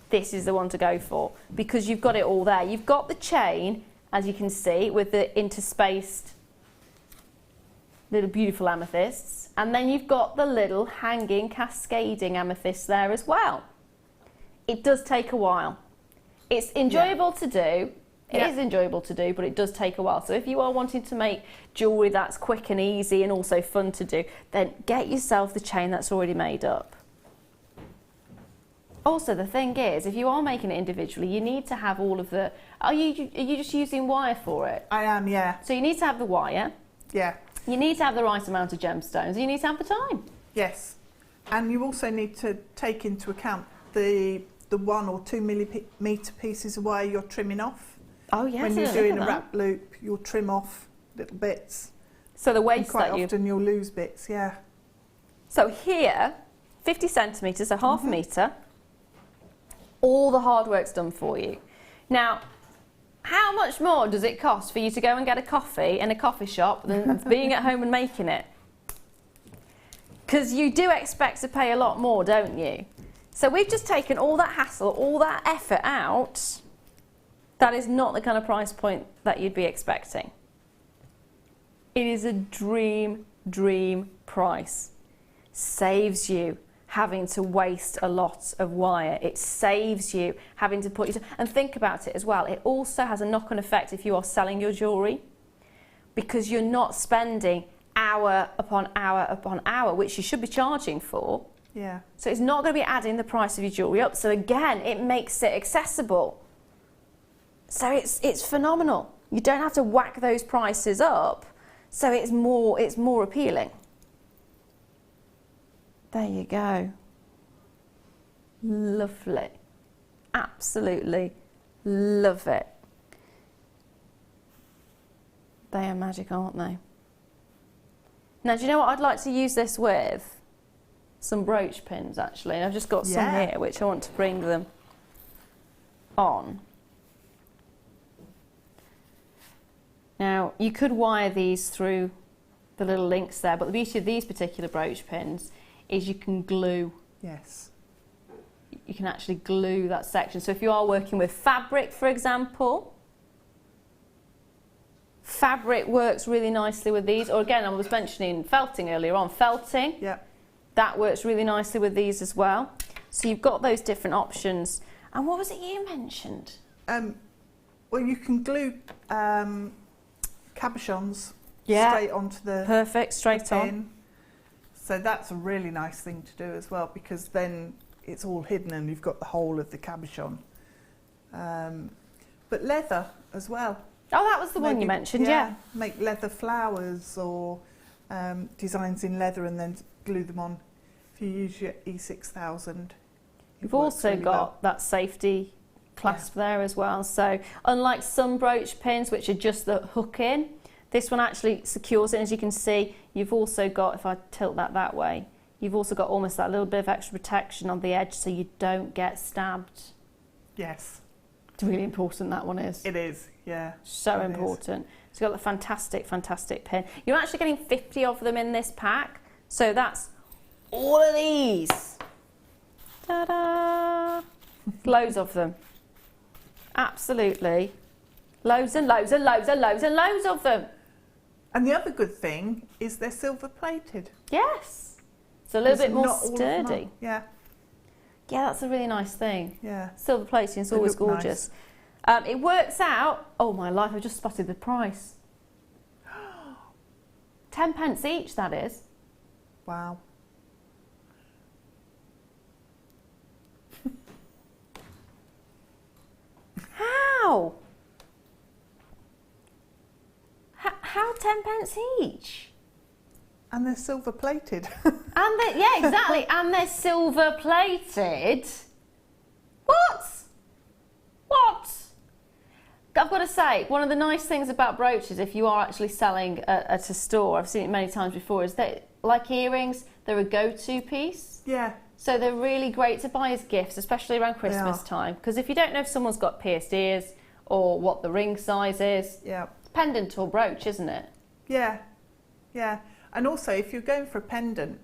This is the one to go for, because you've got it all there. You've got the chain, as you can see, with the interspaced little beautiful amethysts, and then you've got the little hanging cascading amethysts there as well. It does take a while. It's enjoyable to do. It is enjoyable to do, but it does take a while. So if you are wanting to make jewellery that's quick and easy and also fun to do, then get yourself the chain that's already made up. Also, the thing is, if you are making it individually, you need to have all of the... Are you just using wire for it? I am, yeah. So you need to have the wire. Yeah. You need to have the right amount of gemstones. You need to have the time. Yes. And you also need to take into account the 1 or 2 millimetre pieces of wire you're trimming off. Oh, yes. When you're doing a wrap loop, you'll trim off little bits. So the waste and quite that often you'll lose bits, yeah. So here, 50 centimetres, so half a metre, all the hard work's done for you. Now, how much more does it cost for you to go and get a coffee in a coffee shop than being at home and making it? Because you do expect to pay a lot more, don't you? So we've just taken all that hassle, all that effort out. That is not the kind of price point that you'd be expecting. It is a dream price. Saves you having to waste a lot of wire. It saves you having to put... And think about it as well. It also has a knock-on effect if you are selling your jewellery, because you're not spending hour upon hour upon hour, which you should be charging for. Yeah. So it's not going to be adding the price of your jewellery up. So again, it makes it accessible. So it's phenomenal. You don't have to whack those prices up. So it's more appealing. There you go. Lovely. absolutely love it. They are magic, aren't they? Now, do you know what I'd like to use this with? Some brooch pins, actually. And I've just got some here, which I want to bring them on. Now, you could wire these through the little links there, but the beauty of these particular brooch pins is you can glue. Yes. You can actually glue that section. So if you are working with fabric, for example, fabric works really nicely with these. Or again, I was mentioning felting earlier on. Felting, that works really nicely with these as well. So you've got those different options. And what was it you mentioned? Well, you can glue cabochons straight onto the perfect, straight on. So that's a really nice thing to do as well, because then it's all hidden and you've got the whole of the cabochon. But leather as well. Oh, that was the one you mentioned, yeah. Make leather flowers or designs in leather and then glue them on. If you use your E6000. You've also got that safety clasp there as well. So unlike some brooch pins, which are just the hook in, this one actually secures it. As you can see, you've also got, if I tilt that way, you've also got almost that little bit of extra protection on the edge so you don't get stabbed. Yes. It's really important, that one is. It is, yeah. So important. So you've got the fantastic, fantastic pin. You're actually getting 50 of them in this pack. So that's all of these. Ta-da! Loads of them. Absolutely. Loads and loads and loads and loads and loads of them. And the other good thing is they're silver plated. Yes. It's a little bit more sturdy. Yeah. Yeah, that's a really nice thing. Yeah. Silver plating is always gorgeous. Nice. It works out, oh my life, I just spotted the price. 10 pence each, that is. Wow. How? How 10 pence each? And they're silver plated. And they, yeah, exactly. And they're silver plated. What? What? I've got to say, one of the nice things about brooches, if you are actually selling at a store, I've seen it many times before, is that, like earrings, they're a go-to piece. Yeah. So they're really great to buy as gifts, especially around Christmas time. Because if you don't know if someone's got pierced ears or what the ring size is, it's pendant or brooch, isn't it? Yeah, yeah. And also, if you're going for a pendant,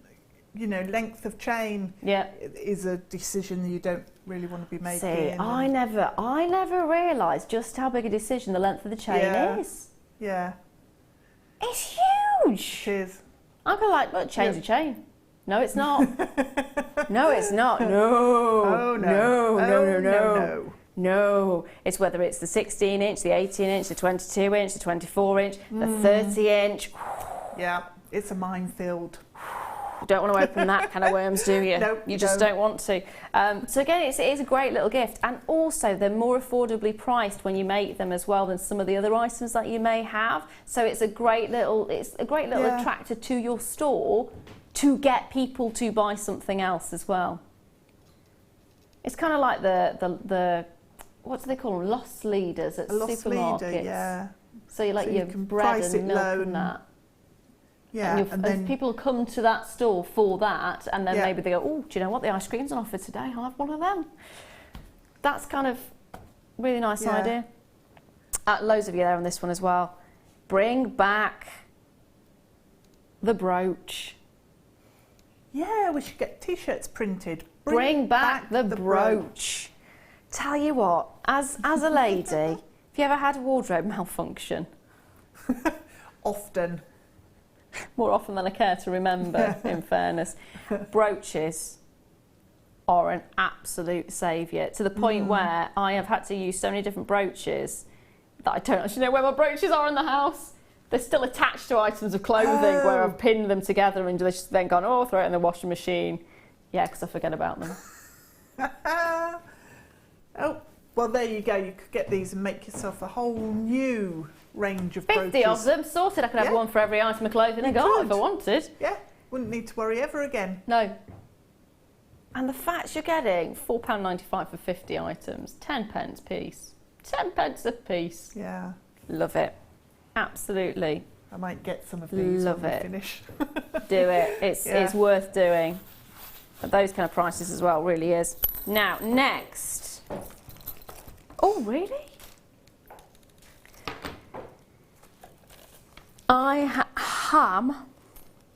you know, length of chain is a decision that you don't really want to be making. See, I never realised just how big a decision the length of the chain is. Yeah. It's huge. It is. I'm going to like, look, change the chain. No, it's not. No, it's not. No. Oh, no. No, no, Oh, no, no. no. No. It's whether it's the 16 inch, the 18 inch, the 22 inch, the 24 inch, the 30 inch. Yeah, it's a minefield. You don't want to open that kind of worms, do you? No, you just don't want to. So again, it is a great little gift, and also they're more affordably priced when you make them as well than some of the other items that you may have. So it's a great little attractor to your store to get people to buy something else as well. It's kind of like the what do they call them? Loss leaders at supermarkets. Leader, yeah. So you like your bread and milk and that. Yeah, and then people come to that store for that, and then maybe they go, oh, do you know what? The ice cream's on offer today. I'll have one of them. That's kind of really nice idea. Loads of you there on this one as well. Bring back the brooch. Yeah, we should get T-shirts printed. Bring back the brooch. Tell you what, as a lady, have you ever had a wardrobe malfunction? Often. More often than I care to remember, in fairness. Brooches are an absolute saviour, to the point where I have had to use so many different brooches that I don't actually know where my brooches are in the house. They're still attached to items of clothing where I've pinned them together and just then gone, oh, throw it in the washing machine. Yeah, because I forget about them. Oh, well, there you go. You could get these and make yourself a whole new range of 50 brooches. of them, sorted. I could have one for every item of clothing I got if I wanted. Yeah, wouldn't need to worry ever again. No. And the fact you're getting £4.95 for 50 items, 10 pence piece. 10 pence a piece. Yeah. Love it. Absolutely. I might get some of these Love when it. we finish. Do it. It's worth doing. At those kind of prices as well, really is. Now, next. Oh, really? I am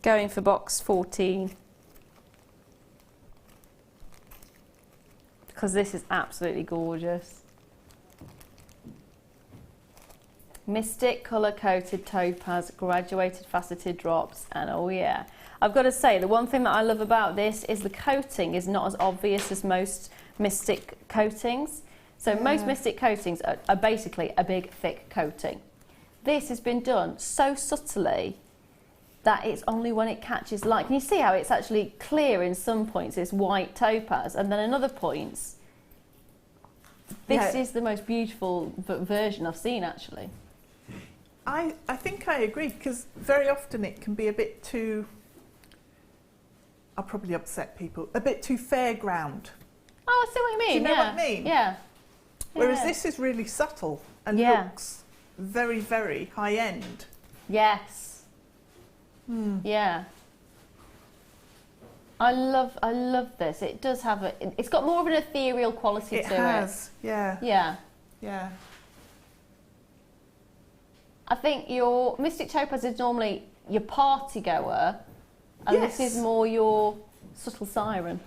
going for box 14. Because this is absolutely gorgeous. Mystic colour coated topaz, graduated faceted drops, and oh yeah. I've got to say, the one thing that I love about this is the coating is not as obvious as most mystic coatings. So most mystic coatings are basically a big thick coating. This has been done so subtly that it's only when it catches light. Can you see how it's actually clear in some points, it's white topaz, and then in other points, this is the most beautiful version I've seen actually. I think I agree, because very often it can be a bit too, I'll probably upset people, a bit too fairground. Oh, I see what you mean. Do you know what I mean? Yeah. Whereas this is really subtle and looks very, very high end. Yes. Yeah. I love this. It does have it's got more of an ethereal quality to it. It has, yeah. Yeah. Yeah. I think your Mystic Topaz is normally your party goer, and this is more your subtle siren.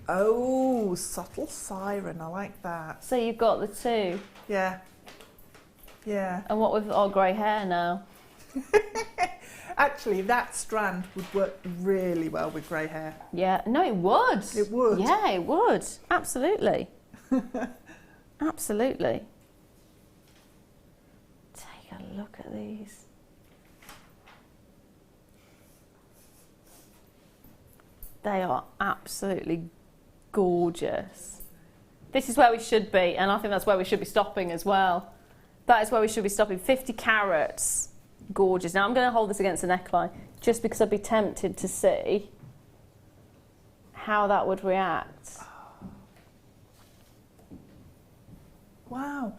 Oh, subtle siren, I like that. So you've got the two. Yeah. Yeah. And what with our grey hair now? Actually, that strand would work really well with grey hair. Yeah, no, it would. It would. Yeah, it would. Absolutely. Absolutely. Take a look at these. They are absolutely gorgeous. This is where we should be, and I think that's where we should be stopping as well. That is where we should be stopping. 50 carats. Gorgeous. Now I'm going to hold this against the neckline just because I'd be tempted to see how that would react. Wow.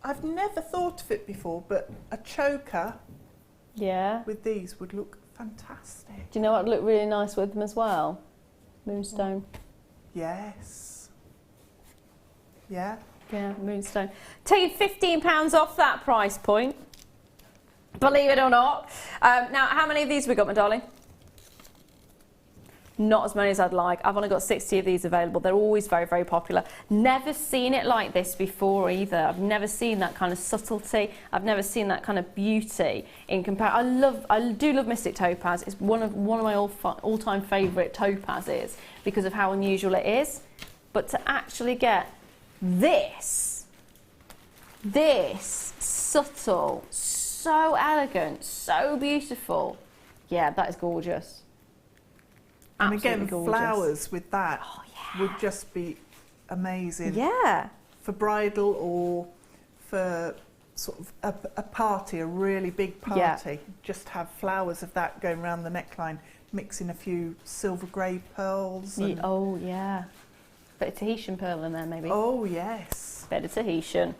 I've never thought of it before, but a choker with these would look fantastic. Do you know what would look really nice with them as well? Moonstone. Yes. Yeah. Yeah, moonstone. Take £15 off that price point. Believe it or not. Now, how many of these have we got, my darling? Not as many as I'd like. I've only got 60 of these available. They're always very, very popular. Never seen it like this before either. I've never seen that kind of subtlety. I've never seen that kind of beauty in comparison. I do love Mystic Topaz. It's one of my all-time favourite topazes because of how unusual it is. But to actually get this subtle, so elegant, so beautiful. Yeah, that is gorgeous. And Absolutely again, gorgeous. Flowers with that would just be amazing. Yeah. For bridal or for sort of a party, a really big party. Yeah. Just have flowers of that going around the neckline, mixing a few silver grey pearls. And Oh, yeah. Bit of Tahitian pearl in there, maybe. Oh, yes. Bit of Tahitian.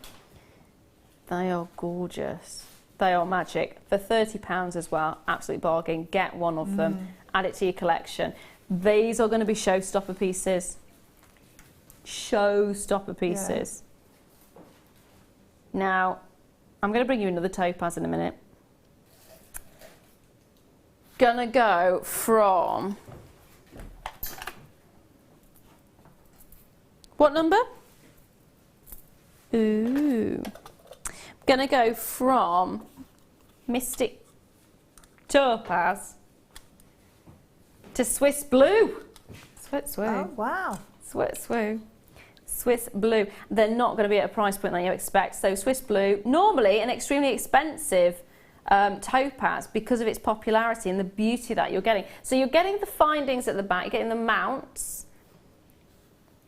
They are gorgeous. They are magic. For £30 as well, absolute bargain. Get one of them. Add it to your collection. These are going to be showstopper pieces. Showstopper pieces. Yeah. Now, I'm going to bring you another topaz in a minute. Gonna go from... What number? Ooh. Gonna go from Mystic Topaz to Swiss Blue. Swiss Blue. Oh, wow. Swiss Blue. Swiss Blue. They're not going to be at a price point that you expect. So Swiss Blue, normally an extremely expensive topaz because of its popularity and the beauty that you're getting. So you're getting the findings at the back, you're getting the mounts.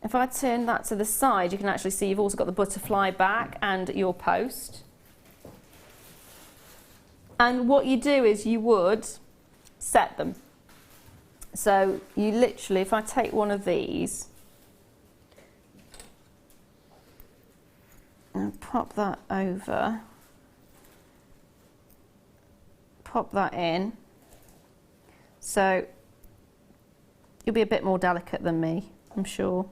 If I turn that to the side, you can actually see you've also got the butterfly back and your post. And what you do is you would set them. So you literally, if I take one of these and pop that over, pop that in, so you'll be a bit more delicate than me, I'm sure.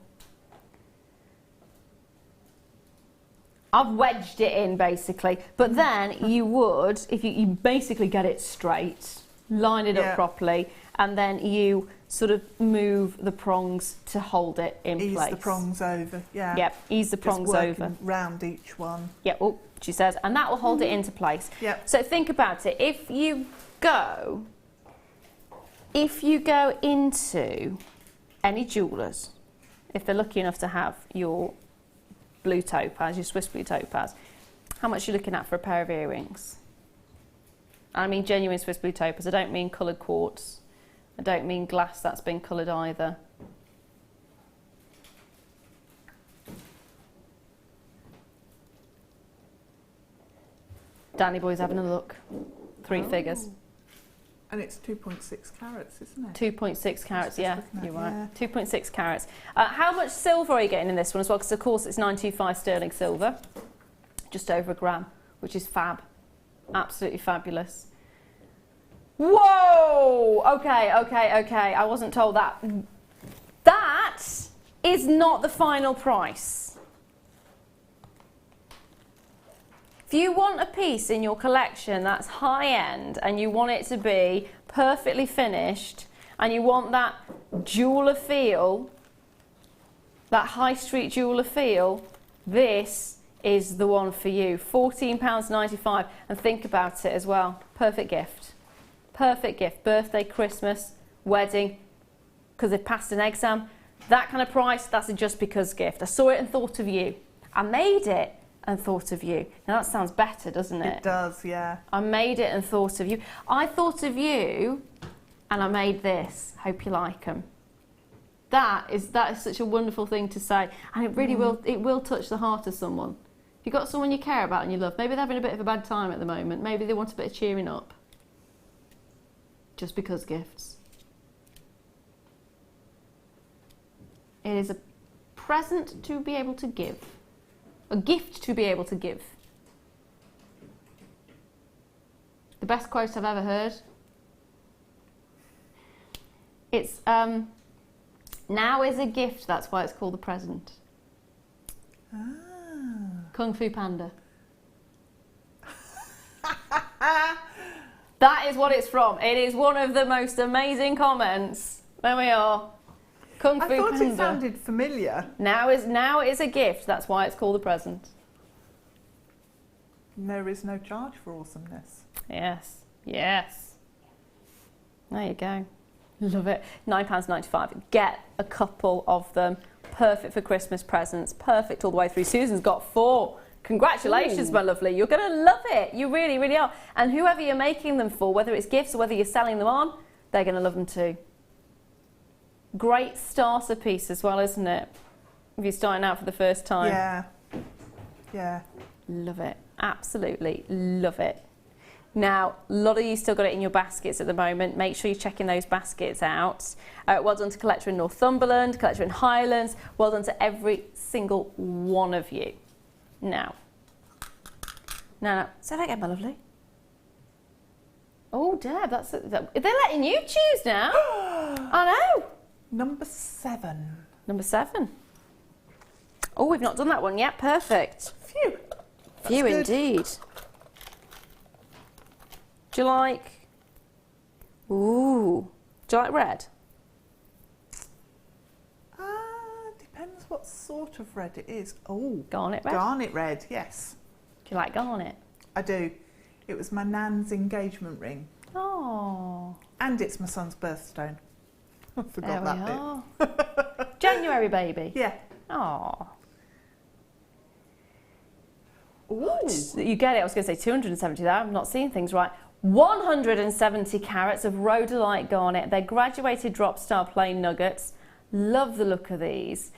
I've wedged it in basically, but then you would, if you basically get it straight, line it up properly, and then you sort of move the prongs to hold it in place. Ease the prongs over, yeah. Yep, ease the prongs over. Round each one. Yep, oh, she says, and that will hold it into place. Yep. So think about it, if you go into any jewellers, if they're lucky enough to have your blue topaz, your Swiss blue topaz, how much are you looking at for a pair of earrings? I mean genuine Swiss blue topaz, I don't mean coloured quartz. I don't mean glass that's been coloured either. Danny boy's having a look. 3 figures. And it's 2.6 carats, isn't it? 2.6 carats, yeah, you're right. 2.6 carats. How much silver are you getting in this one as well? Because of course it's 925 sterling silver, just over a gram, which is fab, absolutely fabulous. Whoa! Okay. I wasn't told that. That is not the final price. If you want a piece in your collection that's high-end and you want it to be perfectly finished and you want that jeweller feel, that high street jeweller feel, this is the one for you. £14.95, and think about it as well. Perfect gift. Perfect gift. Birthday, Christmas, wedding, because they've passed an exam. That kind of price, that's a just because gift. I saw it and thought of you. I made it and thought of you. Now that sounds better, doesn't it? It does, yeah. I made it and thought of you. I thought of you and I made this. Hope you like them. That is such a wonderful thing to say, and it really will touch the heart of someone. If you've got someone you care about and you love, maybe they're having a bit of a bad time at the moment, maybe they want a bit of cheering up. Just because gifts. It is a present to be able to give. A gift to be able to give. The best quote I've ever heard. It's, now is a gift, that's why it's called the present. Kung Fu Panda. That is what it's from. It is one of the most amazing comments. There we are. Kung Fu Panda. I thought it sounded familiar. Now is a gift, that's why it's called the present. There is no charge for awesomeness. Yes, yes. There you go. Love it. £9.95. Get a couple of them. Perfect for Christmas presents. Perfect all the way through. Susan's got 4. Congratulations, my lovely. You're going to love it. You really, really are. And whoever you're making them for, whether it's gifts or whether you're selling them on, they're going to love them too. Great starter piece as well, isn't it? If you're starting out for the first time. Yeah. Yeah. Love it. Absolutely love it. Now, a lot of you still got it in your baskets at the moment. Make sure you're checking those baskets out. Well done to collector in Northumberland, collector in Highlands. Well done to every single one of you. Now, say that again, my lovely. Oh, Deb, they're letting you choose now. I know. Number 7. Number 7. Oh, we've not done that one yet. Perfect. Phew. Phew indeed. Do you like... Ooh. Do you like red? Depends what sort of red it is. Oh. Garnet red? Garnet red, yes. Do you like garnet? I do. It was my nan's engagement ring. Oh. And it's my son's birthstone. I forgot that bit. January baby? Yeah. Oh. Ooh. You get it, I was going to say 270 there, I'm not seeing things right. 170 carats of rhodolite garnet. They're graduated drop star plain nuggets. Love the look of these.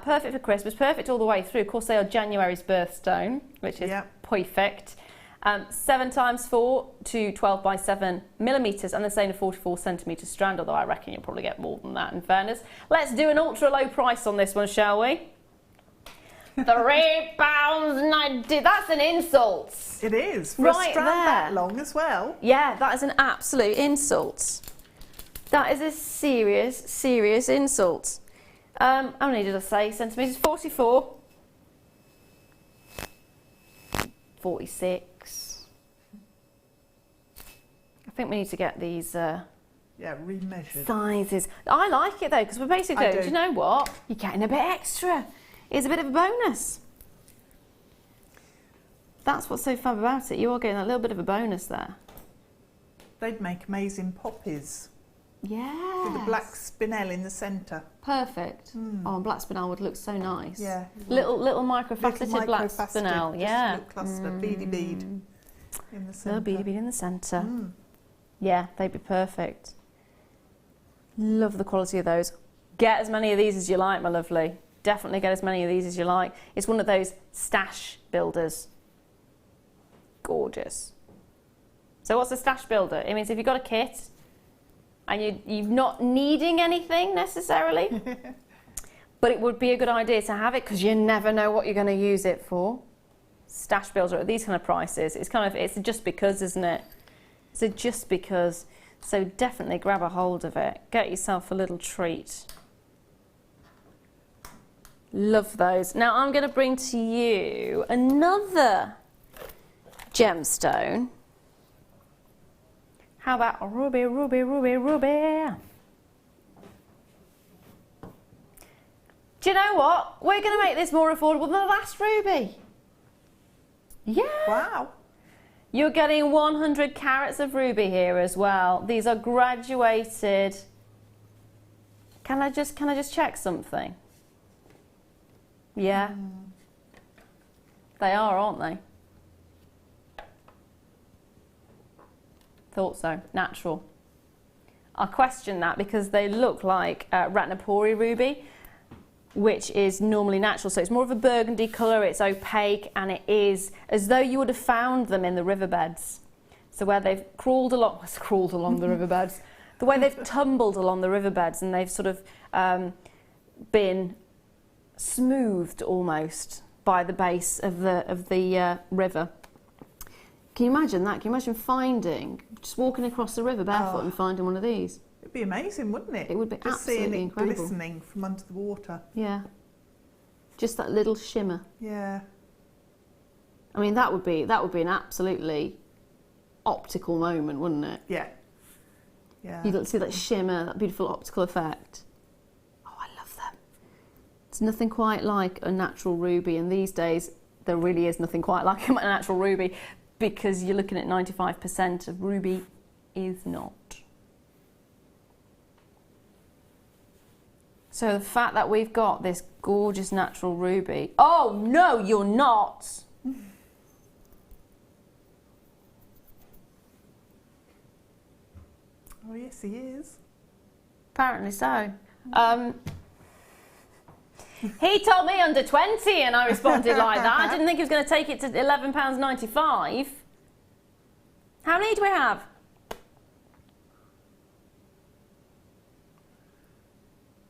Perfect for Christmas, perfect all the way through. Of course, they are January's birthstone, which is perfect. 7 times 4 to 12 by 7 millimetres, and they're saying a 44 centimetre strand, although I reckon you'll probably get more than that in fairness. Let's do an ultra low price on this one, shall we? £3.90. That's an insult. It is. For a strand that there. long as well. Yeah, that is an absolute insult. That is a serious, serious insult. How many did I say? Centimetres? 44. 46. I think we need to get these yeah, remeasured sizes. I like it though, because we're basically, do you know what? You're getting a bit extra. It's a bit of a bonus. That's what's so fab about it. You are getting a little bit of a bonus there. They'd make amazing poppies. Yeah. With the black spinel in the centre. Perfect. Oh, black spinel would look so nice. Yeah. Little micro-faceted black spinel. Yeah. Little cluster, beady bead in the centre. Little beady bead in the centre. Yeah, they'd be perfect. Love the quality of those. Get as many of these as you like, my lovely. Definitely get as many of these as you like. It's one of those stash builders. Gorgeous. So what's a stash builder? It means if you've got a kit and you're not needing anything necessarily, but it would be a good idea to have it because you never know what you're going to use it for. Stash builder at these kind of prices, it's a just because, isn't it? It's a just because. So definitely grab a hold of it. Get yourself a little treat. Love those. Now I'm going to bring to you another gemstone. How about ruby, ruby, ruby, ruby? Do you know what? We're going to make this more affordable than the last ruby. Yeah. Wow. You're getting 100 carats of ruby here as well. These are graduated. Can I just check something? Yeah. They are, aren't they? Thought so. Natural. I question that because they look like Ratnapuri ruby, which is normally natural. So it's more of a burgundy colour, it's opaque, and it is as though you would have found them in the riverbeds. So where they've crawled along the riverbeds, the way they've tumbled along the riverbeds and they've sort of been smoothed almost by the base of the river. Can you imagine that? Can you imagine just walking across the river barefoot and finding one of these? It'd be amazing, wouldn't it? It would be just absolutely seeing it incredible. Glistening from under the water. Yeah. Just that little shimmer. Yeah. I mean, that would be an absolutely optical moment, wouldn't it? Yeah. Yeah. You'd see that shimmer, that beautiful optical effect. Oh, I love them. It's nothing quite like a natural ruby, and these days there really is nothing quite like a natural ruby because you're looking at 95% of ruby is not. So the fact that we've got this gorgeous natural ruby. Oh no, you're not. Oh yes, he is. Apparently so. He told me under 20 and I responded like that. I didn't think he was going to take it to £11.95. How many do we have?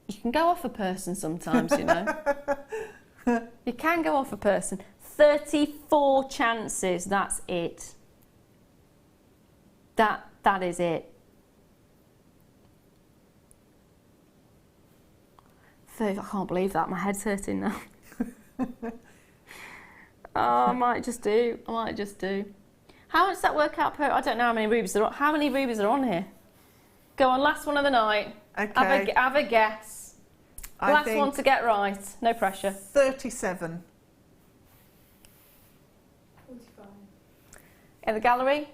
You can go off a person sometimes, you know. You can go off a person. 34 chances, that's it. That is it. I can't believe that. My head's hurting now. Oh, I might just do. How much does that work out per? I don't know how many rubies there are. How many rubies are on here? Go on, last one of the night. Okay. Have a guess. Last one to get right. No pressure. 37. 45. In the gallery?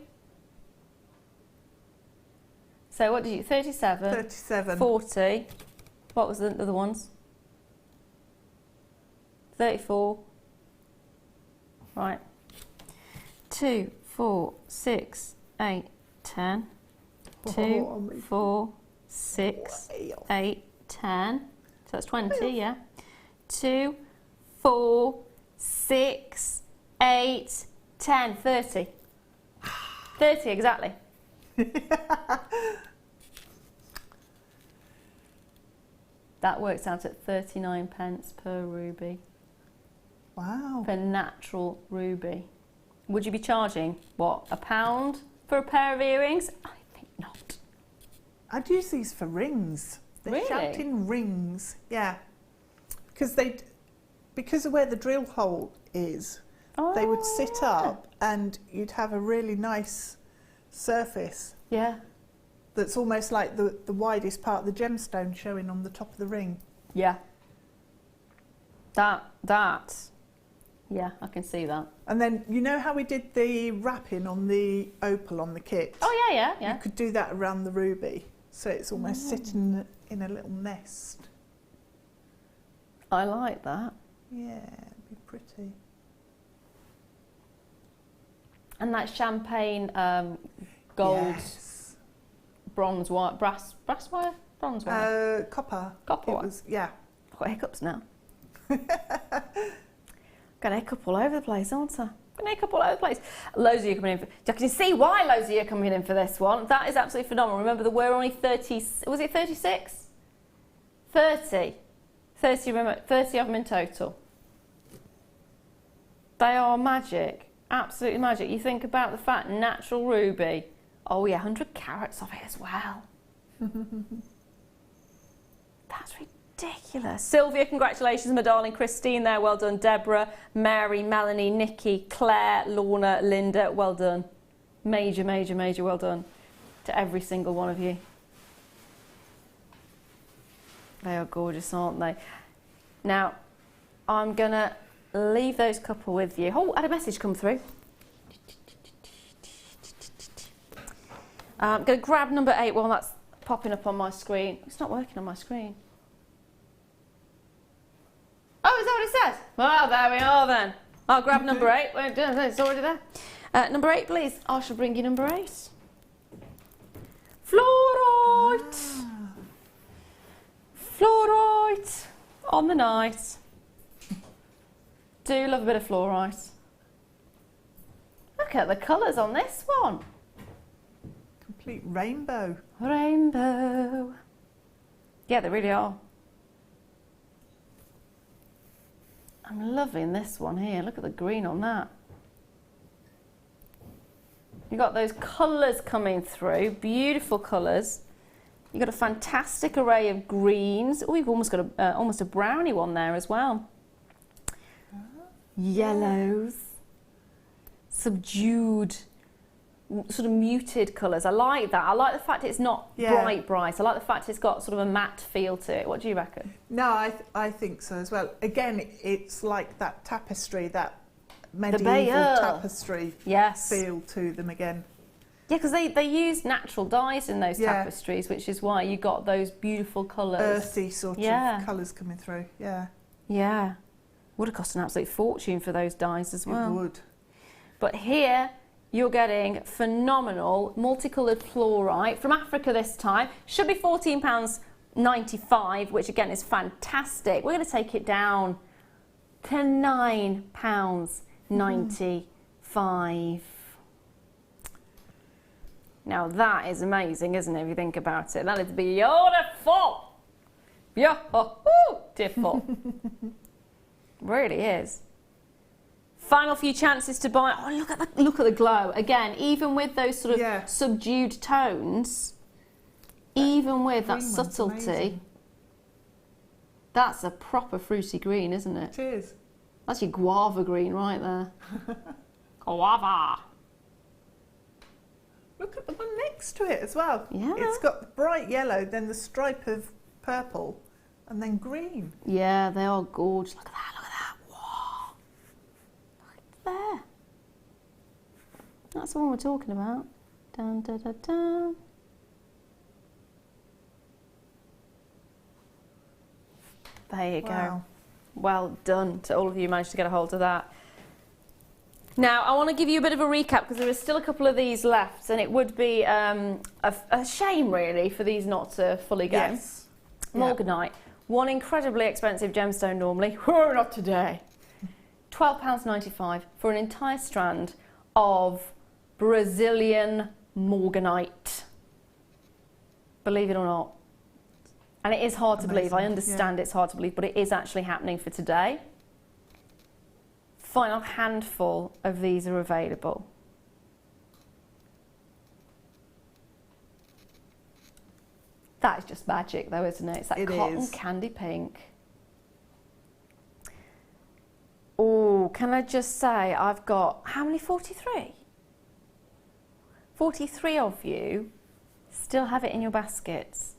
So what did you... 37. 37. 40. What was the other ones? 34. Right. 2, 4, 6, 8, 10. 2, 4, 6, 8, 10. So that's 20, yeah. 2, 4, 6, 8, 10, 30. 30 exactly. That works out at 39 pence per ruby. Wow. For natural ruby. Would you be charging, what, £1 for a pair of earrings? I think not. I'd use these for rings. They're Really? shouting rings, yeah. Because of where the drill hole is, they would sit up and you'd have a really nice surface. Yeah. That's almost like the widest part of the gemstone showing on the top of the ring. Yeah. Yeah, I can see that. And then, you know how we did the wrapping on the opal on the kit? Oh, yeah. You could do that around the ruby. So it's almost sitting in a little nest. I like that. Yeah, it'd be pretty. And that champagne gold, yes. bronze wire, brass wire? Bronze wire? Copper. Copper wire? Yeah. I've got hiccups now. Got a hiccup all over the place, aren't I? Got a hiccup all over the place. Loads of you coming in. Can you see why loads of you are coming in for this one? That is absolutely phenomenal. Remember, there were only 30, was it 36? 30. 30 of them in total. They are magic. Absolutely magic. You think about the fact, natural ruby. Oh yeah, 100 carats of it as well. That's ridiculous. Sylvia, congratulations, my darling. Christine there, well done. Deborah, Mary, Melanie, Nikki, Claire, Lorna, Linda, well done. Major, major, major well done to every single one of you. They are gorgeous, aren't they? Now, I'm going to leave those couple with you. Oh, I had a message come through. I'm going to grab number 8 while that's popping up on my screen. It's not working on my screen. Oh, is that what it says? Well, there we are then. I'll grab number 8. It's already there. Number 8, please. I shall bring you number 8. Fluorite. Fluorite on the night. Do love a bit of fluorite. Look at the colours on this one. Complete rainbow. Rainbow. Yeah, they really are. I'm loving this one here. Look at the green on that. You've got those colours coming through. Beautiful colours. You've got a fantastic array of greens. Oh, you've almost got almost a brownie one there as well. Yellows. Subdued, sort of muted colours. I like that. I like the fact it's not bright. I like the fact it's got sort of a matte feel to it. What do you reckon? No, I think so as well. Again, it's like that tapestry, that medieval tapestry feel to them again. Yeah, because they use natural dyes in those tapestries, which is why you got those beautiful colours. Earthy sort of colours coming through, Yeah. Would have cost an absolute fortune for those dyes as well. It would. But here, you're getting phenomenal multicoloured fluorite from Africa this time. Should be £14.95, which again is fantastic. We're going to take it down to £9.95. Now that is amazing, isn't it, if you think about it? That is beautiful. Beautiful. Really is. Final few chances to buy. Oh, look at the glow. Again, even with those sort of subdued tones, even with that subtlety, that's a proper fruity green, isn't it? It is. That's your guava green right there. Guava. Look at the one next to it as well. Yeah. It's got the bright yellow, then the stripe of purple, and then green. Yeah, they are gorgeous. Look at that, look at that. Whoa. Look there. That's the one we're talking about. Dun, dun, dun, dun. There you go. Well done to all of you who managed to get a hold of that. Now, I want to give you a bit of a recap because there is still a couple of these left, and it would be a shame, really, for these not to fully go. Yes. Morganite, one incredibly expensive gemstone normally. Not today. £12.95 for an entire strand of Brazilian Morganite. Believe it or not. And it is hard to believe. I understand it's hard to believe, but it is actually happening for today. Final handful of these are available. That is just magic though, isn't it? It's that cotton candy pink. Oh, can I just say, I've got, how many, 43? 43 of you still have it in your baskets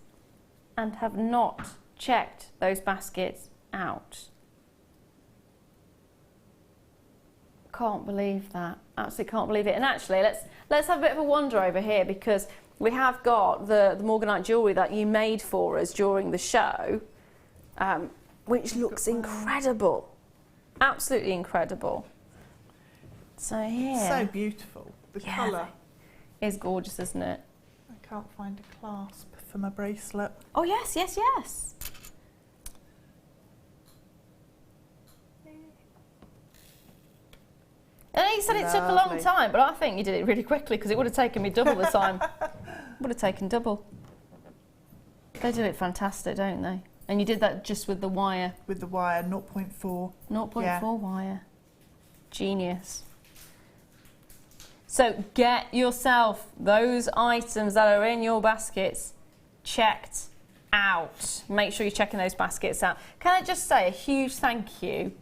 and have not checked those baskets out. Can't believe that. Absolutely can't believe it. And actually, let's have a bit of a wander over here, because we have got the Morganite jewellery that you made for us during the show, which looks incredible. Absolutely incredible. So yeah. So beautiful. The colour is gorgeous, isn't it? I can't find a clasp for my bracelet. Oh yes, yes, yes. I know you said it took a long time, but I think you did it really quickly, because it would have taken me double the time. Would have taken double. They do it fantastic, don't they? And you did that just with the wire. With the wire, 0.4. 0.4 wire. Genius. So get yourself those items that are in your baskets checked out. Make sure you're checking those baskets out. Can I just say a huge thank you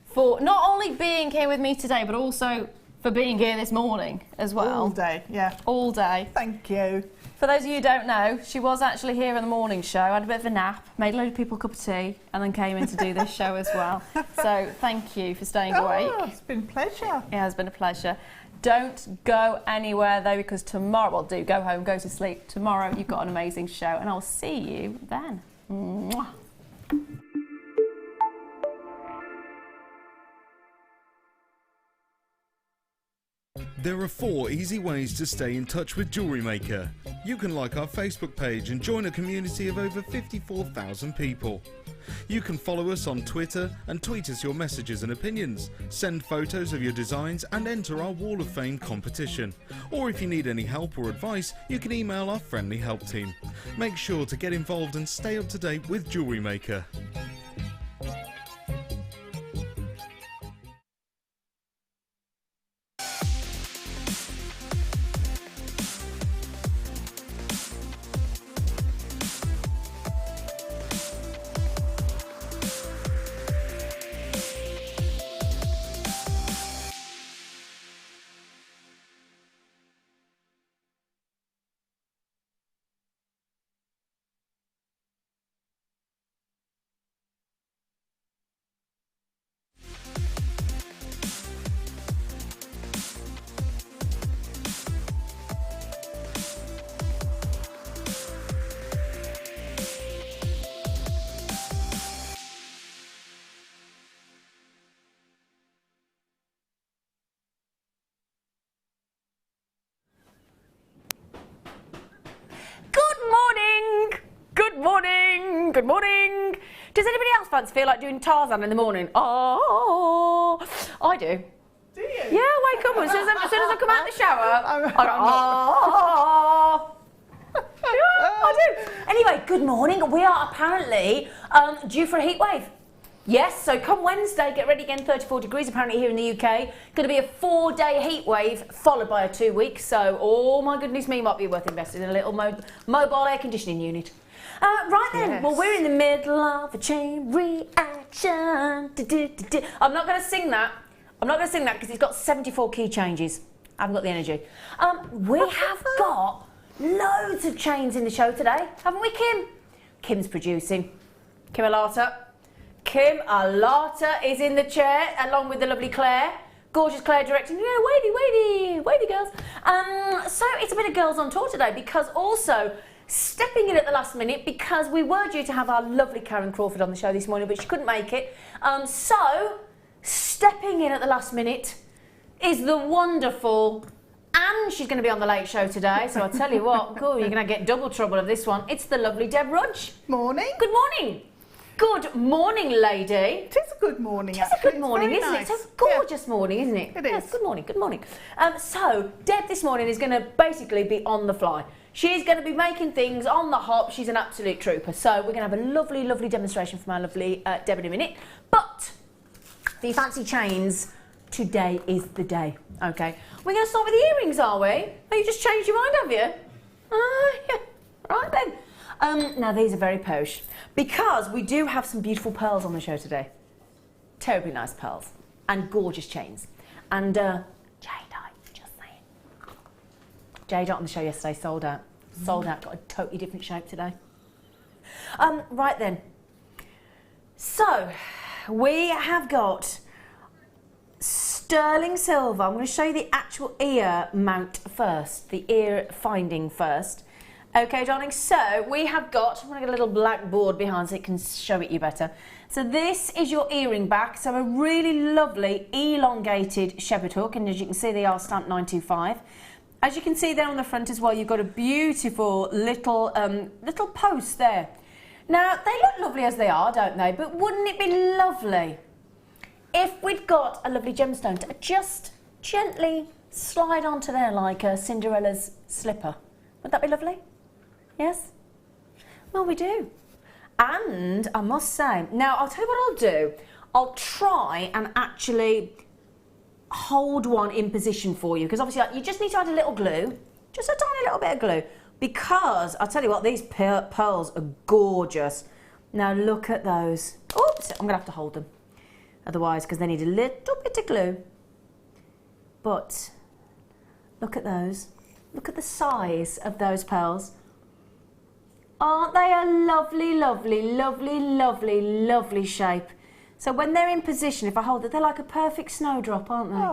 for not only being here with me today, but also for being here this morning as well. All day, yeah. All day. Thank you. For those of you who don't know, she was actually here in the morning show, had a bit of a nap, made a load of people a cup of tea, and then came in to do this show as well. So thank you for staying awake. It's been a pleasure. It has been a pleasure. Don't go anywhere though, because tomorrow, well, do go home, go to sleep. Tomorrow you've got an amazing show, and I'll see you then. Mwah. There are 4 easy ways to stay in touch with Jewellery Maker. You can like our Facebook page and join a community of over 54,000 people. You can follow us on Twitter and tweet us your messages and opinions, send photos of your designs and enter our Wall of Fame competition. Or if you need any help or advice, you can email our friendly help team. Make sure to get involved and stay up to date with Jewellery Maker. Good morning. Does anybody else fancy feel like doing Tarzan in the morning? Oh, I do. Do you? Yeah, wake up as soon as I come out of the shower. I go, yeah, I do. Anyway, good morning. We are apparently due for a heat wave. Yes, so come Wednesday, get ready again, 34 degrees apparently here in the UK. Going to be a 4-day heat wave followed by a 2 week. So, oh my goodness me, might be worth investing in a little mobile air conditioning unit. Right then, yes. Well, we're in the middle of a chain reaction. I'm not going to sing that. I'm not going to sing that because it's got 74 key changes. I haven't got the energy. We have got loads of chains in the show today, haven't we, Kim? Kim's producing. Kim Alata. Kim Alata is in the chair along with the lovely Claire. Gorgeous Claire directing. Yeah, wavy girls. So it's a bit of girls on tour today, because also stepping in at the last minute, because we were due to have our lovely Karen Crawford on the show this morning, but she couldn't make it. So stepping in at the last minute is the wonderful, and she's going to be on the Late Show today, so I tell you what, cool, you're going to get double trouble of this one. It's the lovely Deb Rudge. Morning. Good morning. Good morning, lady. It is a good morning, It is a good morning, isn't it? It's a gorgeous morning, isn't it? It Yes, is. good morning, good morning. So, Deb this morning is going to basically be on the fly. She's going to be making things on the hop. She's an absolute trooper. So, we're going to have a lovely, lovely demonstration from our lovely Deb in a minute. But, for your fancy chains, today is the day, okay? We're going to start with the earrings, are we? Oh, you just changed your mind, have you? Yeah. Right then. Now, these are very posh because we do have some beautiful pearls on the show today. Terribly nice pearls and gorgeous chains. And jadeite, just saying. Jadeite on the show yesterday, sold out. Sold out, got a totally different shape today. Right then. So, we have got sterling silver. I'm going to show you the actual ear mount first, the ear finding first. Okay, darling, so we have got, I'm going to get a little black board behind so it can show it you better. So this is your earring back, so a really lovely elongated shepherd hook, and as you can see they are stamped 925. As you can see there on the front as well, you've got a beautiful little post there. Now, they look lovely as they are, don't they? But wouldn't it be lovely if we'd got a lovely gemstone to just gently slide onto there like a Cinderella's slipper? Would that be lovely? Yes? Well, we do. And I must say, now I'll tell you what I'll do. I'll try and actually hold one in position for you, because obviously you just need to add a little glue, just a tiny little bit of glue, because I'll tell you what, these pearls are gorgeous. Now look at those. Oops, I'm going to have to hold them. Otherwise, because they need a little bit of glue. But look at those. Look at the size of those pearls. Aren't they a lovely, lovely, lovely, lovely, lovely shape? So when they're in position, if I hold it, they're like a perfect snowdrop, aren't they? Oh,